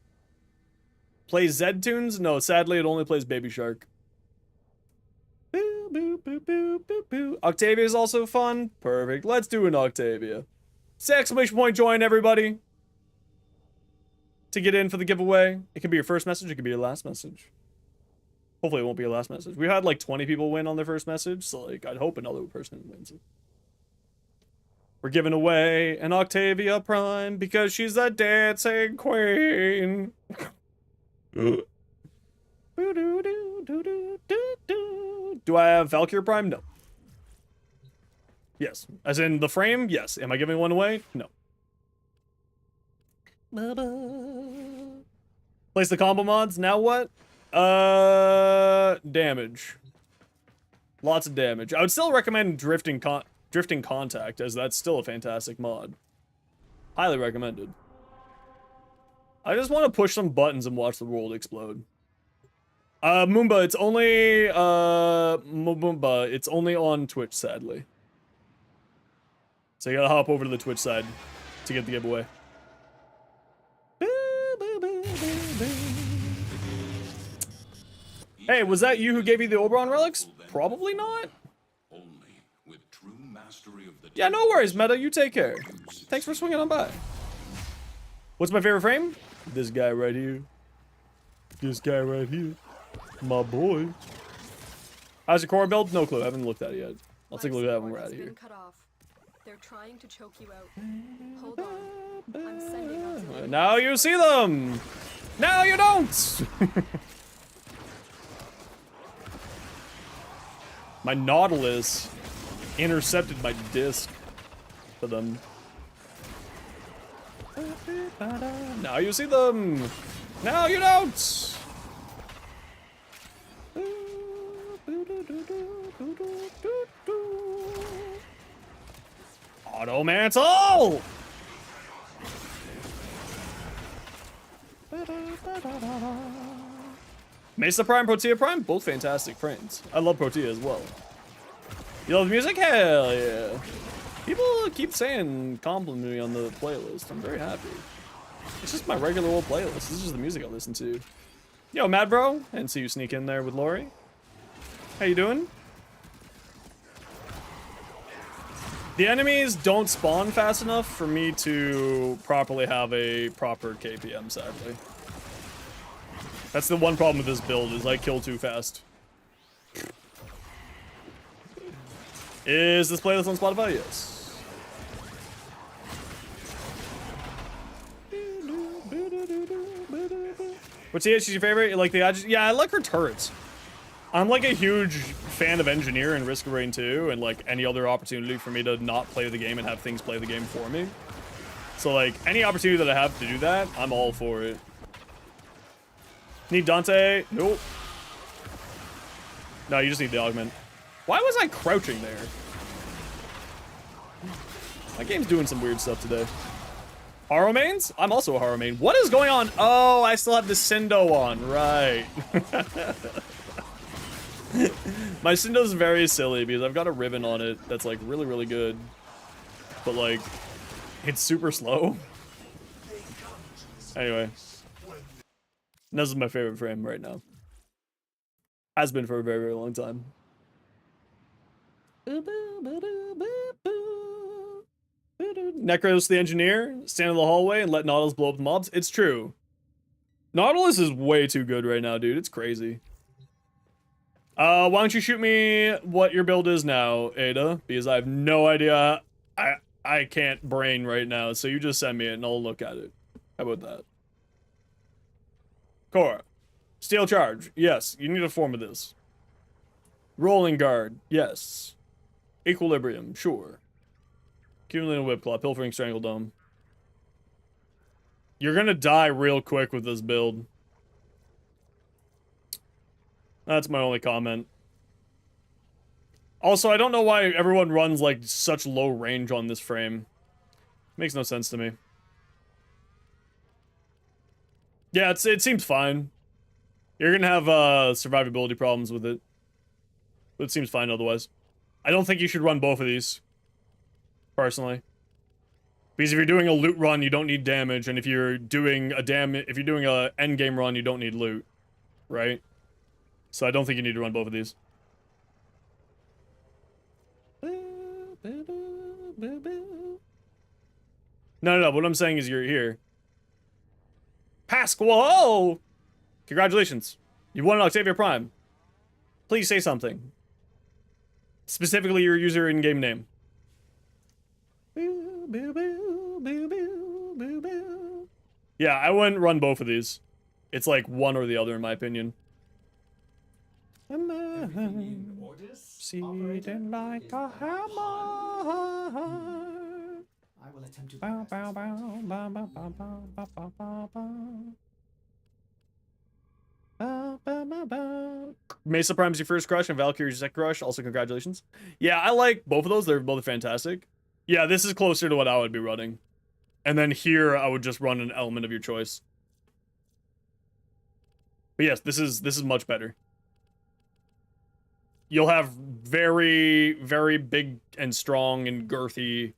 Plays Zed tunes? No, sadly, it only plays Baby Shark. Boo, boo, boo, boo, boo, boo. Octavia is also fun. Perfect. Let's do an Octavia. Say exclamation point join, everybody. To get in for the giveaway. It could be your first message. It could be your last message. Hopefully it won't be your last message. We had like 20 people win on their first message. So like, I'd hope another person wins it. We're giving away an Octavia Prime because she's a dancing queen. Do I have Valkyr Prime? No. Yes. As in the frame? Yes. Am I giving one away? No. Place the combo mods. Now what? Damage. Lots of damage. I would still recommend drifting Drifting Contact, as that's still a fantastic mod. Highly recommended. I just want to push some buttons and watch the world explode. Moomba, it's only Moomba, it's only on Twitch, sadly. So you gotta hop over to the Twitch side to get the giveaway. Hey, was that you who gave me the Oberon relics? Probably not. Only with true mastery of the Yeah, no worries, Meta. You take care. Thanks for swinging on by. What's my favorite frame? This guy right here. This guy right here. My boy. How's your core build? No clue. I haven't looked at it yet. I'll take a look at that when we're out of here. Cut off. They're trying to choke you out. Hold on. I'm sending out. Now you see them. Now you don't. My Nautilus intercepted my disc for them. Now you see them. Now you don't. Automantle! Mesa Prime, Protea Prime, both fantastic frames. I love Protea as well. You love the music? Hell yeah. People keep saying, complimenting me on the playlist. I'm very happy. It's just my regular old playlist. This is just the music I listen to. Yo, Mad Bro, and see you sneak in there with Lori. How you doing? The enemies don't spawn fast enough for me to properly have a proper KPM, sadly. That's the one problem with this build, is I kill too fast. Is this playlist on Spotify? Yes. What's she's your favorite? You like the yeah, I like her turrets. I'm like a huge fan of Engineer and Risk of Rain 2 and like any other opportunity for me to not play the game and have things play the game for me. So like any opportunity that I have to do that, I'm all for it. Need Dante? Nope. No, you just need the augment. Why was I crouching there? My game's doing some weird stuff today. Haro mains? I'm also a Haro main. What is going on? Oh, I still have the Sindo on. Right. My Sindo's very silly because I've got a ribbon on it that's like really, really good. But like, it's super slow. Anyway. This is my favorite frame right now. Has been for a very, very long time. Necros the Engineer, stand in the hallway and let Nautilus blow up the mobs. It's true. Nautilus is way too good right now, dude. It's crazy. Why don't you shoot me what your build is now, Ada? Because I have no idea. I can't brain right now, so you just send me it and I'll look at it. How about that? Core. Steel Charge. Yes, you need a form of this. Rolling Guard. Yes. Equilibrium. Sure. Cumulative Whip Claw. Pilfering Strangle Dome. You're gonna die real quick with this build. That's my only comment. Also, I don't know why everyone runs like such low range on this frame. Makes no sense to me. Yeah, it seems fine. You're gonna have survivability problems with it. But it seems fine otherwise. I don't think you should run both of these. Personally. Because if you're doing a loot run, you don't need damage, and if you're doing a endgame run, you don't need loot. Right? So I don't think you need to run both of these. No, what I'm saying is you're here. Pasquale! Congratulations. You won an Octavia Prime. Please say something. Specifically your user in-game name. Yeah, I wouldn't run both of these. It's like one or the other in my opinion. Seated like a hammer. I will attempt to. Bow, bow, bow, bow, bow, bow, bow, bow, bow, bow, bow. Mesa Prime's your first crush and Valkyrie's your second crush. Also, congratulations. Yeah, I like both of those. They're both fantastic. Yeah, this is closer to what I would be running. And then here, I would just run an element of your choice. But yes, this is much better. You'll have very, very big and strong and girthy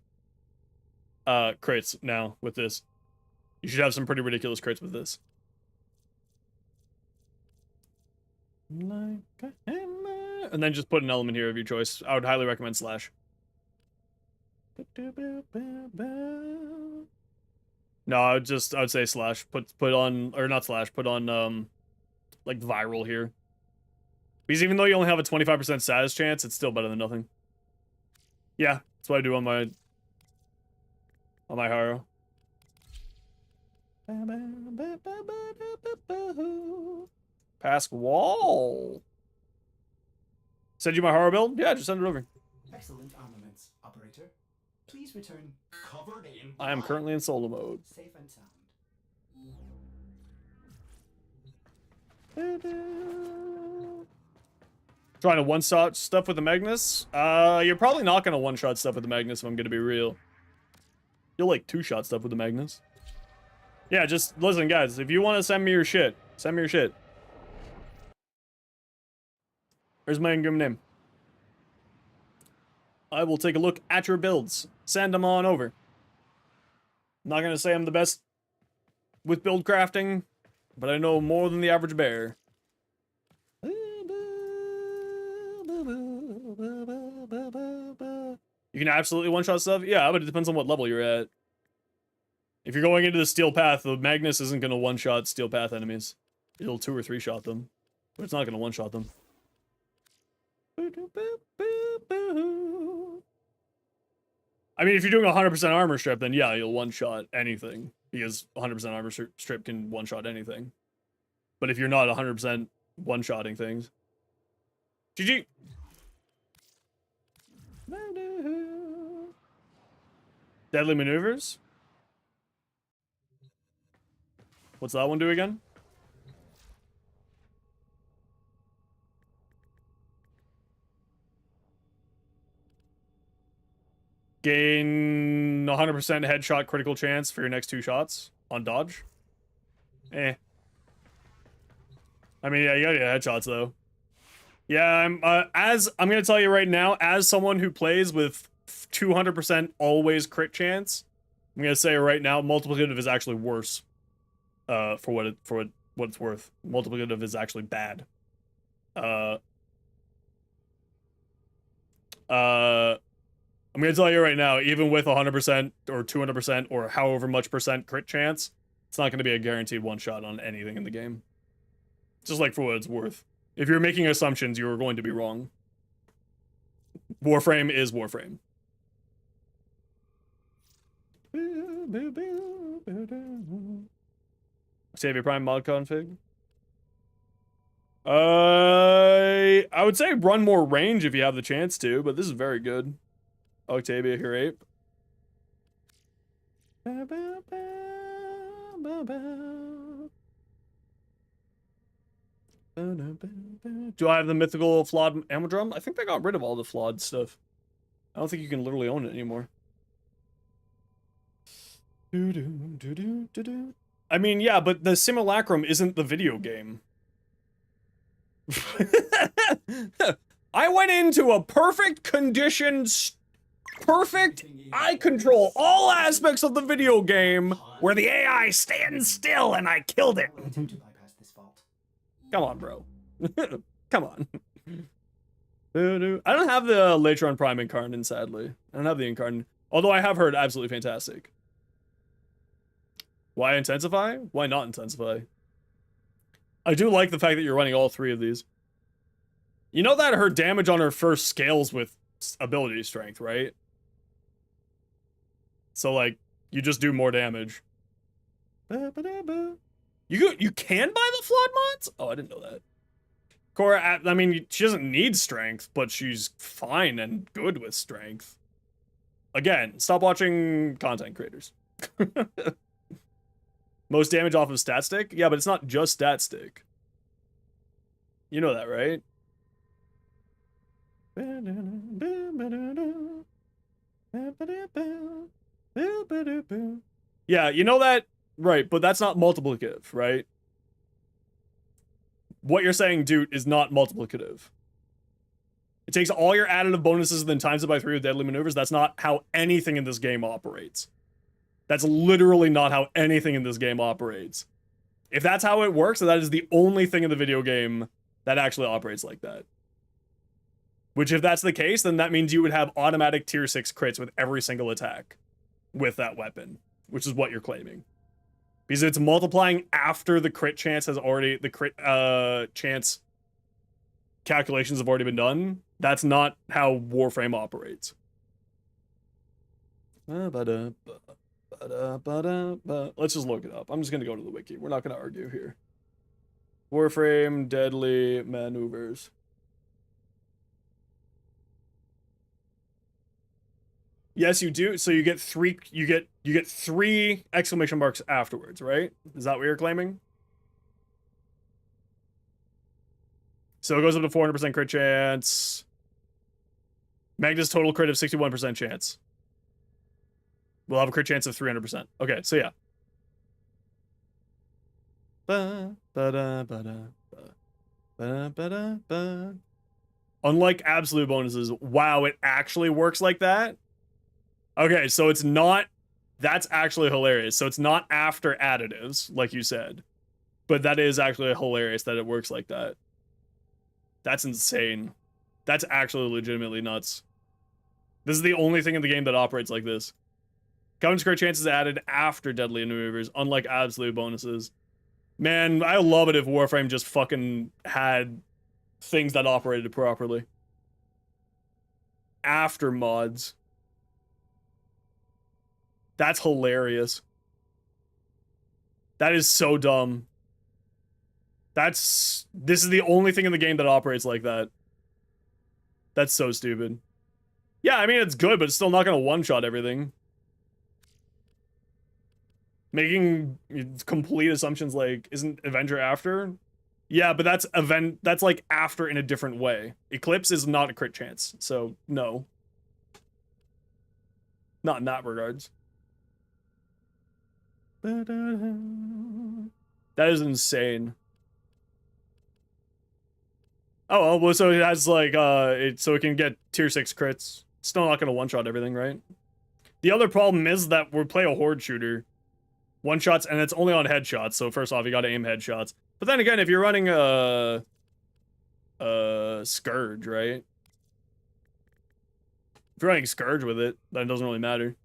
crits now with this. You should have some pretty ridiculous crits with this. Like a hammer. And then just put an element here of your choice. I would highly recommend Slash. No, I would say Slash. Put on, or not Slash, put on like Viral here. Because even though you only have a 25% status chance, it's still better than nothing. Yeah, that's what I do on my Haro. Pass wall. Send you my Haro build? Yeah, just send it over. Excellent armaments, operator. Please return covered in I am currently in solo mode. safe and sound. Trying to one-shot stuff with the Magnus? You're probably not gonna one-shot stuff with the Magnus if I'm gonna be real. You'll like two-shot stuff with the Magnus. Yeah, just listen, guys. If you want to send me your shit, send me your shit. Where's my in-game name? I will take a look at your builds. Send them on over. I'm not gonna say I'm the best with build crafting, but I know more than the average bear. You can absolutely one-shot stuff? Yeah, but it depends on what level you're at. If you're going into the Steel Path, the Magnus isn't going to one-shot Steel Path enemies. It'll 2 or 3 shot them. But it's not going to one-shot them. I mean, if you're doing 100% armor strip, then yeah, you'll one-shot anything. Because 100% armor strip can one-shot anything. But if you're not 100% one-shotting things... GG! Deadly Maneuvers? What's that one do again? Gain 100% headshot critical chance for your next 2 shots on dodge. Eh. I mean, yeah, you gotta get headshots though. Yeah, I'm gonna tell you right now, as someone who plays with 200% always crit chance, I'm gonna say right now, multiplicative is actually worse. For what it's worth. Multiplicative is actually bad. I'm gonna tell you right now, even with 100% or 200% or however much percent crit chance, it's not gonna be a guaranteed one shot on anything in the game. Just like for what it's worth. If you're making assumptions, you are going to be wrong. Warframe is Warframe. Save your Prime mod config. I would say run more range if you have the chance to, but this is very good. Octavia here, ape. Do I have the mythical flawed ammo drum? I think they got rid of all the flawed stuff. I don't think you can literally own it anymore. I mean, yeah, but the simulacrum isn't the video game. I went into a perfect conditions, perfect eye control, all aspects of the video game where the AI stands still and I killed it. Come on, bro. Come on. I don't have the Latron Prime Incarnate, sadly. I don't have the Incarnate. Although I have heard absolutely fantastic. Why intensify? Why not intensify? I do like the fact that you're running all 3 of these. You know that her damage on her first scales with ability strength, right? So, like, you just do more damage. You can buy the flawed mods? Oh, I didn't know that. Cora, I mean, she doesn't need strength, but she's fine and good with strength. Again, stop watching content creators. Most damage off of stat stick? Yeah, but it's not just stat stick. You know that, right? Yeah, you know that, right, but that's not multiplicative, right? What you're saying, dude, is not multiplicative. It takes all your additive bonuses and then times it by 3 with deadly maneuvers. That's not how anything in this game operates. That's literally not how anything in this game operates. If that's how it works, then that is the only thing in the video game that actually operates like that. Which, if that's the case, then that means you would have automatic tier 6 crits with every single attack with that weapon, which is what you're claiming. Because it's multiplying after the crit chance has already, the crit chance calculations have already been done. That's not how Warframe operates. Let's just look it up. I'm just going to go to the wiki. We're not going to argue here. Warframe deadly maneuvers. Yes, you do. So you get three exclamation marks afterwards, right? Is that what you're claiming? So it goes up to 400% crit chance. Magnus total crit of 61% chance. We'll have a crit chance of 300%. Okay, so yeah. Unlike absolute bonuses, wow, it actually works like that? Okay, so it's not... That's actually hilarious. So it's not after additives, like you said. But that is actually hilarious that it works like that. That's insane. That's actually legitimately nuts. This is the only thing in the game that operates like this. Common crit chances added after deadly maneuvers, unlike absolute bonuses. Man, I love it if Warframe just fucking had things that operated properly. After mods. That's hilarious. That is so dumb. This is the only thing in the game that operates like that. That's so stupid. Yeah, I mean, it's good, but it's still not gonna one-shot everything. Making complete assumptions like, isn't Avenger after? Yeah, but that's like after in a different way. Eclipse is not a crit chance, so no. Not in that regards. That is insane. Oh, well, so it has like, so it can get tier 6 crits. Still not gonna one-shot everything, right? The other problem is that we play a horde shooter. One-shots, and it's only on headshots, so first off, you gotta aim headshots. But then again, if you're running a Scourge, right? If you're running Scourge with it, then it doesn't really matter.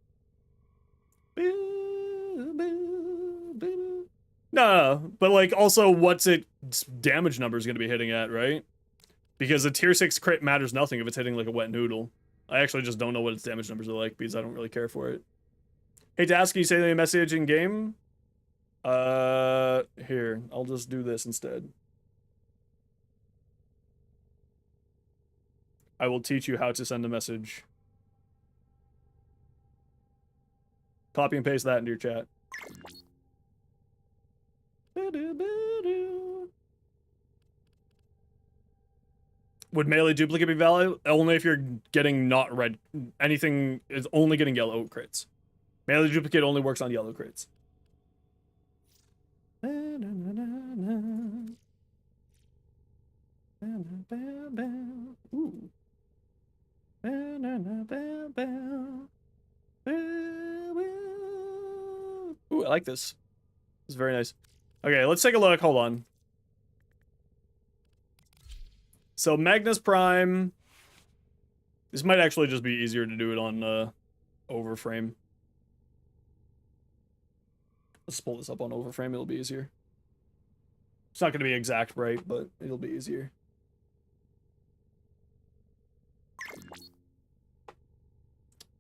No, but like, also, what's its damage number is gonna be hitting at, right? Because a tier 6 crit matters nothing if it's hitting like a wet noodle. I actually just don't know what its damage numbers are like, because I don't really care for it. Hey, Task, can you say the message in game? Here, I'll just do this instead. I will teach you how to send a message. Copy and paste that into your chat. Would melee duplicate be valid? Only if you're getting not red. Anything is only getting yellow crits. Melee duplicate only works on yellow crits. Ooh. Ooh, I like this. This is very nice. Okay, let's take a look. Hold on. So Magnus Prime. This might actually just be easier to do it on Overframe. Let's pull this up on Overframe. It'll be easier. It's not going to be exact right, but it'll be easier.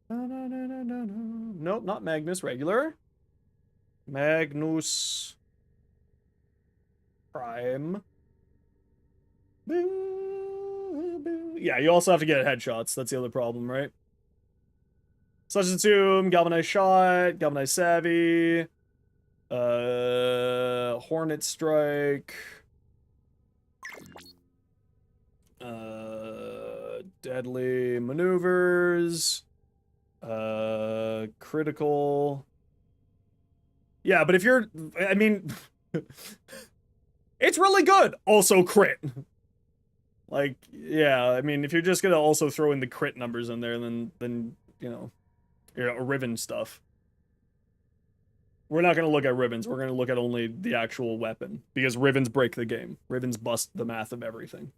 Nope, not Magnus. Regular. Magnus Prime. Yeah, you also have to get headshots. That's the other problem, right? Substitute, Galvanized Shot, Galvanized Savvy, Hornet Strike. Deadly maneuvers. Critical. Yeah, but if you're, I mean, it's really good. Also crit. Like, yeah, I mean, if you're just gonna also throw in the crit numbers in there, then you know, Riven stuff. We're not gonna look at Rivens. We're gonna look at only the actual weapon because Rivens break the game. Rivens bust the math of everything.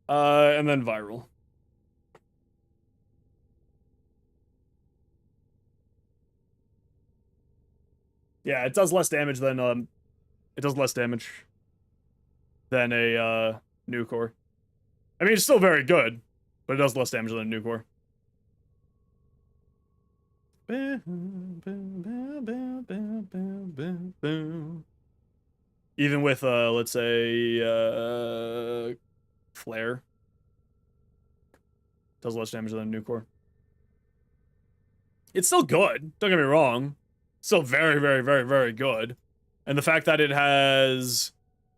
And then viral. Yeah, it does less damage than it does less damage than a new core. I mean, it's still very good, but it does less damage than a new core. Even with let's say flare does less damage than a new core. It's still good, don't get me wrong. Still very, very, very, very good. And the fact that it has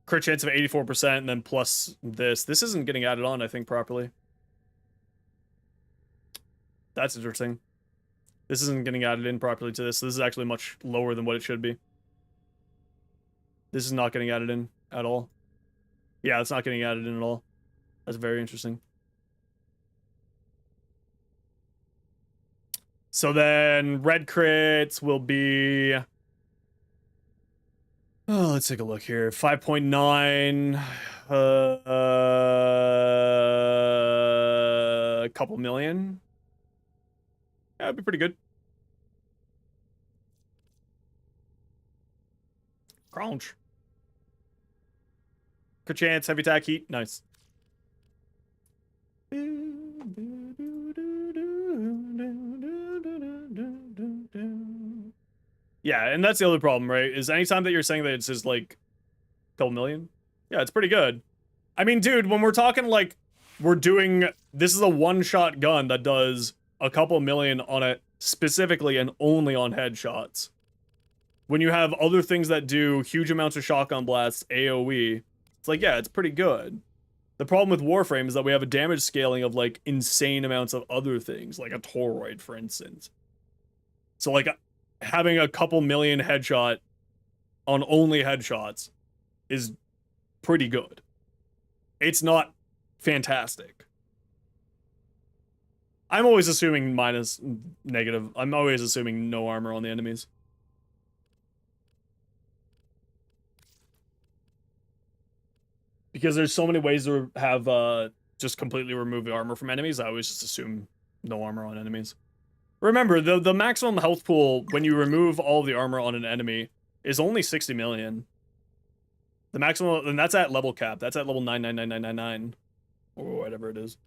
crit chance of 84% and then plus this isn't getting added on, I think, properly. That's interesting. This isn't getting added in properly to this. This is actually much lower than what it should be. This is not getting added in at all. Yeah, it's not getting added in at all. That's very interesting. So then red crits will be... Oh, let's take a look here. 5.9. A couple million. Yeah, that'd be pretty good. Crunch. Good chance. Heavy attack, heat. Nice. Yeah, and that's the other problem, right? Is anytime that you're saying that it's just like a couple million, yeah, it's pretty good. I mean, dude, when we're talking like we're doing, this is a one-shot gun that does a couple million on it specifically and only on headshots. When you have other things that do huge amounts of shotgun blasts, AoE, it's like, yeah, it's pretty good. The problem with Warframe is that we have a damage scaling of like insane amounts of other things, like a toroid, for instance. So like having a couple million headshot on only headshots is pretty good. It's not fantastic. I'm always assuming minus negative. I'm always assuming no armor on the enemies. Because there's so many ways to have just completely remove the armor from enemies, I always just assume no armor on enemies. Remember, the maximum health pool when you remove all the armor on an enemy is only 60 million. The maximum, and that's at level cap. That's at level 9999999. Or whatever it is.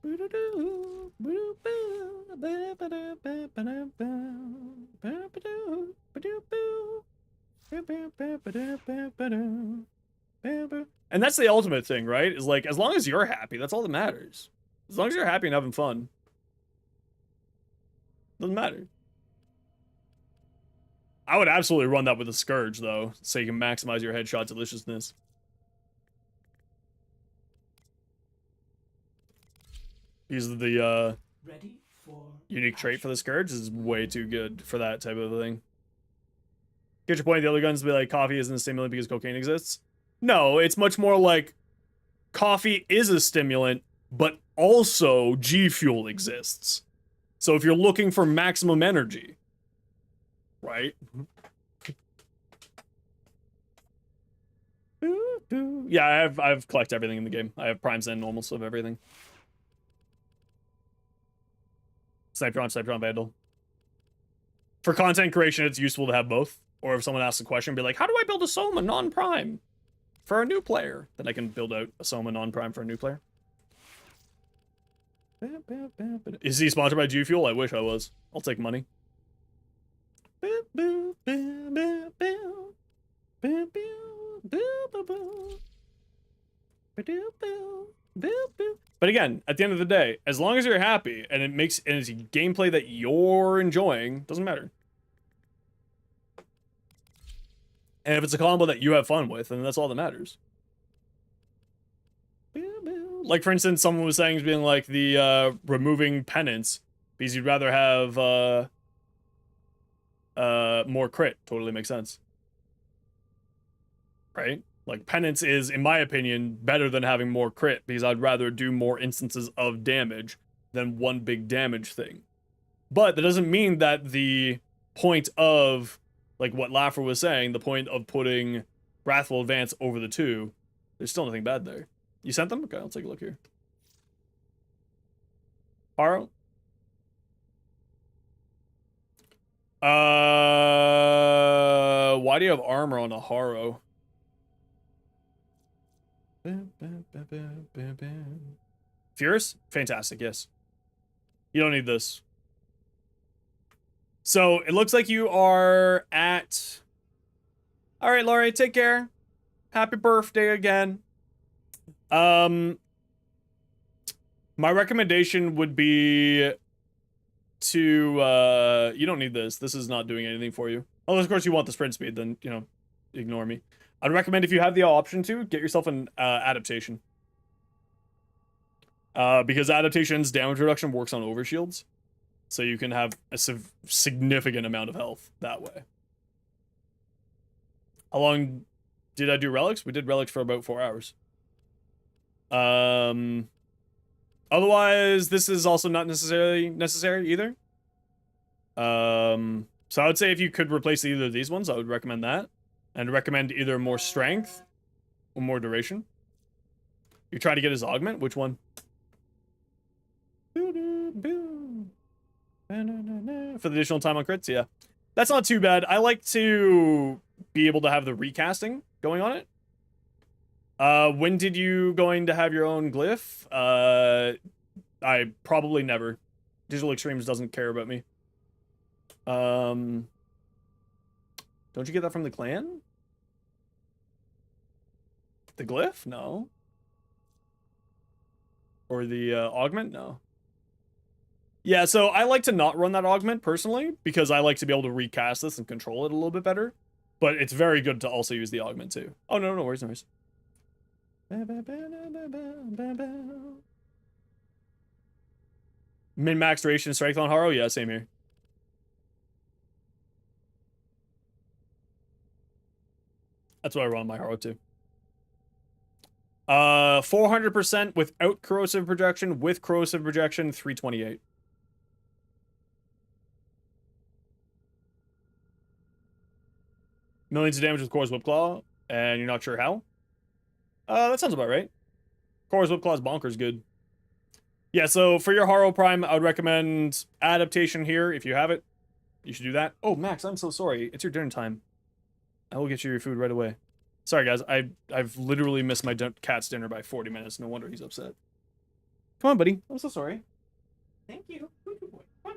And that's the ultimate thing, right? Is like, as long as you're happy, that's all that matters. As long as you're happy and having fun. Doesn't matter. I would absolutely run that with a Scourge, though, so you can maximize your headshot deliciousness. Because the unique trait for the Scourge is way too good for that type of thing. Get your point, the other guns be like, coffee isn't a stimulant because cocaine exists? No, it's much more like, coffee is a stimulant, but also G Fuel exists. So if you're looking for maximum energy, right? Yeah, I've collected everything in the game. I have primes and normals of everything. Sniper on Vandal. For content creation, it's useful to have both. Or if someone asks a question, be like, how do I build a Soma non-prime for a new player? Then I can build out a Soma non-prime for a new player. Is he sponsored by G Fuel? I wish I was. I'll take money. But again, at the end of the day, as long as you're happy and it's a gameplay that you're enjoying, doesn't matter. And if it's a combo that you have fun with, then that's all that matters. Like, for instance, someone was saying, being like the removing penance because you'd rather have more crit. Totally makes sense. Right? Like, penance is, in my opinion, better than having more crit because I'd rather do more instances of damage than one big damage thing. But that doesn't mean that the point of, like what Laffer was saying, the point of putting Wrathful Advance over the two, there's still nothing bad there. You sent them? Okay, I'll take a look here. Haro? Why do you have armor on a Haro? Furious? Fantastic, yes. You don't need this. So, it looks like you are at... Alright, Laurie, take care. Happy birthday again. My recommendation would be to, you don't need this. This is not doing anything for you. Unless, of course, you want the sprint speed, then, you know, ignore me. I'd recommend if you have the option to, get yourself an adaptation. Because adaptation's damage reduction works on overshields. So you can have a significant amount of health that way. How long did I do relics? We did relics for about 4 hours. Otherwise, this is also not necessarily necessary either. So I would say if you could replace either of these ones, I would recommend that. And recommend either more strength or more duration. You try to get his augment? Which one? For the additional time on crits, yeah. That's not too bad. I like to be able to have the recasting going on it. When did you going to have your own glyph? I probably never. Digital Extremes doesn't care about me. Don't you get that from the clan? The glyph? No. Or the augment? No. Yeah, so I like to not run that augment personally because I like to be able to recast this and control it a little bit better. But it's very good to also use the augment too. Oh, no worries, no worries. Min-max duration strength on Haro? Yeah, same here. That's what I run on my Haro too. 400% without corrosive projection, with corrosive projection, 328. Millions of damage with Core's Whip Claw, and you're not sure how? That sounds about right. Core's Whip Claw is bonkers good. Yeah, so for your Haro Prime, I would recommend adaptation here if you have it. You should do that. Oh, Max, I'm so sorry. It's your dinner time. I will get you your food right away. Sorry, guys. I've literally missed my cat's dinner by 40 minutes. No wonder he's upset. Come on, buddy. I'm so sorry. Thank you. Good boy. Come on.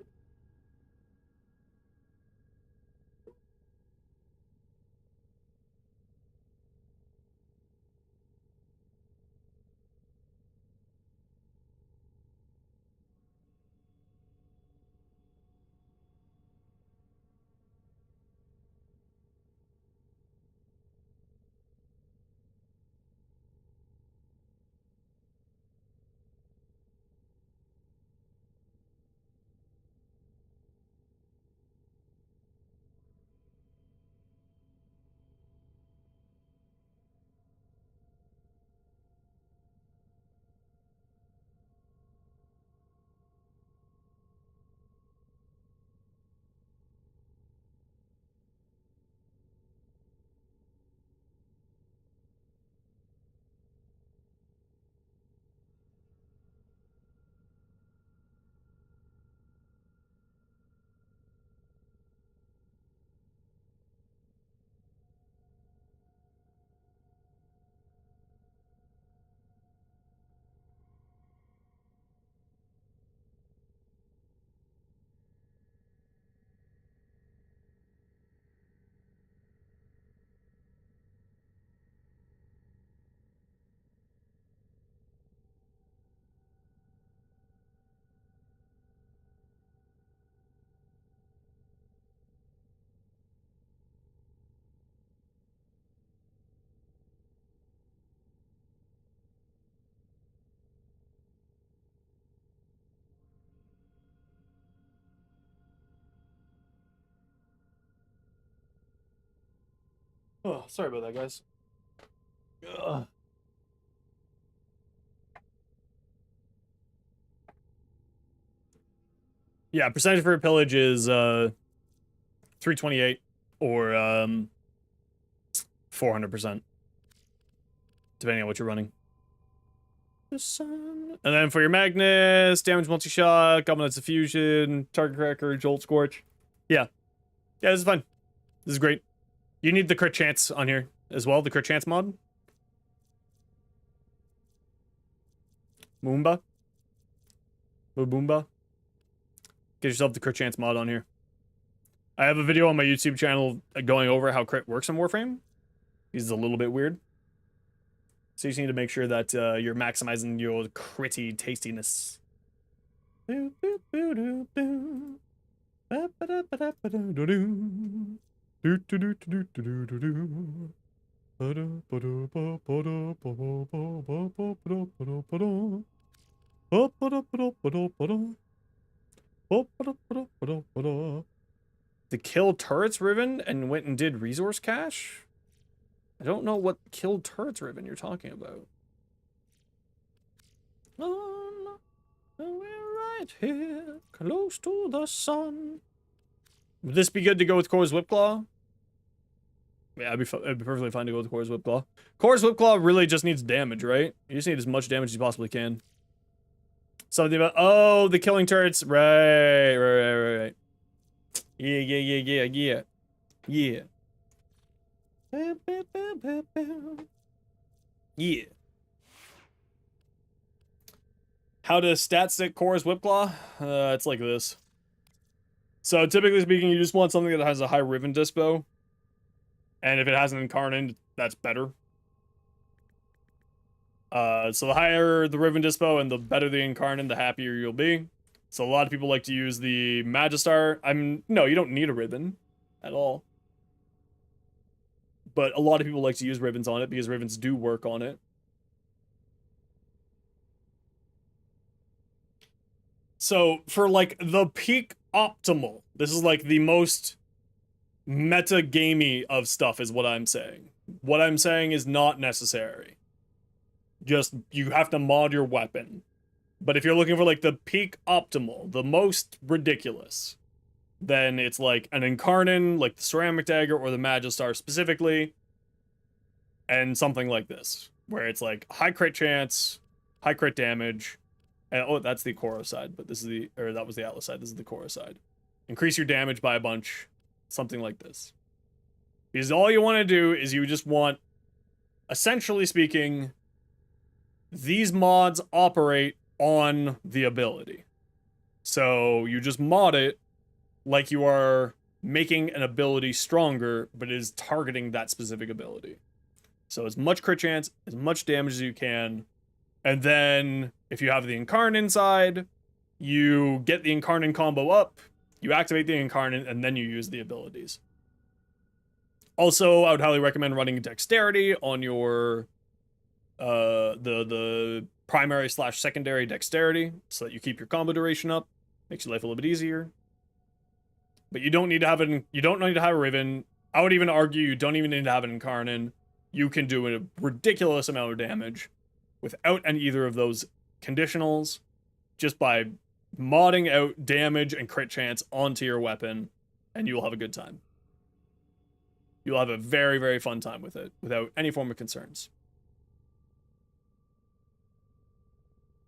Oh, sorry about that, guys. Ugh. Yeah, percentage for a pillage is 328 or 400%, depending on what you're running. The sun. And then for your Magnus, damage multi-shot, Goblin Diffusion, Target Cracker, Jolt Scorch. Yeah. Yeah, this is fun. This is great. You need the crit chance on here as well, the crit chance mod. Moomba. Boomba. Get yourself the crit chance mod on here. I have a video on my YouTube channel going over how crit works in Warframe. He's a little bit weird. So you just need to make sure that you're maximizing your critty tastiness. Boo, boo, boo, doo, boo. Ba, ba, da, ba, da, ba, da, doo, doo. Doo, doo, doo, doo, doo, doo, doo, doo. Ba, da, ba, da, ba, ba, da, ba, ba, ba, ba, ba, ba, da, ba, da. Ba, ba, da, ba, da, ba, da, ba, da. Ba, ba, da, ba, da, ba, da, ba, da. The kill turrets ribbon and went and did resource cache? I don't know what kill turrets ribbon you're talking about. Oh, no, we're right here, close to the sun. Would this be good to go with Core's Whipclaw? Yeah, it'd be perfectly fine to go with Core's Whipclaw. Core's Whipclaw really just needs damage, right? You just need as much damage as you possibly can. Something about, oh, the killing turrets. Right. Yeah. Yeah. How to stat stick Core's Whipclaw? It's like this. So typically speaking, you just want something that has a high Riven dispo. And if it has an Incarnate, that's better. So the higher the Riven dispo and the better the Incarnate, the happier you'll be. So a lot of people like to use the Magistar. No, you don't need a Riven at all. But a lot of people like to use Rivens on it because Rivens do work on it. So for like the peak optimal, this is like the most meta gamey of stuff is what I'm saying. What I'm saying is not necessary. Just, you have to mod your weapon. But if you're looking for like the peak optimal, the most ridiculous, then it's like an Incarnate, like the Ceramic Dagger or the Magistar specifically, and something like this, where it's like high crit chance, high crit damage, and oh, that's the Korra side, but this is the, or that was the Atlas side, this is the Korra side. Increase your damage by a bunch, something like this. Because all you want to do is you just want, essentially speaking, these mods operate on the ability. So you just mod it like you are making an ability stronger, but it is targeting that specific ability. So as much crit chance, as much damage as you can, and then if you have the Incarnate inside, you get the Incarnate combo up, you activate the Incarnate, and then you use the abilities. Also, I would highly recommend running Dexterity on your the primary / secondary Dexterity, so that you keep your combo duration up. Makes your life a little bit easier. But you don't need to have a Riven. I would even argue you don't even need to have an Incarnate. You can do a ridiculous amount of damage without either of those conditionals, just by modding out damage and crit chance onto your weapon, and you will have a good time. You'll have a very, very fun time with it, without any form of concerns.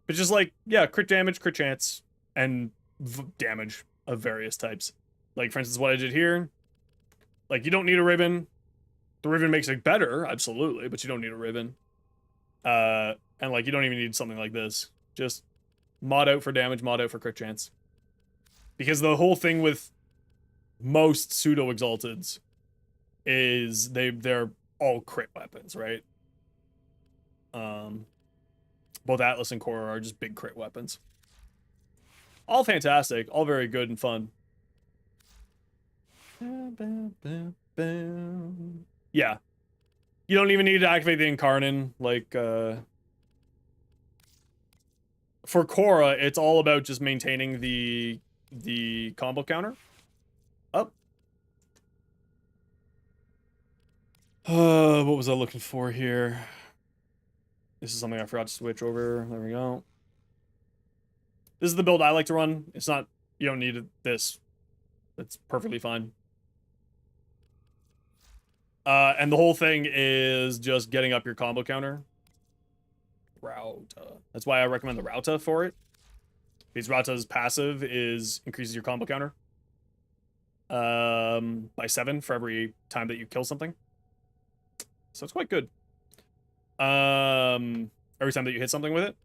But just like, yeah, crit damage, crit chance, and damage of various types. Like, for instance, what I did here, like, you don't need a Riven. The Riven makes it better, absolutely, but you don't need a Riven. And, like, you don't even need something like this. Just mod out for damage, mod out for crit chance. Because the whole thing with most pseudo-exalteds is they're all crit weapons, right? Both Atlas and Korra are just big crit weapons. All fantastic, all very good and fun. Yeah. You don't even need to activate the Incarnate, like, for Korra, it's all about just maintaining the combo counter. Up. What was I looking for here? This is something I forgot to switch over. There we go. This is the build I like to run. It's not, you don't need this. That's perfectly fine. And the whole thing is just getting up your combo counter. Rauta. That's why I recommend the Rauta for it. Because Rauta's passive increases your combo counter. By 7 for every time that you kill something. So it's quite good. Every time that you hit something with it.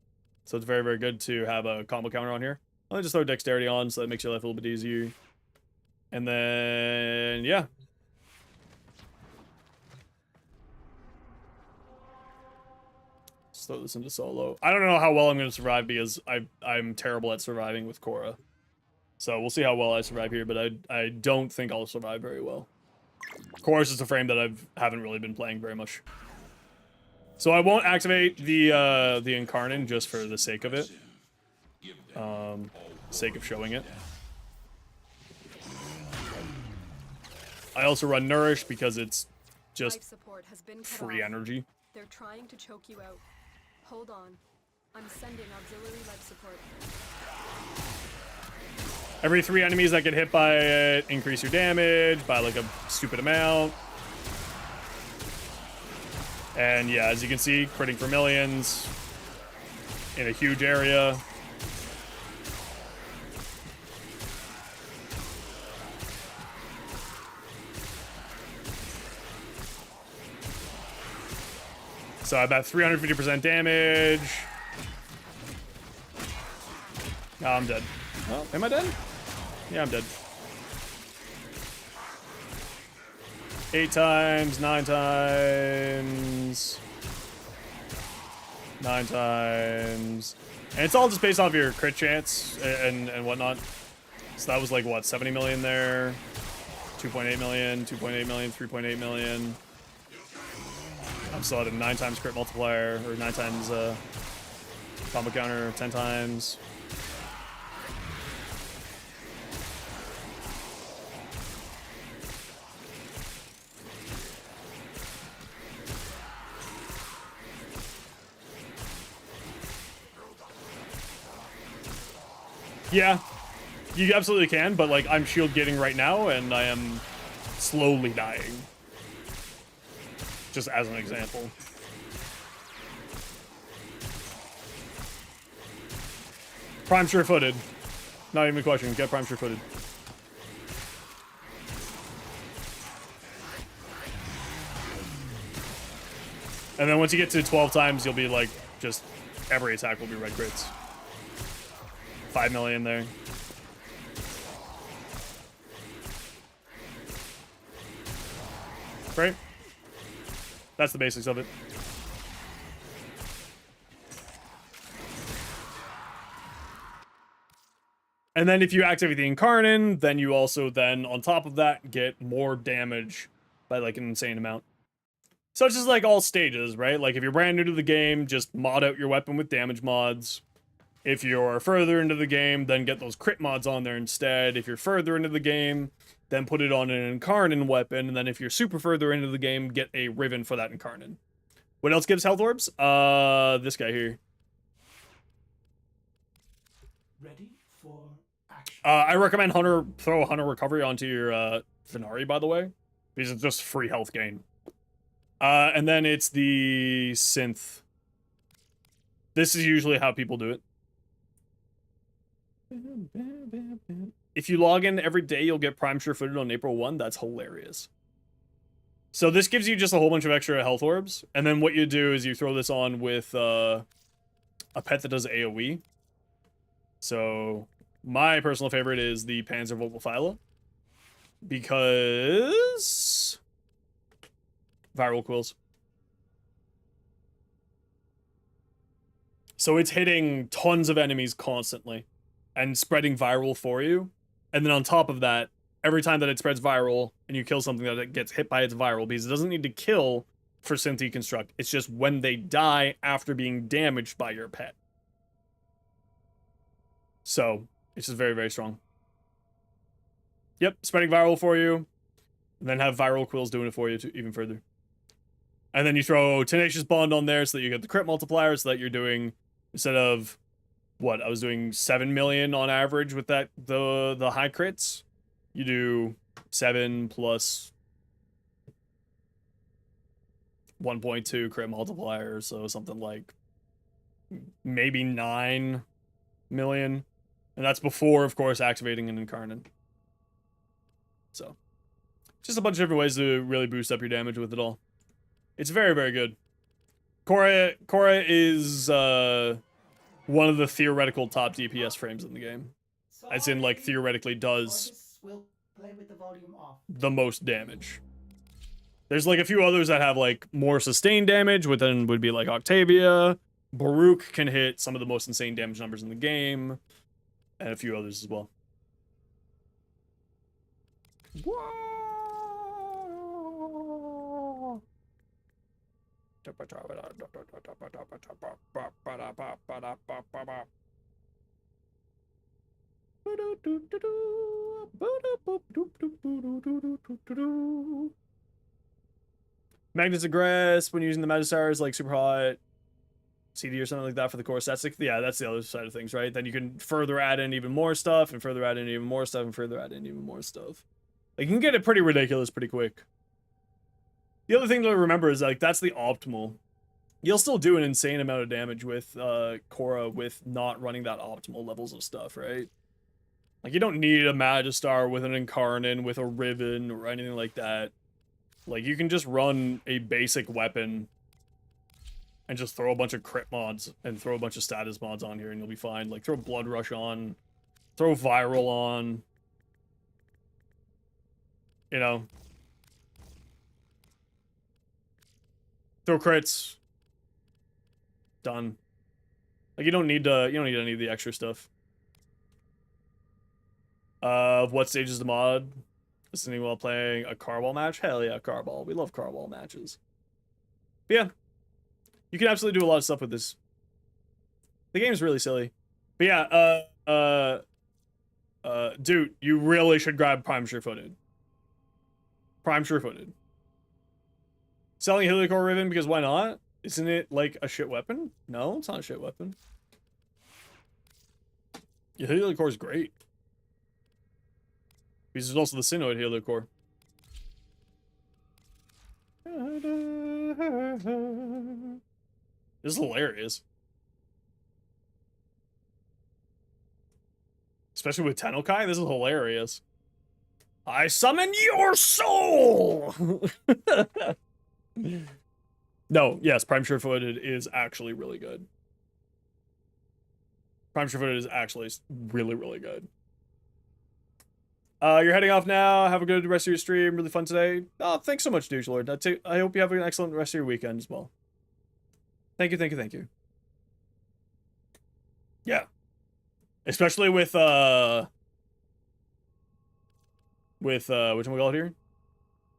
So it's very, very good to have a combo counter on here. I'll just throw dexterity on so that makes your life a little bit easier. And then, yeah. Let's throw this into solo. I don't know how well I'm going to survive because I'm terrible at surviving with Korra. So we'll see how well I survive here, but I don't think I'll survive very well. Korra is just a frame that I haven't really been playing very much. So I won't activate the Incarnate just for the sake of it. Sake of showing it. I also run Nourish because it's just free energy. They're trying to choke you out. Hold on. I'm sending auxiliary life support. Every 3 enemies that get hit by it increase your damage by like a stupid amount. And yeah, as you can see, critting for millions in a huge area. So about 350% damage. Oh, I'm dead. Oh, am I dead? Yeah, I'm dead. 8 times, 9 times. 9 times. And it's all just based off your crit chance and whatnot. So that was like, what, 70 million there? 2.8 million, 2.8 million, 3.8 million. I'm still at a 9 times crit multiplier, or 9 times combo counter, 10 times. Yeah, you absolutely can, but like I'm shield gating right now and I am slowly dying. Just as an example. Prime sure-footed. Not even a question. Get prime sure-footed. And then once you get to 12 times, you'll be like, just every attack will be red crits. 5 million there. Right? That's the basics of it. And then if you activate the Incarnate, then you also then, on top of that, get more damage by like an insane amount. So it's just like all stages, right? Like if you're brand new to the game, just mod out your weapon with damage mods. If you're further into the game, then get those crit mods on there instead. If you're further into the game, then put it on an Incarnate weapon. And then if you're super further into the game, get a Riven for that Incarnate. What else gives health orbs? This guy here. Ready for action. I recommend throw a Hunter Recovery onto your Venari, by the way. Because it's just free health gain. And then it's the Synth. This is usually how people do it. If you log in every day, you'll get Prime Sure-Footed on April 1. That's hilarious. So this gives you just a whole bunch of extra health orbs. And then what you do is you throw this on with a pet that does AoE. So my personal favorite is the Panzer Volpophyla. Because... viral quills. So it's hitting tons of enemies constantly and spreading viral for you. And then on top of that, every time that it spreads viral and you kill something that it gets hit by its viral, because it doesn't need to kill for Synth Deconstruct. It's just when they die after being damaged by your pet. So it's just very, very strong. Yep, spreading viral for you. And then have viral quills doing it for you to even further. And then you throw Tenacious Bond on there so that you get the crit multiplier, so that you're doing, instead of, what, I was doing 7 million on average with that, the high crits. You do 7 plus 1.2 crit multiplier, so something like maybe 9 million. And that's before, of course, activating an Incarnate. So, just a bunch of different ways to really boost up your damage with it all. It's very, very good. Korra is one of the theoretical top DPS frames in the game. As in, like, theoretically does Will play with the volume off. the most damage. There's, like, a few others that have, like, more sustained damage, which then would be, like, Octavia. Baruch can hit some of the most insane damage numbers in the game. And a few others as well. Magnus Aggress when using the Magistar is like super hot. CD or something like that for the core stats. Like, yeah, that's the other side of things, right? Then you can further add in even more stuff, and further add in even more stuff, and further add in even more stuff. Like, you can get it pretty ridiculous pretty quick. The other thing to remember is, like, that's the optimal. You'll still do an insane amount of damage with Korra with not running that optimal levels of stuff, right? Like, you don't need a Magistar with an Incarnate, with a Riven, or anything like that. Like, you can just run a basic weapon and just throw a bunch of crit mods and throw a bunch of status mods on here and you'll be fine. Like, throw Blood Rush on, throw Viral on, you know. Throw crits. Done. Like, you don't need any of the extra stuff. What stage is the mod? Listening while playing a Carball match? Hell yeah, Carball. We love Carball matches. But yeah. You can absolutely do a lot of stuff with this. The game's really silly. But yeah, dude, you really should grab Prime Sure-Footed. Prime Sure-Footed. Selling Helicore Riven because why not? Isn't it like a shit weapon? No, it's not a shit weapon. Your Helicore is great. Because there's also the Synoid Helicore. This is hilarious. Especially with Tennokai, this is hilarious. I summon your soul! No, yes, Prime Sure-Footed is actually really good. Prime Sure-Footed is actually really, really good. You're heading off now. Have a good rest of your stream. Really fun today. Oh, thanks so much, Douche Lord. I hope you have an excellent rest of your weekend as well. Thank you, thank you, thank you. Yeah. Especially with whatchamacallit here?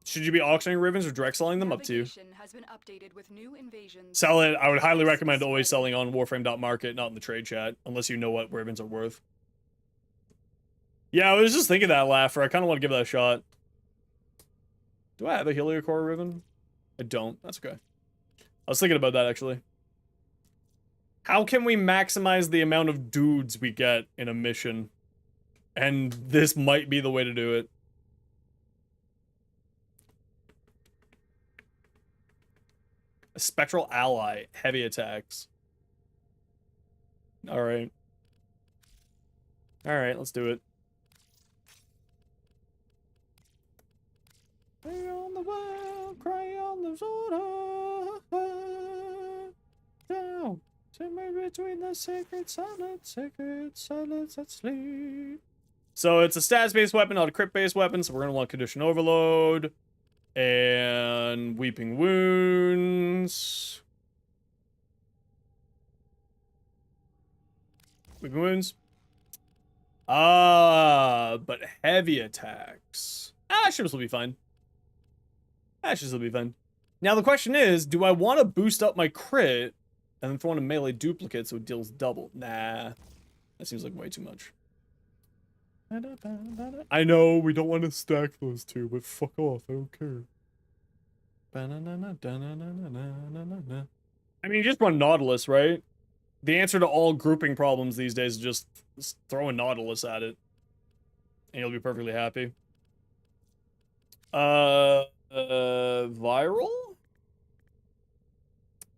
Should you be auctioning Rivens or direct selling them? Up to you. Has been updated with new invasions. Sell it. I would highly recommend always selling on Warframe.market, not in the trade chat, unless you know what Rivens are worth. Yeah, I was just thinking that, Laugher. I kind of want to give that a shot. Do I have a Heliocore Riven? I don't. That's okay. I was thinking about that, actually. How can we maximize the amount of dudes we get in a mission? And this might be the way to do it. A Spectral Ally. Heavy attacks. Alright. Alright, let's do it. Cry on the well, cry on the soda. Down, somewhere between the sacred silence at sleep. So it's a stats-based weapon, not a crit-based weapon, so we're gonna want Condition Overload. And Weeping Wounds. Weeping Wounds. But heavy attacks. Should still be fine. That should still be fun. Now the question is, do I want to boost up my crit and then throw in a melee duplicate so it deals double? Nah. That seems like way too much. I know we don't want to stack those two, but fuck off, I don't care. I mean, you just run Nautilus, right? The answer to all grouping problems these days is just throw a Nautilus at it. And you'll be perfectly happy. Viral?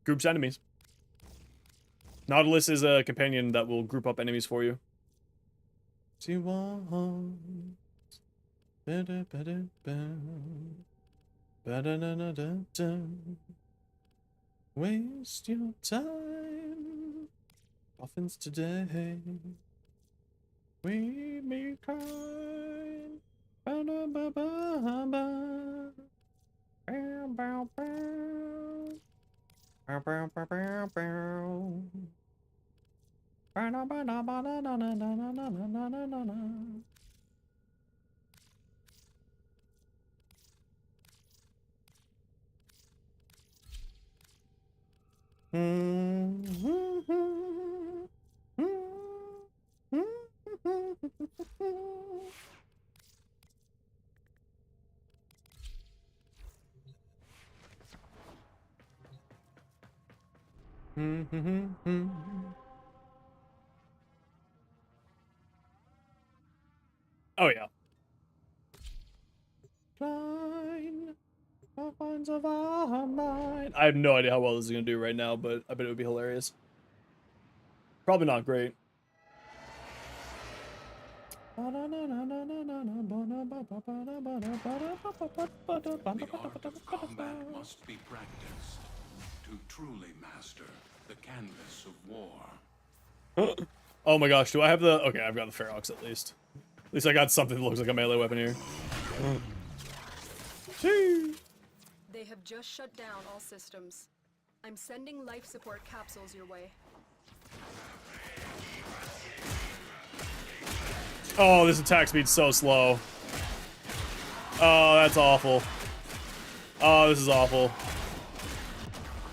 Groups enemies. Nautilus is a companion that will group up enemies for you. Waste your time. Muffins today. We be kind. Bow, bow, bow, bow, bow. Bow, bow, bow. Bow, bow, bow, bow, bow. Ba, da, ba, da, ba, da, da, da, da, da, da, da, da, da, da. Oh yeah. I have no idea how well this is gonna do right now, but I bet it would be hilarious. Probably not great. The art of combat must be practiced to truly master the canvas of war. Oh my gosh, do I have the... Okay, I've got the Ferox at least. At least I got something that looks like a melee weapon here. They have just shut down all systems. I'm sending life support capsules your way. Oh, this attack speed's so slow. Oh, that's awful. Oh, this is awful.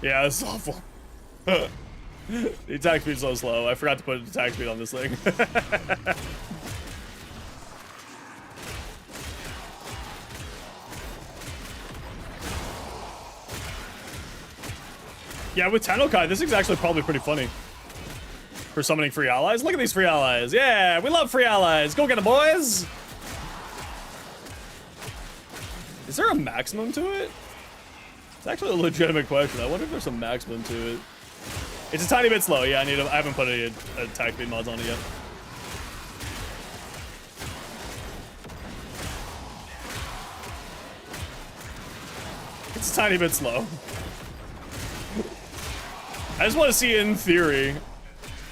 Yeah, this is awful. The attack speed's so slow. I forgot to put attack speed on this thing. Yeah, with Tennokai, this is actually probably pretty funny. For summoning free allies. Look at these free allies. Yeah, we love free allies. Go get them, boys. Is there a maximum to it? It's actually a legitimate question. I wonder if there's a maximum to it. It's a tiny bit slow. Yeah, I haven't put any attack speed mods on it yet. It's a tiny bit slow. I just want to see in theory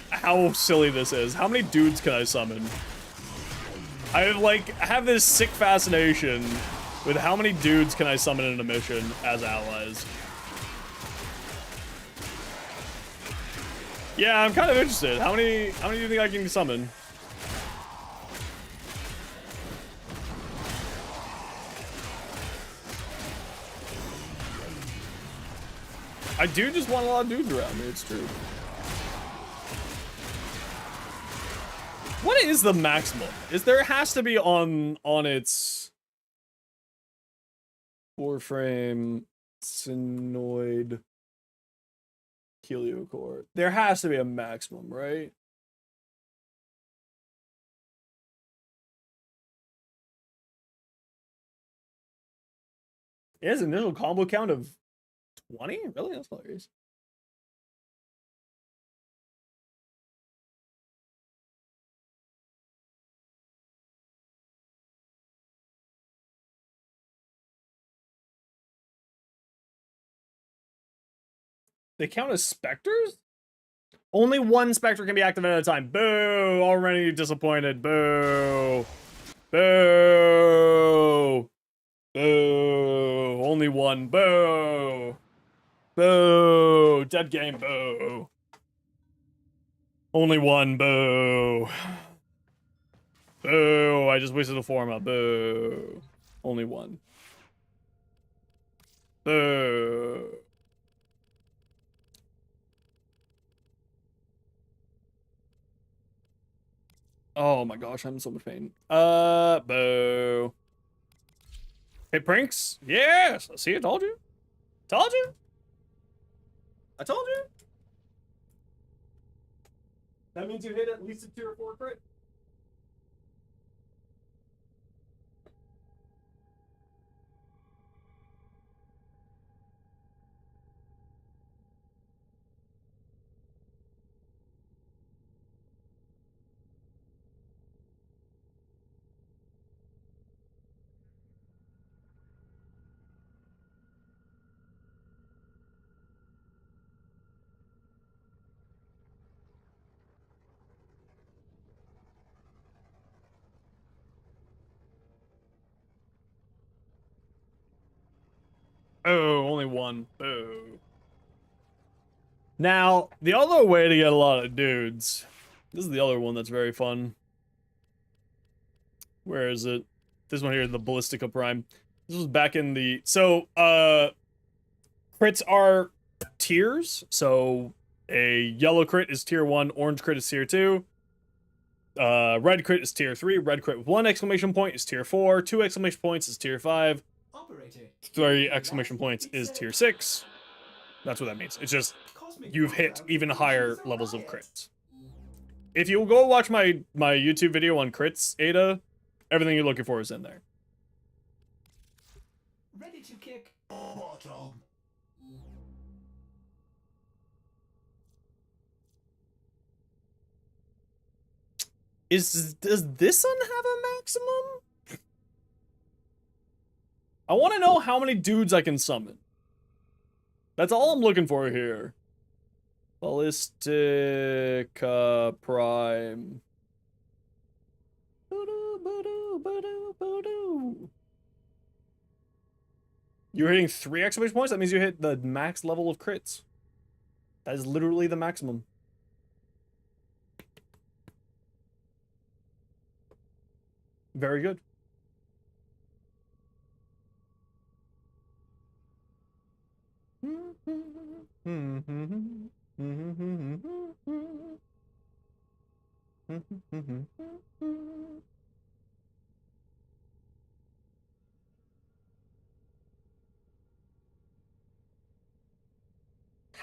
how silly this is. How many dudes can I summon? I have this sick fascination with how many dudes can I summon in a mission as allies. Yeah, I'm kind of interested. How many do you think I can summon? I do just want a lot of dudes around me, it's true. What is the maximum? There has to be on its Warframe Synoid Heliocore. There has to be a maximum, right? It has an initial combo count of 20? Really? That's hilarious. They count as specters? Only one specter can be activated at a time. Boo! Already disappointed. Boo! Boo! Boo! Only one. Boo! Boo! Dead game. Boo! Only one. Boo! Boo! I just wasted a forma. Boo! Only one. Boo! Oh my gosh, I'm in so much pain. Boo. Hey, Prinks? Yes! See, I told you. Told you. I told you. That means you hit at least a tier 4 crit. Oh, only one. Boo. Now, the other way to get a lot of dudes. This is the other one that's very fun. Where is it? This one here, the Ballistica Prime. This was back in the... So, crits are tiers. So, a yellow crit is tier 1, orange crit is tier 2. Red crit is tier 3. Red crit with 1 exclamation point is tier 4. 2 exclamation points is tier 5. Operator, 3 exclamation points is tier 6. That's what that means. It's just you've hit even higher levels of crits. If you go watch my YouTube video on crits, Ada, everything you're looking for is in there. ready to kick. Bottom. Does this one have a maximum? I want to know how many dudes I can summon. That's all I'm looking for here. Ballistica Prime. You're hitting 3 exclamation points? That means you hit the max level of crits. That is literally the maximum. Very good.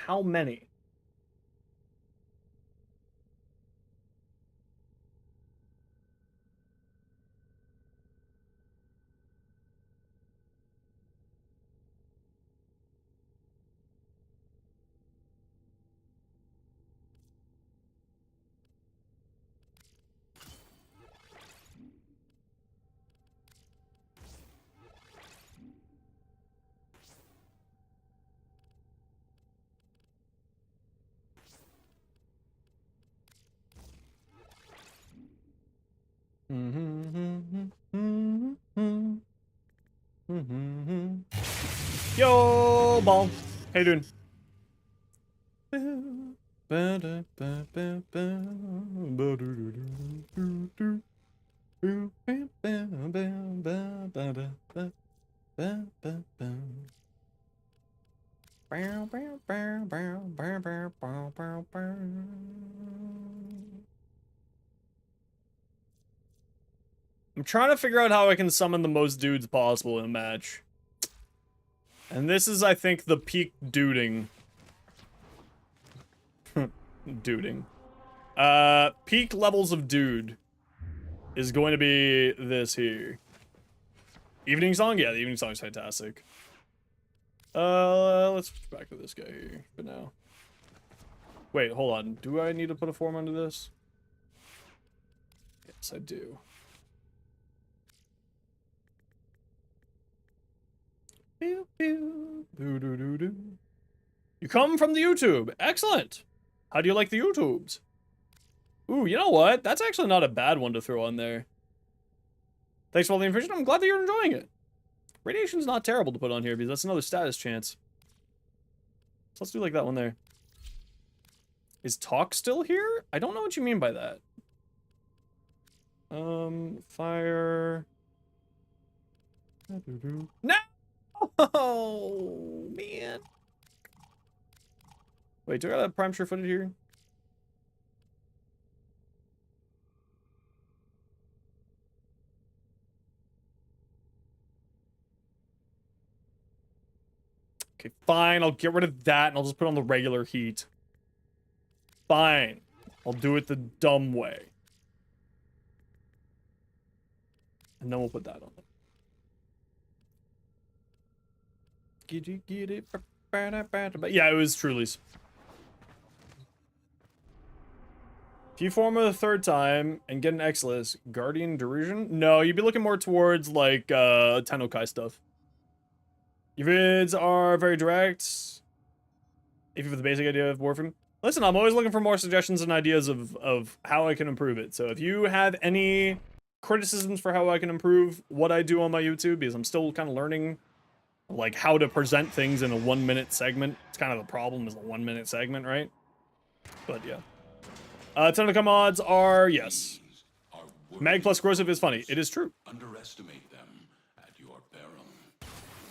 How many? Yo, ball. How you doing? I'm trying to figure out how I can summon the most dudes possible in a match. And this is, I think, the peak duding. Duding. Peak levels of dude is going to be this here. Evening Song? Yeah, the Evening Song is fantastic. Let's switch back to this guy here for now. Wait, hold on. Do I need to put a form under this? Yes, I do. Pew, pew, doo, doo, doo, doo. You come from the YouTube. Excellent. How do you like the YouTubes? Ooh, you know what? That's actually not a bad one to throw on there. Thanks for all the information. I'm glad that you're enjoying it. Radiation's not terrible to put on here because that's another status chance. So let's do like that one there. Is Talk still here? I don't know what you mean by that. Fire. No! Oh, man. Wait, do I have prime sure footed here? Okay, fine. I'll get rid of that and I'll just put on the regular heat. Fine. I'll do it the dumb way. And then we'll put that on it. Get it? Yeah, it was Truly's. If you form a third time and get an X-list, Guardian Derision? No, you'd be looking more towards, like, Tennokai stuff. Your vids are very direct. If you have the basic idea of Warframe. Listen, I'm always looking for more suggestions and ideas of how I can improve it. So if you have any criticisms for how I can improve what I do on my YouTube, because I'm still kind of learning, like, how to present things in a 1-minute segment. It's kind of the problem, is a 1-minute segment, right? But, yeah. Tennokai mods are, yes. Mag plus corrosive is funny. It is true. Underestimate them at your peril.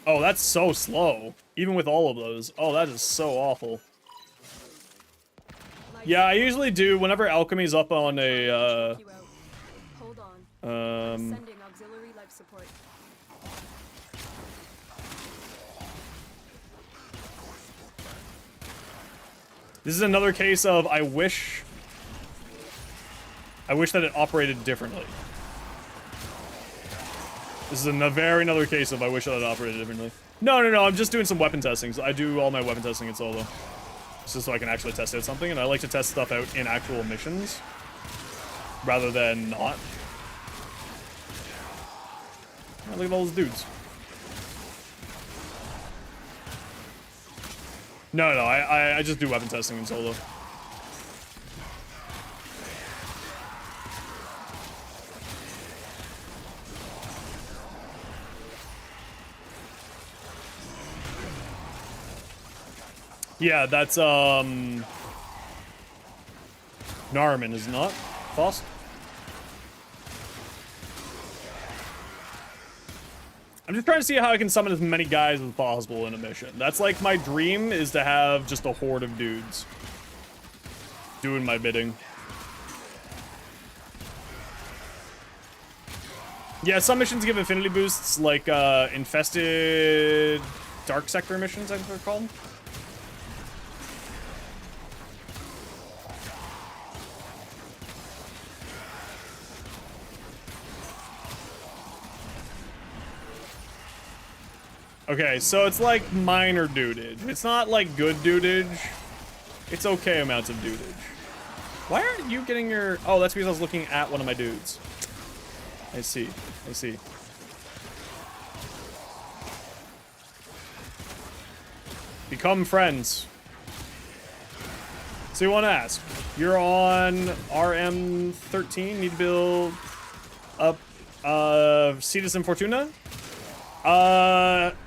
Oh, that's so slow. Even with all of those. Oh, that is so awful. Yeah, I usually do whenever alchemy's up on a, Hold on. Sending auxiliary life support. this is another case of I wish that it operated differently. This is another case of I wish that it operated differently. No, I'm just doing some weapon testing. So I do all my weapon testing in solo. Just so I can actually test out something, and I like to test stuff out in actual missions rather than not. Oh, look at all those dudes. No, I just do weapon testing in solo. Yeah, that's, Narman, is it not? Faust? I'm just trying to see how I can summon as many guys as possible in a mission. That's like my dream, is to have just a horde of dudes doing my bidding. Yeah, some missions give infinity boosts, like, infested dark sector missions, I think they're called. Okay, so it's like minor dudage. It's not like good dudage. It's okay amounts of dudage. Why aren't you getting your... Oh, that's because I was looking at one of my dudes. I see. Become friends. So you want to ask, you're on RM13, need to build up Cetus and Fortuna?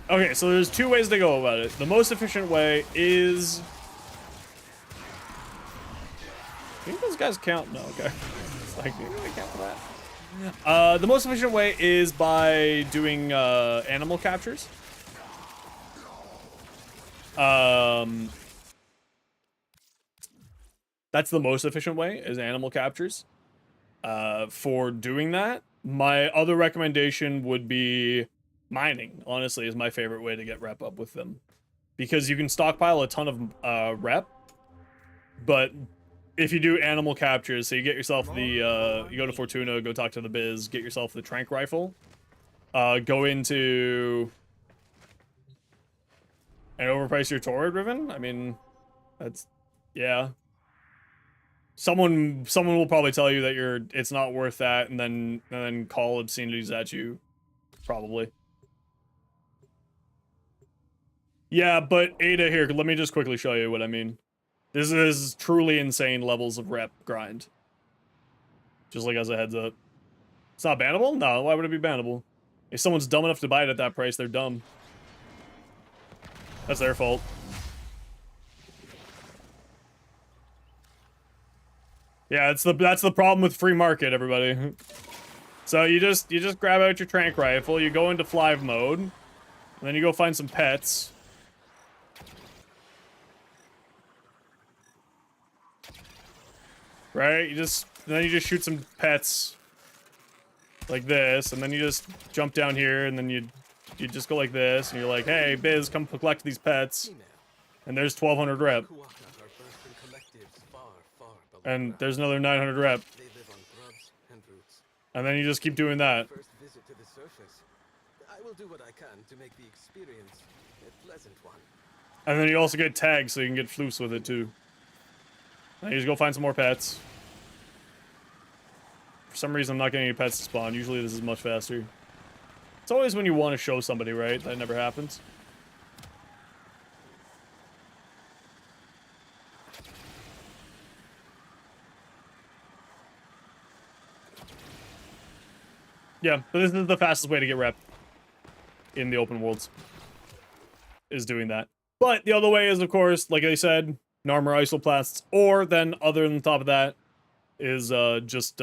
Okay, so there's two ways to go about it. The most efficient way is... I think those guys count? No, okay. It's like, maybe they count for that. The most efficient way is by doing, animal captures. That's the most efficient way, is animal captures. For doing that, my other recommendation would be mining, honestly, is my favorite way to get rep up with them. Because you can stockpile a ton of rep, but if you do animal captures, so you get yourself the, you go to Fortuna, go talk to the Biz, get yourself the Trank Rifle, go into... and overprice your Torrid Riven? I mean, that's... yeah. Someone will probably tell you that it's not worth that, and then call obscenities at you, probably. Yeah, but Ada, here, let me just quickly show you what I mean. This is truly insane levels of rep grind. Just like as a heads up. It's not bannable? No, why would it be bannable? If someone's dumb enough to buy it at that price, they're dumb. That's their fault. Yeah, that's the problem with free market, everybody. So you just grab out your Trank Rifle, you go into fly mode, and then you go find some pets. Right? Then you just shoot some pets like this, and then you just jump down here, and then you you just go like this, and you're like, hey, Biz, come collect these pets. And there's 1,200 rep. And there's another 900 rep. And then you just keep doing that. I will do what I can to make the experience a pleasant one. And then you also get tags, so you can get floofs with it, too. And you just go find some more pets. For some reason, I'm not getting any pets to spawn. Usually this is much faster. It's always when you want to show somebody, right? That never happens. Yeah, but this is the fastest way to get rep in the open worlds. Is doing that. But the other way is, of course, like I said, Narmer Isoplasts, or then other than top of that is just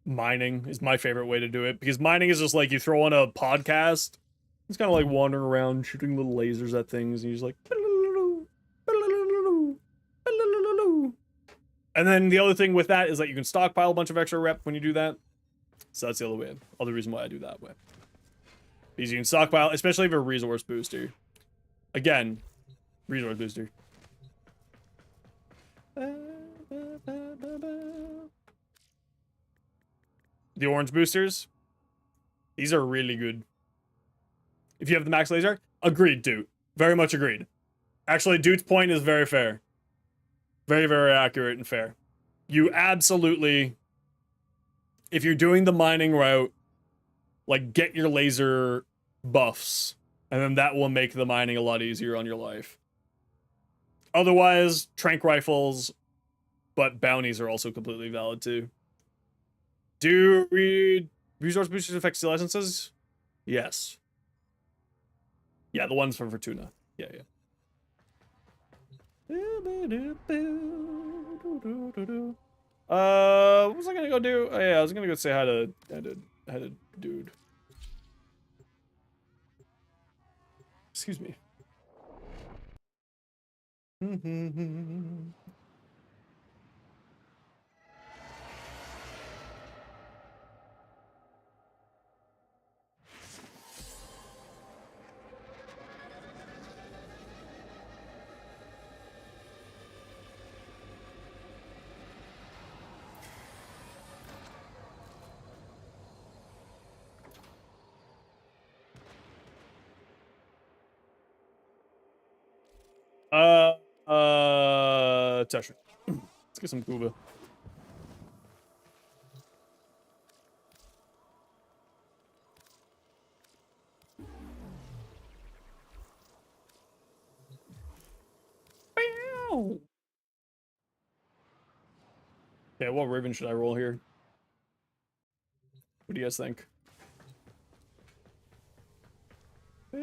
mining is my favorite way to do it, because mining is just like you throw on a podcast. It's kind of like wandering around shooting little lasers at things, and you're just like, and then the other thing with that is that you can stockpile a bunch of extra rep when you do that. So that's the other reason why I do that way. Because you can stockpile, especially if you're a resource booster. Again, resource booster. The orange boosters, these are really good. If you have the max laser, agreed, dude. Very much agreed. Actually, dude's point is very fair. Very, very accurate and fair. You absolutely, if you're doing the mining route, like, get your laser buffs, and then that will make the mining a lot easier on your life. Otherwise, trank rifles, but bounties are also completely valid too. Do resource boosters affect steel essences? Yes. Yeah, the ones from Fortuna. Yeah, yeah. What was I gonna go do? Oh yeah, I was gonna go say hi to dude. Excuse me. Tesher. Let's get some Kuba. Yeah, what Raven should I roll here? What do you guys think? I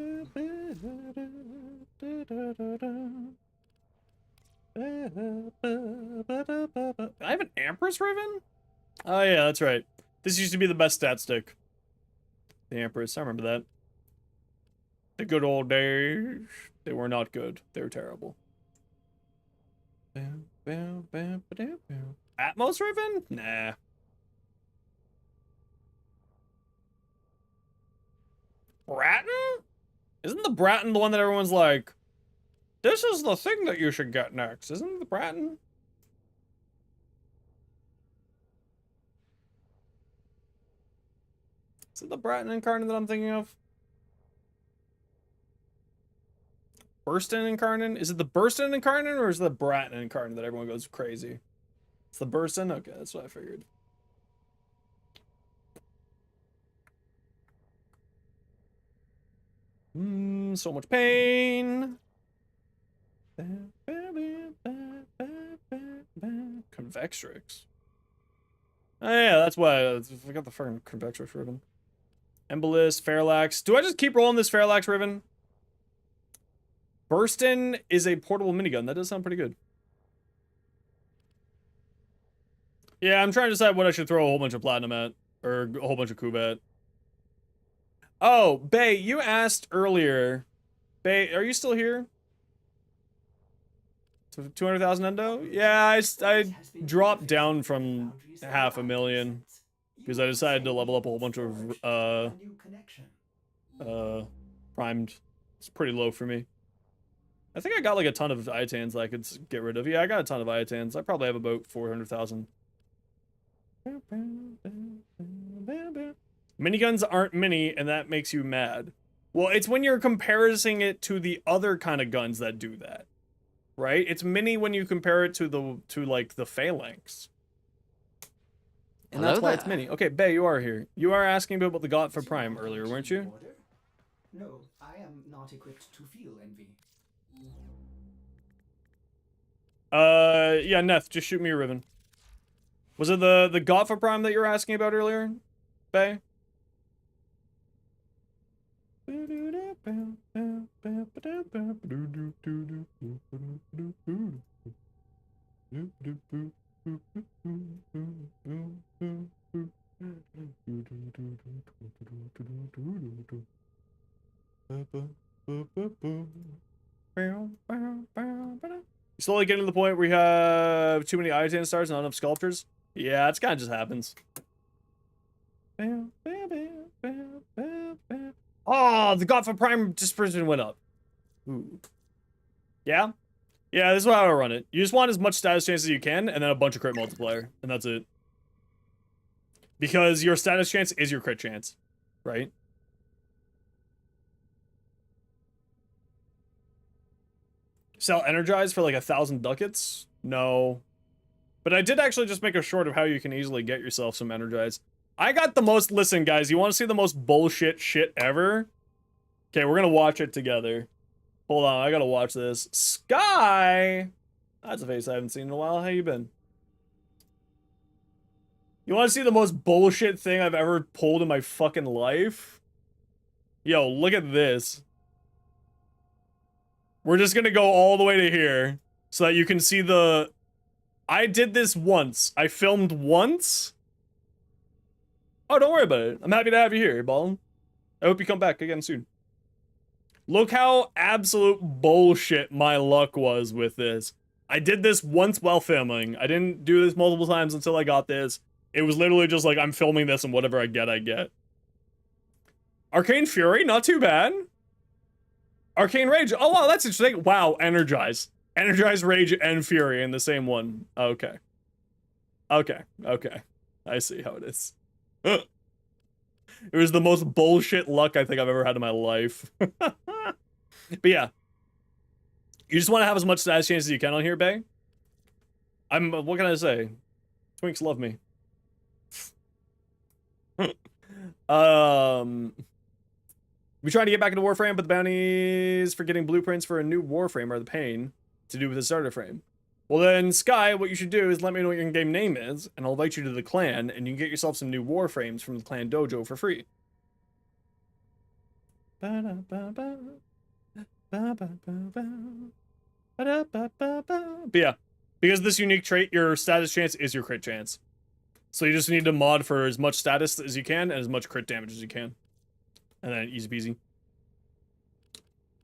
have an Empress Raven? Oh yeah, that's right. This used to be the best stat stick. The Empress, I remember that. The good old days. They were not good. They were terrible. Atmos Raven? Nah. Bratton? Isn't the Bratton the one that everyone's like, this is the thing that you should get next? Isn't it the Bratton? Is it the Bratton incarnate that I'm thinking of? Burston incarnate? Is it the Burston incarnate, or is it the Bratton incarnate that everyone goes crazy? It's the Burston? Okay, that's what I figured. So much pain. Convextrix. Oh yeah, that's why I got the fucking Convextrix ribbon. Embolus, Parallax. Do I just keep rolling this Parallax ribbon? Burston is a portable minigun. That does sound pretty good. Yeah, I'm trying to decide what I should throw a whole bunch of platinum at. Or a whole bunch of Kuba at. Oh, Bay, you asked earlier. Bay, are you still here? 200,000 endo? Yeah, I dropped down from 500,000 because I decided to level up a whole bunch of primed. It's pretty low for me. I think I got like a ton of Iotans that I could get rid of. Yeah, I got a ton of Iotans. I probably have about 400,000. Miniguns aren't mini, and that makes you mad. Well, it's when you're comparing it to the other kind of guns that do that, right? It's mini when you compare it to like the Phalanx, and Hello that's why it's there. mini. Okay, Bay, you are here. You are asking about what the got for Prime earlier, weren't you? Order? No, I am not equipped to feel envy. Yeah, Neth, just shoot me a ribbon. Was it the got for Prime that you were asking about earlier, Bay? You slowly getting to the point where you have too many Iotan stars and not enough sculptors? Yeah, it's kind of just happens. Oh, the God for Prime dispersion went up. Ooh. Yeah? Yeah, this is how I run it. You just want as much status chance as you can, and then a bunch of crit multiplier, and that's it. Because your status chance is your crit chance, right? Sell Energize for like 1,000 ducats? No. But I did actually just make a short of how you can easily get yourself some Energize. I got the most, listen guys, you want to see the most bullshit shit ever? Okay, we're gonna watch it together. Hold on, I gotta watch this. Sky! That's a face I haven't seen in a while. How you been? You want to see the most bullshit thing I've ever pulled in my fucking life? Yo, look at this. We're just gonna go all the way to here so that you can see the... I did this once. I filmed once. Oh, don't worry about it. I'm happy to have you here, Ballin. I hope you come back again soon. Look how absolute bullshit my luck was with this. I did this once while filming. I didn't do this multiple times until I got this. It was literally just like, I'm filming this and whatever I get, I get. Arcane Fury, not too bad. Arcane Rage, oh wow, that's interesting. Wow, Energize. Energize, Rage, and Fury in the same one. Okay. Okay, okay. I see how it is. It was the most bullshit luck I think I've ever had in my life. But yeah. You just want to have as much status chance as you can on here, Bay? What can I say? Twinks love me. We trying to get back into Warframe, but the bounties for getting blueprints for a new Warframe are the pain to do with the starter frame. Well then, Sky, what you should do is let me know what your in-game name is, and I'll invite you to the clan, and you can get yourself some new Warframes from the clan dojo for free. But yeah, because this unique trait, your status chance is your crit chance. So you just need to mod for as much status as you can, and as much crit damage as you can. And then easy peasy.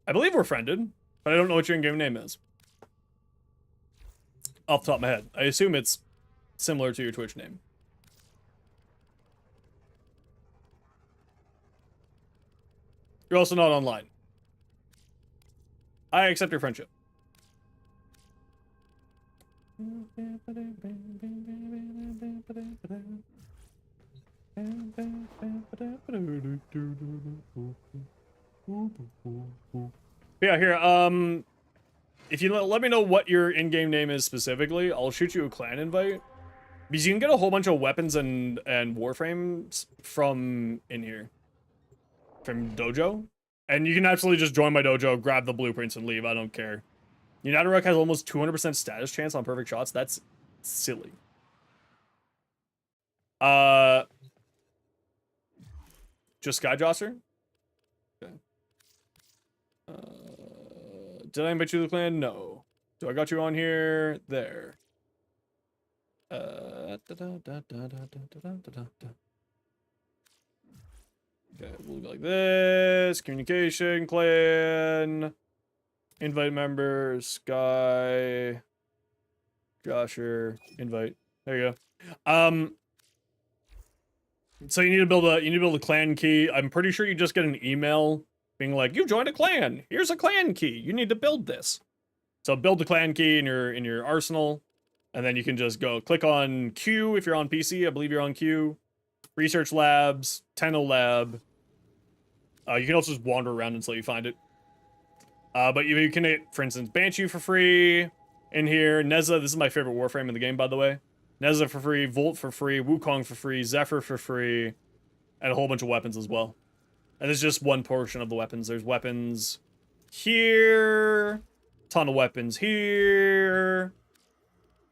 I believe we're friended, but I don't know what your in-game name is. Off the top of my head. I assume it's similar to your Twitch name. You're also not online. I accept your friendship. Yeah, here, if you let me know what your in-game name is specifically, I'll shoot you a clan invite. Because you can get a whole bunch of weapons and Warframes from in here. From Dojo. And you can absolutely just join my dojo, grab the blueprints, and leave. I don't care. United has almost 200% status chance on perfect shots. That's silly. Just Skyjosser? Okay. Did I invite you to the clan? No. Do I got you on here? There. Okay, we'll go like this. Communication, clan. Invite members, Sky. Josher, invite. There you go. So you need to build a clan key. I'm pretty sure you just get an email being like, "You joined a clan. Here's a clan key. You need to build this." So build the clan key in your arsenal, and then you can just go click on Q if you're on PC. I believe you're on Q. Research labs, Tenno lab. You can also just wander around until you find it. But you can get, for instance, Banshee for free in here. Neza, this is my favorite Warframe in the game, by the way. Neza for free, Volt for free, Wukong for free, Zephyr for free, and a whole bunch of weapons as well. And this is just one portion of the weapons. There's weapons here, ton of weapons here,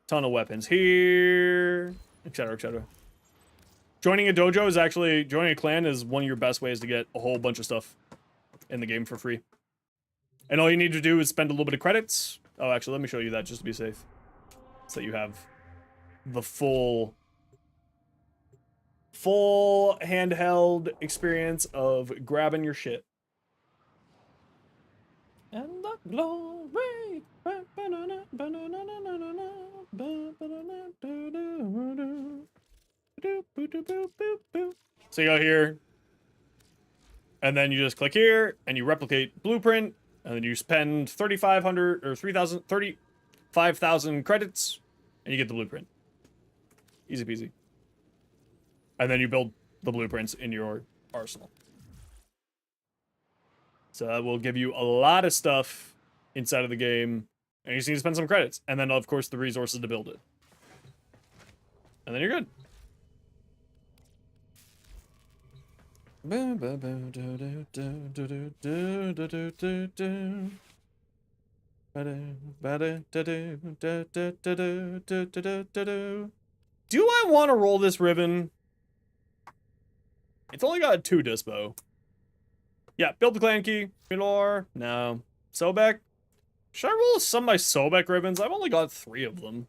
ton of weapons here, etc., etc. Joining a dojo is actually, joining a clan is one of your best ways to get a whole bunch of stuff in the game for free. And all you need to do is spend a little bit of credits. Oh, actually, let me show you that just to be safe. So you have the full handheld experience of grabbing your shit. And the glory. So you go here, and then you just click here, and you replicate blueprint, and then you spend 3,500 or 35,000 credits, and you get the blueprint. Easy peasy. And then you build the blueprints in your arsenal. So that will give you a lot of stuff inside of the game, and you just need to spend some credits, and then of course the resources to build it. And then you're good. Do I want to roll this ribbon? It's only got 2 dispo. Yeah, build the clan key. Milor. No. Sobek. Should I roll some of my Sobek ribbons? I've only got 3 of them.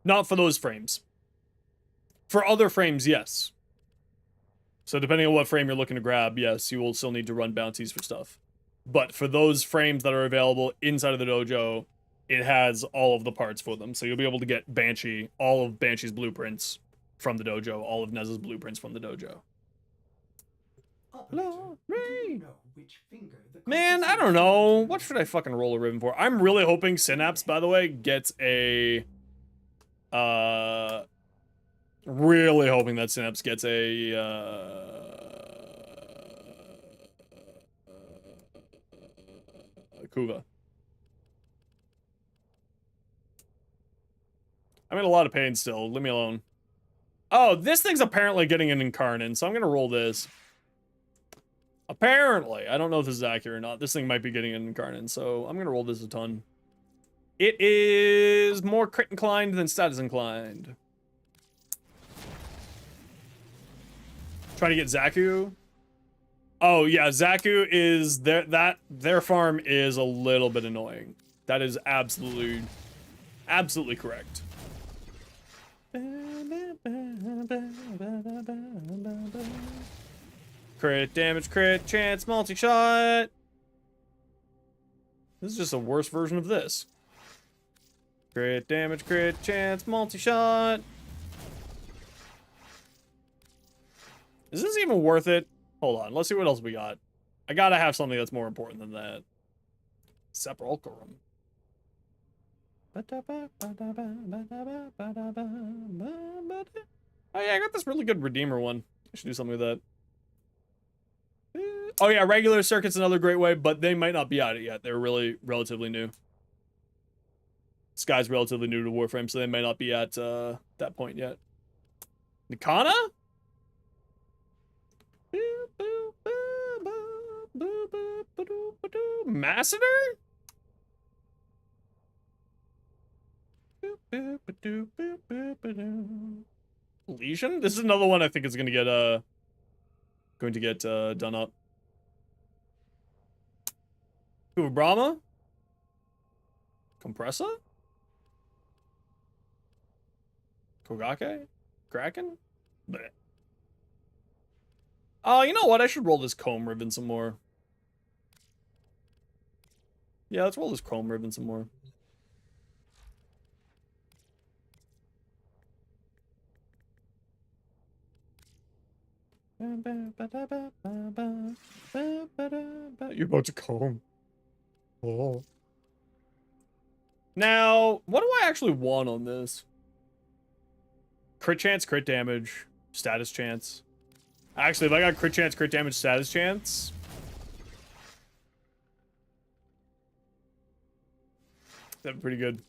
Not for those frames. For other frames, yes. So depending on what frame you're looking to grab, yes, you will still need to run bounties for stuff. But for those frames that are available inside of the dojo, it has all of the parts for them. So you'll be able to get Banshee, all of Banshee's blueprints from the dojo, all of Neza's blueprints from the dojo. Man, I don't know. What should I fucking roll a ribbon for? I'm really hoping Synapse, by the way, gets a... really hoping that Synapse gets a... Kuva. I'm in a lot of pain still. Leave me alone. Oh, this thing's apparently getting an Incarnate, so I'm gonna roll this. Apparently. I don't know if this is accurate or not. This thing might be getting an Incarnate, so I'm gonna roll this a ton. It is more crit inclined than status inclined. Trying to get Zaku. Oh yeah, Zaku is their farm is a little bit annoying. That is absolutely correct. Crit damage, crit chance, multi-shot. This is just a worse version of this. Crit damage, crit chance, multi-shot. Is this even worth it? Hold on, let's see what else we got. I gotta have something that's more important than that. Sepulchrum. Oh yeah, I got this really good Redeemer one. I should do something with that. Oh yeah, regular circuit's another great way, but they might not be at it yet. They're really relatively new. This guy's relatively new to Warframe, so they may not be at that point yet. Nikana? Masseter? Legion? This is another one I think is gonna get done up. Who, Brahma? Compressor? Kogake? Kraken? Bleh. Oh, you know what? I should roll this comb ribbon some more. Yeah, let's roll this chrome ribbon some more. You're about to comb. Oh. Now, what do I actually want on this? Crit chance, crit damage, status chance. Actually, if I got crit chance, crit damage, status chance... that'd be pretty good.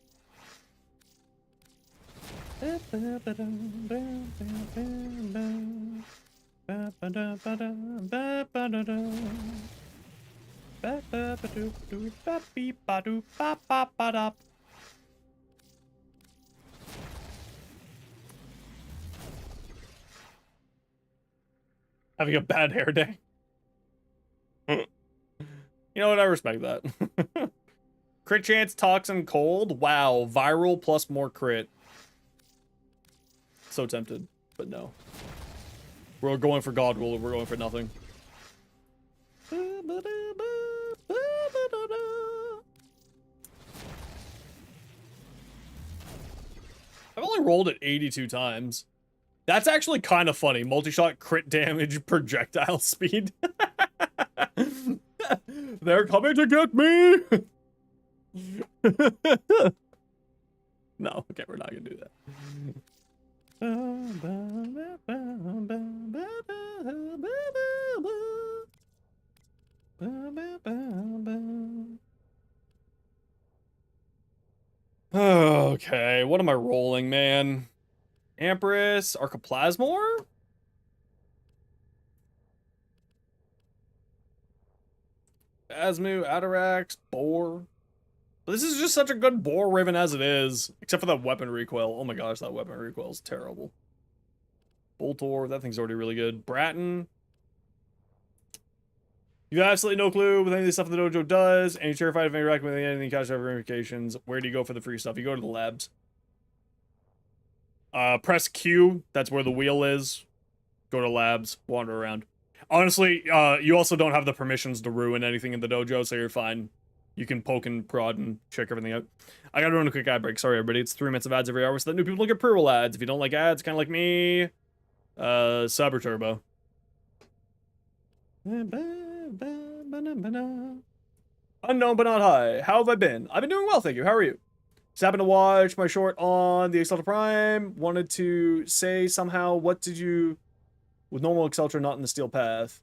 Having a bad hair day. You know what? I respect that. Crit chance, toxin, cold. Wow. Viral plus more crit. So tempted, but no. We're going for God Ruler. We're going for nothing. I've only rolled it 82 times. That's actually kind of funny. Multi-shot crit damage projectile speed. They're coming to get me! No, okay, we're not gonna do that. Okay, what am I rolling, man? Empress, Archoplasmor? Asmu, Atarax, Boar. But this is just such a good Boar Riven as it is. Except for that weapon recoil. Oh my gosh, that weapon recoil is terrible. Boltor, that thing's already really good. Bratton. You have absolutely no clue with any of the stuff the dojo does, and you're terrified of interacting with anything cash over ramifications. Where do you go for the free stuff? You go to the labs. Press Q, that's where the wheel is. Go to labs, wander around. Honestly, you also don't have the permissions to ruin anything in the dojo, so you're fine. You can poke and prod and check everything out. I gotta run a quick ad break. Sorry, everybody. It's 3 minutes of ads every hour so that new people don't get pre-roll ads. If you don't like ads, kind of like me, sub or turbo. Unknown but not high. How have I been? I've been doing well, thank you. How are you? Just happened to watch my short on the Exalted Prime. Wanted to say somehow, what did you... with normal Exalted not in the Steel Path?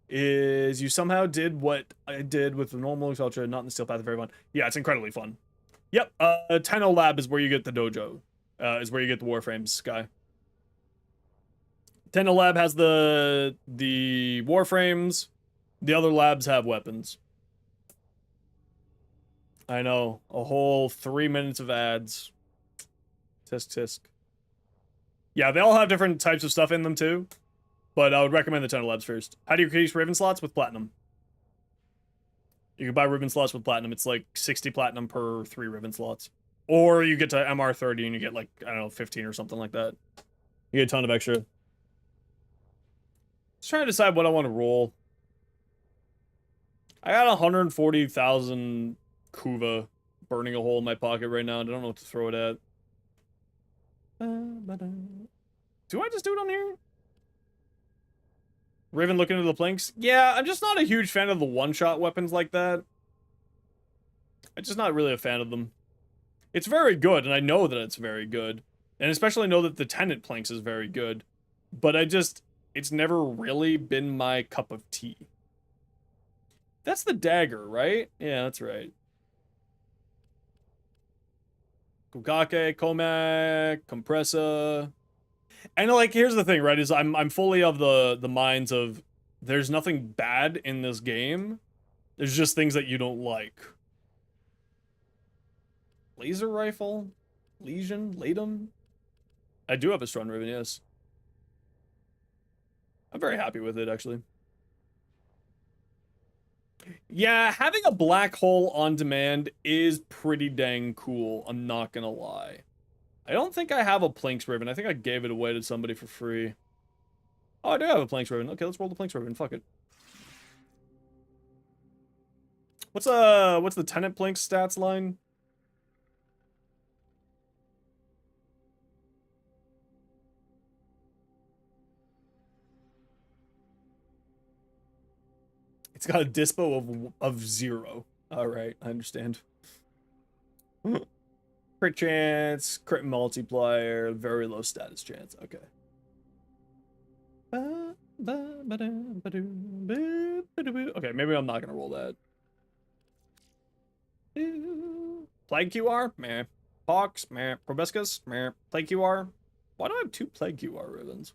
Is you somehow did what I did with the normal Exalted not in the Steel Path. Very fun. Yeah, it's incredibly fun. Yep, Tenno Lab is where you get the dojo. Is where you get the Warframes, guy. Tenno Lab has the Warframes. The other labs have weapons. I know. A whole 3 minutes of ads. Tisk tisk. Yeah, they all have different types of stuff in them too. But I would recommend the Tenno Labs first. How do you increase Riven slots? With Platinum. You can buy Riven slots with Platinum. It's like 60 Platinum per 3 Riven slots. Or you get to MR30 and you get like, I don't know, 15 or something like that. You get a ton of extra. Just trying to decide what I want to roll. I got 140,000 Kuva burning a hole in my pocket right now. I don't know what to throw it at. Do I just do it on here? Riven looking into the planks? Yeah, I'm just not a huge fan of the one-shot weapons like that. I'm just not really a fan of them. It's very good, and I know that it's very good. And especially know that the Tenant planks is very good. But it's never really been my cup of tea. That's the dagger, right? Yeah, that's right. Kugake, Komak, Compressa. And like, here's the thing, right? Is I'm fully of the minds of there's nothing bad in this game. There's just things that you don't like. Laser rifle, Legion, Latum. I do have a strong Riven, yes. I'm very happy with it, actually. Yeah, having a black hole on demand is pretty dang cool. I'm not gonna lie. I don't think I have a Planks Ribbon. I think I gave it away to somebody for free. Oh, I do have a Planks Ribbon. Okay, let's roll the Planks Ribbon. Fuck it. What's the Tenant Planks stats line? It's got a dispo of 0. All right, I understand. Crit chance, crit multiplier, very low status chance. Okay. Okay, maybe I'm not gonna roll that. Plague QR? Meh. Hawks? Meh. Proboscis? Meh. Plague QR? Why do I have 2 Plague QR ribbons?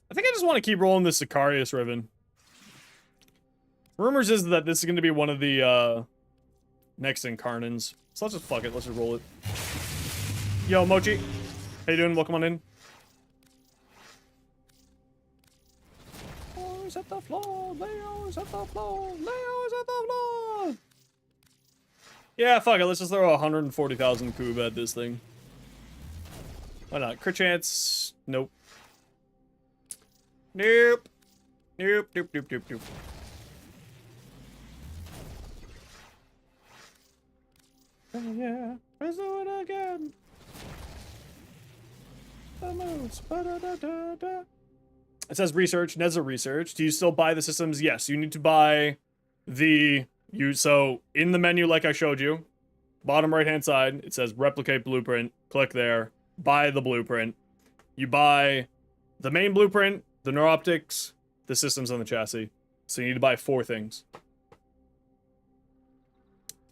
I think I just want to keep rolling this Sicarius ribbon. Rumors is that this is going to be one of the next Incarnans. So let's just fuck it. Let's just roll it. Yo, Mochi. How you doing? Welcome on in. Leo's at the floor. Leo's at the floor. Leo's at the floor. Yeah, fuck it. Let's just throw 140,000 cube at this thing. Why not? Crit chance. Nope. Nope. Nope, nope, nope, nope, nope. Oh yeah, let's do it again. The moves. Ba-da-da-da-da. It says research, Nezza research. Do you still buy the systems? Yes, you need to buy so in the menu like I showed you, bottom right hand side, it says replicate blueprint. Click there, buy the blueprint. You buy the main blueprint, the neuroptics, the systems on the chassis. So you need to buy 4 things.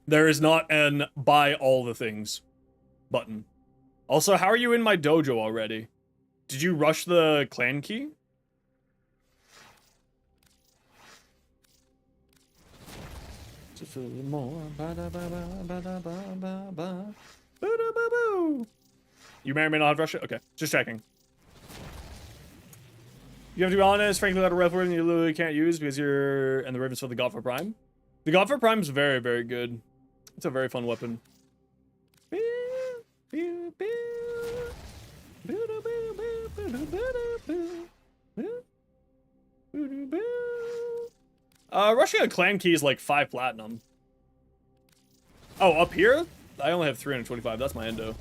There is not an buy all the things button. Also, how are you in my dojo already? Did you rush the clan key? Just a little more. You may or may not have rushed it? Okay, just checking. You have to be honest, frankly, without a red ribbon you literally can't use because you're... And the ribbons for the Godfrey Prime. The Godfrey Prime is very, very good. It's a very fun weapon. Rushing a clan key is like 5 platinum. Oh, up here? I only have 325. That's my endo.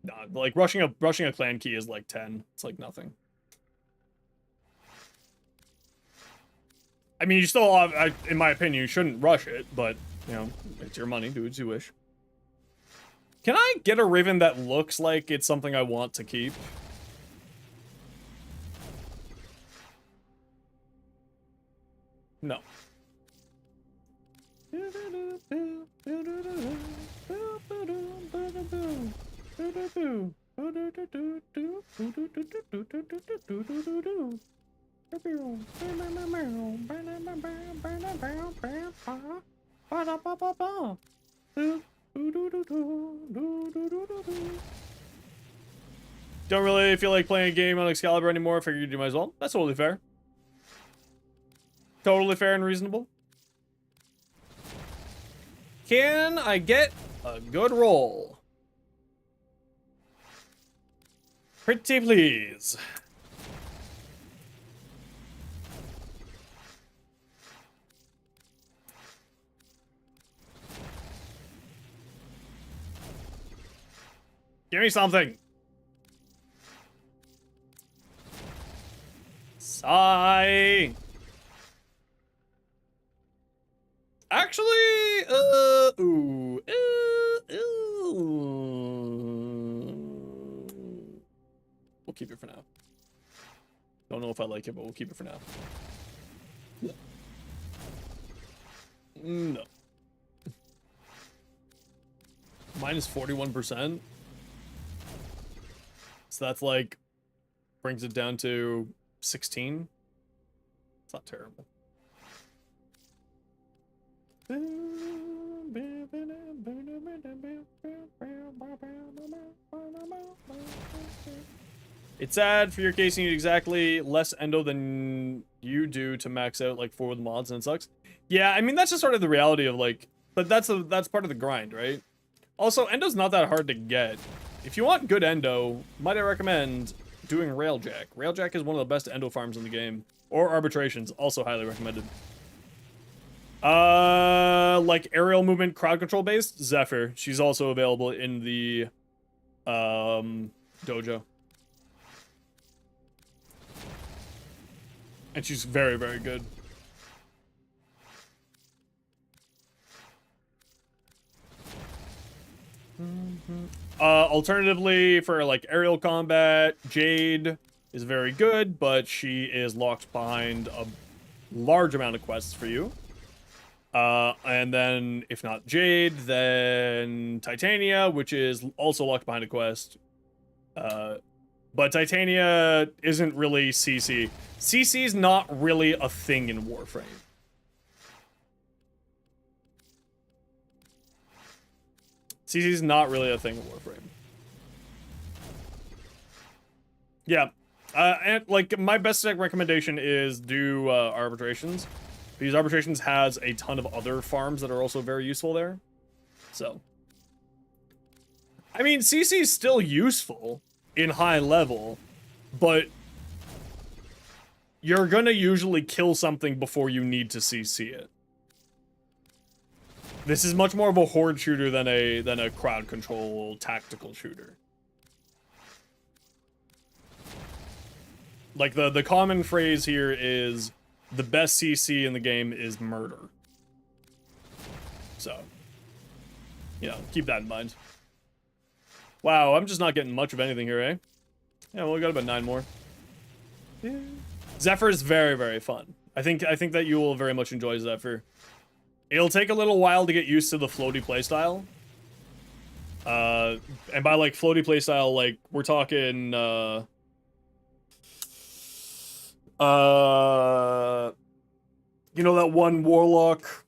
Nah, like rushing a clan key is like 10. It's like nothing. I mean, you still have, in my opinion, you shouldn't rush it, but you know, it's your money. Do as you wish. Can I get a ribbon that looks like it's something I want to keep? No. Don't really feel like playing a game on Excalibur anymore. Figured you might as well. That's totally fair. Totally fair and reasonable. Can I get a good roll? Pretty please. Give me something. Sigh. Actually, we'll keep it for now. Don't know if I like it, but we'll keep it for now. No. Minus 41%. So that's like, brings it down to 16. It's not terrible. It's sad for your case you need exactly less endo than you do to max out like 4 of the mods, and it sucks. Yeah, I mean that's just sort of the reality of like, but that's part of the grind, right? Also, endo's not that hard to get. If you want good endo, might I recommend doing Railjack. Railjack is one of the best endo farms in the game. Or arbitrations, also highly recommended. Like aerial movement, crowd control based, Zephyr. She's also available in the dojo. And she's very, very good. Alternatively, for like aerial combat, Jade is very good, but she is locked behind a large amount of quests for you. And then, if not Jade, then Titania, which is also locked behind a quest. But Titania isn't really CC. CC is not really a thing in Warframe. CC is not really a thing in Warframe. Yeah. And like my best recommendation is do arbitrations. Because arbitrations has a ton of other farms that are also very useful there. So. I mean, CC is still useful in high level, but you're gonna usually kill something before you need to CC it. This is much more of a horde shooter than a crowd control tactical shooter. Like the common phrase here is the best CC in the game is murder. So, you know, keep that in mind. Wow, I'm just not getting much of anything here, eh? Yeah, well, we got about 9 more. Yeah. Zephyr is very, very fun. I think that you will very much enjoy Zephyr. It'll take a little while to get used to the floaty playstyle. And by like floaty playstyle, like we're talking you know that one warlock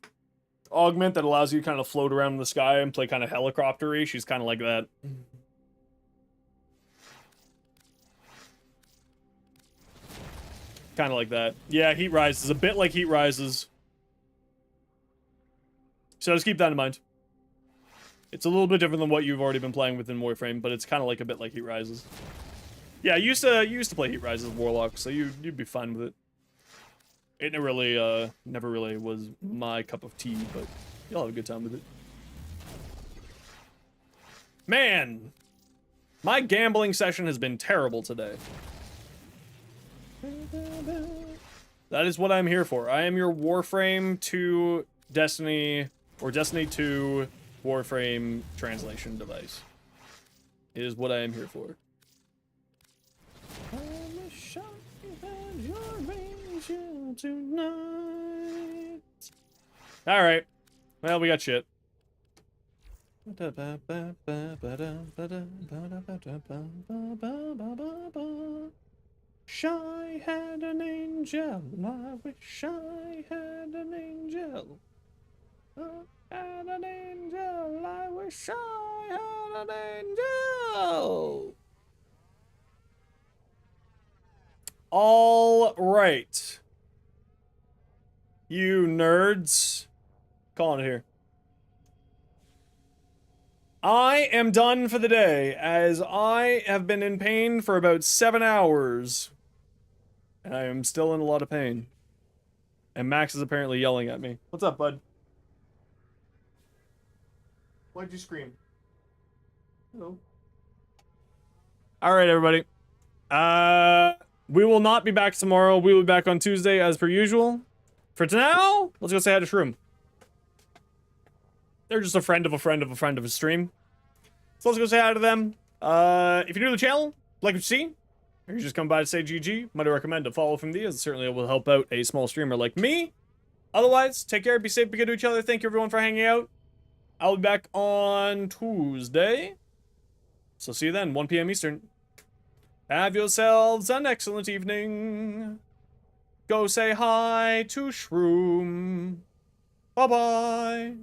augment that allows you to kind of float around in the sky and play kind of helicopter-y? She's kind of like that. Kind of like that. Yeah, Heat Rises. A bit like Heat Rises. So just keep that in mind. It's a little bit different than what you've already been playing within Warframe, but it's kind of like a bit like Heat Rises. Yeah, you used to play Heat Rises Warlock, so you'd be fine with it. It never really was my cup of tea, but you'll have a good time with it. Man, my gambling session has been terrible today. That is what I'm here for. I am your Warframe to Destiny, or Destiny 2 Warframe translation device. It is what I am here for. Alright. Well, we got shit. Shy had an angel. I wish I had an angel. I had an angel. I wish I had an angel. All right. You nerds. Calling it here. I am done for the day, as I have been in pain for about 7 hours. And I am still in a lot of pain. And Max is apparently yelling at me. What's up, bud? Why'd you scream? Hello. Alright, everybody. We will not be back tomorrow. We will be back on Tuesday as per usual. For now, let's go say hi to Shroom. They're just a friend of a friend of a friend of a stream. So let's go say hi to them. If you're new to the channel, like what you see, or you just come by to say GG, might recommend a follow from these. It certainly will help out a small streamer like me. Otherwise, take care, be safe, be good to each other. Thank you everyone for hanging out. I'll be back on Tuesday. So see you then, 1 p.m. Eastern. Have yourselves an excellent evening. Go say hi to Shroom. Bye-bye.